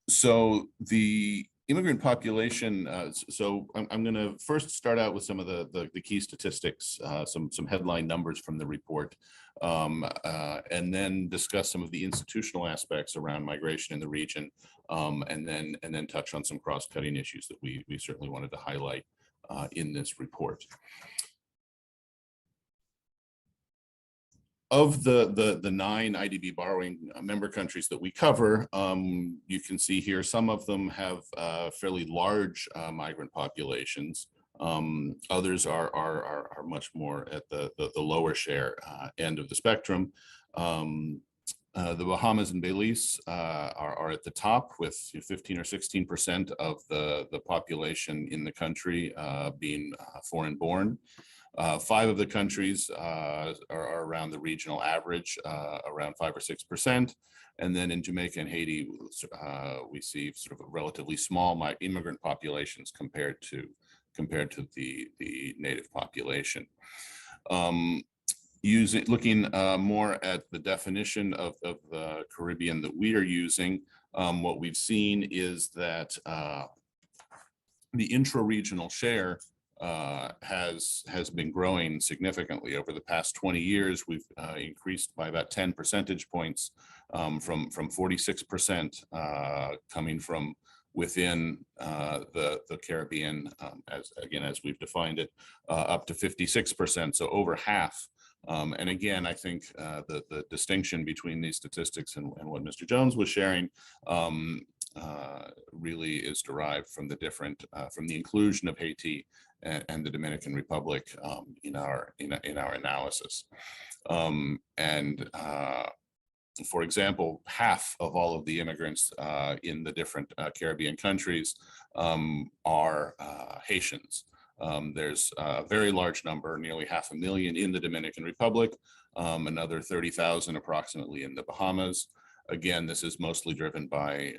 So the immigrant population, so I'm going to first start out with some of the key statistics, some headline numbers from the report, and then discuss some of the institutional aspects around migration in the region, and then touch on some cross-cutting issues that we certainly wanted to highlight in this report. Of the 9 IDB borrowing member countries that we cover, you can see here some of them have fairly large migrant populations. Others are much more at the lower share end of the spectrum. The Bahamas and Belize are at the top with 15 or 16% of the population in the country being foreign born. 5 of the countries are around the regional average, around 5 or 6%. And then in Jamaica and Haiti, we see sort of a relatively small immigrant populations compared to the native population. Looking more at the definition of the Caribbean that we are using, what we've seen is that the intra-regional share has been growing significantly over the past 20 years. We've increased by about 10 percentage points from 46% coming from within the Caribbean, as we've defined it, up to 56%, so over half. And again, I think the distinction between these statistics and what Mr. Jones was sharing really is derived from from the inclusion of Haiti and the Dominican Republic in our analysis. For example, half of all of the immigrants in the different Caribbean countries are Haitians. There's a very large number, nearly 500,000 in the Dominican Republic, another 30,000 approximately in the Bahamas. Again, this is mostly driven by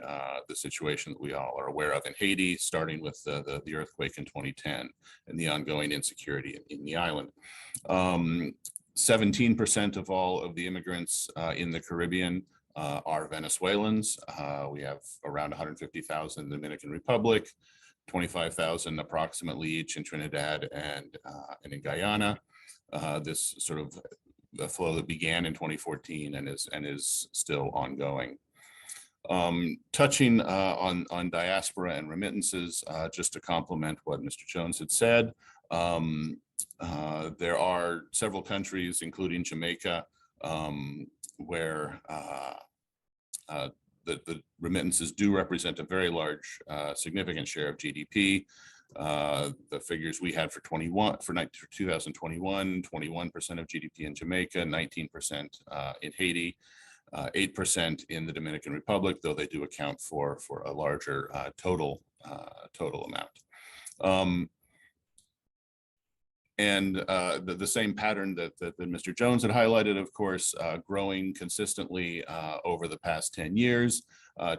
the situation that we all are aware of in Haiti, starting with the earthquake in 2010 and the ongoing insecurity in the island. 17% of all of the immigrants in the Caribbean are Venezuelans. We have around 150,000 in the Dominican Republic, 25,000 approximately each in Trinidad and in Guyana. This sort of a flow that began in 2014 and is still ongoing. Touching on diaspora and remittances, just to complement what Mr. Jones had said, there are several countries, including Jamaica, where the remittances do represent a very large, significant share of GDP. The figures we had for 2021, 21% of GDP in Jamaica, 19% in Haiti, 8% in the Dominican Republic, though they do account for a larger total amount. And the same pattern that Mr. Jones had highlighted, of course, growing consistently over the past 10 years.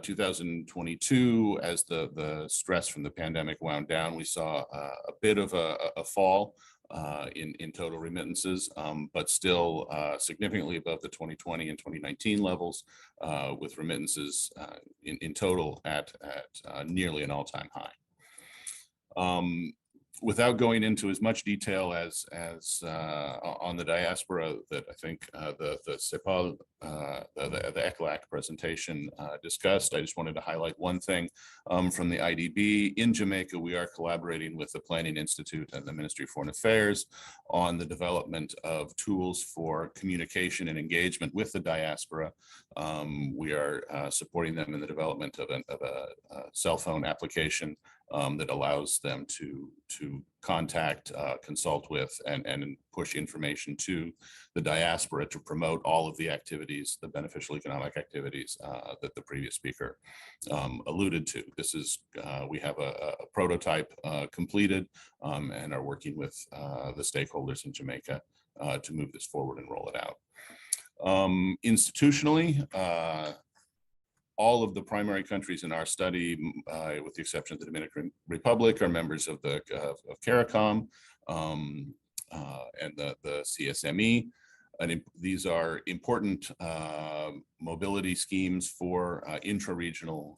2022, as the stress from the pandemic wound down, we saw a bit of a fall in total remittances, but still significantly above the 2020 and 2019 levels, with remittances in total at nearly an all-time high. without going into as much detail as on the diaspora that I think the CEPAL, the ECLAC presentation discussed, I just wanted to highlight one thing from the IDB. In Jamaica, we are collaborating with the Planning Institute and the Ministry of Foreign Affairs on the development of tools for communication and engagement with the diaspora. We are supporting them in the development of a cell phone application that allows them to contact, consult with, and push information to the diaspora to promote all of the activities, the beneficial economic activities that the previous speaker alluded to. This is, we have a prototype completed and are working with the stakeholders in Jamaica to move this forward and roll it out. Institutionally, all of the primary countries in our study, with the exception of the Dominican Republic, are members of the of CARICOM and the CSME. And these are important mobility schemes for intra-regional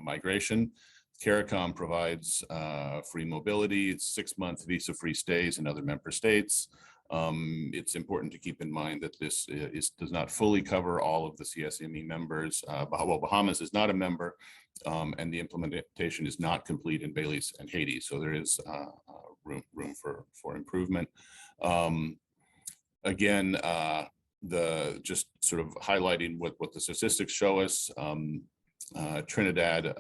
migration. CARICOM provides free mobility, 6-month visa-free stays in other member states. It's important to keep in mind that this does not fully cover all of the CSME members. Well, Bahamas is not a member, and the implementation is not complete in Belize and Haiti. So there is room for improvement. Again, just sort of highlighting what the statistics show us. Trinidad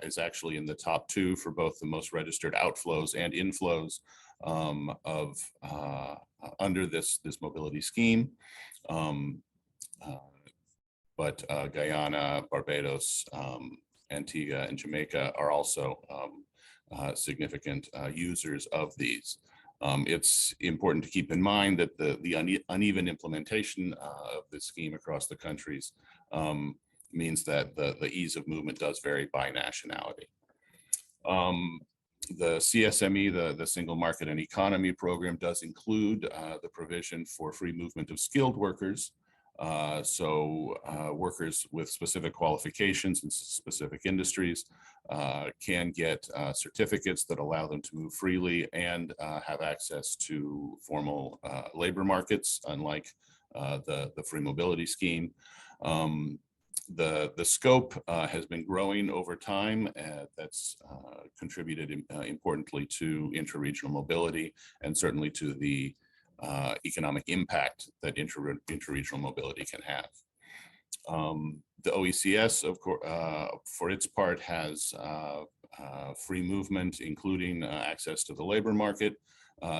is actually in the top 2 for both the most registered outflows and inflows of under this mobility scheme. But Guyana, Barbados, Antigua, and Jamaica are also significant users of these. It's important to keep in mind that the uneven implementation of this scheme across the countries means that the ease of movement does vary by nationality. The CSME, the Single Market and Economy Program, does include the provision for free movement of skilled workers. Workers with specific qualifications in specific industries can get certificates that allow them to move freely and have access to formal labor markets, unlike the free mobility scheme. The scope has been growing over time. That's contributed importantly to intra-regional mobility and certainly to the economic impact that intra-regional mobility can have. The OECS, of course, for its part, has free movement, including access to the labor market.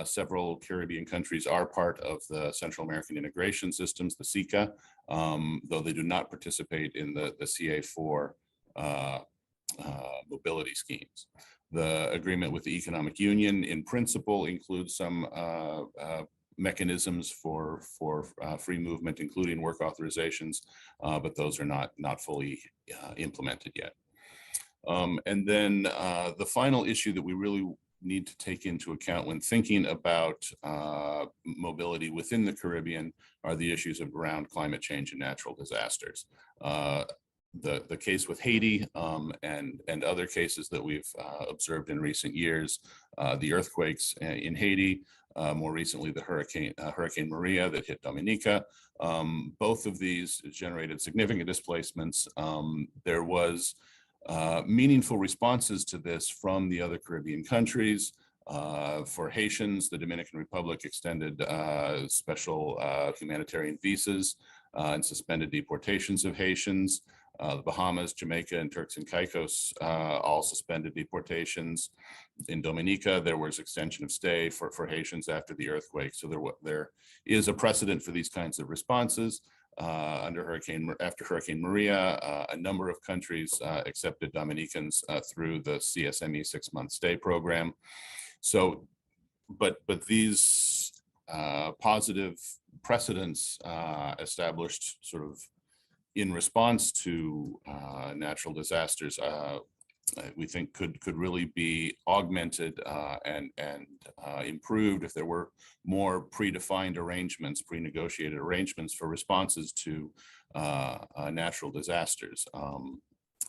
Several Caribbean countries are part of the Central American Integration Systems, the CICA, though they do not participate in the CA4 mobility schemes. The agreement with the Economic Union, in principle, includes some mechanisms for free movement, including work authorizations, but those are not fully implemented yet. And then the final issue that we really need to take into account when thinking about mobility within the Caribbean are the issues around climate change and natural disasters. The case with Haiti and other cases that we've observed in recent years, the earthquakes in Haiti, more recently the Hurricane Maria that hit Dominica. Both of these generated significant displacements. There was meaningful responses to this from the other Caribbean countries. For Haitians, the Dominican Republic extended special humanitarian visas and suspended deportations of Haitians. The Bahamas, Jamaica, and Turks and Caicos all suspended deportations. In Dominica, there was extension of stay for Haitians after the earthquake. So there is a precedent for these kinds of responses. After Hurricane Maria, a number of countries accepted Dominicans through the CSME 6-month stay program. So, but these positive precedents established sort of in response to natural disasters, we think could really be augmented and improved if there were more predefined arrangements, pre-negotiated arrangements for responses to natural disasters.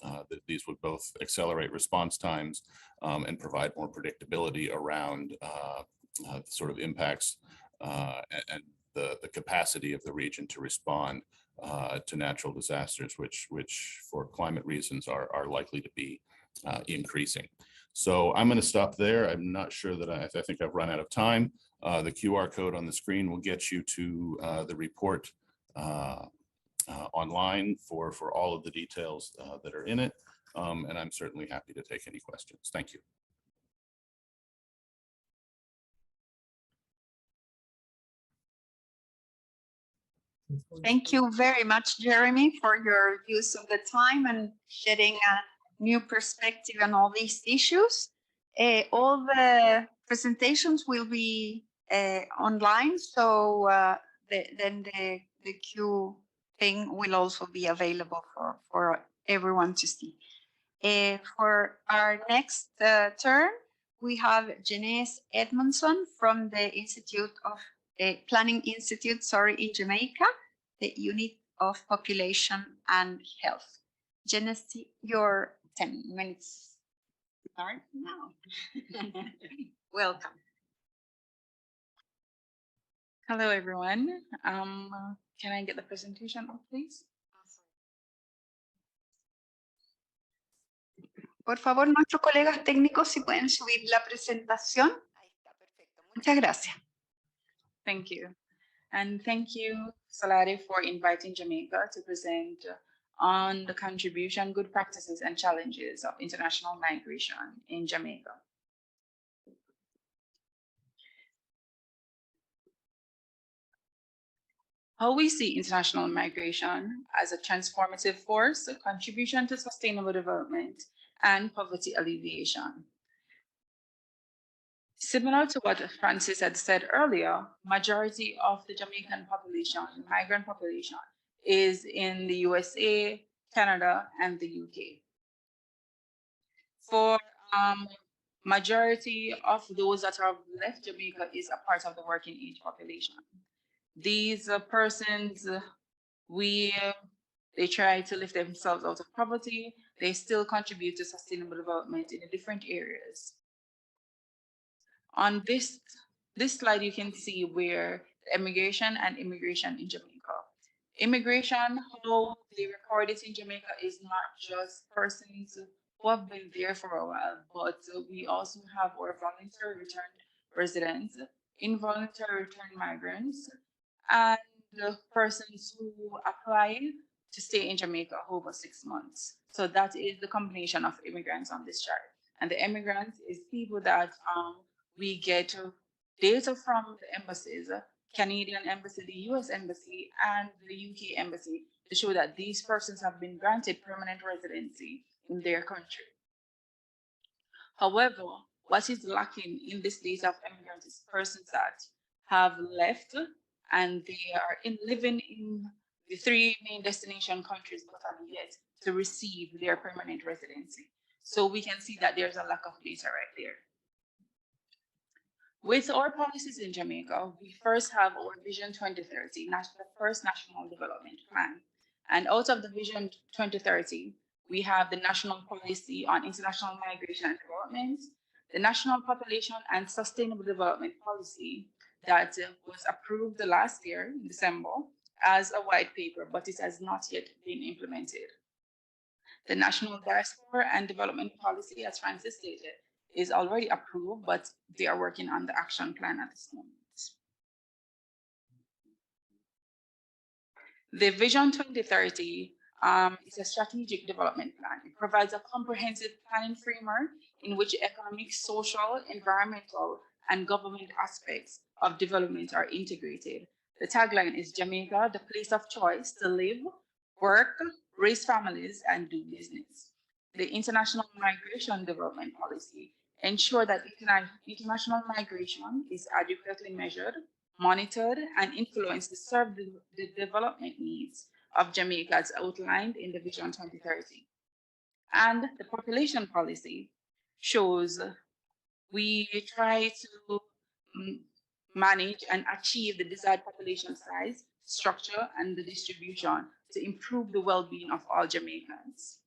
that these would both accelerate response times and provide more predictability around sort of impacts and the capacity of the region to respond to natural disasters, which for climate reasons are likely to be increasing. So I'm going to stop there. I'm not sure that I think I've run out of time. The QR code on the screen will get you to the report online for all of the details that are in it. And I'm certainly happy to take any questions. Thank you. Thank you very much, Jeremy, for your use of the time and shedding a new perspective on all these issues. All the presentations will be online, so then the Q thing will also be available for everyone to see. For our next turn, we have Janice Edmondson from the Institute of Planning Institute, in Jamaica, the Unit of Population and Health. Janice, your 10 minutes start now. Welcome. Hello, everyone. Can I get the presentation up, please? Por favor, nuestros colegas técnicos, si pueden subir la presentación. Muchas gracias. Thank you. And thank you, Salari, for inviting Jamaica to present on the contribution, good practices, and challenges of international migration in Jamaica. How we see international migration as a transformative force, a contribution to sustainable development and poverty alleviation. Similar to what Francis had said earlier, majority of the Jamaican population, migrant population, is in the USA, Canada, and the UK. For majority of those that have left Jamaica is a part of the working age population. These persons, they try to lift themselves out of poverty. They still contribute to sustainable development in the different areas. On this slide, you can see where immigration and immigration in Jamaica. Immigration, how they record it in Jamaica is not just persons who have been there for a while, but we also have our voluntary returned residents, involuntary returned migrants, and persons who apply to stay in Jamaica over 6 months. So that is the combination of immigrants on this chart. And the immigrants is people that we get data from the embassies, Canadian embassy, the US embassy, and the UK embassy to show that these persons have been granted permanent residency in their country. However, what is lacking in this data of immigrants is persons that have left and they are living in the 3 main destination countries but are yet to receive their permanent residency. So we can see that there's a lack of data right there. With our policies in Jamaica, we first have our Vision 2030, the first National Development Plan. And out of the Vision 2030, we have the National Policy on International Migration and Development, the National Population and Sustainable Development Policy that was approved last year in December as a white paper, but it has not yet been implemented. The National Diaspora and Development Policy, as Francis stated, is already approved, but they are working on the action plan at this moment. The Vision 2030 is a strategic development plan. It provides a comprehensive planning framework in which economic, social, environmental, and government aspects of development are integrated. The tagline is Jamaica, the place of choice to live, work, raise families, and do business. The International Migration Development Policy ensures that international migration is adequately measured, monitored, and influenced to serve the development needs of Jamaica as outlined in the Vision 2030. And the population policy shows we try to manage and achieve the desired population size, structure, and the distribution to improve the well-being of all Jamaicans.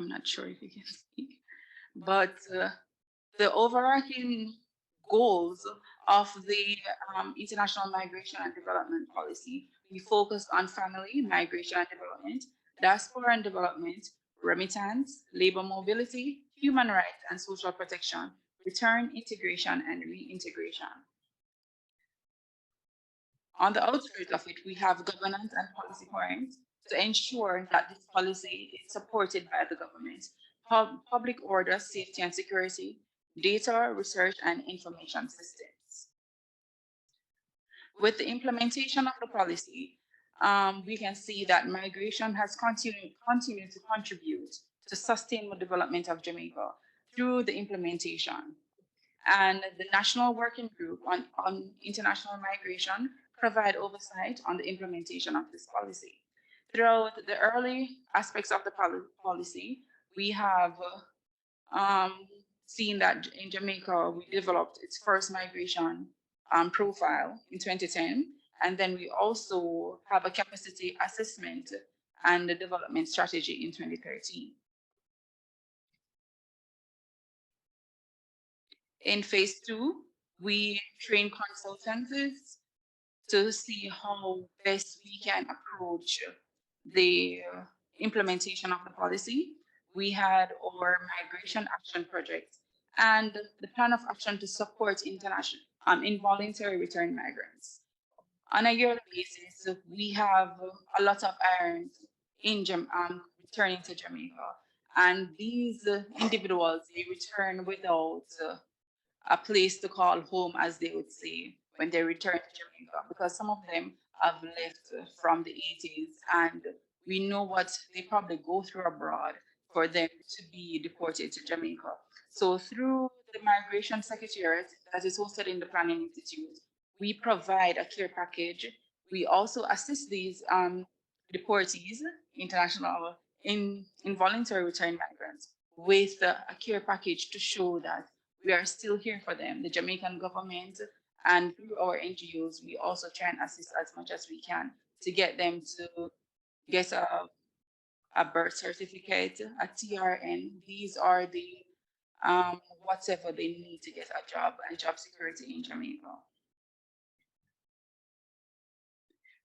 I'm not sure if you can speak, but the overarching goals of the international migration and development policy, we focus on family, migration and development, diaspora and development, remittance, labor mobility, human rights and social protection, return, integration, and reintegration. On the outskirts of it, we have governance and policy points to ensure that this policy is supported by the government, public order, safety and security, data, research, and information systems. With the implementation of the policy, we can see that migration has continued to contribute to sustainable development of Jamaica through the implementation. And the National Working Group on International Migration provide oversight on the implementation of this policy. Throughout the early aspects of the policy, we have seen that in Jamaica, we developed its first migration profile in 2010. And then we also have a capacity assessment and the development strategy in 2013. In phase 2, we train consultants to see how best we can approach the implementation of the policy. We had our migration action project and the plan of action to support international involuntary return migrants. On a yearly basis, we have a lot of irons in returning to Jamaica, and these individuals, they return without a place to call home, as they would say, when they return to Jamaica, because some of them have left from the 80s, and we know what they probably go through abroad for them to be deported to Jamaica. So through the Migration Secretariat that is hosted in the Planning Institute, we provide a care package. We also assist these deportees, international involuntary return migrants, with a care package to show that we are still here for them. The Jamaican government and through our NGOs, we also try and assist as much as we can to get them to get a birth certificate, a TRN. These are the whatever they need to get a job and job security in Jamaica.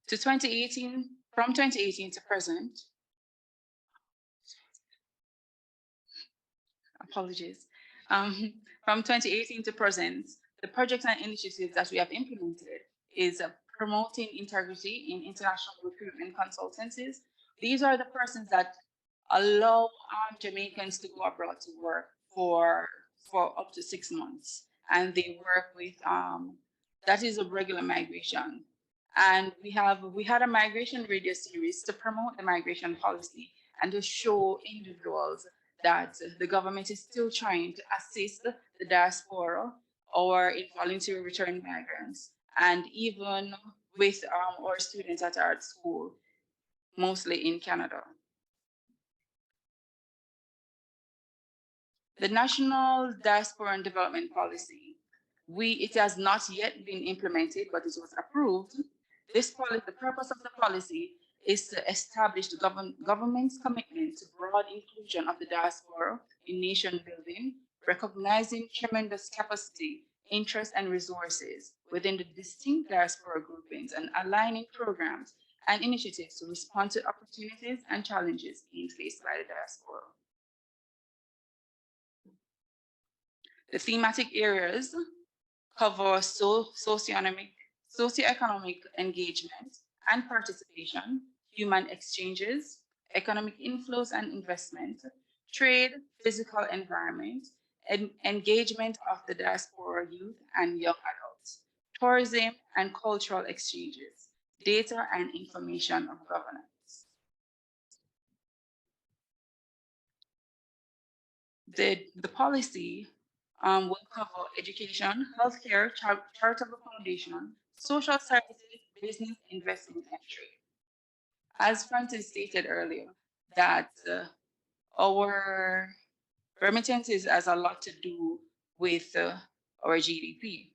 To 2018, from 2018 to present, apologies, from 2018 to present, the projects and initiatives that we have implemented is promoting integrity in international recruitment consultancies. These are the persons that allow Jamaicans to go abroad to work for up to 6 months. And they work with, that is a regular migration. And we had a migration radio series to promote the migration policy and to show individuals that the government is still trying to assist the diaspora or involuntary return migrants, and even with our students at our school, mostly in Canada. The National Diaspora and Development Policy, it has not yet been implemented, but it was approved. The purpose of the policy is to establish the government's commitment to broad inclusion of the diaspora in nation building, recognizing tremendous capacity, interest, and resources within the distinct diaspora groupings, and aligning programs and initiatives to respond to opportunities and challenges being faced by the diaspora. The thematic areas cover socioeconomic engagement and participation, human exchanges, economic inflows and investment, trade, physical environment, engagement of the diaspora youth and young adults, tourism and cultural exchanges, data and information of governance. The policy will cover education, healthcare, charitable foundation, social services, business, investment, and trade. As Francis stated earlier, that our remittances has a lot to do with our GDP.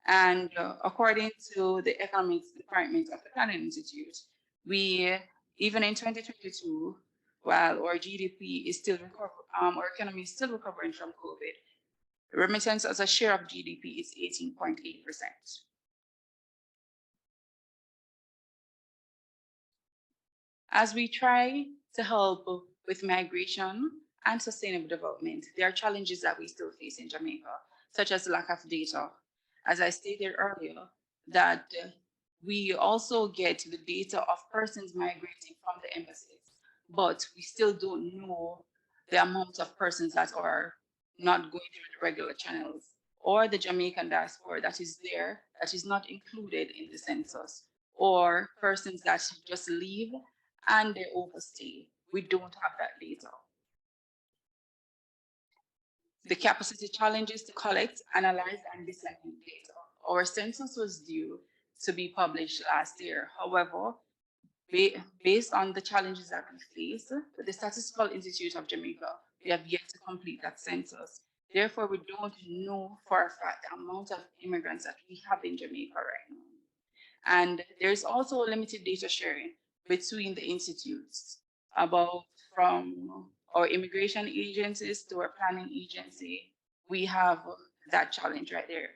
And according to the Economics Department of the Planning Institute, we, even in 2022, while our GDP is still our economy is still recovering from COVID. Remittance as a share of GDP is 18.8%. As we try to help with migration and sustainable development, there are challenges that we still face in Jamaica, such as lack of data. As I stated earlier, that we also get the data of persons migrating from the embassies, but we still don't know the amount of persons that are not going through the regular channels, or the Jamaican diaspora that is there, that is not included in the census, or persons that just leave and they overstay. We don't have that data. The capacity challenges to collect, analyze, and disseminate data. Our census was due to be published last year. However, based on the challenges that we face, with the Statistical Institute of Jamaica, we have yet to complete that census. Therefore, we don't know for a fact the amount of immigrants that we have in Jamaica right now. And there's also limited data sharing between the institutes about from our immigration agencies to our planning agency. We have that challenge right there.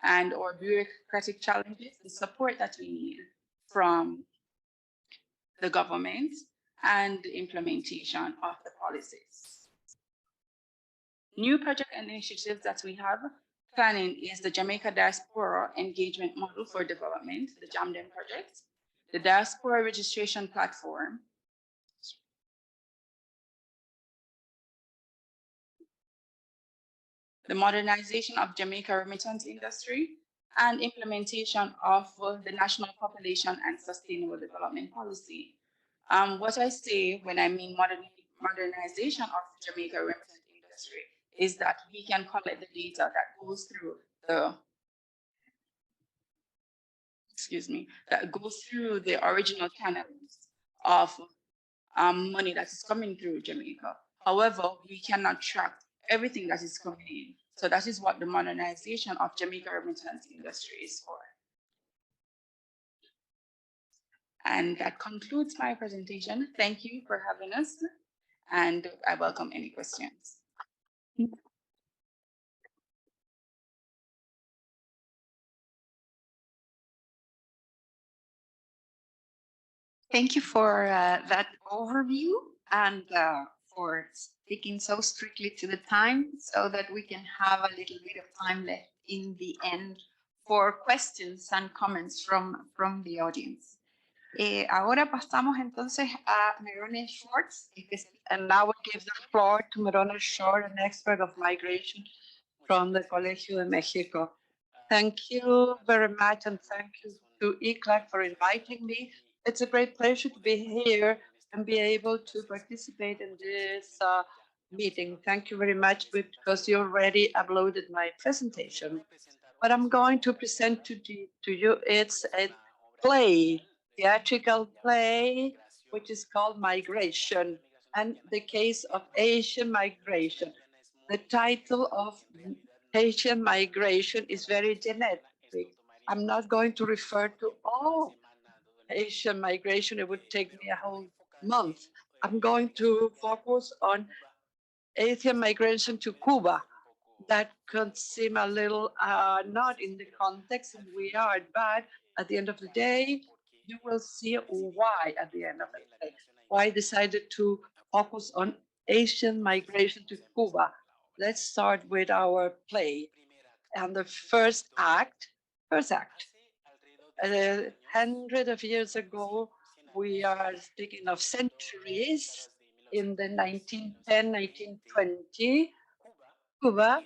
And our bureaucratic challenges, the support that we need from the government and the implementation of the policies. New project initiatives that we have planning is the Jamaica Diaspora Engagement Model for Development, the JAMDEM project, the Diaspora Registration Platform, the modernization of Jamaica remittance industry, and implementation of the National Population and Sustainable Development Policy. What I say when I mean modernization of Jamaica remittance industry is that we can collect the data that goes through the original channels of money that is coming through Jamaica. However, we cannot track everything that is coming in. So that is what the modernization of Jamaica remittance industry is for. And that concludes my presentation. Thank you for having us, and I welcome any questions. Thank you for that overview and for sticking so strictly to the time so that we can have a little bit of time left in the end for questions and comments from the audience. Ahora pasamos entonces a Merone Schwartz, and now we give the floor to Merone Short, an expert of migration from the Colegio de Mexico. Thank you very much, and thank you to ICLAC for inviting me. It's a great pleasure to be here and be able to participate in this meeting. Thank you very much because you already uploaded my presentation. What I'm going to present to you, it's a play, theatrical play, which is called Migration, and the case of Asian migration. The title of Asian migration is very generic. I'm not going to refer to all Asian migration. It would take me a whole month. I'm going to focus on Asian migration to Cuba. That could seem a little not in the context and we are, but at the end of the day, you will see why at the end of the day, why I decided to focus on Asian migration to Cuba. Let's start with our play. And the first act, hundreds of years ago, we are speaking of centuries, in the 1910, 1920, Cuba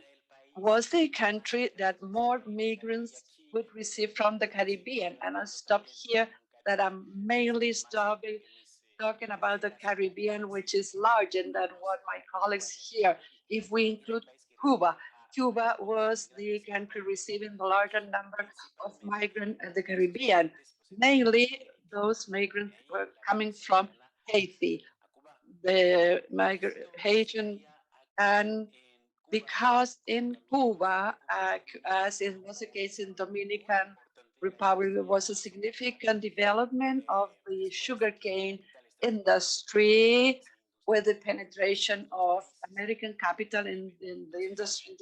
was the country that more migrants would receive from the Caribbean. And I'll stop here that I'm mainly talking about the Caribbean, which is larger than what my colleagues here. If we include Cuba, Cuba was the country receiving the larger number of migrants in the Caribbean. Mainly, those migrants were coming from Haiti, the Haitian, and because in Cuba, as it was the case in Dominican Republic, there was a significant development of the sugarcane industry, with the penetration of American capital in the industry,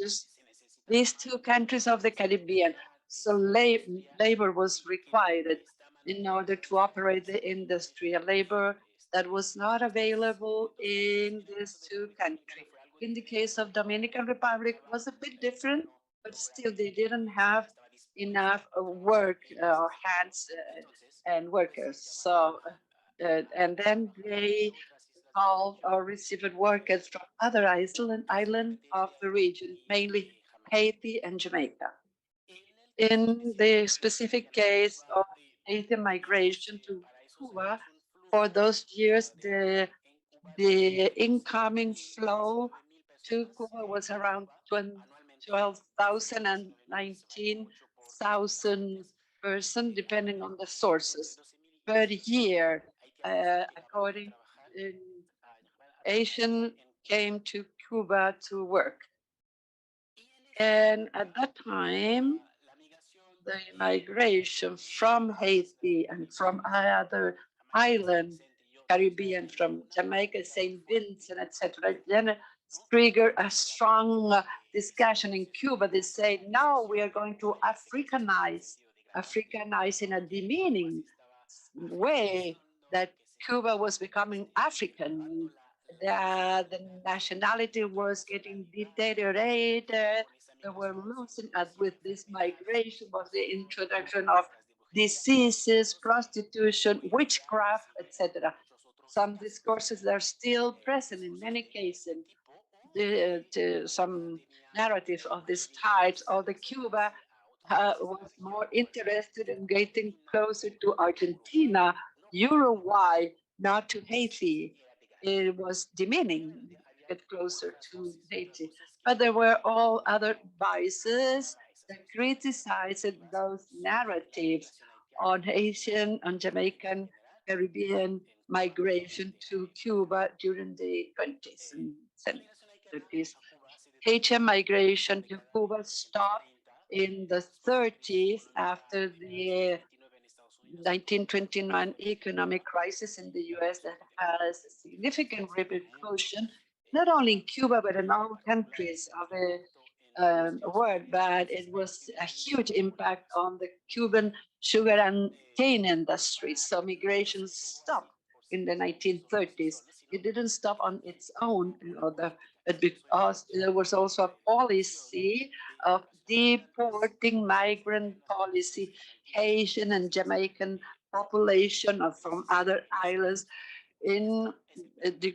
these two countries of the Caribbean. So labor was required in order to operate the industry, a labor that was not available in these two countries. In the case of Dominican Republic, was a bit different, but still they didn't have enough work hands and workers. So, and then they called or received workers from other island of the region, mainly Haiti and Jamaica. In the specific case of Haitian migration to Cuba, for those years, the incoming flow to Cuba was around 12,000 and 19,000 persons, depending on the sources, per year, according Asian came to Cuba to work. And at that time, the migration from Haiti and from other islands, Caribbean, from Jamaica, St. Vincent, etc., then trigger a strong discussion in Cuba. They say, no, we are going to Africanize in a demeaning way, that Cuba was becoming African, that the nationality was getting deteriorated. They were losing, with this migration was the introduction of diseases, prostitution, witchcraft, etc. Some discourses are still present in many cases. Some narratives of this type, or the Cuba was more interested in getting closer to Argentina, Uruguay, not to Haiti. It was demeaning to get closer to Haiti. But there were all other biases that criticized those narratives on Haitian, on Jamaican, Caribbean migration to Cuba during the 20s and 30s. Haitian migration to Cuba stopped in the 30s after the 1929 economic crisis in the US that has significant repercussion, not only in Cuba, but in all countries of the world. But it was a huge impact on the Cuban sugar and cane industry. So migration stopped in the 1930s. It didn't stop on its own, because there was also a policy of deporting migrant policy, Haitian and Jamaican population from other islands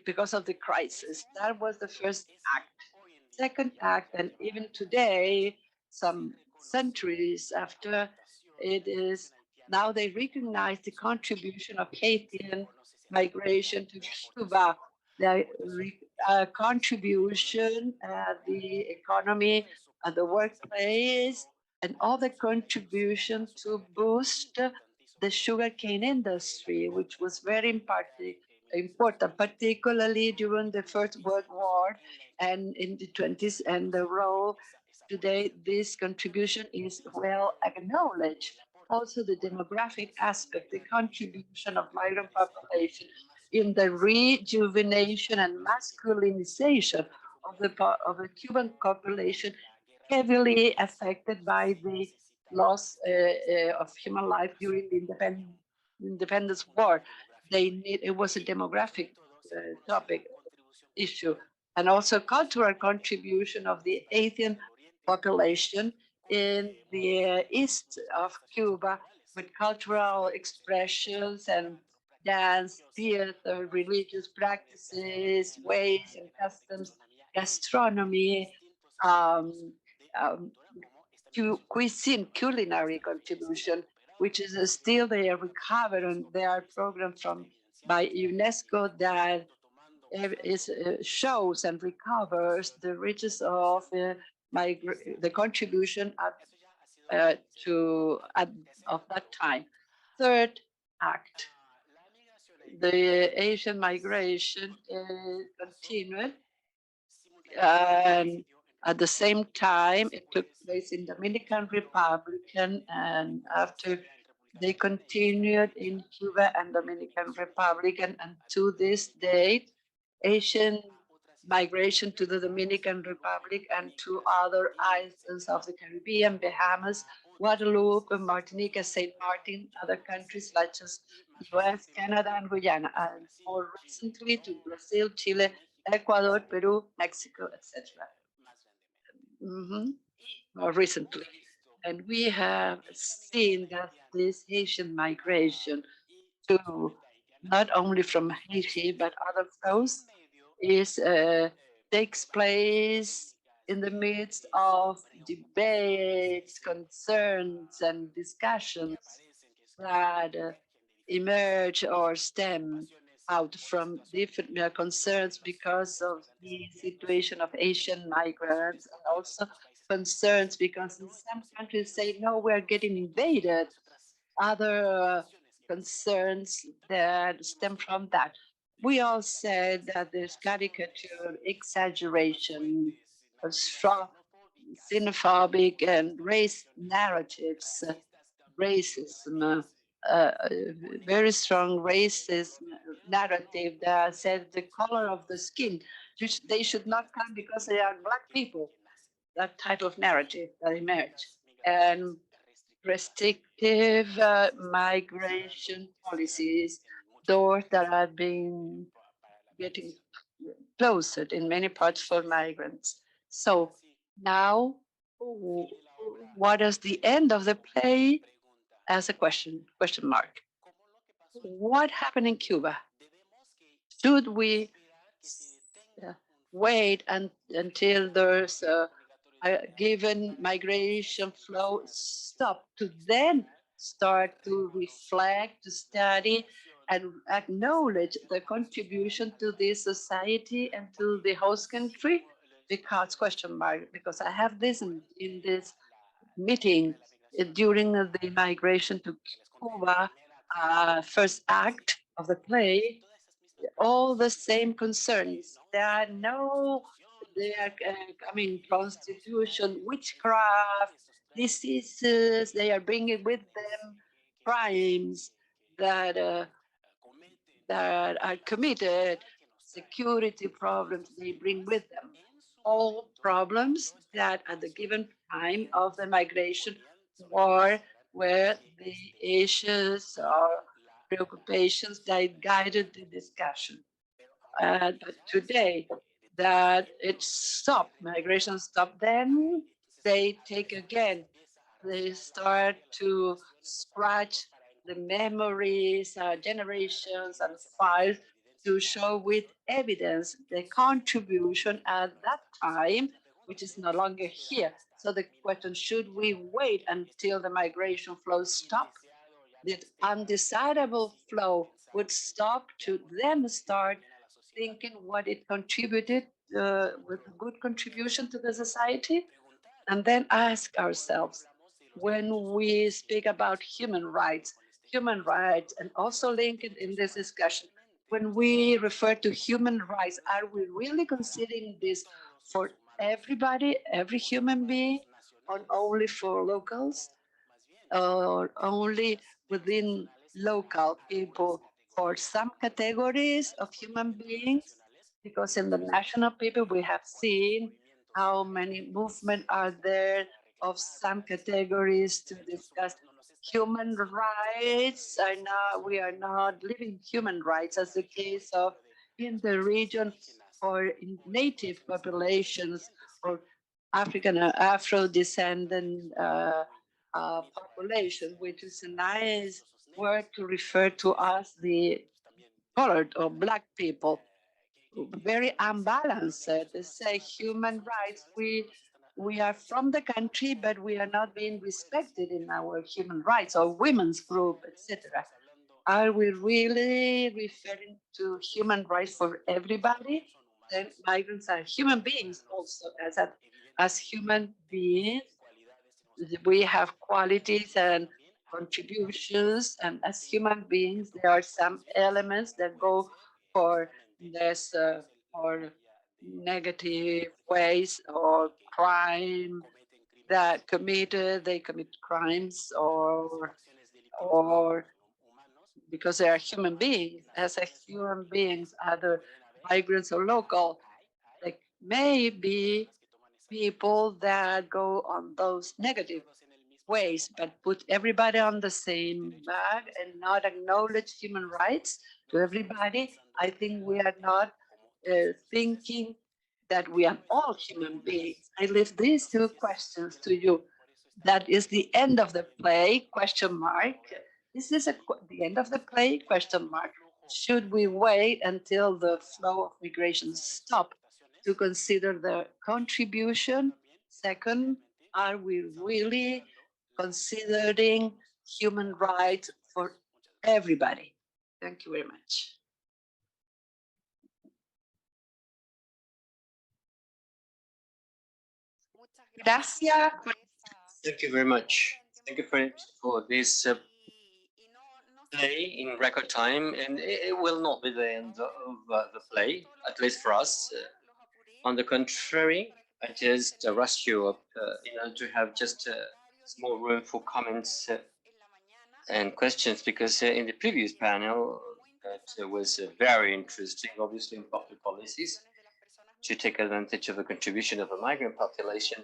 because of the crisis. That was the first act. Second act, and even today, some centuries after, it is now they recognize the contribution of Haitian migration to Cuba, the contribution, the economy, the workplace, and all the contribution to boost the sugarcane industry, which was very important, particularly during the First World War and in the 20s. And the role today, this contribution is well acknowledged. Also, the demographic aspect, the contribution of migrant population in the rejuvenation and masculinization of the Cuban population, heavily affected by the loss of human life during the independence war. It was a demographic topic issue, and also cultural contribution of the Haitian population in the east of Cuba, with cultural expressions and dance, theater, religious practices, ways and customs, gastronomy, um, um, culinary contribution, which is still they are recovered, and there are programs by UNESCO that shows and recovers the riches of the contribution of that time. Third act, the Asian migration continued, and at the same time, it took place in Dominican Republic, and after they continued in Cuba and Dominican Republic, and to this date, Asian migration to the Dominican Republic and to other islands of the Caribbean, Bahamas, Guadeloupe, Martinique, Saint Martin, other countries such as US, Canada, and Guyana, and more recently to Brazil, Chile, Ecuador, Peru, Mexico, etc. More recently. And we have seen that this Haitian migration to not only from Haiti but other coasts is takes place in the midst of debates, concerns, and discussions that emerge or stem out from different concerns because of the situation of Asian migrants, and also concerns because in some countries say, no, we're getting invaded. Other concerns that stem from that. We all said that there's caricature, exaggeration, strong xenophobic and race narratives, racism, very strong racist narrative that says the color of the skin, they should not come because they are black people. That type of narrative that emerged. And restrictive migration policies, doors that are being getting closed in many parts for migrants. So now, what is the end of the play as a question mark? What happened in Cuba? Should we wait until there's a given migration flow stop to then start to reflect, to study, and acknowledge the contribution to this society and to the host country? Because question mark, because I have this in this meeting during the migration to Cuba, first act of the play, all the same concerns. There are no, they are coming prostitution, witchcraft, diseases. They are bringing with them crimes that that are committed, security problems they bring with them. All problems that at the given time of the migration war were the issues or preoccupations that guided the discussion. But today that it stopped, migration stopped, then they take again, they start to scratch the memories, generations and files to show with evidence the contribution at that time, which is no longer here. So the question, should we wait until the migration flows stop? The undesirable flow would stop to then start thinking what it contributed with a good contribution to the society, and then ask ourselves, when we speak about human rights, and also link it in this discussion, when we refer to human rights, are we really considering this for everybody, every human being, or only for locals? Or only within local people for some categories of human beings? Because in the national people, we have seen how many movements are there of some categories to discuss human rights. We are not living human rights as the case of in the region or in native populations or African or Afro-descendant population, which is a nice word to refer to us, the colored or black people. Very unbalanced. They say human rights. We are from the country, but we are not being respected in our human rights or women's group, etc. Are we really referring to human rights for everybody? Then migrants are human beings also, as human beings we have qualities and contributions, and as human beings, there are some elements that go for this or negative ways or crime that they commit crimes or because they are human beings. As a human beings, other migrants or local. Like maybe people that go on those negative ways, but put everybody on the same bag and not acknowledge human rights to everybody. I think we are not thinking that we are all human beings. I leave these two questions to you. That is the end of the play, question mark. Is this the end of the play, question mark? Should we wait until the flow of migration stop to consider the contribution? Second, are we really considering human rights for everybody? Thank you very much. Gracias. Thank you very much. Thank you for this play in record time, and it will not be the end of the play, at least for us. On the contrary, I just rushed you up to have just small room for comments and questions, because in the previous panel, that was very interesting, obviously, in public policies to take advantage of the contribution of the migrant population.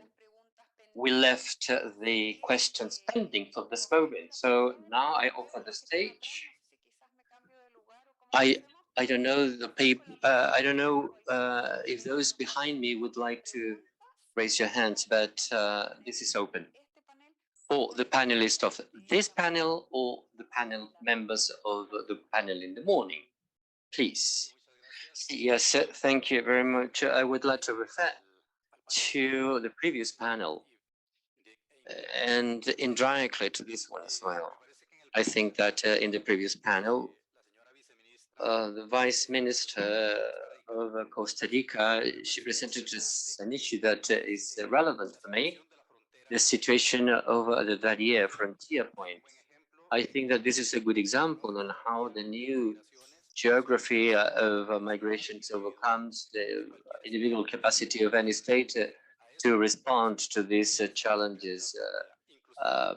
We left the questions pending for this moment. So now I offer the stage. I don't know the people. I don't know if those behind me would like to raise your hands, but this is open. Or the panelists of this panel, or the panel members of the panel in the morning, please. Yes, thank you very much. I would like to refer to the previous panel and indirectly to this one as well. I think that in the previous panel, the Vice Minister of Costa Rica, she presented an issue that is relevant for me, the situation of the Barrier frontier point. I think that this is a good example on how the new geography of migrations overcomes the individual capacity of any state to respond to these challenges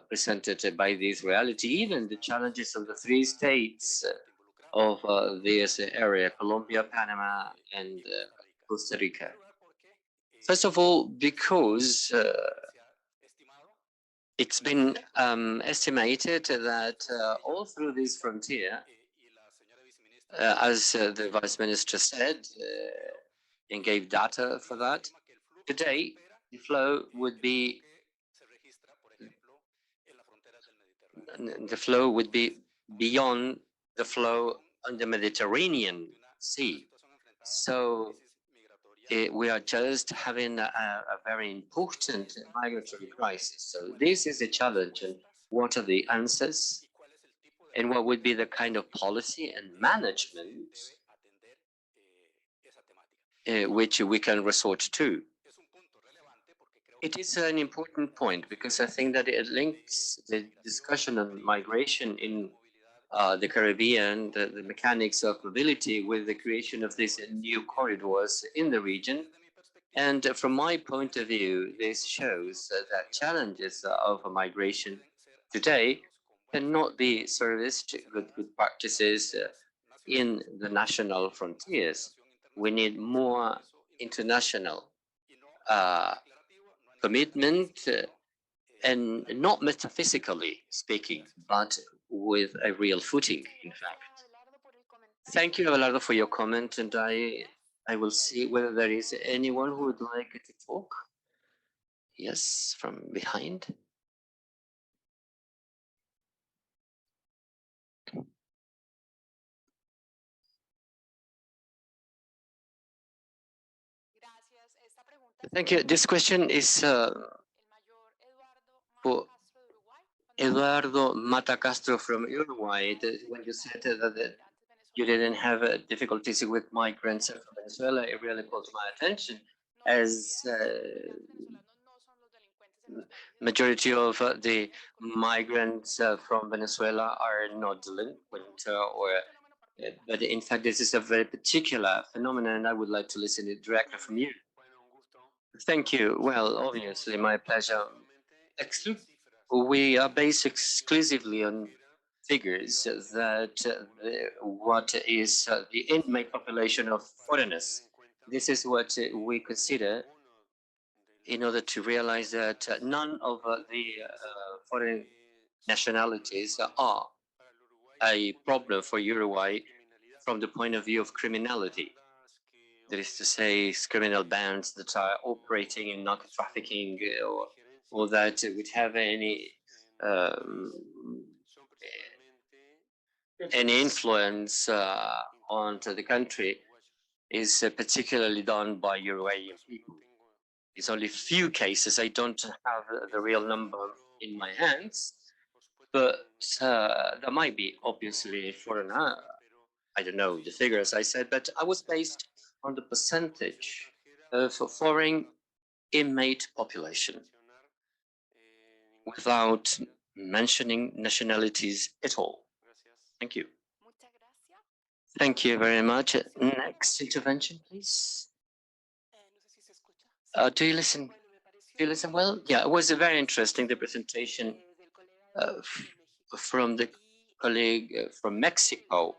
presented by this reality, even the challenges of the three states of this area, Colombia, Panama, and Costa Rica. First of all, because it's been estimated that all through this frontier, as the Vice Minister said, and gave data for that, today the flow would be beyond the flow on the Mediterranean Sea. So we are just having a very important migratory crisis. So this is a challenge, and what are the answers? And what would be the kind of policy and management which we can resort to? It is an important point because I think that it links the discussion on migration in the Caribbean, the mechanics of mobility, with the creation of these new corridors in the region. And from my point of view, this shows that challenges of migration today cannot be serviced with good practices in the national frontiers. We need more international commitment, and not metaphysically speaking, but with a real footing, in fact. Thank you, Abelardo, for your comment, and I will see whether there is anyone who would like to talk. Yes, from behind. Thank you. This question is for Eduardo Mata Castro from Uruguay. When you said that you didn't have difficulties with migrants from Venezuela, it really caught my attention, as majority of the migrants from Venezuela are not delinquent, but in fact, this is a very particular phenomenon, and I would like to listen it directly from you. Thank you. Well, obviously, my pleasure. We are based exclusively on figures that what is the inmate population of foreigners. This is what we consider in order to realize that none of the foreign nationalities are a problem for Uruguay from the point of view of criminality. That is to say, criminal bands that are operating in narco trafficking or that would have um, any influence onto the country is particularly done by Uruguayan people. It's only few cases. I don't have the real number in my hands, but there might be obviously foreigner. I don't know the figures I said, but I was based on the percentage of foreign inmate population without mentioning nationalities at all. Thank you. Thank you very much. Next intervention, please. Do you listen? Do you listen well? Yeah, it was very interesting, the presentation from the colleague from Mexico.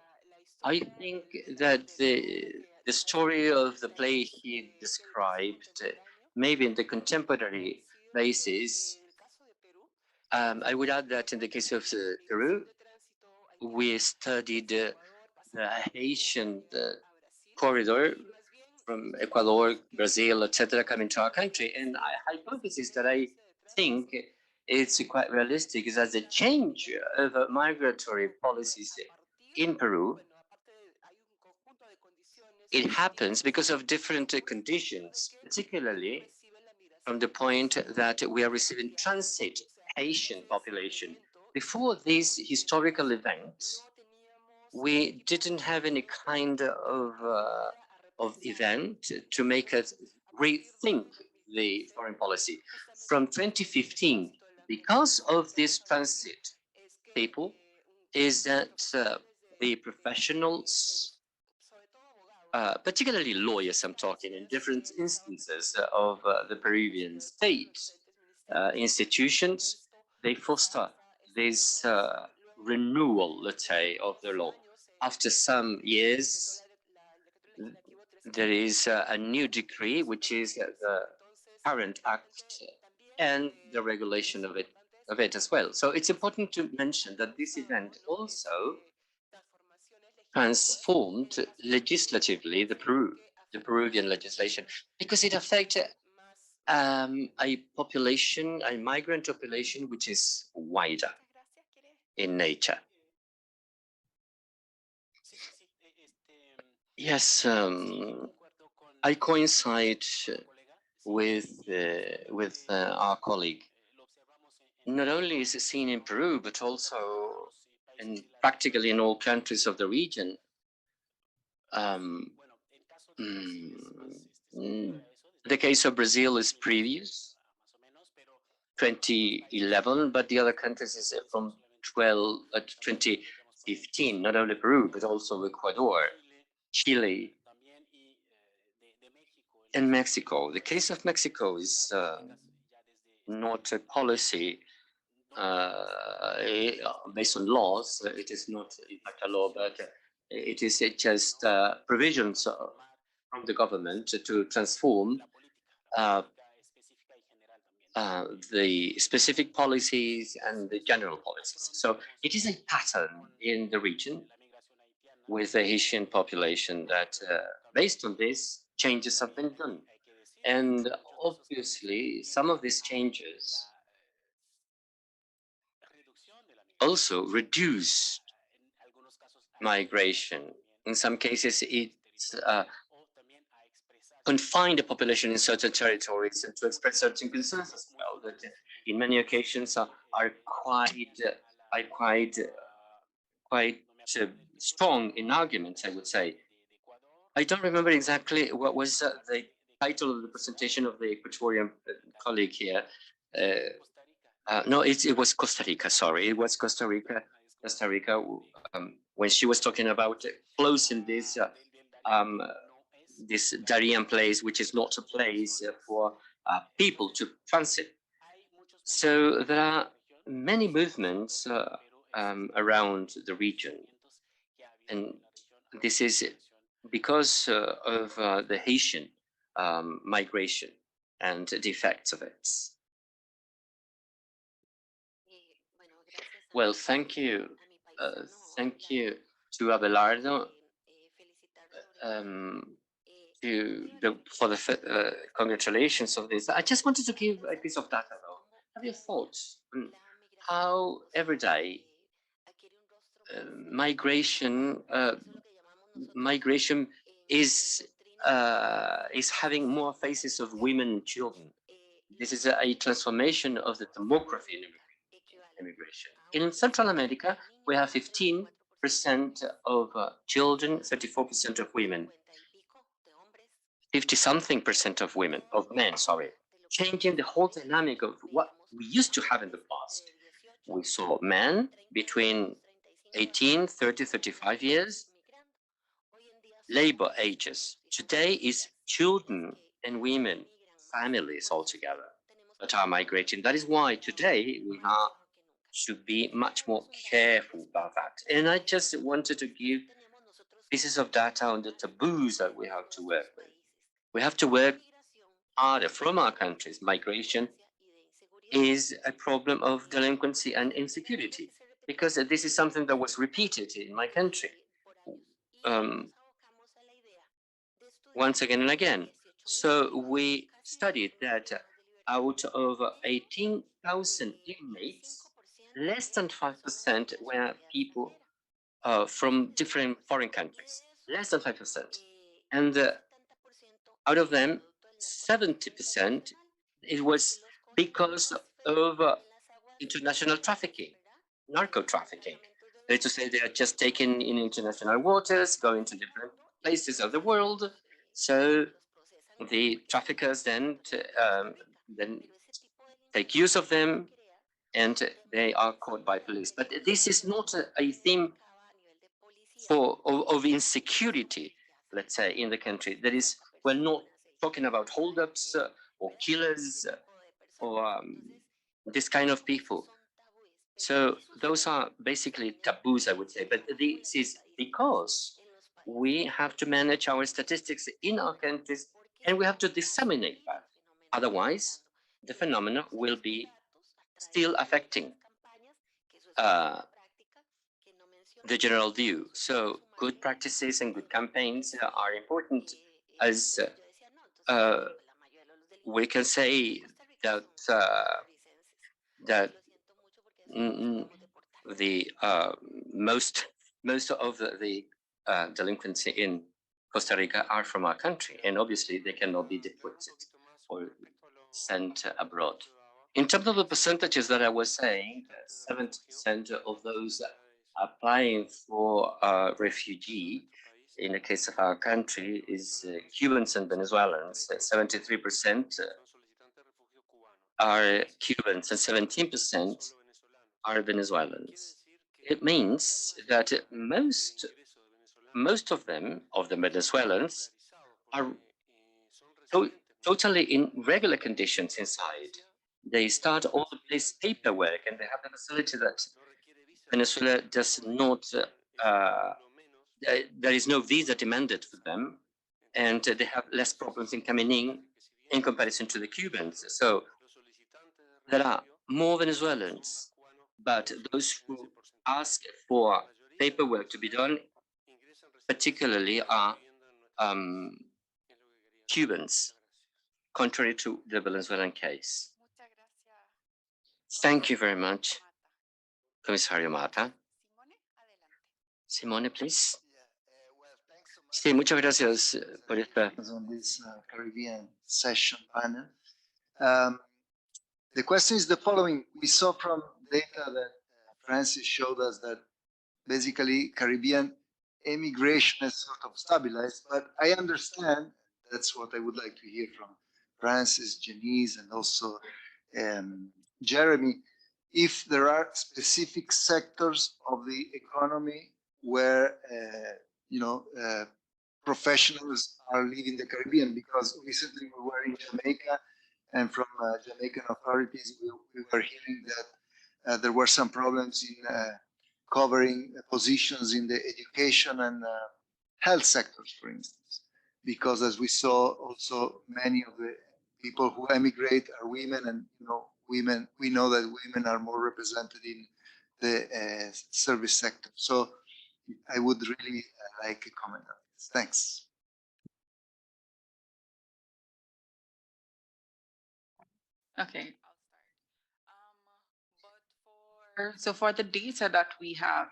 I think that the story of the play he described, maybe in the contemporary basis, I would add that in the case of Peru, we studied the Haitian corridor from Ecuador, Brazil, etc., coming to our country. And a hypothesis that I think it's quite realistic is that the change of migratory policies in Peru, it happens because of different conditions, particularly from the point that we are receiving transit Haitian population. Before these historical events, we didn't have any kind of event to make us rethink the foreign policy. From 2015, because of this transit people, is that the professionals, particularly lawyers, I'm talking in different instances of the Peruvian state institutions, they foster this renewal, let's say, of the law. After some years, there is a new decree, which is the current act and the regulation of it as well. So it's important to mention that this event also transformed legislatively the Peruvian legislation, because it affected a population, a migrant population, which is wider in nature. Yes, I coincide with our colleague. Not only is it seen in Peru, but also in practically in all countries of the region. The case of Brazil is previous, 2011, but the other countries is from 2015, not only Peru, but also Ecuador, Chile, and Mexico. The case of Mexico is not a policy based on laws. It is not in fact a law, but it is just provisions from the government to transform the specific policies and the general policies. So it is a pattern in the region with the Haitian population that based on this, changes have been done. And obviously, some of these changes also reduced migration. In some cases, it confined the population in certain territories and to express certain concerns as well, that in many occasions are quite strong in arguments, I would say. I don't remember exactly what was the title of the presentation of the Ecuadorian colleague here. No, it was Costa Rica, sorry. It was Costa Rica, when she was talking about closing this this Darien place, which is not a place for people to transit. So there are many movements around the region. And this is because of the Haitian migration and the effects of it. Well, thank you. Thank you to Abelardo for the congratulations of this. I just wanted to give a piece of data though. Have your thoughts on how every day migration is having more faces of women and children. This is a transformation of the demography in immigration. In Central America, we have 15% of children, 34% of women, 50-something percent of women, of men, sorry, changing the whole dynamic of what we used to have in the past. We saw men between 18, 30, 35 years, labor ages. Today is children and women, families altogether that are migrating. That is why today we have to be much more careful about that. And I just wanted to give pieces of data on the taboos that we have to work with. We have to work harder from our countries. Migration is a problem of delinquency and insecurity, because this is something that was repeated in my country once again and again. So we studied that out of 18,000 inmates, less than 5% were people from different foreign countries, less than 5%. And out of them, 70%, it was because of international trafficking, narco trafficking. That is to say, they are just taken in international waters, going to different places of the world. So the traffickers then take use of them, and they are caught by police. But this is not a theme of insecurity, let's say, in the country. That is, we're not talking about holdups or killers or this kind of people. So those are basically taboos, I would say. But this is because we have to manage our statistics in our countries, and we have to disseminate that. Otherwise, the phenomena will be still affecting the general view. So good practices and good campaigns are important, as we can say that the most of the delinquency in Costa Rica are from our country, and obviously they cannot be deported or sent abroad. In terms of the percentages that I was saying, 70% of those applying for refugee in the case of our country is Cubans and Venezuelans. 73% are Cubans and 17% are Venezuelans. It means that most of them, of the Venezuelans, are totally in regular conditions inside. They start all the place paperwork, and they have the facility that Venezuela does not, there is no visa demanded for them, and they have less problems in coming in comparison to the Cubans. So there are more Venezuelans, but those who ask for paperwork to be done particularly are Cubans, contrary to the Venezuelan case. Thank you very much, Comisario Mata. Simone, please. Sí, muchas gracias por esta. On this Caribbean session panel. The question is the following. We saw from data that Francis showed us that basically Caribbean immigration has sort of stabilized, but I understand, that's what I would like to hear from Francis, Janice, and also Jeremy, if there are specific sectors of the economy where, professionals are leaving the Caribbean, because recently we were in Jamaica, and from Jamaican authorities, we were hearing that there were some problems in covering positions in the education and health sectors, for instance, because as we saw, also many of the people who emigrate are women, and women. We know that women are more represented in the service sector. So I would really like a comment on this. Thanks. Okay, so for the data that we have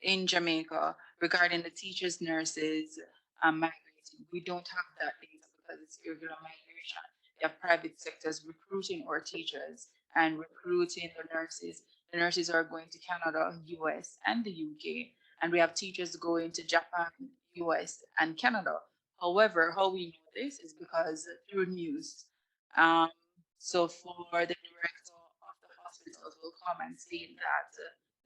in Jamaica regarding the teachers, nurses, migrating, we don't have that data because it's irregular migration. You have private sectors recruiting our teachers and recruiting the nurses. The nurses are going to Canada, US, and the UK, and we have teachers going to Japan, US, and Canada. However, how we know this is because through news. Um, so for the director of the hospitals will come and say that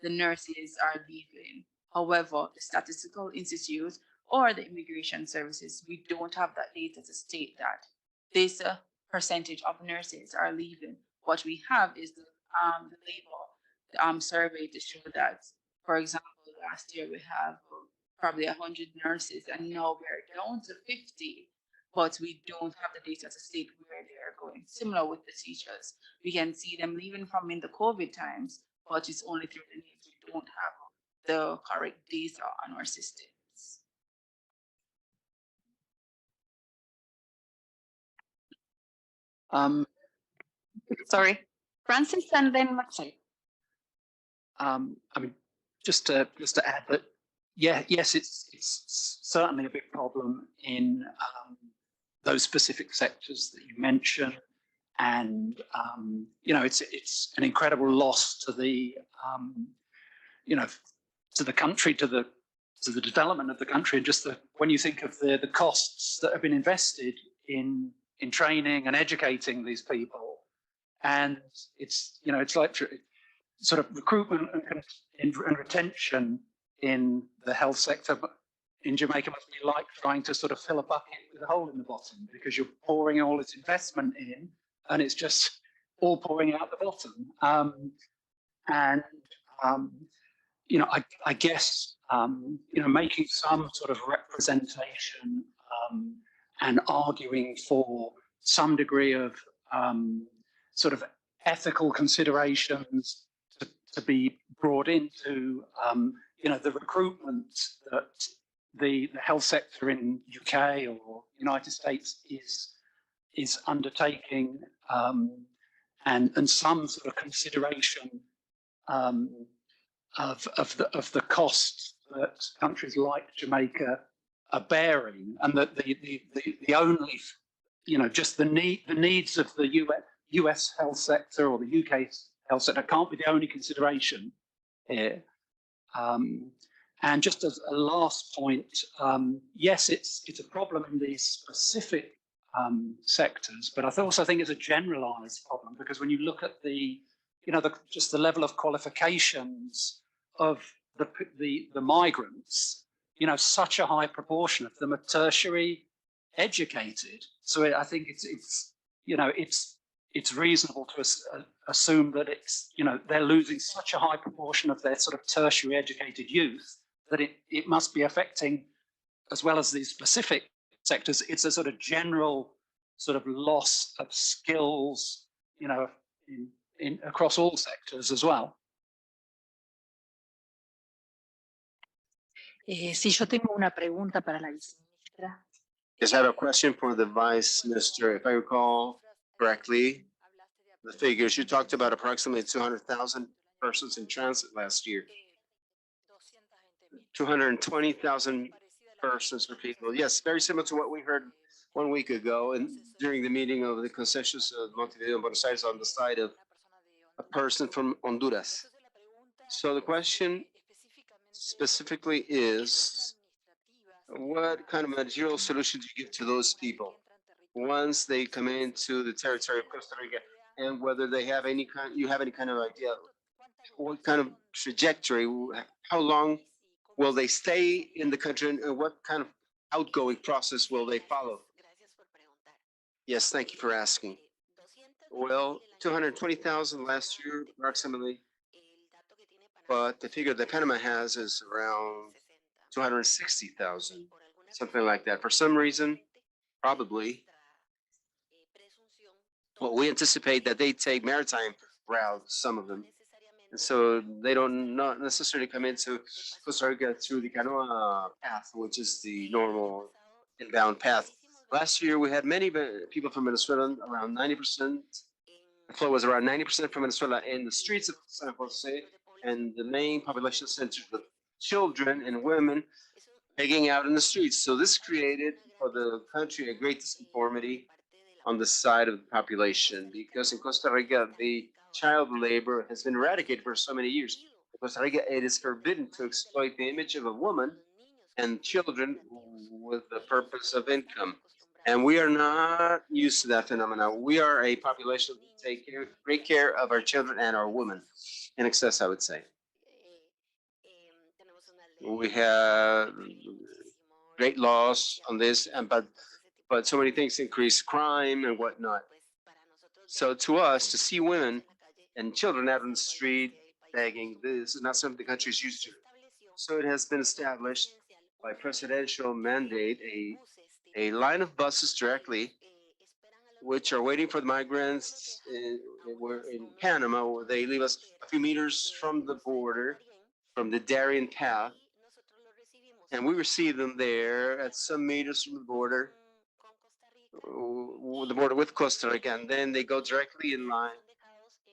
the nurses are leaving. However, the Statistical Institute or the Immigration Services, we don't have that data to state that this percentage of nurses are leaving. What we have is the labor survey to show that, for example, last year we have probably 100 nurses, and now we're down to 50, but we don't have the data to state where they are going. Similar with the teachers, we can see them leaving from in the COVID times, but it's only through the news. We don't have the correct data on our systems. Sorry, Francis and then Maxine. I mean, just to add that, yes, it's certainly a big problem in those specific sectors that you mentioned, and it's an incredible loss to the to the country, to the development of the country, and just when you think of the costs that have been invested in training and educating these people, and it's like sort of recruitment and retention in the health sector in Jamaica must be like trying to sort of fill a bucket with a hole in the bottom, because you're pouring all this investment in and it's just all pouring out the bottom. I guess making some sort of representation and arguing for some degree of sort of ethical considerations to be brought into the recruitment that the health sector in UK or United States is undertaking, and some sort of consideration of the costs that countries like Jamaica are bearing, and that the only just the needs of the US health sector or the UK health sector can't be the only consideration here. And just as a last point, yes, it's a problem in these specific sectors, but I also think it's a generalized problem, because when you look at just the level of qualifications of the migrants, such a high proportion of them are tertiary educated. So I think it's reasonable to assume that they're losing such a high proportion of their sort of tertiary educated youth that it must be affecting, as well as these specific sectors, it's a sort of general sort of loss of skills, in across all sectors as well. Sí, yo tengo una pregunta para la viceministra. Yes, I have a question for the Vice Minister. If I recall correctly, the figures, you talked about approximately 200,000 persons in transit last year. 220,000 persons for people. Yes, very similar to what we heard 1 week ago and during the meeting of the concessions of Montevideo and Buenos Aires on the side of a person from Honduras. So the question specifically is, what kind of material solution do you give to those people once they come into the territory of Costa Rica, and whether they have you have any kind of idea what kind of trajectory, how long will they stay in the country, and what kind of outgoing process will they follow? Yes, thank you for asking. Well, 220,000 last year, approximately. but the figure that Panama has is around 260,000, something like that. For some reason, probably, well, we anticipate that they take maritime routes, some of them. And so they don't not necessarily come into Costa Rica through the canoa path, which is the normal inbound path. Last year, we had many people from Venezuela, around 90%. The flow was around 90% from Venezuela in the streets of San Jose, and the main population centers with children and women hanging out in the streets. So this created for the country a great disconformity on the side of the population, because in Costa Rica, the child labor has been eradicated for so many years. In Costa Rica, it is forbidden to exploit the image of a woman and children with the purpose of income. And we are not used to that phenomenon. We are a population that take great care of our children and our women, in excess, I would say. We have great laws on this, and but so many things increase crime and whatnot. So to us, to see women and children out on the street begging, this is not something the country is used to. So it has been established by presidential mandate a line of buses directly, which are waiting for the migrants in Panama, where they leave us a few meters from the border, from the Darien path, and we receive them there at some meters from the border with Costa Rica, and then they go directly in line,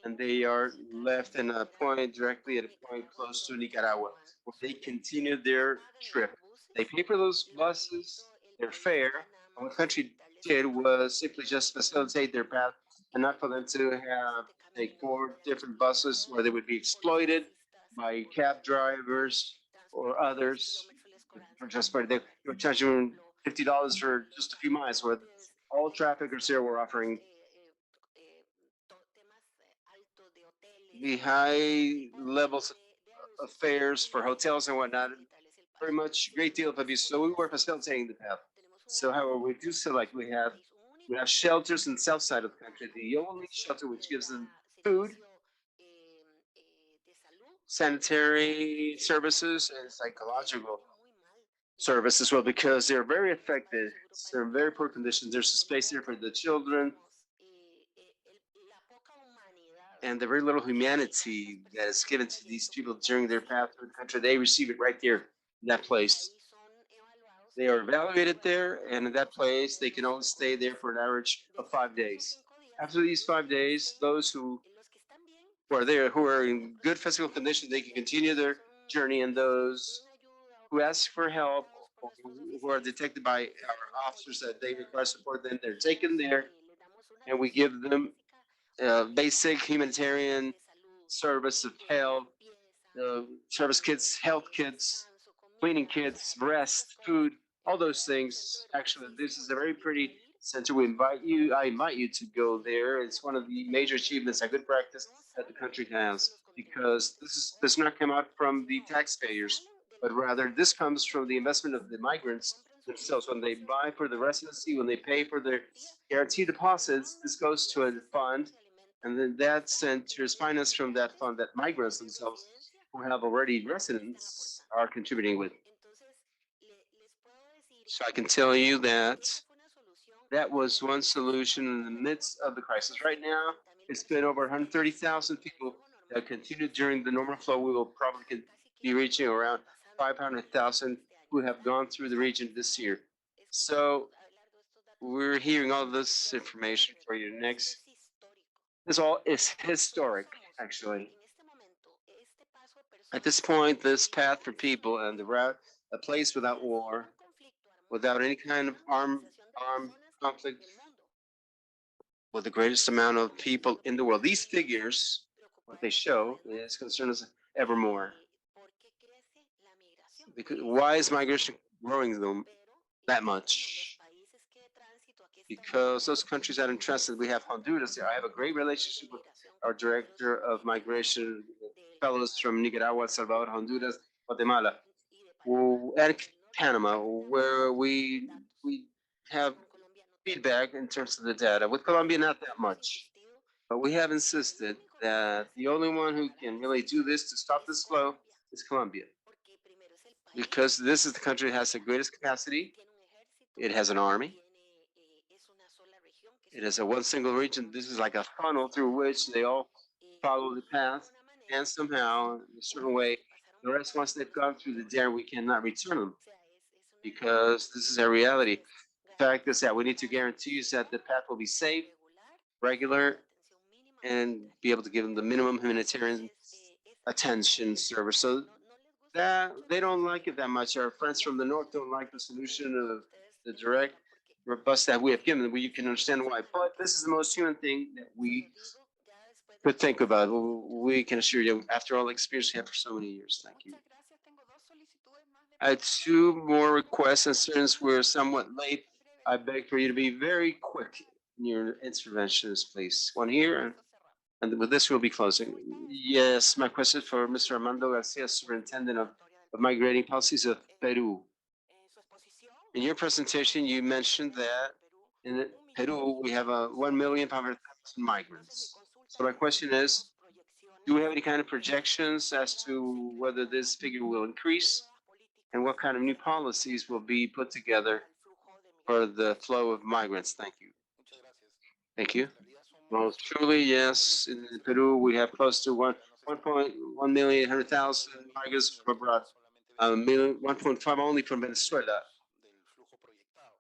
and they are left in a point directly at a point close to Nicaragua, where they continue their trip. They pay for those buses, their fare, and what the country did was simply just facilitate their path, and not for them to have take 4 different buses where they would be exploited by cab drivers or others for transport. They would charge you $50 for just a few miles, where all traffickers here were offering the high levels of fares for hotels and whatnot. Very much, great deal of abuse. So we were facilitating the path. So, however, we do select. We have shelters in the south side of the country. The only shelter which gives them food, sanitary services, and psychological service as well, because they're very affected. They're in very poor conditions. There's a space there for the children, and the very little humanity that is given to these people during their path through the country, they receive it right there in that place. They are evaluated there, and in that place, they can only stay there for an average of 5 days. After these 5 days, those who are there, who are in good physical condition, they can continue their journey, and those who ask for help or who are detected by our officers that they require support, then they're taken there, and we give them basic humanitarian service of health, service kits, health kits, cleaning kits, rest, food, all those things. Actually, this is a very pretty center. I invite you to go there. It's one of the major achievements and good practice that the country has, because this does not come out from the taxpayers, but rather this comes from the investment of the migrants themselves. When they buy for the residency, when they pay for their guarantee deposits, this goes to a fund, and then that center is financed from that fund that migrants themselves who have already residents are contributing with. So I can tell you that that was one solution in the midst of the crisis. Right now, it's been over 130,000 people that continued during the normal flow. We will probably be reaching around 500,000 who have gone through the region this year. So we're hearing all this information for you next. This all is historic, actually. At this point, this path for people and the route, a place without war, without any kind of armed conflict, with the greatest amount of people in the world. These figures, what they show, is concern us ever more. Because why is migration growing them that much? Because those countries that are in transit, we have Honduras there. I have a great relationship with our director of migration fellows from Nicaragua, El Salvador, Honduras, Guatemala, and Panama, where we have feedback in terms of the data. With Colombia, not that much. But we have insisted that the only one who can really do this to stop this flow is Colombia. Because this is the country that has the greatest capacity. It has an army. It is a one single region. This is like a funnel through which they all follow the path, and somehow, in a certain way, the rest, once they've gone through the dare, we cannot return them because this is a reality. The fact is that we need to guarantee that the path will be safe, regular, and be able to give them the minimum humanitarian attention service. So that they don't like it that much. Our friends from the north don't like the solution of the direct robust that we have given. You can understand why. But this is the most human thing that we could think about. We can assure you, after all the experience we have for so many years. Thank you. I had two more requests, and since we're somewhat late, I beg for you to be very quick in your interventions, please. One here, and with this, we'll be closing. Yes, my question is for Mr. Armando Garcia, Superintendent of Migrating Policies of Peru. In your presentation, you mentioned that in Peru, we have 1,500,000 migrants. So my question is, do we have any kind of projections as to whether this figure will increase and what kind of new policies will be put together for the flow of migrants? Thank you. Thank you. Well, truly, yes. In Peru, we have close to 1,800,000 migrants from abroad, 1.5 only from Venezuela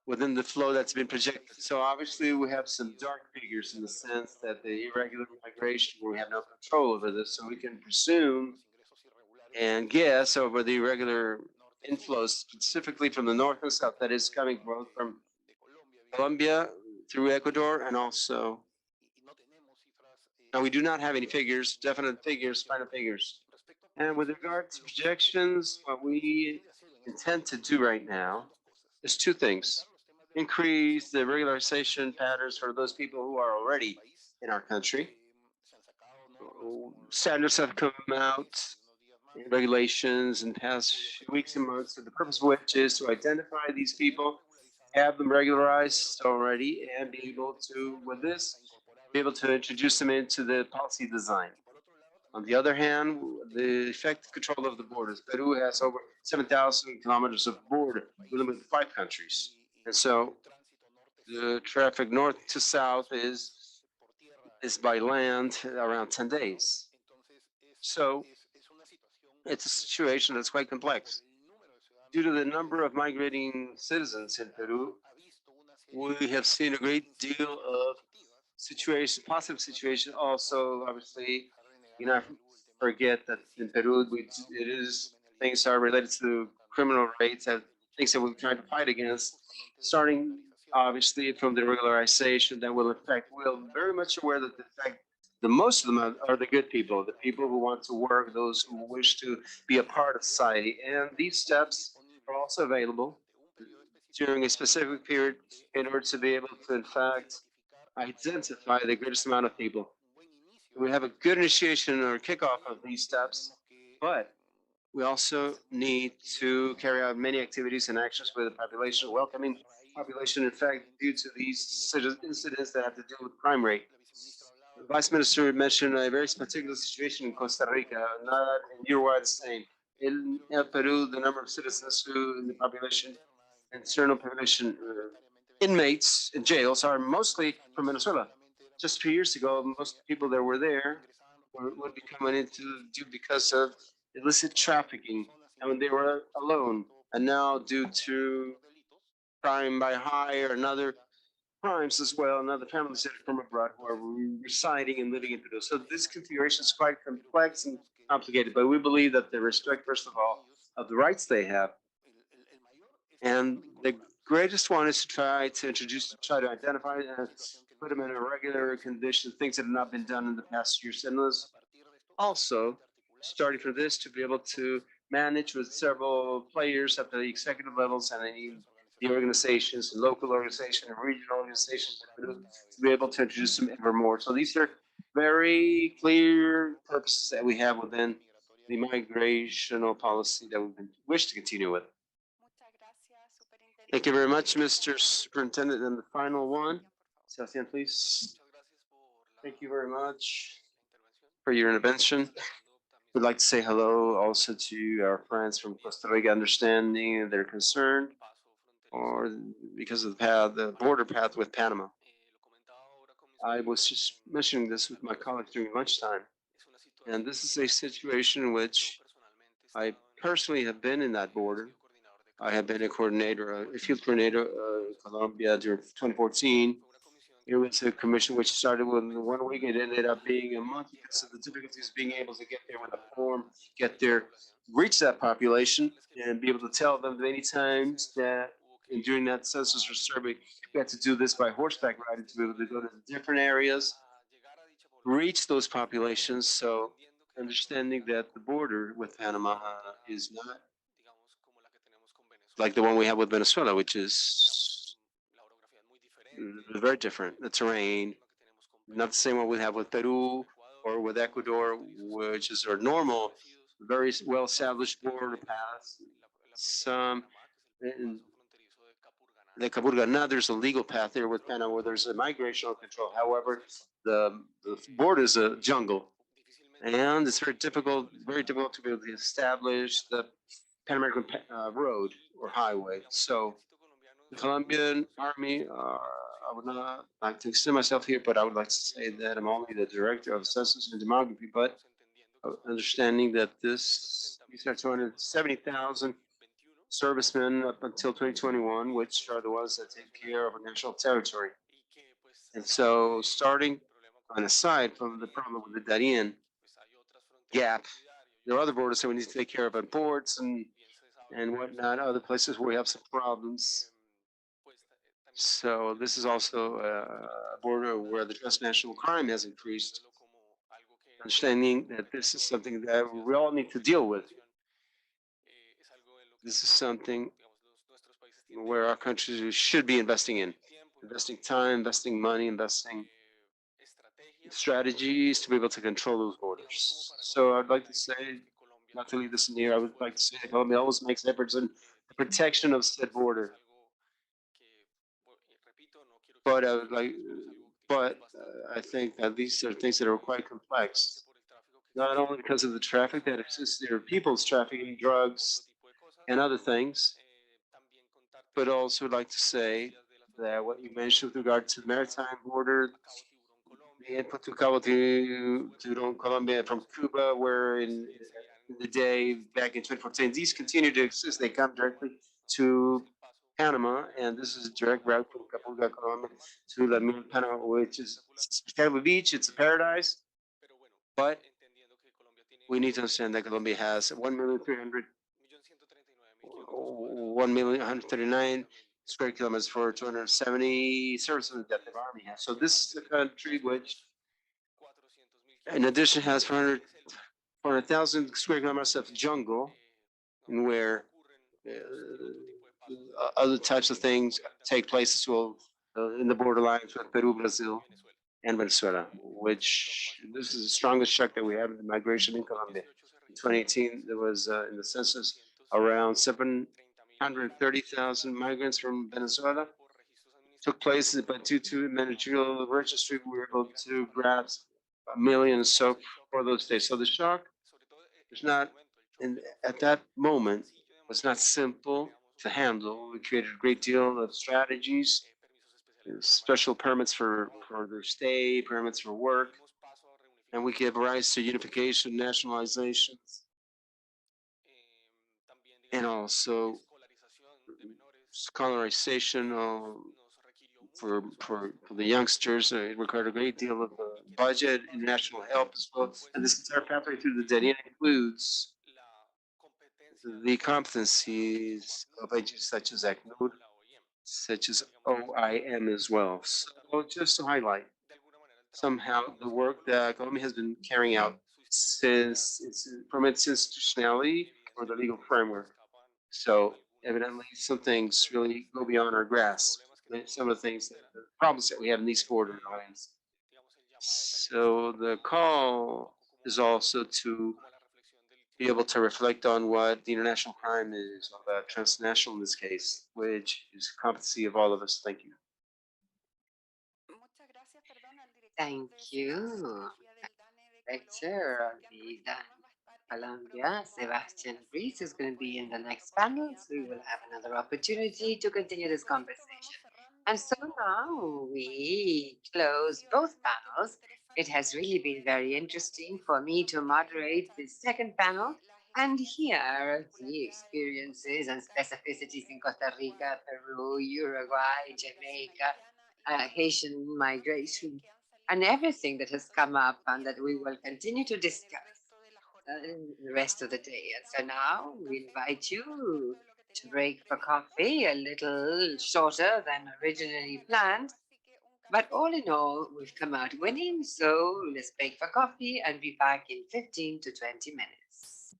within the flow that's been projected. So obviously, we have some dark figures in the sense that the irregular migration, where we have no control over this, so we can presume and guess over the irregular inflows, specifically from the north and south, that is coming both from Colombia through Ecuador and also. Now, we do not have any figures, definite figures, final figures. And with regard to projections, what we intend to do right now is two things. Increase the regularization patterns for those people who are already in our country. Standards have come out, regulations in the past few weeks and months, so the purpose of which is to identify these people, have them regularized already, and be able to, with this, be able to introduce them into the policy design. On the other hand, the effective control of the borders. Peru has over 7,000 kilometers of border with 5 countries. And so the traffic north to south is by land around 10 days. So it's a situation that's quite complex. Due to the number of migrating citizens in Peru, we have seen a great deal of positive situation. Also, obviously, you know, forget that in Peru, things are related to criminal rates and things that we're trying to fight against, starting obviously from the regularization that will affect. We're very much aware that the most of them are the good people, the people who want to work, those who wish to be a part of society. And these steps are also available during a specific period in order to be able to, in fact, identify the greatest amount of people. We have a good initiation or kickoff of these steps, but we also need to carry out many activities and actions with the population, welcoming population, in fact, due to these incidents that have to do with crime rate. The Vice Minister mentioned a very particular situation in Costa Rica, not in Uruguay the same. In Peru, the number of citizens who in the population, internal population inmates in jails are mostly from Venezuela. Just 2 years ago, most people that were there would be coming into due because of illicit trafficking, and when they were alone. And now, due to crime by hire and other crimes as well, and other families that are from abroad who are residing and living in Peru. So this configuration is quite complex and complicated, but we believe that the respect, first of all, of the rights they have, and the greatest one is to try to identify and put them in a regular condition, things that have not been done in the past years. And also, starting from this, to be able to manage with several players at the executive levels and the organizations, local organizations, and regional organizations, to be able to introduce them ever more. So these are very clear purposes that we have within the migrational policy that we wish to continue with. Thank you very much, Mr. Superintendent. And the final one, Sebastian, please. Thank you very much for your intervention. We'd like to say hello also to our friends from Costa Rica, understanding their concern or because of the path, the border path with Panama. I was just mentioning this with my colleagues during lunchtime, and this is a situation in which I personally have been in that border. I have been a coordinator, a field coordinator in Colombia during 2014. It was a commission which started with 1 week. It ended up being a month because of the difficulties being able to get there with a form, get there, reach that population, and be able to tell them many times that during that census or survey, we had to do this by horseback riding to be able to go to different areas, reach those populations. So understanding that the border with Panama is not like the one we have with Venezuela, which is very different. The terrain, not the same one we have with Peru or with Ecuador, which is our normal, very well-established border paths. Some in the Capurganá, there's a legal path there with Panama where there's a migrational control. However, the border is a jungle, and it's very difficult to be able to establish the Pan American road or highway. So the Colombian Army, I would not like to extend myself here, but I would like to say that I'm only the director of census and demography, but understanding that these are 270,000 servicemen up until 2021, which are the ones that take care of our national territory. And so starting on aside from the problem with the Darien gap, there are other borders that we need to take care of on ports and whatnot, other places where we have some problems. So this is also a border where the transnational crime has increased. Understanding that this is something that we all need to deal with. This is something where our countries should be investing in, investing time, investing money, investing strategies to be able to control those borders. So I'd like to say, not to leave this in here, I would like to say that Colombia always makes efforts in the protection of said border. But I would like, but I think that these are things that are quite complex. Not only because of the traffic that exists there, people's trafficking, drugs, and other things, but also would like to say that what you mentioned with regard to the maritime border, the input to Cabo to Colombia from Cuba, where in the day back in 2014, these continue to exist. They come directly to Panama, and this is a direct route from Capulga, Colombia to La Mil, Panama, which is Cabo Beach. It's a paradise, but we need to understand that Colombia has 1,139 square kilometers for 270 services that the Army has. So this is a country which, in addition, has 400,000 square kilometers of jungle, and where other types of things take place as well in the borderlines with Peru, Brazil, and Venezuela, which this is the strongest shock that we have in the migration in Colombia. In 2018, there was in the census around 730,000 migrants from Venezuela took place, but due to managerial registry, we were able to grasp a million so for those days. So the shock was not, at that moment, was not simple to handle. We created a great deal of strategies, special permits for their stay, permits for work, and we gave rise to unification, nationalizations, and also scholarization for the youngsters. It required a great deal of budget, international help as well. And this entire pathway through the Darien includes the competencies of agencies such as ACNUR, such as OIM as well. So just to highlight somehow the work that Colombia has been carrying out from its institutionality or the legal framework. So evidently some things really go beyond our grasp. Some of the things, the problems that we have in these border lines. So the call is also to be able to reflect on what the international crime is, transnational in this case, which is competency of all of us. Thank you. Thank you. director of the Colombia, Sebastian Rees, is going to be in the next panel. So we will have another opportunity to continue this conversation. And so now we close both panels. It has really been very interesting for me to moderate the second panel and hear the experiences and specificities in Costa Rica, Peru, Uruguay, Jamaica, Haitian migration, and everything that has come up and that we will continue to discuss the rest of the day. And so now we invite you to break for coffee, a little shorter than originally planned. But all in all, we've come out winning, so let's break for coffee and be back in 15 to 20 minutes.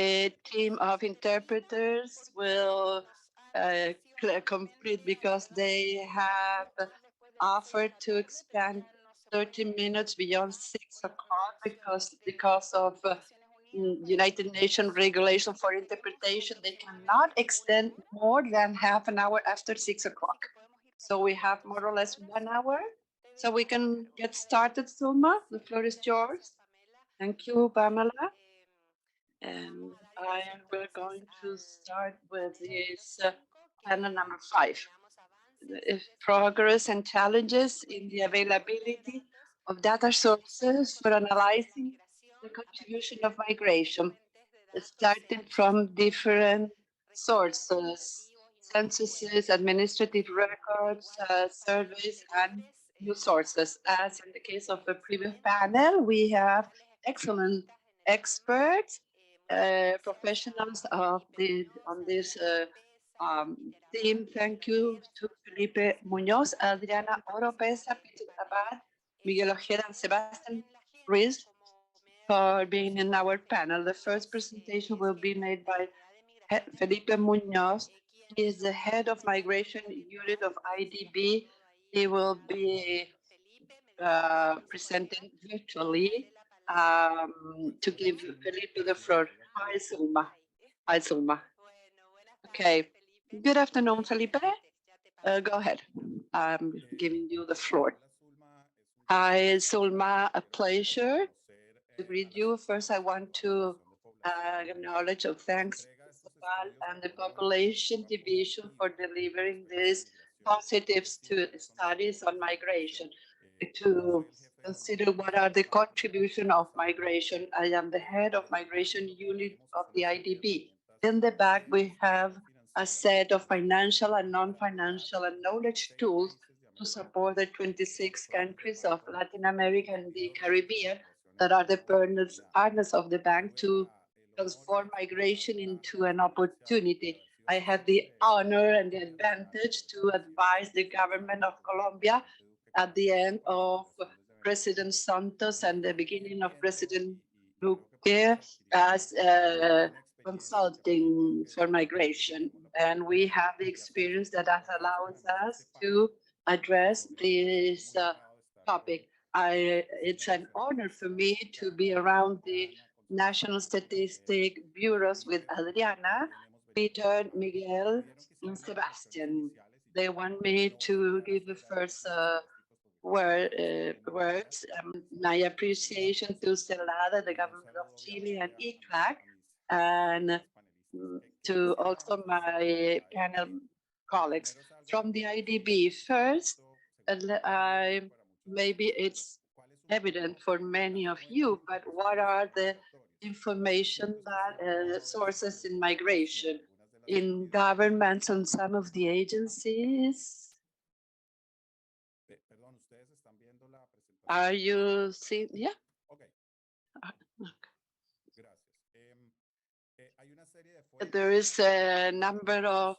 A team of interpreters will complete because they have offered to expand 30 minutes beyond 6 o'clock because of United Nations regulation for interpretation. They cannot extend more than half an hour after 6 o'clock. So we have more or less 1 hour. So we can get started, Sulma. The floor is yours. Thank you, Pamela. And we're going to start with this panel number 5. Progress and challenges in the availability of data sources for analyzing the contribution of migration, starting from different sources, censuses, administrative records, surveys, and new sources. As in the case of the previous panel, we have excellent experts, professionals on this team. Thank you to Felipe Muñoz, Adriana Oropesa, Peter Abad, Miguel Ojeda, and Sebastian Ruiz for being in our panel. The first presentation will be made by Felipe Muñoz. He is the head of migration unit of IDB. He will be presenting virtually to give Felipe the floor. Hi, Sulma. Hi, Sulma. Okay. Good afternoon, Felipe. Go ahead. I'm giving you the floor. Hi, Sulma. A pleasure to greet you. First, I want to acknowledge or thanks and the Population Division for delivering these positive studies on migration to consider what are the contribution of migration. I am the head of migration unit of the IDB. In the back, we have a set of financial and non-financial and knowledge tools to support the 26 countries of Latin America and the Caribbean that are the partners of the bank to transform migration into an opportunity. I had the honor and the advantage to advise the government of Colombia at the end of President Santos and the beginning of President Duque as consulting for migration. And we have the experience that allows us to address this topic. It's an honor for me to be around the National Statistic Bureaus with Adriana, Peter, Miguel, and Sebastian. They want me to give the first words. My appreciation to Celada, the government of Chile, and ICLAC, and to also my panel colleagues from the IDB. First, maybe it's evident for many of you, but what are the information that sources in migration, in governments and some of the agencies? Are you seeing? Yeah. There is a number of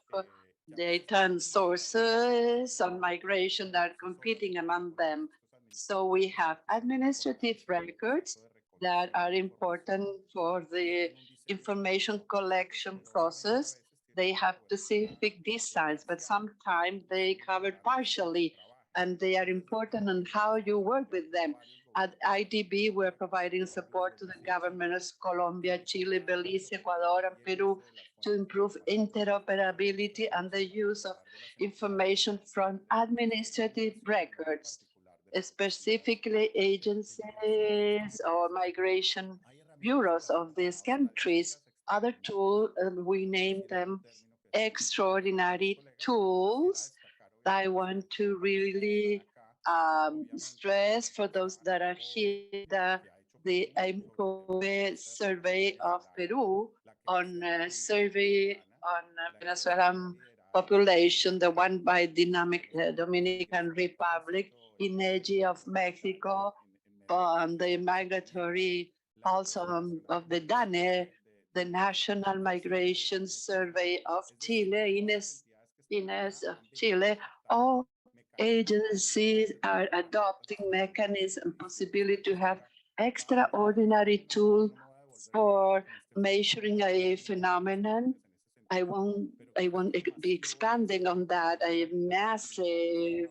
data and sources on migration that are competing among them. So we have administrative records that are important for the information collection process. They have specific designs, but sometimes they cover partially, and they are important on how you work with them. At IDB, we're providing support to the governments of Colombia, Chile, Belize, Ecuador, and Peru to improve interoperability and the use of information from administrative records, specifically agencies or migration bureaus of these countries. Other tools, we name them extraordinary tools. I want to really stress for those that are here the IMCOE survey of Peru on survey on Venezuelan population, the one by Dominican Republic, INEGI of Mexico, on the migratory also of the DANE, the National Migration Survey of Chile, INES of Chile. All agencies are adopting mechanism possibility to have extraordinary tool for measuring a phenomenon. I won't be expanding on that. A massive,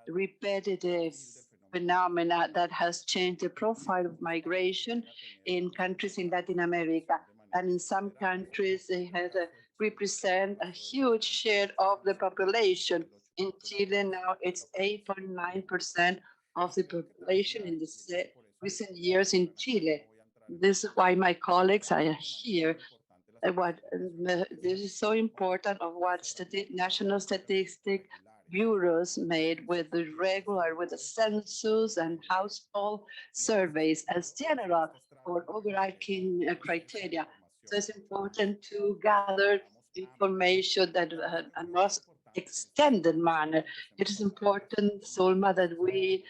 repetitive phenomena that has changed the profile of migration in countries in Latin America. And in some countries, they represent a huge share of the population. In Chile now, it's 8.9% of the population in the recent years in Chile. This is why my colleagues are here. This is so important of what national statistic bureaus made with the with the census and household surveys as general or overarching criteria. So it's important to gather information that a more extended manner. It is important, Zulma, that we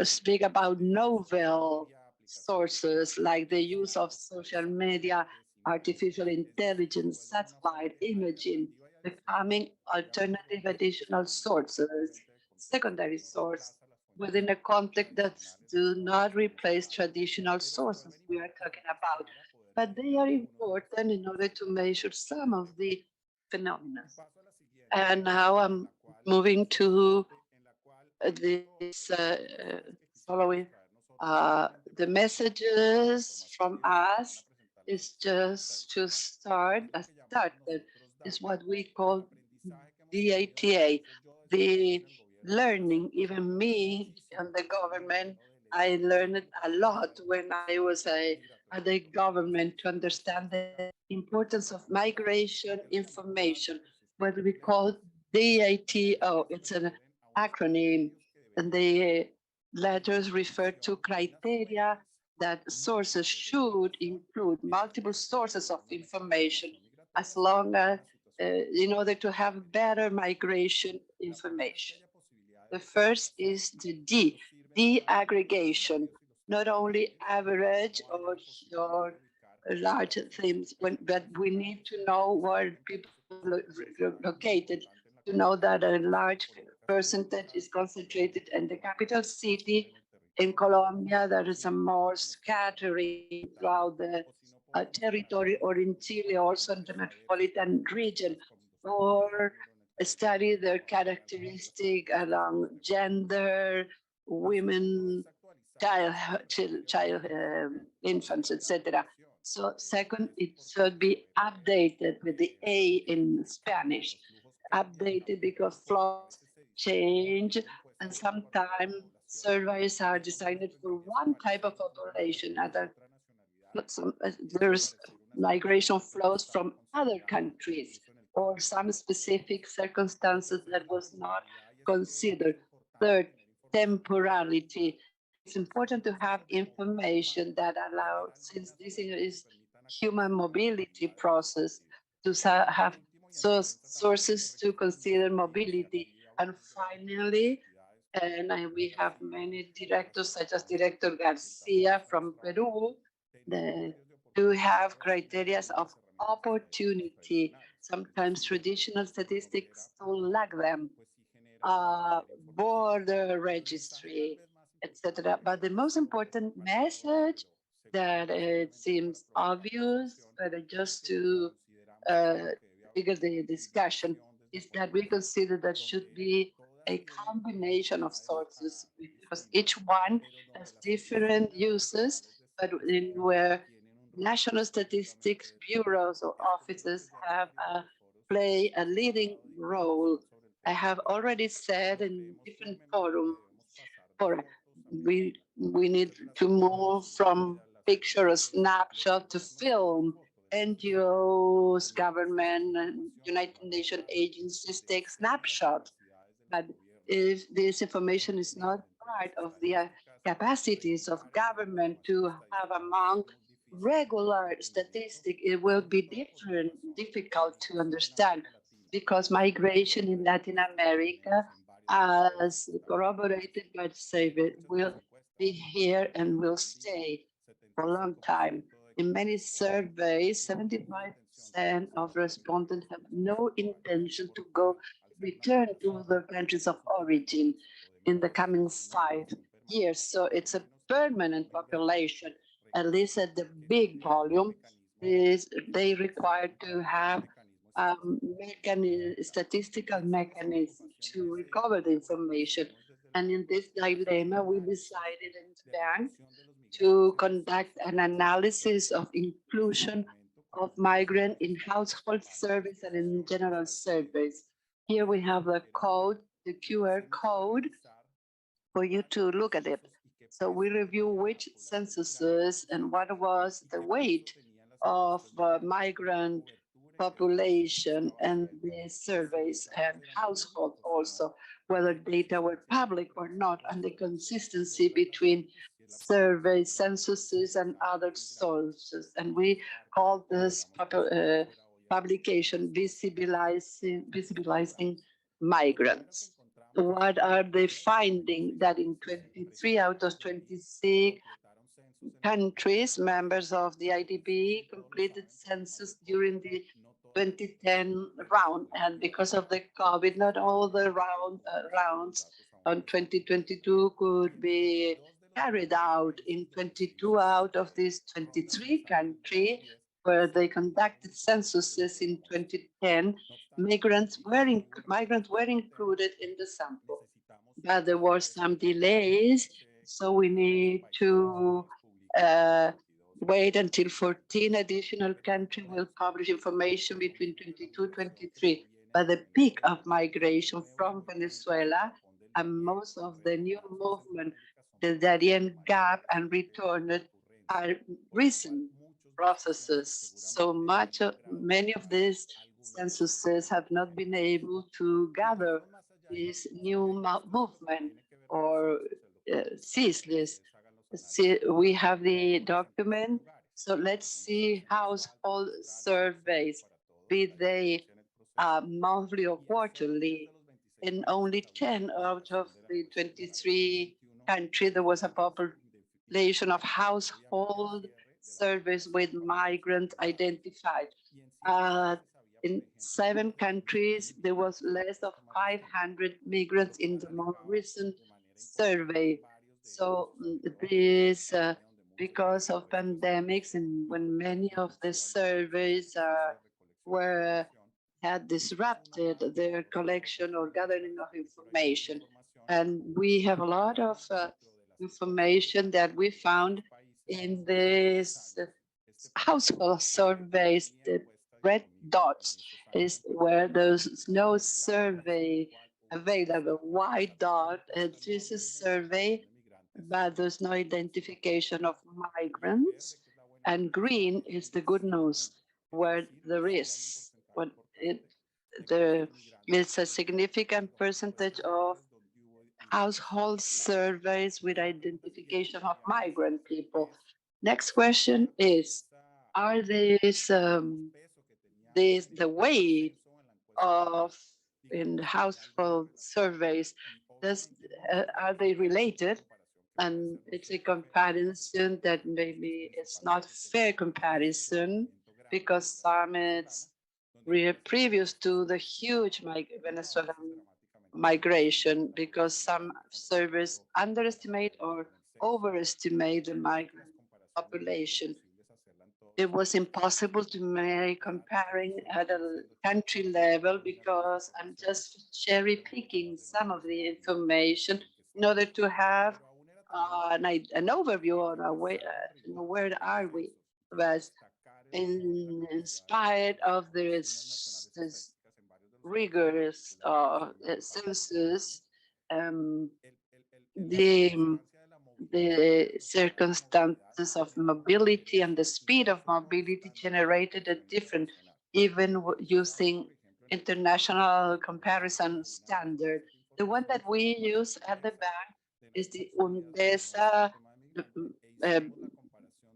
speak about novel sources like the use of social media, artificial intelligence, satellite imaging, becoming alternative additional sources, secondary source within a context that do not replace traditional sources we are talking about, but they are important in order to measure some of the phenomena. And now I'm moving to this following. The messages from us is just to start, that is what we call DATA, the learning. Even me and the government, I learned a lot when I was at the government to understand the importance of migration information, what we call DATO. It's an acronym, and the letters refer to criteria that sources should include multiple sources of information as long as in order to have better migration information. The first is the D aggregation, not only average or large things, but we need to know where people are located, to know that a large percentage is concentrated in the capital city. In Colombia, there is a more scattering throughout the territory, or in Chile, also in the metropolitan region, or study their characteristic along gender, women, child infants, etc. So second, it should be updated with the A in Spanish, updated because flows change, and sometimes surveys are designed for one type of population, there's migration flows from other countries or some specific circumstances that was not considered. Third, temporality. It's important to have information that allows, since this is human mobility process, to have sources to consider mobility. And finally, and we have many directors, such as Director Garcia from Peru, to have criteria of opportunity. Sometimes traditional statistics don't lack them, border registry, etc. But the most important message that it seems obvious, but just to figure the discussion, is that we consider that should be a combination of sources, because each one has different uses, but in where national statistics bureaus or offices have play a leading role. I have already said in different forums, we need to move from picture or snapshot to film. NGOs, government, and United Nations agencies take snapshots, but if this information is not part of the capacities of government to have among regular statistics, it will be difficult to understand, because migration in Latin America, as corroborated by David, will be here and will stay for a long time. In many surveys, 75% of respondents have no intention to return to their countries of origin in the coming 5 years. So it's a permanent population. at least at the big volume, is they require to have statistical mechanism to recover the information. And in this dilemma, we decided in the bank to conduct an analysis of inclusion of migrant in household surveys and in general surveys. Here we have the code, the QR code, for you to look at it. So we review which censuses and what was the weight of migrant population and the surveys and household also, whether data were public or not, and the consistency between surveys, censuses, and other sources. And we call this publication visibilizing migrants. What are the findings? That in 23 out of 26 countries, members of the IDB completed census during the 2010 round. And because of the COVID, not all the rounds on 2022 could be carried out. In 22 out of these 23 countries where they conducted censuses in 2010, migrants were included in the sample. But there were some delays, so we need to wait until 14 additional countries will publish information between 22 23. But the peak of migration from Venezuela and most of the new movement, the Darien Gap and returned, are recent processes. So many of these censuses have not been able to gather this new movement or seize this. We have the document. So let's see household surveys, be they monthly or quarterly. In only 10 out of the 23 countries, there was a population of household surveys with migrants identified. In 7 countries, there was less of 500 migrants in the more recent survey. So this, because of pandemics and when many of the surveys had disrupted their collection or gathering of information. And we have a lot of information that we found in this household surveys. The red dots is where there's no survey available. White dot, it is a survey, but there's no identification of migrants. And green is the good news, where there is. It's a significant percentage of household surveys with identification of migrant people. Next question is, are these the weight of in household surveys, are they related? And it's a comparison that maybe it's not fair comparison because some it's previous to the huge Venezuelan migration, because some surveys underestimate or overestimate the migrant population. It was impossible to make comparing at a country level because I'm just cherry picking some of the information in order to have an overview on where are we. But in spite of this rigorous census, the circumstances of mobility and the speed of mobility generated a different, even using international comparison standard. The one that we use at the bank is the UNDESA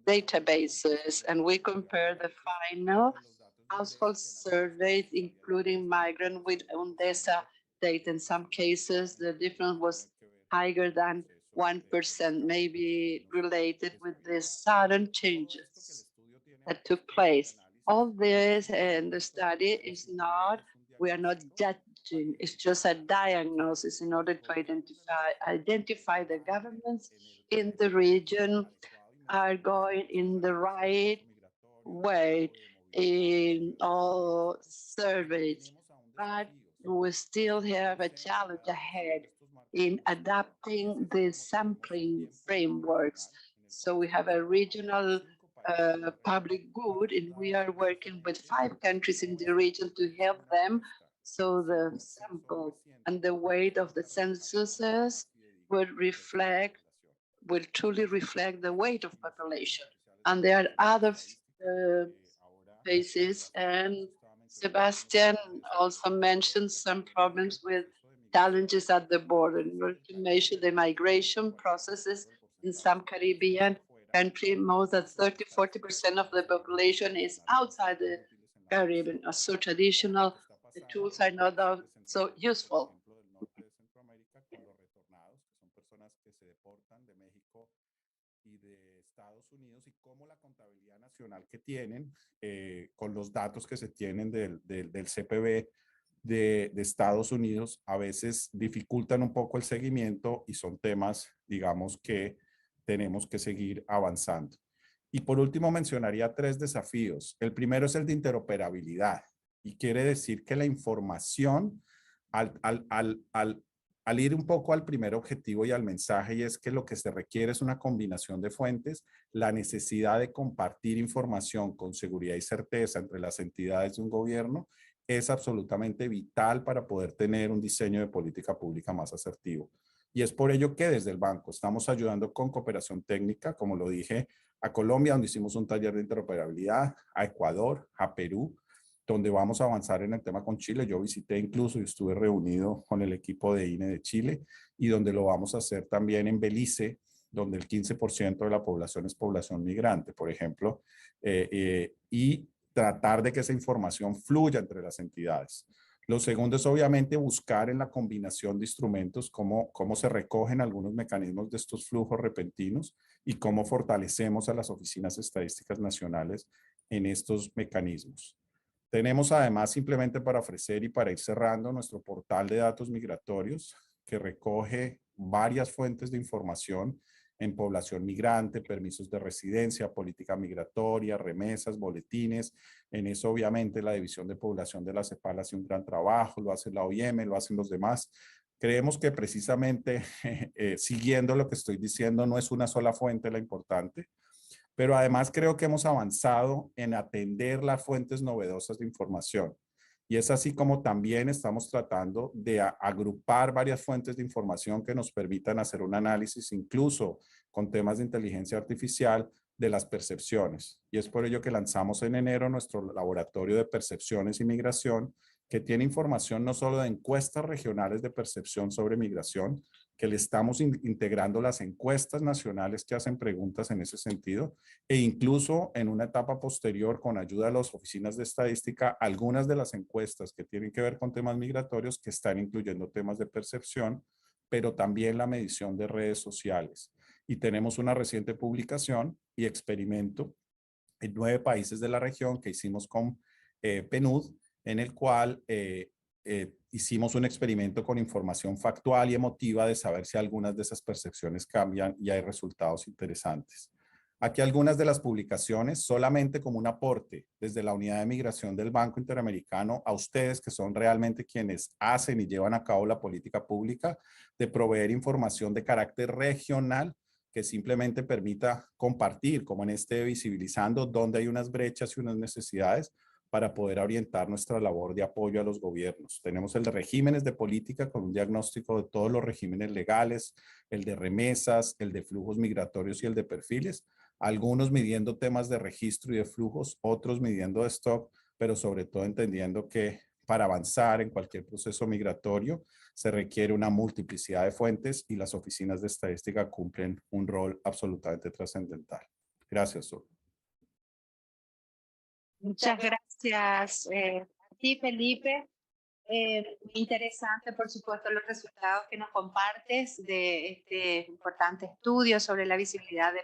databases, and we compare the final household surveys, including migrant with UNDESA data. In some cases, the difference was higher than 1%, maybe related with the sudden changes that took place. All this and the study is not, we are not judging, it's just a diagnosis in order to identify the governments in the region are going in the right way in all surveys, but we still have a challenge ahead in adapting the sampling frameworks. So we have a regional public good, and we are working with 5 countries in the region to help them. So the sample and the weight of the censuses will truly reflect the weight of population. And there are other phases, and Sebastian also mentioned some problems with challenges at the border. In order to measure the migration processes in some Caribbean country, more than 30–40% of the population is outside the Caribbean. So traditional, the tools are not so useful. Y de Estados Unidos y cómo la contabilidad nacional que tienen con los datos que se tienen del CPB de Estados Unidos a veces dificultan un poco el seguimiento y son temas, digamos, que tenemos que seguir avanzando. Y por último mencionaría 3 desafíos. El primero es el de interoperabilidad y quiere decir que la información al ir un poco al primer objetivo y al mensaje, y es que lo que se requiere es una combinación de fuentes, la necesidad de compartir información con seguridad y certeza entre las entidades de un gobierno es absolutamente vital para poder tener un diseño de política pública más asertivo. Y es por ello que desde el banco estamos ayudando con cooperación técnica, como lo dije, a Colombia, donde hicimos un taller de interoperabilidad, a Ecuador, a Perú, donde vamos a avanzar en el tema con Chile. Yo visité incluso y estuve reunido con el equipo de INE de Chile y donde lo vamos a hacer también en Belice, donde el 15% de la población es población migrante, por ejemplo, y tratar de que esa información fluya entre las entidades. Lo segundo es obviamente buscar en la combinación de instrumentos cómo se recogen algunos mecanismos de estos flujos repentinos y cómo fortalecemos a las oficinas estadísticas nacionales en estos mecanismos. Tenemos además, simplemente para ofrecer y para ir cerrando, nuestro portal de datos migratorios que recoge varias fuentes de información en población migrante, permisos de residencia, política migratoria, remesas, boletines. En eso obviamente la División de Población de la CEPAL hace un gran trabajo, lo hace la OIM, lo hacen los demás. Creemos que precisamente siguiendo lo que estoy diciendo, no es una sola fuente la importante, pero además creo que hemos avanzado en atender las fuentes novedosas de información. Y es así como también estamos tratando de agrupar varias fuentes de información que nos permitan hacer un análisis, incluso con temas de inteligencia artificial, de las percepciones. Y es por ello que lanzamos en enero nuestro laboratorio de percepciones y migración, que tiene información no solo de encuestas regionales de percepción sobre migración, que le estamos integrando las encuestas nacionales que hacen preguntas en ese sentido, e incluso en una etapa posterior, con ayuda de las oficinas de estadística, algunas de las encuestas que tienen que ver con temas migratorios que están incluyendo temas de percepción, pero también la medición de redes sociales. Y tenemos una reciente publicación y experimento en 9 países de la región que hicimos con PNUD, en el cual hicimos un experimento con información factual y emotiva de saber si algunas de esas percepciones cambian y hay resultados interesantes. Aquí algunas de las publicaciones, solamente como un aporte desde la unidad de migración del Banco Interamericano a ustedes, que son realmente quienes hacen y llevan a cabo la política pública, de proveer información de carácter regional que simplemente permita compartir, como en este visibilizando, dónde hay unas brechas y unas necesidades para poder orientar nuestra labor de apoyo a los gobiernos. Tenemos el de regímenes de política con un diagnóstico de todos los regímenes legales, el de remesas, el de flujos migratorios y el de perfiles, algunos midiendo temas de registro y de flujos, otros midiendo de stock, pero sobre todo entendiendo que para avanzar en cualquier proceso migratorio se requiere una multiplicidad de fuentes y las oficinas de estadística cumplen un rol absolutamente trascendental. Gracias, Sol. Muchas gracias a ti, Felipe. Interesante, por supuesto, los resultados que nos compartes de este importante estudio sobre la visibilidad de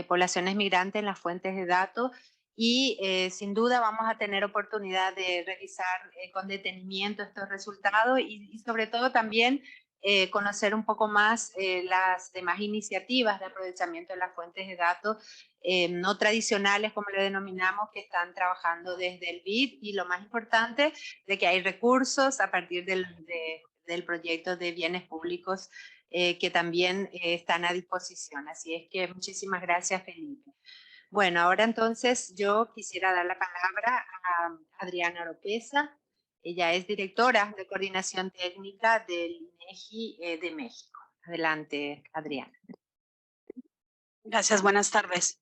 poblaciones migrantes en las fuentes de datos. Y sin duda vamos a tener oportunidad de revisar con detenimiento estos resultados y sobre todo también conocer un poco más las demás iniciativas de aprovechamiento de las fuentes de datos no tradicionales, como le denominamos, que están trabajando desde el BID, y lo más importante, de que hay recursos a partir del proyecto de bienes públicos que también están a disposición. Así es que muchísimas gracias, Felipe. Bueno, ahora entonces yo quisiera dar la palabra a Adriana Oropesa. Ella es directora de coordinación técnica del INEGI de México. Adelante, Adriana. Gracias, buenas tardes.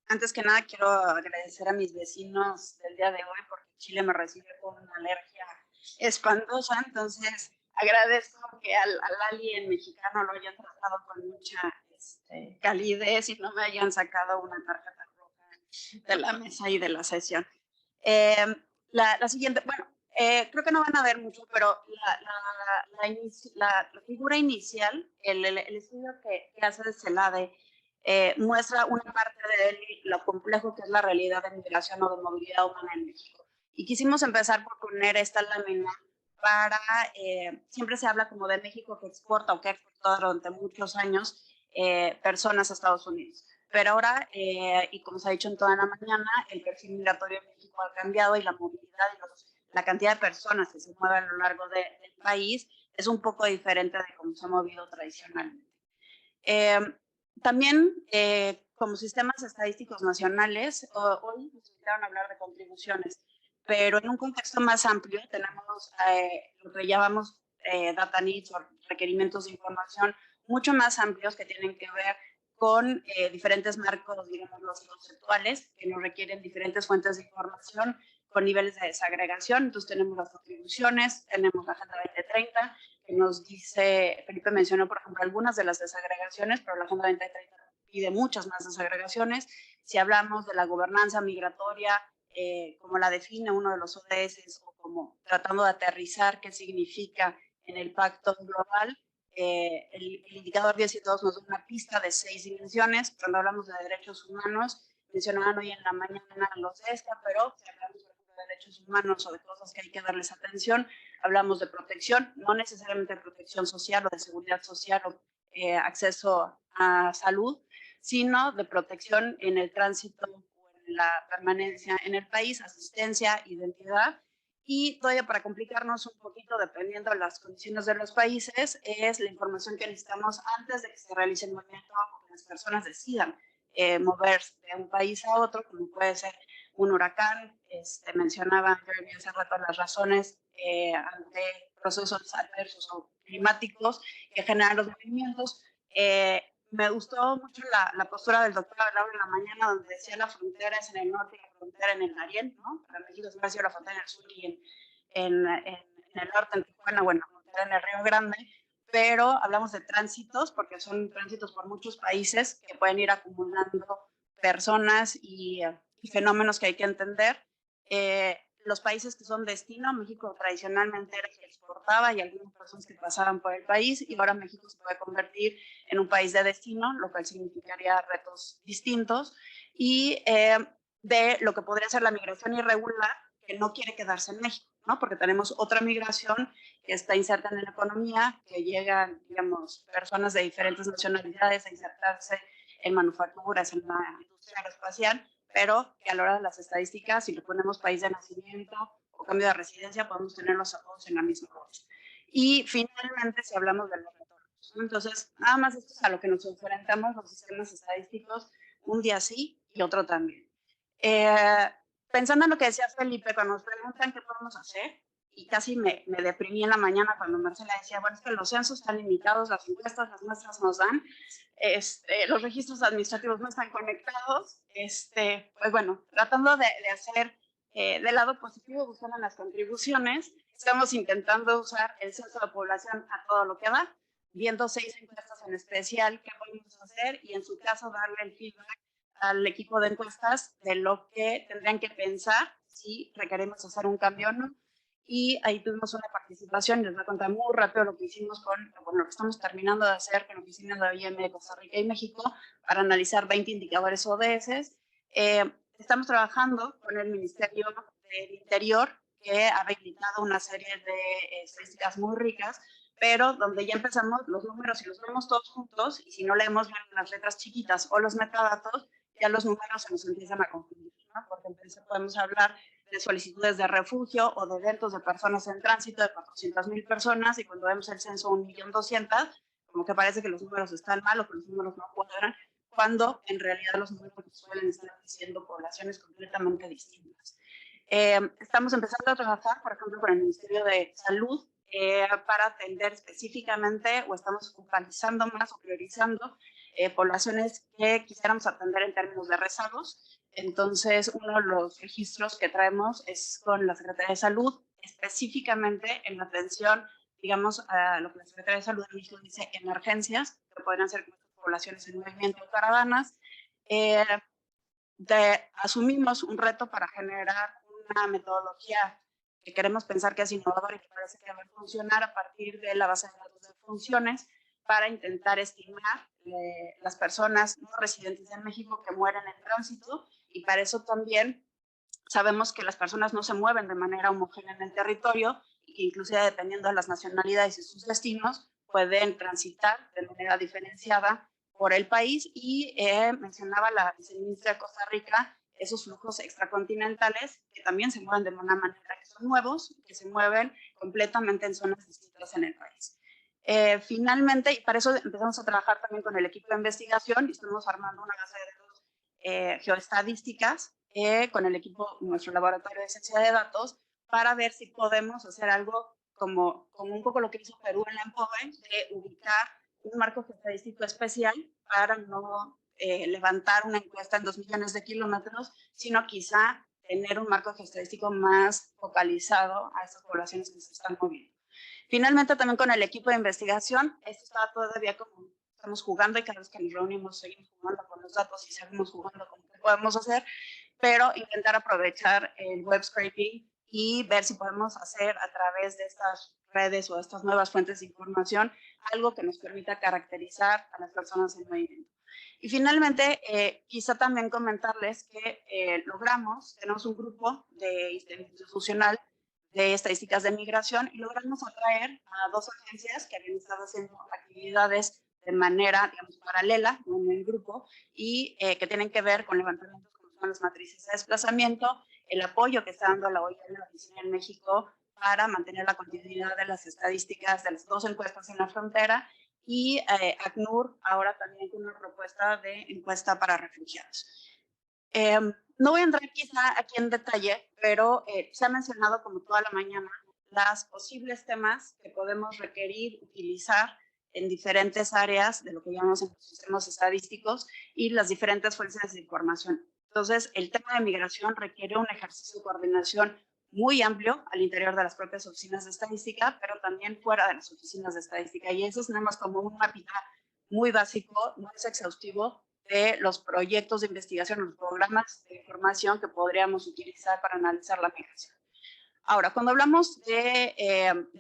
Antes que nada quiero agradecer a mis vecinos del día de hoy porque Chile me recibe con una alergia espantosa, entonces agradezco que al alien mexicano lo hayan tratado con mucha calidez y no me hayan sacado una tarjeta roja de la mesa y de la sesión. La siguiente, bueno, creo que no van a ver mucho, pero la figura inicial, el estudio que hace de CELADE, muestra una parte de lo complejo que es la realidad de migración o de movilidad humana en México. Y quisimos empezar por poner esta lámina para, siempre se habla como de México que exporta o que ha exportado durante muchos años personas a Estados Unidos. Pero ahora, y como se ha dicho en toda la mañana, el perfil migratorio en México ha cambiado y la movilidad y la cantidad de personas que se mueven a lo largo del país es un poco diferente de cómo se ha movido tradicionalmente. También, como sistemas estadísticos nacionales, hoy nos invitaron a hablar de contribuciones, pero en un contexto más amplio tenemos lo que llamamos data needs o requerimientos de información mucho más amplios que tienen que ver con diferentes marcos, digamos, los conceptuales, que nos requieren diferentes fuentes de información con niveles de desagregación. Entonces tenemos las contribuciones, tenemos la Agenda 2030, que nos dice, Felipe mencionó, por ejemplo, algunas de las desagregaciones, pero la Agenda 2030 pide muchas más desagregaciones. Si hablamos de la gobernanza migratoria, como la define uno de los ODS, o como tratando de aterrizar qué significa en el pacto global, el indicador 10.2 nos da una pista de 6 dimensiones. Cuando hablamos de derechos humanos, mencionaban hoy en la mañana los de esta, pero si hablamos de derechos humanos o de cosas que hay que darles atención, hablamos de protección, no necesariamente de protección social o de seguridad social o acceso a salud, sino de protección en el tránsito o en la permanencia en el país, asistencia, identidad. Y todavía para complicarnos un poquito, dependiendo de las condiciones de los países, es la información que necesitamos antes de que se realice el movimiento o que las personas decidan moverse de un país a otro, como puede ser un huracán. Mencionaba Jeremy hace rato las razones ante procesos adversos o climáticos que generan los movimientos. Me gustó mucho la postura del doctor Laura en la mañana, donde decía la frontera es en el norte y la frontera en el Darién, ¿no? Para México siempre ha sido la frontera en el sur y en el norte, en Tijuana, bueno, la frontera en el Río Grande, pero hablamos de tránsitos, porque son tránsitos por muchos países que pueden ir acumulando personas y fenómenos que hay que entender. Los países que son destino, México tradicionalmente era que exportaba y algunas personas que pasaban por el país, y ahora México se puede convertir en un país de destino, lo cual significaría retos distintos, y de lo que podría ser la migración irregular, que no quiere quedarse en México, ¿no? Porque tenemos otra migración que está inserta en la economía, que llegan, digamos, personas de diferentes nacionalidades a insertarse en manufacturas, en la industria aeroespacial, pero que a la hora de las estadísticas, si le ponemos país de nacimiento o cambio de residencia, podemos tenerlos a todos en la misma bolsa. Y finalmente, si hablamos de los retornos, ¿no? Entonces, nada más esto es a lo que nos enfrentamos los sistemas estadísticos, un día sí y otro también. Pensando en lo que decía Felipe, cuando nos preguntan qué podemos hacer, y casi me deprimí en la mañana cuando Marcela decía, bueno, es que los censos están limitados, las encuestas, las muestras nos dan, los registros administrativos no están conectados, pues bueno, tratando de hacer del lado positivo, buscando las contribuciones, estamos intentando usar el censo de población a todo lo que da, viendo 6 encuestas en especial qué podemos hacer y en su caso darle el feedback al equipo de encuestas de lo que tendrían que pensar si requerimos hacer un cambio o no. Y ahí tuvimos una participación, les voy a contar muy rápido lo que hicimos con lo que estamos terminando de hacer con la oficina de OIM de Costa Rica y México para analizar 20 indicadores ODS. Estamos trabajando con el Ministerio del Interior, que ha habilitado una serie de estadísticas muy ricas, pero donde ya empezamos los números, si los vemos todos juntos, y si no leemos bien las letras chiquitas o los metadatos, ya los números se nos empiezan a confundir, ¿no? Porque entonces podemos hablar de solicitudes de refugio o de eventos de personas en tránsito de 400,000 personas, y cuando vemos el censo 1.200.000, como que parece que los números están mal o que los números no cuadran, cuando en realidad los números suelen estar diciendo poblaciones completamente distintas. Estamos empezando a trabajar, por ejemplo, con el Ministerio de Salud para atender específicamente, o estamos focalizando más o priorizando poblaciones que quisiéramos atender en términos de rezagos. Entonces, uno de los registros que traemos es con la Secretaría de Salud, específicamente en la atención, digamos, a lo que la Secretaría de Salud de México dice emergencias, que podrían ser poblaciones en movimiento o caravanas. Asumimos un reto para generar una metodología que queremos pensar que es innovadora y que parece que va a funcionar a partir de la base de datos de funciones para intentar estimar las personas no residentes en México que mueren en tránsito, y para eso también sabemos que las personas no se mueven de manera homogénea en el territorio, e inclusive dependiendo de las nacionalidades y sus destinos, pueden transitar de manera diferenciada por el país, y mencionaba la viceministra de Costa Rica esos flujos extracontinentales que también se mueven de una manera, que son nuevos, que se mueven completamente en zonas distintas en el país. Finalmente, y para eso empezamos a trabajar también con el equipo de investigación, y estamos armando una base de datos geoestadísticas con el equipo, nuestro laboratorio de ciencia de datos, para ver si podemos hacer algo como un poco lo que hizo Perú en la EMPOVE, de ubicar un marco geoestadístico especial para no levantar una encuesta en 2 millones de kilómetros, sino quizá tener un marco geoestadístico más focalizado a estas poblaciones que se están moviendo. Finalmente, también con el equipo de investigación, esto está todavía como estamos jugando, y cada vez que nos reunimos seguimos jugando con los datos y seguimos jugando con qué podemos hacer, pero intentar aprovechar el web scraping y ver si podemos hacer a través de estas redes o de estas nuevas fuentes de información algo que nos permita caracterizar a las personas en movimiento. Y finalmente, quizá también comentarles que tenemos un grupo institucional de estadísticas de migración, y logramos atraer a 2 agencias que habían estado haciendo actividades de manera, digamos, paralela en el grupo, y que tienen que ver con levantamientos como son las matrices de desplazamiento, el apoyo que está dando la OIM en la oficina en México para mantener la continuidad de las estadísticas de las 2 encuestas en la frontera, y ACNUR ahora también con una propuesta de encuesta para refugiados. No voy a entrar quizá aquí en detalle, pero se ha mencionado como toda la mañana los posibles temas que podemos requerir utilizar en diferentes áreas de lo que llamamos en los sistemas estadísticos y las diferentes fuentes de información. Entonces, el tema de migración requiere un ejercicio de coordinación muy amplio al interior de las propias oficinas de estadística, pero también fuera de las oficinas de estadística. Y eso es nada más como un mapita muy básico, no es exhaustivo, de los proyectos de investigación, los programas de información que podríamos utilizar para analizar la migración. Ahora, cuando hablamos de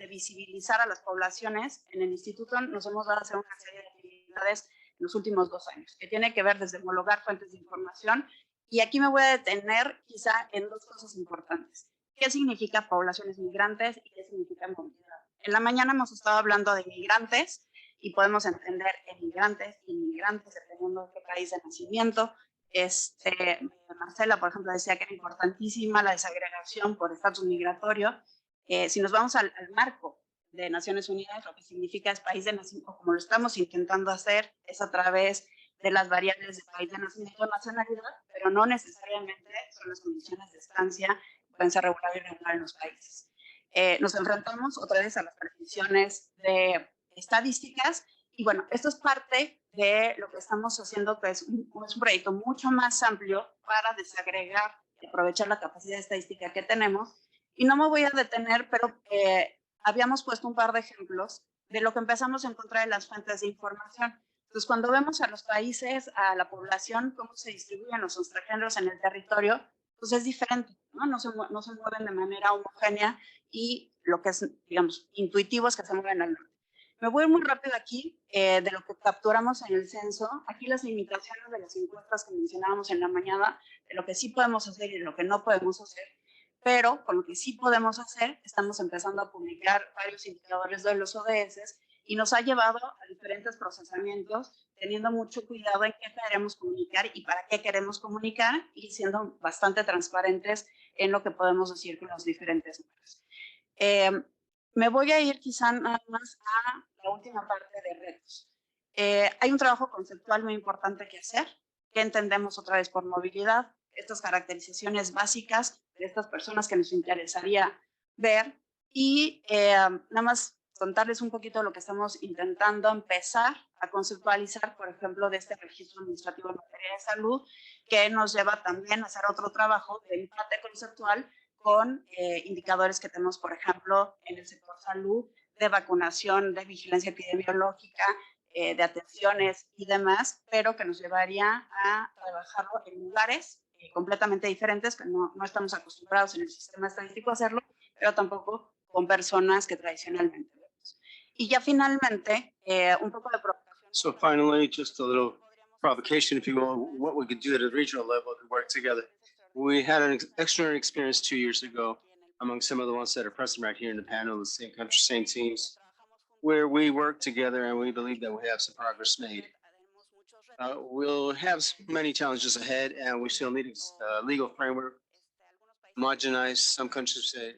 visibilizar a las poblaciones, en el instituto nos hemos dado a hacer una serie de actividades en los últimos 2 años, que tiene que ver desde homologar fuentes de información, y aquí me voy a detener quizá en 2 cosas importantes. ¿Qué significa poblaciones migrantes y qué significa movilidad? En la mañana hemos estado hablando de migrantes, y podemos entender emigrantes e inmigrantes dependiendo de qué país de nacimiento. Marcela, por ejemplo, decía que era importantísima la desagregación por estatus migratorio. Si nos vamos al marco de Naciones Unidas, lo que significa es país de nacimiento, como lo estamos intentando hacer, es a través de las variables de país de nacimiento o nacionalidad, pero no necesariamente son las condiciones de estancia, pueden ser regular y irregular en los países. Nos enfrentamos otra vez a las previsiones de estadísticas, y bueno, esto es parte de lo que estamos haciendo, que es un proyecto mucho más amplio para desagregar y aprovechar la capacidad estadística que tenemos. Y no me voy a detener, pero habíamos puesto un par de ejemplos de lo que empezamos a encontrar en las fuentes de información. Entonces, cuando vemos a los países, a la población, cómo se distribuyen los extranjeros en el territorio, pues es diferente, ¿no? No se mueven de manera homogénea, y lo que es, digamos, intuitivo es que se mueven al norte. Me voy muy rápido aquí de lo que capturamos en el censo. Aquí las limitaciones de las encuestas que mencionábamos en la mañana, de lo que sí podemos hacer y de lo que no podemos hacer. pero con lo que sí podemos hacer, estamos empezando a publicar varios indicadores de los ODS y nos ha llevado a diferentes procesamientos, teniendo mucho cuidado en qué queremos comunicar y para qué queremos comunicar y siendo bastante transparentes en lo que podemos decir con los diferentes números. Me voy a ir quizá nada más a la última parte de retos. Hay un trabajo conceptual muy importante que hacer. ¿Qué entendemos otra vez por movilidad? Estas caracterizaciones básicas de estas personas que nos interesaría ver y nada más contarles un poquito lo que estamos intentando empezar a conceptualizar, por ejemplo, de este registro administrativo en materia de salud, que nos lleva también a hacer otro trabajo de empate conceptual con indicadores que tenemos, por ejemplo, en el sector salud, de vacunación, de vigilancia epidemiológica, de atenciones y demás, pero que nos llevaría a trabajarlo en lugares completamente diferentes, que no estamos acostumbrados en el sistema estadístico a hacerlo, pero tampoco con personas que tradicionalmente vemos. Y ya finalmente, un poco de provocación. So finally, just a little provocation, if you will, what we could do at a regional level to work together. We had an extraordinary experience 2 years ago among some of the ones that are present right here in the panel, the same country, same teams, where we work together and we believe that we have some progress made. We'll have many challenges ahead and we still need a legal framework, homogenized. Some countries say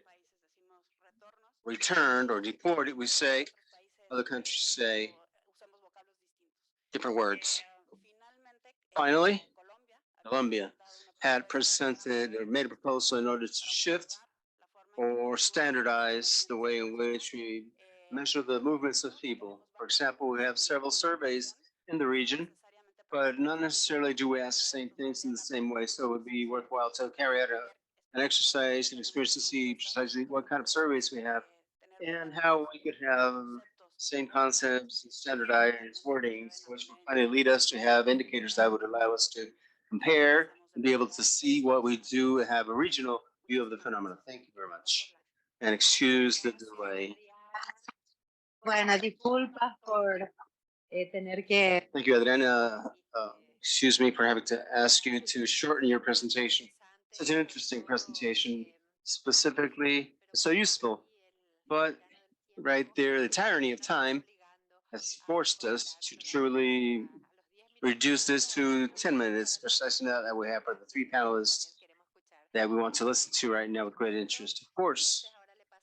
returned or deported, we say. Other countries say different words. Finally, Colombia had presented or made a proposal in order to shift or standardize the way in which we measure the movements of people. For example, we have several surveys in the region, but not necessarily do we ask the same things in the same way. So it would be worthwhile to carry out an exercise and experience to see precisely what kind of surveys we have and how we could have same concepts and standardized wordings, which will finally lead us to have indicators that would allow us to compare and be able to see what we do and have a regional view of the phenomenon. Thank you very much. And excuse the delay. Bueno, disculpas por tener que... Thank you, Adriana. Excuse me for having to ask you to shorten your presentation. Such an interesting presentation, specifically so useful. But right there, the tyranny of time has forced us to truly reduce this to 10 minutes, precisely now that we have for the three panelists that we want to listen to right now with great interest, of course.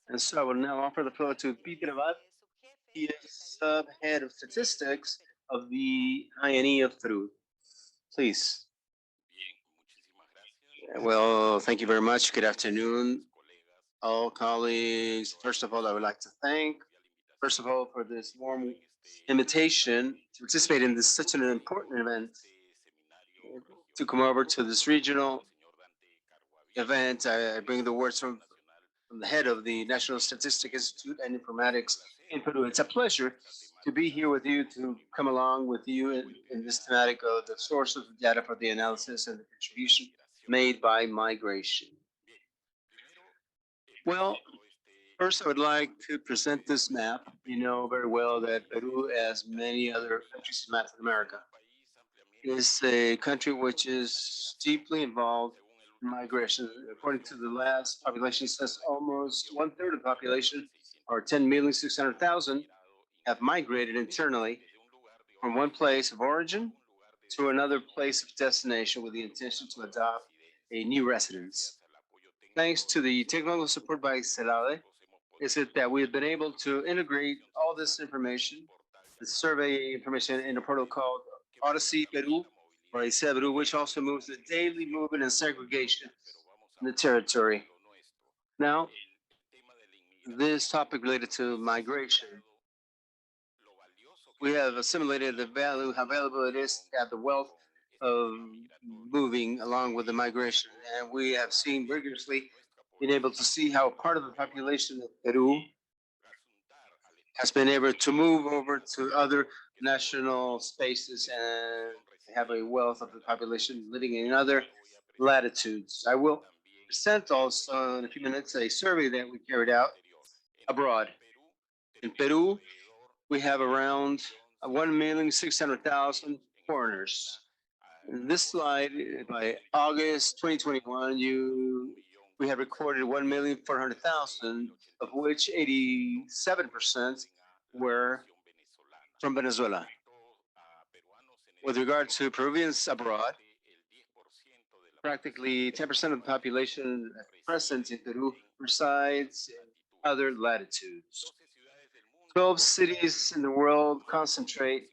And so I will now offer the floor to Peter Abad. He is sub-head of statistics of the INE of Peru. Please. Well, thank you very much. Good afternoon, all colleagues. First of all, I would like to thank, first of all, for this warm invitation to participate in this such an important event, to come over to this regional event. I bring the words from the head of the National Statistic Institute and Informatics in Peru. It's a pleasure to be here with you, to come along with you in this thematic of the source of the data for the analysis and the contribution made by migration. Well, first I would like to present this map. You know very well that Peru, as many other countries in Latin America, is a country which is deeply involved in migration. According to the last population census, almost 1/3 of the population, or 10,600,000, have migrated internally from one place of origin to another place of destination with the intention to adopt a new residence. Thanks to the technical support by CELADE, is it that we have been able to integrate all this information, the survey information, in a portal called Odyssey Peru, or Odisea Peru, which also moves the daily movement and segregation in the territory. Now, this topic related to migration, we have assimilated the value, how valuable it is to have the wealth of moving along with the migration. And we have seen rigorously been able to see how part of the population of Peru has been able to move over to other national spaces and have a wealth of the population living in other latitudes. I will present also in a few minutes a survey that we carried out abroad. In Peru, we have around 1,600,000 foreigners. In this slide, by August 2021, you we have recorded 1,400,000, of which 87% were from Venezuela. With regard to Peruvians abroad, practically 10% of the population present in Peru resides in other latitudes. 12 cities in the world concentrate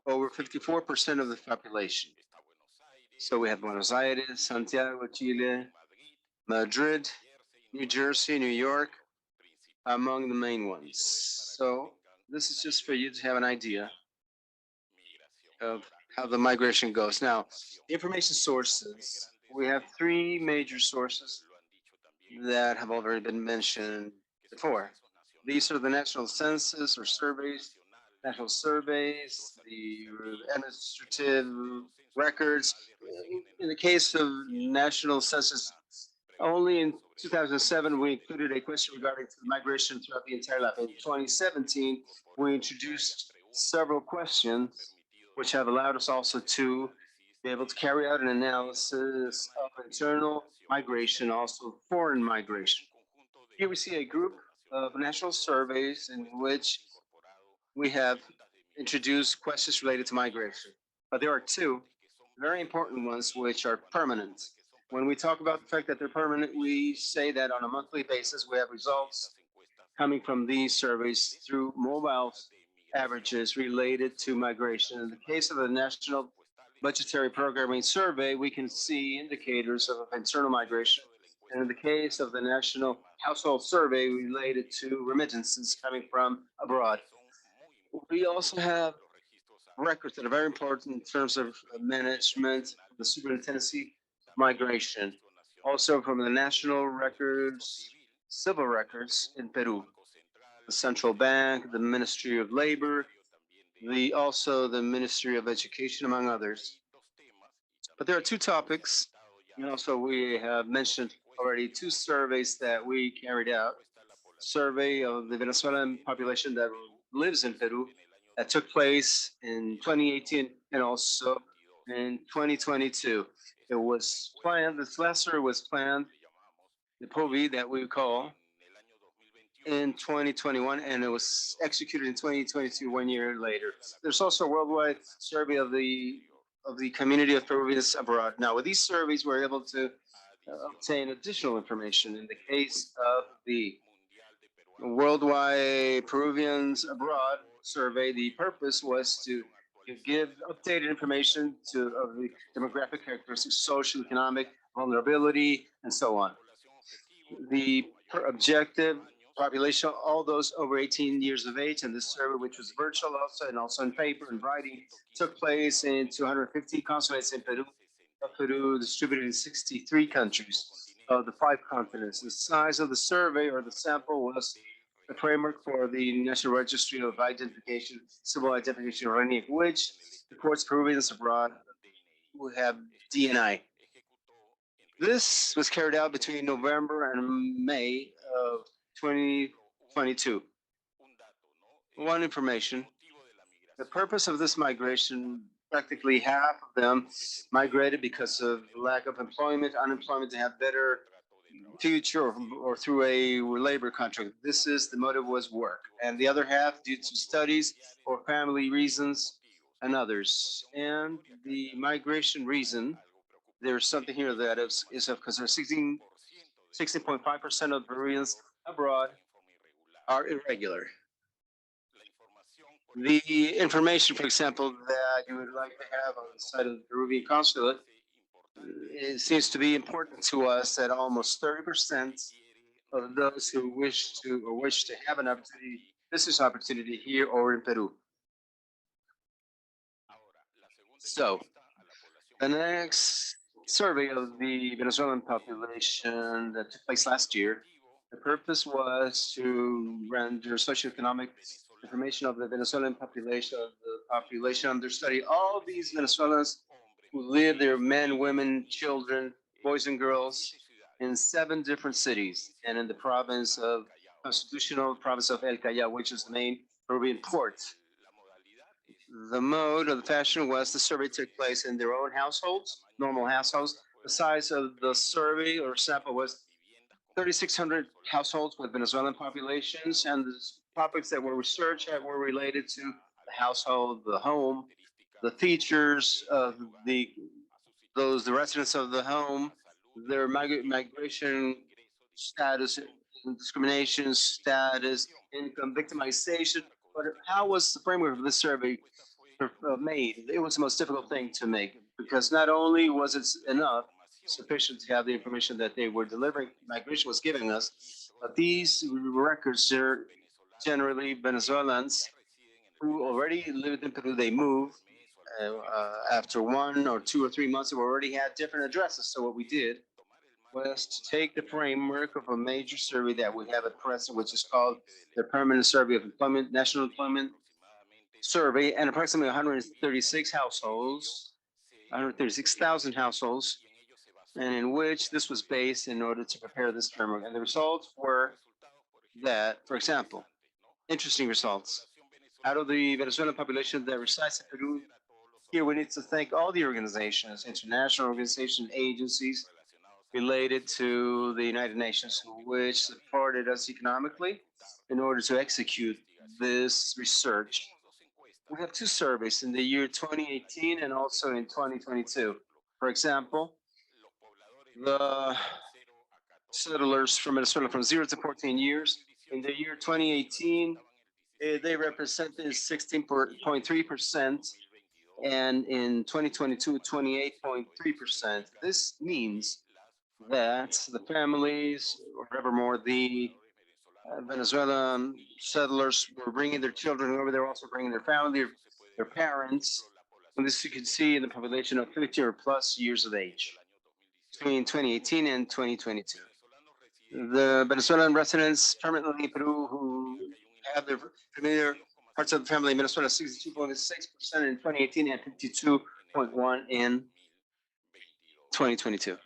over 54% of the population. So we have Buenos Aires, Santiago, Chile, Madrid, New Jersey, New York, among the main ones. So this is just for you to have an idea of how the migration goes. Now, the information sources, we have three major sources that have already been mentioned before. These are the national census or surveys, national surveys, the administrative records. In the case of national census, only in 2007 we included a question regarding migration throughout the entire lab. In 2017, we introduced several questions which have allowed us also to be able to carry out an analysis of internal migration, also foreign migration. Here we see a group of national surveys in which we have introduced questions related to migration. But there are two very important ones which are permanent. When we talk about the fact that they're permanent, we say that on a monthly basis we have results coming from these surveys through mobile averages related to migration. In the case of the National Budgetary Programming Survey, we can see indicators of internal migration. And in the case of the National Household Survey related to remittances coming from abroad. We also have records that are very important in terms of management, the superintendency of migration, also from the national records, civil records in Peru, the central bank, the Ministry of Labor, also the Ministry of Education, among others. But there are two topics, and also we have mentioned already two surveys that we carried out. Survey of the Venezuelan population that lives in Peru that took place in 2018 and also in 2022. It was planned, this last survey was planned, the POVI that we call, in 2021, and it was executed in 2022, 1 year later. There's also a worldwide survey of the community of Peruvians abroad. Now, with these surveys, we're able to obtain additional information. In the case of the worldwide Peruvians abroad survey, the purpose was to give updated information of the demographic characteristics, social, economic, vulnerability, and so on. The objective population, all those over 18 years of age, and this survey, which was virtual also, and also in paper and writing, took place in 250 consulates in Peru, distributed in 63 countries of the 5 continents. The size of the survey or the sample was the framework for the National Registry of Identification, Civil Identification, or any of which reports Peruvians abroad who have DNI. This was carried out between November and May of 2022. One information, the purpose of this migration, practically half of them migrated because of lack of employment, unemployment, to have better future or through a labor contract. This is the motive was work. And the other half due to studies or family reasons and others. And the migration reason, there's something here that is because there's 16.5% of Peruvians abroad are irregular. The information, for example, that you would like to have on the side of the Peruvian consulate, it seems to be important to us that almost 30% of those who wish to have an opportunity, business opportunity here or in Peru. So, the next survey of the Venezuelan population that took place last year, the purpose was to render socioeconomic information of the Venezuelan population under study. All these Venezuelans who live there, men, women, children, boys and girls, in 7 different cities and in the constitutional province of El Callao, which is the main Peruvian port. The mode of the fashion was the survey took place in their own households, normal households. The size of the survey or sample was 3,600 households with Venezuelan populations, and the topics that were researched were related to the household, the home, the features of the residents of the home, their migration status, discrimination status, income, victimization. But how was the framework of this survey made? It was the most difficult thing to make because not only was it enough, sufficient to have the information that they were delivering, migration was giving us, but these records are generally Venezuelans who already lived in Peru. They moved after 1 or 2 or 3 months. They already had different addresses. So what we did was to take the framework of a major survey that we have at present, which is called the Permanent Survey of Employment, National Employment Survey, and approximately 136 households, 136,000 households, and in which this was based in order to prepare this framework. And the results were that, for example, interesting results. Out of the Venezuelan population that resides in Peru, here we need to thank all the organizations, international organizations, agencies related to the United Nations, which supported us economically in order to execute this research. We have 2 surveys in the year 2018 and also in 2022. For example, the settlers from Venezuela from 0 to 14 years. In the year 2018, they represented 16.3%, and in 2022, 28.3%. This means that the families, or evermore, the Venezuelan settlers were bringing their children over. They were also bringing their family, their parents. And this you can see in the population of 50 or plus years of age between 2018 and 2022. The Venezuelan residents permanently in Peru who have their familiar parts of the family in Venezuela, 62.6% in 2018 and 52.1% in 2022.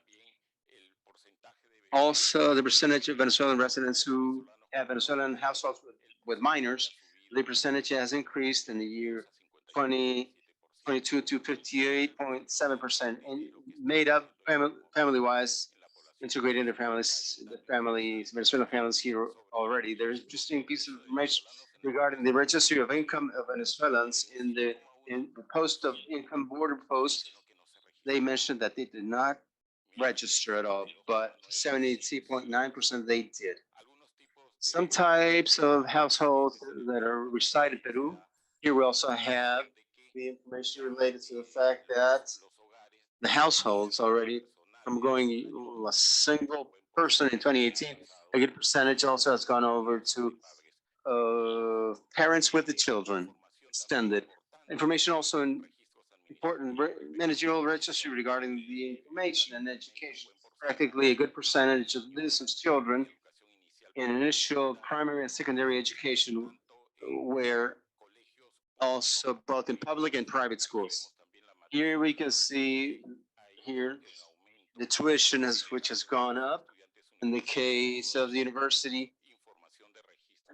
Also, the percentage of Venezuelan residents who have Venezuelan households with minors, the percentage has increased in the year 2022 to 58.7%, and made up family-wise, integrating the families, Venezuelan families here already. There's an interesting piece of information regarding the registry of income of Venezuelans in the post of income border post. They mentioned that they did not register at all, but 72.9% they did. Some types of households that are reside in Peru. Here we also have the information related to the fact that the households already from going a single person in 2018, a good percentage also has gone over to parents with the children, extended. Information also in important managerial registry regarding the information and education. Practically a good percentage of this is children in initial primary and secondary education, where also both in public and private schools. Here we can see here the tuition which has gone up in the case of the university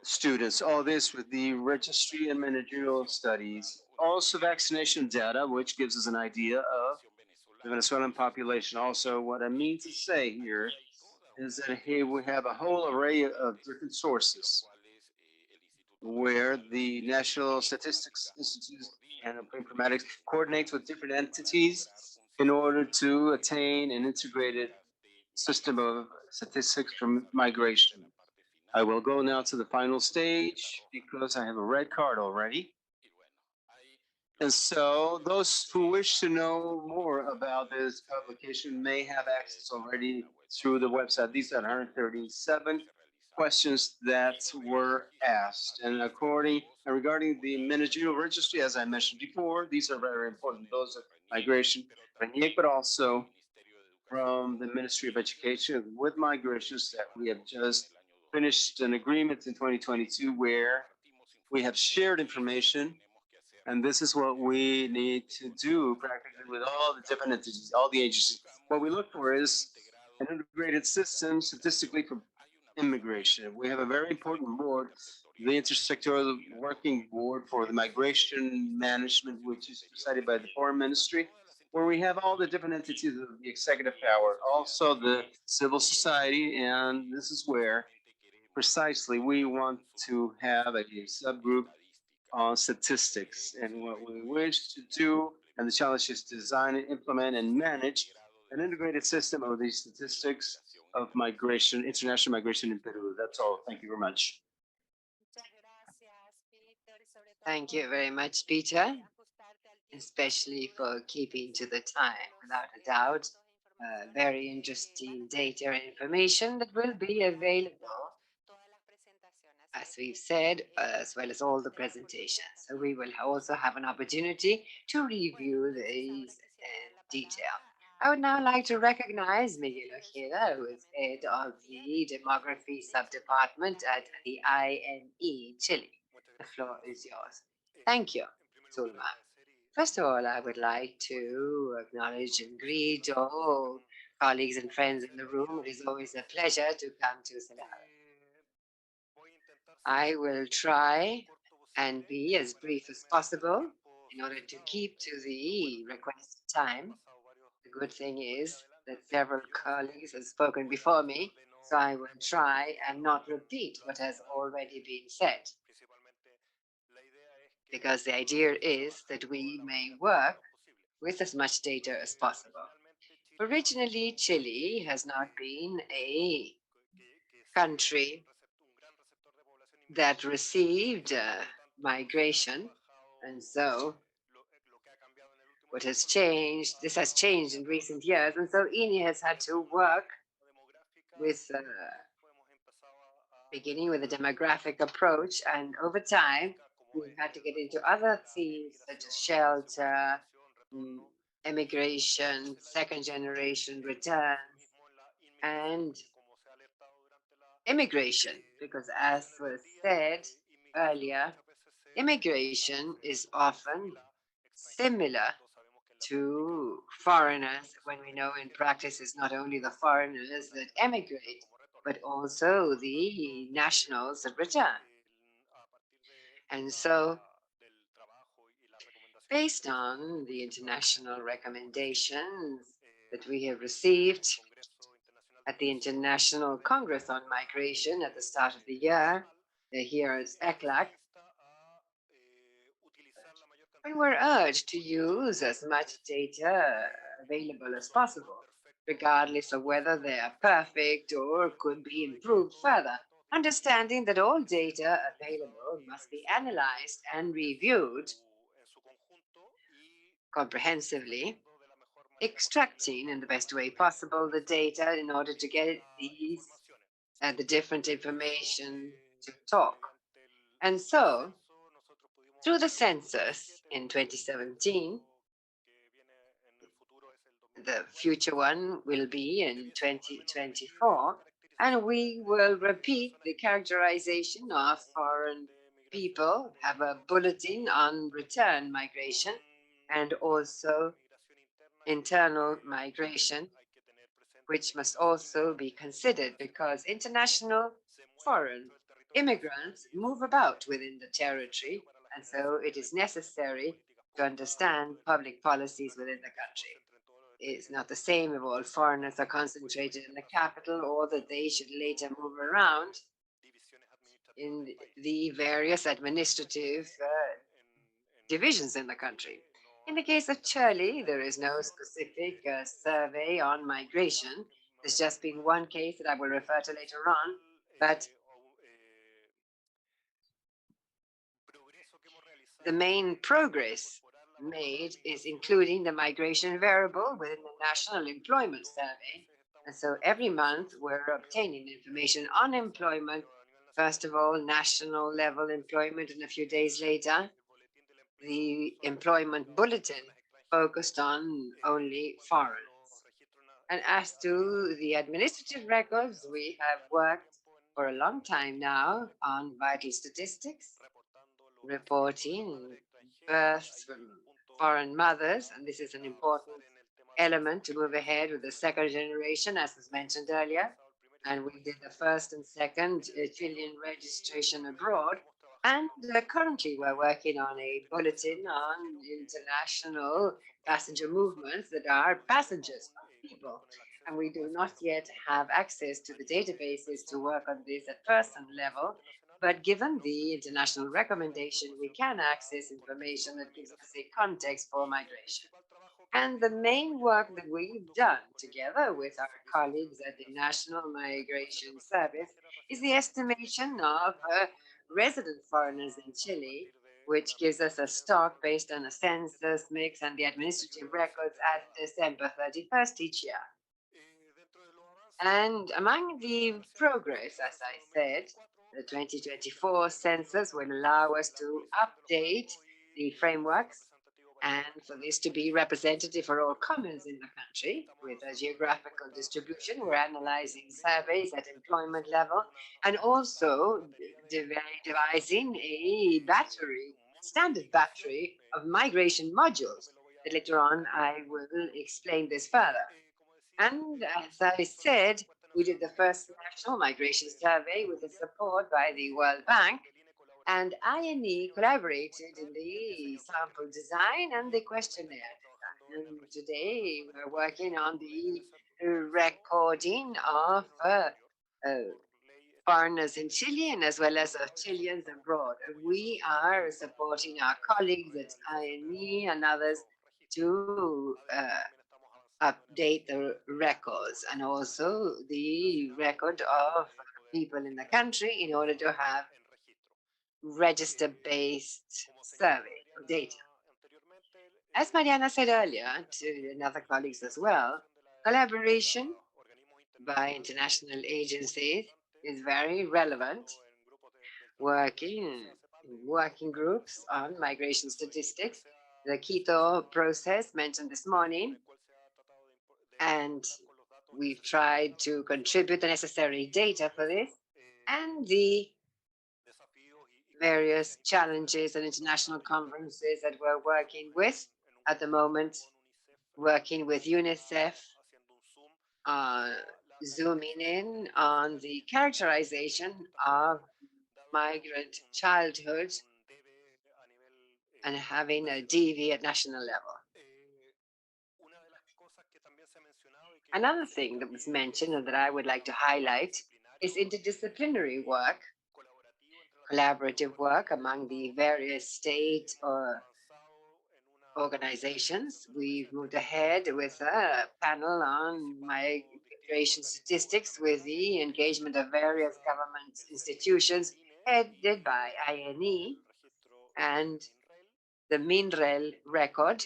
students. All this with the registry and managerial studies. Also vaccination data, which gives us an idea of the Venezuelan population. Also, what I mean to say here is that here we have a whole array of different sources where the National Statistics Institute and Informatics coordinates with different entities in order to attain an integrated system of statistics from migration. I will go now to the final stage because I have a red card already. And so those who wish to know more about this publication may have access already through the website. These are 137 questions that were asked. And regarding the managerial registry, as I mentioned before, these are very important. Those of migration, but also from the Ministry of Education with migrations that we have just finished an agreement in 2022 where we have shared information. And this is what we need to do practically with all the different entities, all the agencies. What we look for is an integrated system statistically for immigration. We have a very important board, the Intersectoral Working Board for the Migration Management, which is presided by the Foreign Ministry. where we have all the different entities of the executive power, also the civil society, and this is where precisely we want to have a subgroup on statistics. And what we wish to do, and the challenge is to design, implement, and manage an integrated system of these statistics of migration, international migration in Peru. That's all. Thank you very much. Thank you very much, Peter, especially for keeping to the time. Without a doubt, very interesting data and information that will be available, as we've said, as well as all the presentations. So we will also have an opportunity to review these in detail. I would now like to recognize Miguel Ojeda, who is head of the Demography Subdepartment at the INE Chile. The floor is yours. Thank you, Zulma. First of all, I would like to acknowledge and greet all colleagues and friends in the room. It is always a pleasure to come to Senado. I will try and be as brief as possible in order to keep to the requested time. The good thing is that several colleagues have spoken before me, so I will try and not repeat what has already been said, because the idea is that we may work with as much data as possible. Originally, Chile has not been a country that received migration, and so what has changed, this has changed in recent years, and so INE has had to work with beginning with a demographic approach, and over time we've had to get into other themes such as shelter, immigration, second generation returns, and immigration, because as was said earlier, immigration is often similar to foreigners, when we know in practice it's not only the foreigners that emigrate, but also the nationals that return. And so, based on the international recommendations that we have received at the International Congress on Migration at the start of the year, here at ECLAC, we were urged to use as much data available as possible, regardless of whether they are perfect or could be improved further, understanding that all data available must be analyzed and reviewed comprehensively, extracting in the best way possible the data in order to get these the different information to talk. And so, through the census in 2017, the future one will be in 2024, and we will repeat the characterization of foreign people, have a bulletin on return migration, and also internal migration, which must also be considered because international foreign immigrants move about within the territory, and so it is necessary to understand public policies within the country. It's not the same if all foreigners are concentrated in the capital or that they should later move around in the various administrative divisions in the country. In the case of Chile, there is no specific survey on migration. There's just been one case that I will refer to later on, but the main progress made is including the migration variable within the National Employment Survey. And so every month we're obtaining information on employment, first of all, national level employment, and a few days later, the employment bulletin focused on only foreigners. And as to the administrative records, we have worked for a long time now on vital statistics, reporting births from foreign mothers, and this is an important element to move ahead with the second generation, as was mentioned earlier. And we did the first and second Chilean registration abroad, And currently, we're working on a bulletin on international passenger movements that are passengers, not people. And we do not yet have access to the databases to work on this at person level. But given the international recommendation, we can access information that gives us a context for migration. And the main work that we've done together with our colleagues at the National Migration Service is the estimation of resident foreigners in Chile, which gives us a stock based on a census mix and the administrative records at December 31st each year. And among the progress, as I said, the 2024 census will allow us to update the frameworks and for this to be representative for all communes in the country with a geographical distribution. We're analyzing surveys at employment level and also devising a standard battery of migration modules. That later on, I will explain this further. And as I said, we did the first national migration survey with the support by the World Bank, and INE collaborated in the sample design and the questionnaire design. And today we're working on the recording of foreigners in Chile and as well as of Chileans abroad. We are supporting our colleagues at INE and others to update the records and also the record of people in the country in order to have register-based survey of data. As Mariana said earlier, to another colleagues as well, collaboration by international agencies is very relevant. Working groups on migration statistics, the Quito process mentioned this morning, and we've tried to contribute the necessary data for this, and the various challenges and international conferences that we're working with at the moment, working with UNICEF, zooming in on the characterization of migrant childhood and having a DV at national level. Another thing that was mentioned and that I would like to highlight is interdisciplinary work, collaborative work among the various state or organizations. We've moved ahead with a panel on migration statistics with the engagement of various government institutions headed by INE and the MINREL record,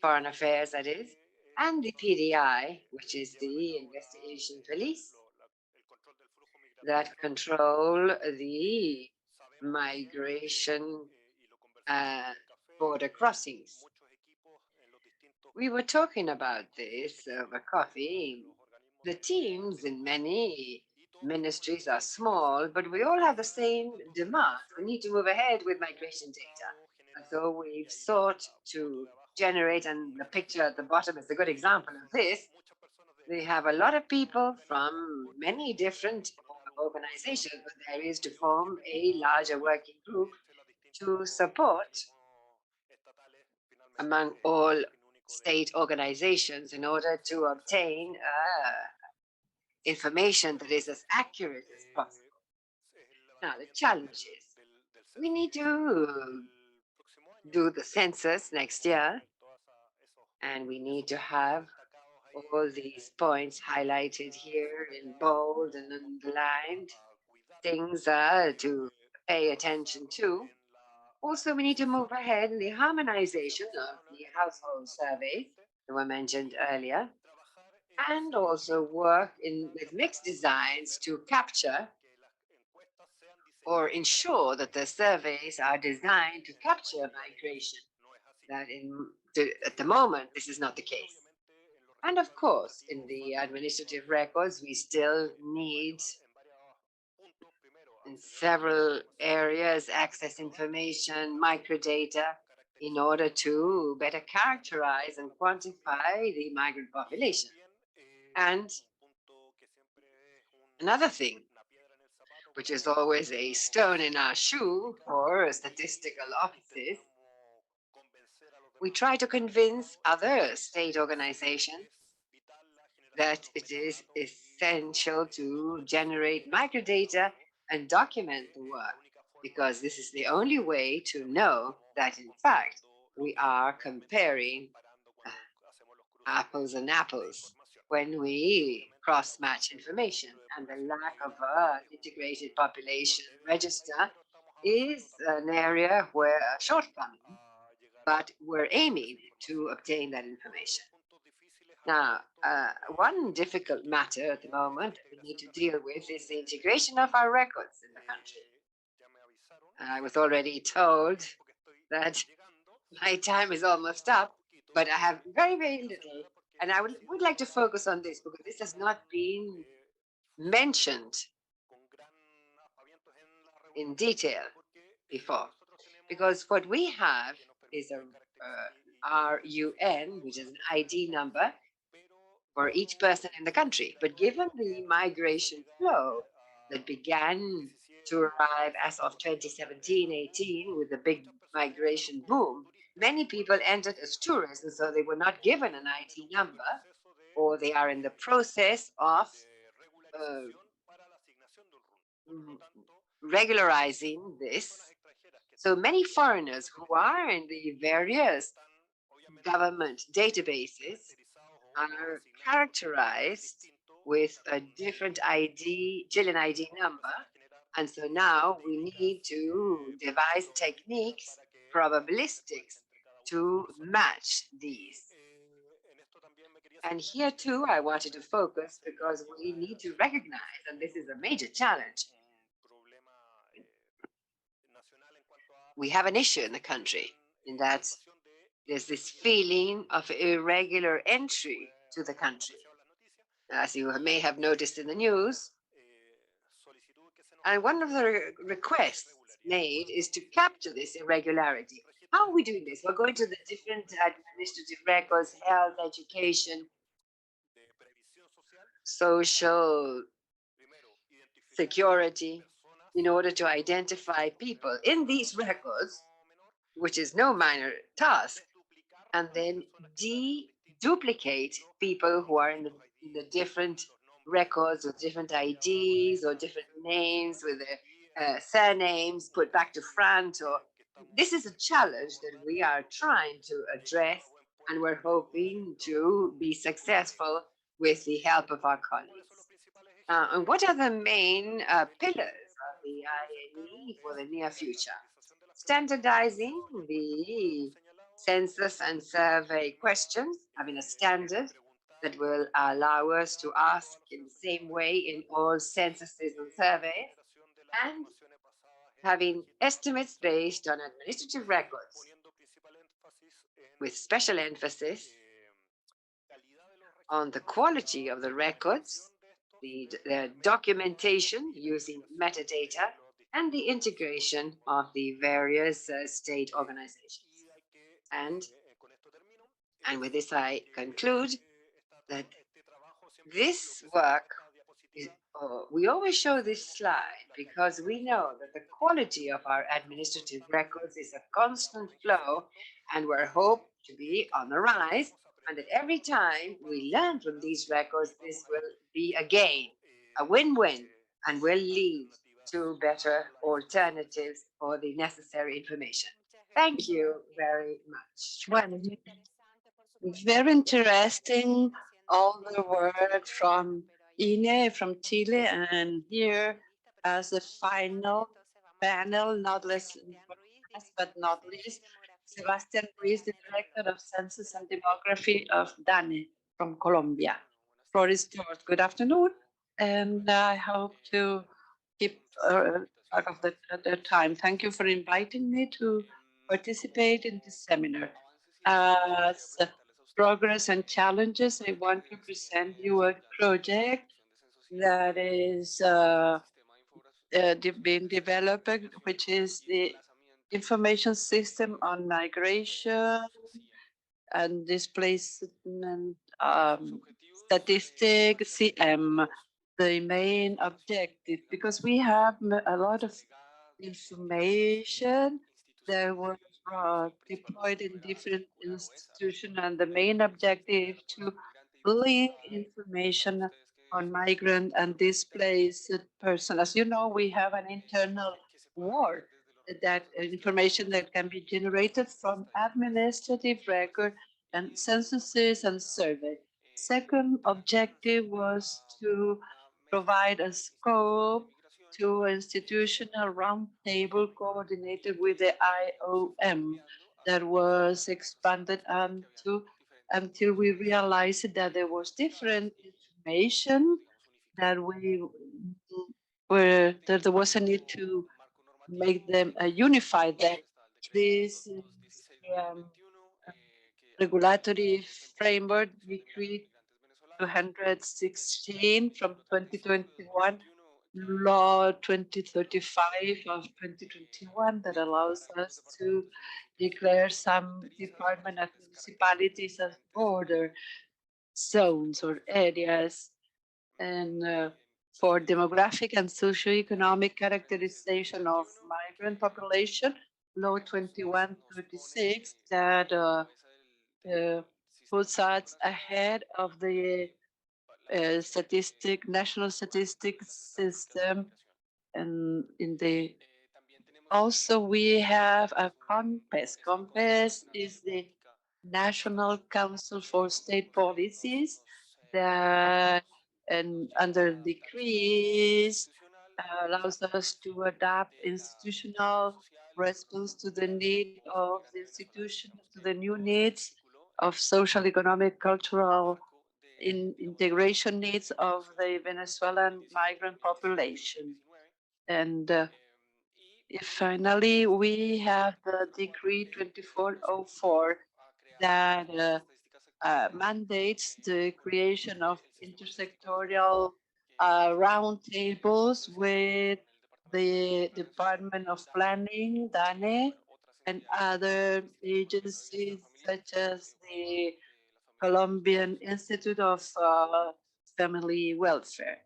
Foreign Affairs that is, and the PDI, which is the investigation police that control the migration border crossings. We were talking about this over coffee. The teams in many ministries are small, but we all have the same demands. We need to move ahead with migration data. And so we've sought to generate, and the picture at the bottom is a good example of this. They have a lot of people from many different organizations, but there is to form a larger working group to support among all state organizations in order to obtain information that is as accurate as possible. Now, the challenge is we need to do the census next year, and we need to have all these points highlighted here in bold and underlined, things to pay attention to. Also, we need to move ahead in the harmonization of the household surveys that were mentioned earlier, and also work with mixed designs to capture or ensure that the surveys are designed to capture migration. That at the moment, this is not the case. And of course, in the administrative records, we still need in several areas access information, microdata, in order to better characterize and quantify the migrant population. And another thing, which is always a stone in our shoe for statistical offices, we try to convince other state organizations that it is essential to generate microdata and document the work, because this is the only way to know that, in fact, we are comparing apples and apples when we cross-match information. And the lack of an integrated population register is an area where a shortcoming, but we're aiming to obtain that information. Now, one difficult matter at the moment we need to deal with is the integration of our records in the country. I was already told that my time is almost up, but I have very, very little. And I would like to focus on this because this has not been mentioned in detail before. Because what we have is a RUN, which is an ID number for each person in the country. But given the migration flow that began to arrive as of 2017-18 with the big migration boom, many people entered as tourists, and so they were not given an ID number, or they are in the process of regularizing this. So many foreigners who are in the various government databases are characterized with a different ID, Chilean ID number. And so now we need to devise techniques, probabilistics, to match these. And here too, I wanted to focus because we need to recognize, and this is a major challenge, we have an issue in the country in that there's this feeling of irregular entry to the country, as you may have noticed in the news. And one of the requests made is to capture this irregularity. How are we doing this? We're going to the different administrative records, health, education, social security, in order to identify people in these records, which is no minor task, and then duplicate people who are in the different records with different IDs or different names with their surnames put back to front. Or this is a challenge that we are trying to address, and we're hoping to be successful with the help of our colleagues. And what are the main pillars of the INE for the near future? Standardizing the census and survey questions, having a standard that will allow us to ask in the same way in all censuses and surveys, and having estimates based on administrative records, with special emphasis on the quality of the records, the documentation using metadata, and the integration of the various state organizations. And with this, I conclude that this work is, we always show this slide because we know that the quality of our administrative records is a constant flow, and we're hoped to be on the rise, and that every time we learn from these records, this will be a gain, a win-win, and will lead to better alternatives for the necessary information. Thank you very much. Well, very interesting, all the work from INE, from Chile, and here as the final panel, not less but not least, Sebastian Ruiz, the Director of Census and Demography of DANE from Colombia. Floor is yours. Good afternoon, and I hope to keep out of the time. Thank you for inviting me to participate in this seminar. As progress and challenges, I want to present you a project that is being developed, which is the information system on migration and displacement statistics, CM. the main objective, because we have a lot of information that was deployed in different institutions, and the main objective to link information on migrant and displaced person. As you know, we have an internal war that information that can be generated from administrative record and censuses and survey. Second objective was to provide a scope to institutional roundtable coordinated with the IOM that was expanded until we realized that there was different information that that there was a need to make them unify them. This is regulatory framework decree 216 from 2021, law 2035 of 2021 that allows us to declare some department of municipalities as border zones or areas. And for demographic and socioeconomic characterization of migrant population, law 2136 that puts us ahead of the national statistics system. And in the also we have a COMPES. COMPES is the National Council for State Policies that, and under decrees, allows us to adapt institutional response to the need of the institution, to the new needs of social, economic, cultural integration needs of the Venezuelan migrant population. And finally, we have the Decree 2404 that mandates the creation of intersectorial roundtables with the Department of Planning, DANE, and other agencies such as the Colombian Institute of Family Welfare,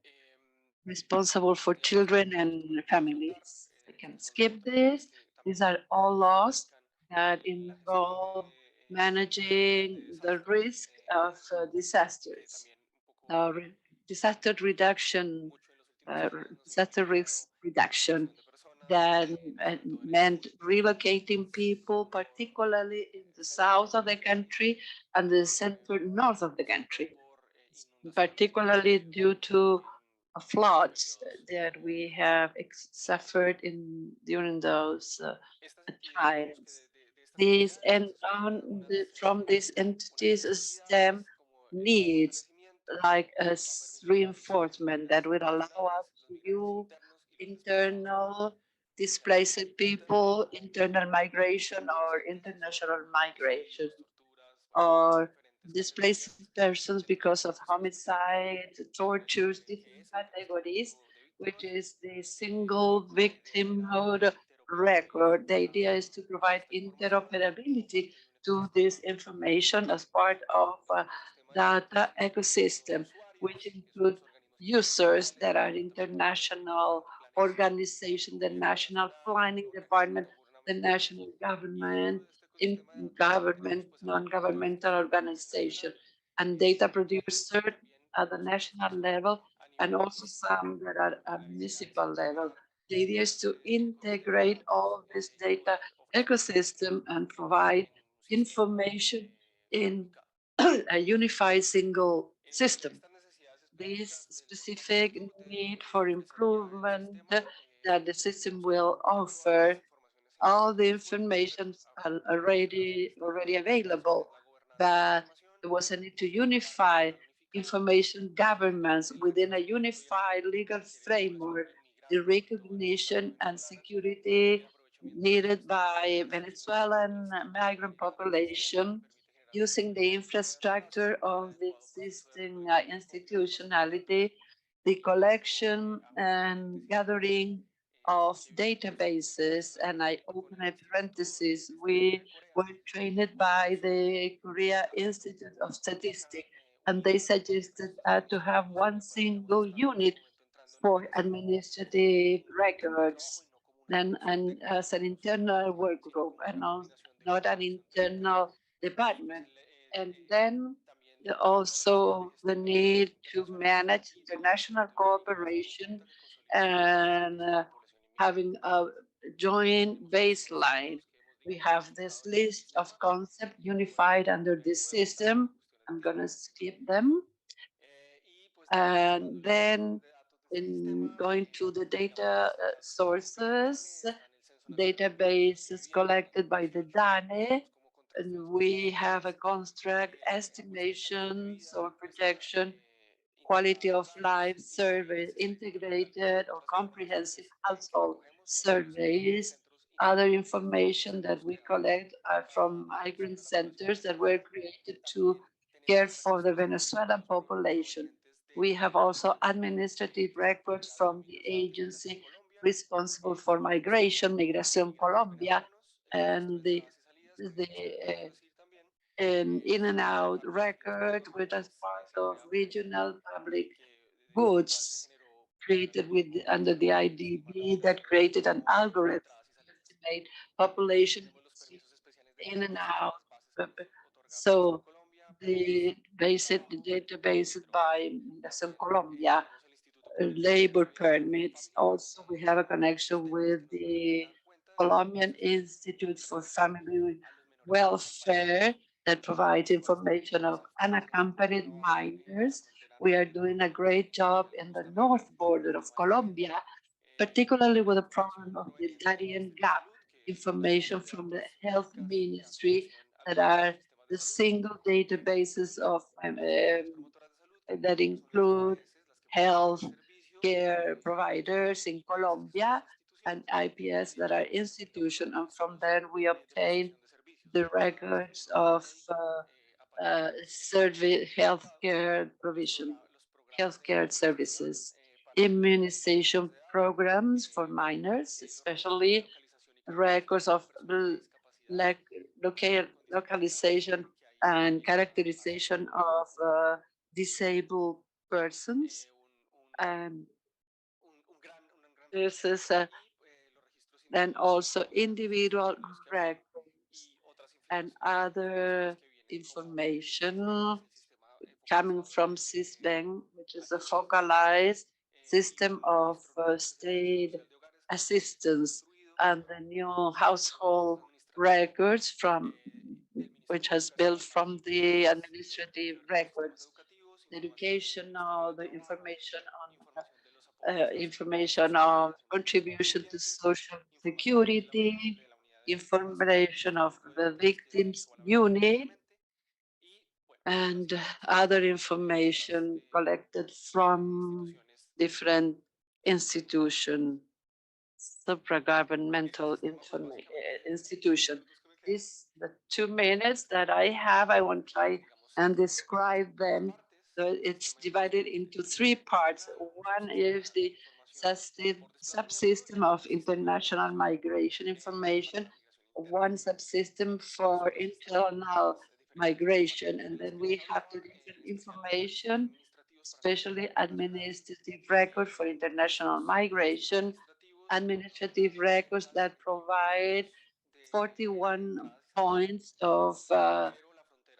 responsible for children and families. I can skip this. These are all laws that involve managing the risk of disasters. Disaster reduction, disaster risk reduction that meant relocating people, particularly in the south of the country and the center north of the country, particularly due to floods that we have suffered during those times. These and from these entities stem needs like a reinforcement that would allow us to view internal displaced people, internal migration or international migration, or displaced persons because of homicide, tortures, different categories, which is the single victimhood record. The idea is to provide interoperability to this information as part of a data ecosystem, which include users that are international organization, the national planning department, the national government, in government, non-governmental organization, and data producer at the national level, and also some that are at municipal level. The idea is to integrate all of this data ecosystem and provide information in a unified single system. This specific need for improvement that the system will offer all the information already available, but there was a need to unify information governments within a unified legal framework, the recognition and security needed by Venezuelan migrant population using the infrastructure of the existing institutionality, the collection and gathering of databases, and I open a parenthesis, we were trained by the Korea Institute of Statistics And they suggested to have one single unit for administrative records, then and as an internal work group and not an internal department. And then also the need to manage international cooperation and having a joint baseline. We have this list of concepts unified under this system. I'm going to skip them. And then in going to the data sources, databases collected by the DANE, and we have a construct estimations or projection, quality of life survey, integrated or comprehensive household surveys, other information that we collect are from migrant centers that were created to care for the Venezuelan population. We have also administrative records from the agency responsible for migration, Migración Colombia, and the in and out record, which is part of regional public goods created with under the IDB that created an algorithm to estimate population in and out. So the basic database by Migración Colombia, labor permits. Also, we have a connection with the Colombian Institute for Family Welfare that provides information of unaccompanied minors. We are doing a great job in the north border of Colombia, particularly with the problem of the Darien Gap, information from the health ministry that are the single databases of that include health care providers in Colombia and IPS that are institutions. And from there, we obtain the records of service, healthcare provision, healthcare services, immunization programs for minors, especially records of localization and characterization of disabled persons. And this is then also individual records and other information coming from SysBank, which is a focalized system of state assistance, and the new household records from which has built from the administrative records, the educational, the information on contribution to social security, information of the victims unit, and other information collected from different institutions, supragovernmental institution. This the 2 minutes that I have. I want to try and describe them. So it's divided into 3 parts. One is the subsystem of international migration information, one subsystem for internal migration, and then we have the different information, especially administrative record for international migration, administrative records that provide 41 points of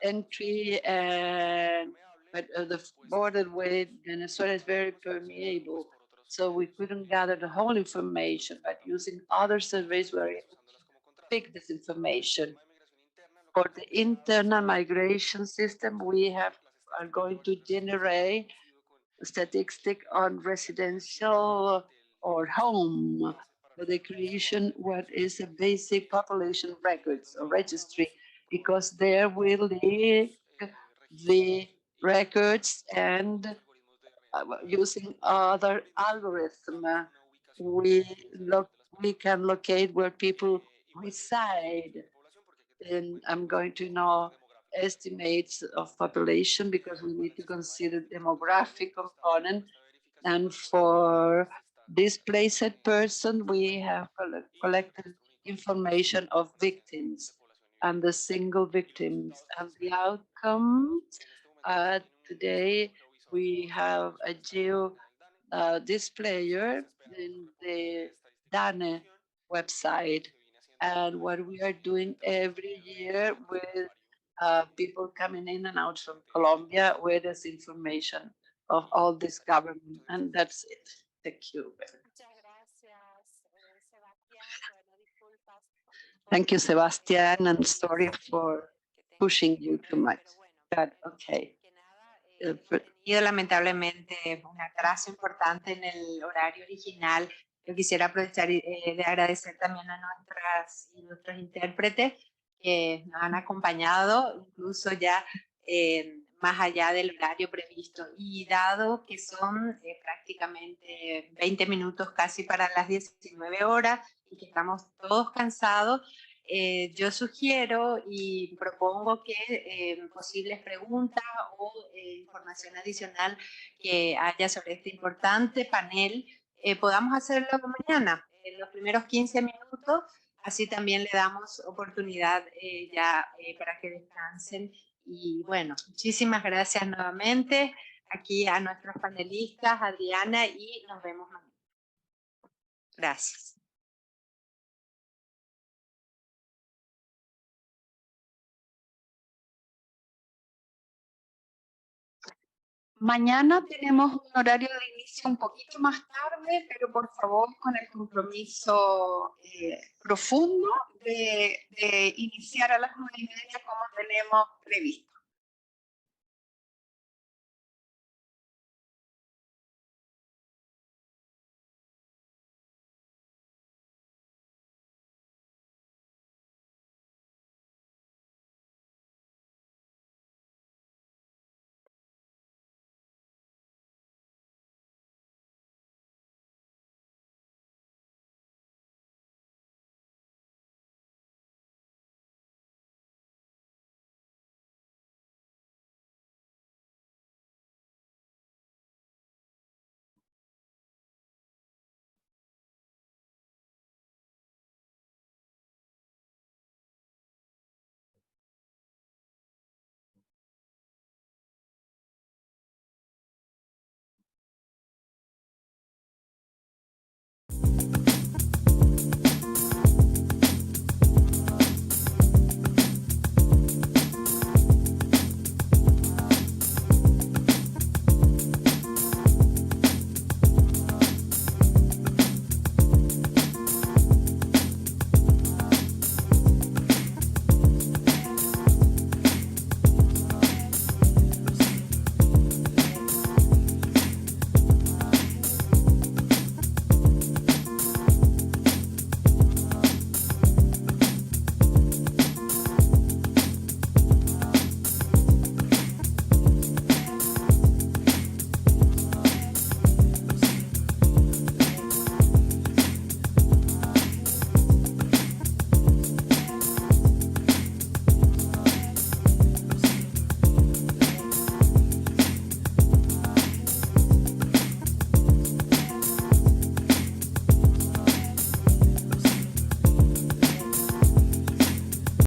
entry, and but the border with Venezuela is very permeable. So we couldn't gather the whole information, but using other surveys, we were able to pick this information. For the internal migration system, we are going to generate statistic on residential or home for the creation what is a basic population records or registry, because there we link the records and using other algorithm we can locate where people reside. And I'm going to know estimates of population because we need to consider demographic component. And for displaced person, we have collected information of victims and the single victims, and the outcome at Today, we have a geo displayer in the DANE website. And what we are doing every year with people coming in and out from Colombia with this information of all this government. And that's it. Thank you. Thank you, Sebastián, and sorry for pushing you too much. But okay. Y lamentablemente un atraso importante en el horario original. Yo quisiera aprovechar de agradecer también a nuestras y nuestros intérpretes que nos han acompañado, incluso ya más allá del horario previsto. Y dado que son prácticamente 20 minutos casi para las 19 horas y que estamos todos cansados, yo sugiero y propongo que posibles preguntas o información adicional que haya sobre este importante panel podamos hacerlo mañana, en los primeros 15 minutos, así también le damos oportunidad para que descansen. Y bueno, muchísimas gracias nuevamente aquí a nuestros panelistas, Adriana, y nos vemos mañana. Gracias. Mañana tenemos un horario de inicio un poquito más tarde, pero por favor con el compromiso profundo de iniciar a las 9:30 como tenemos previsto.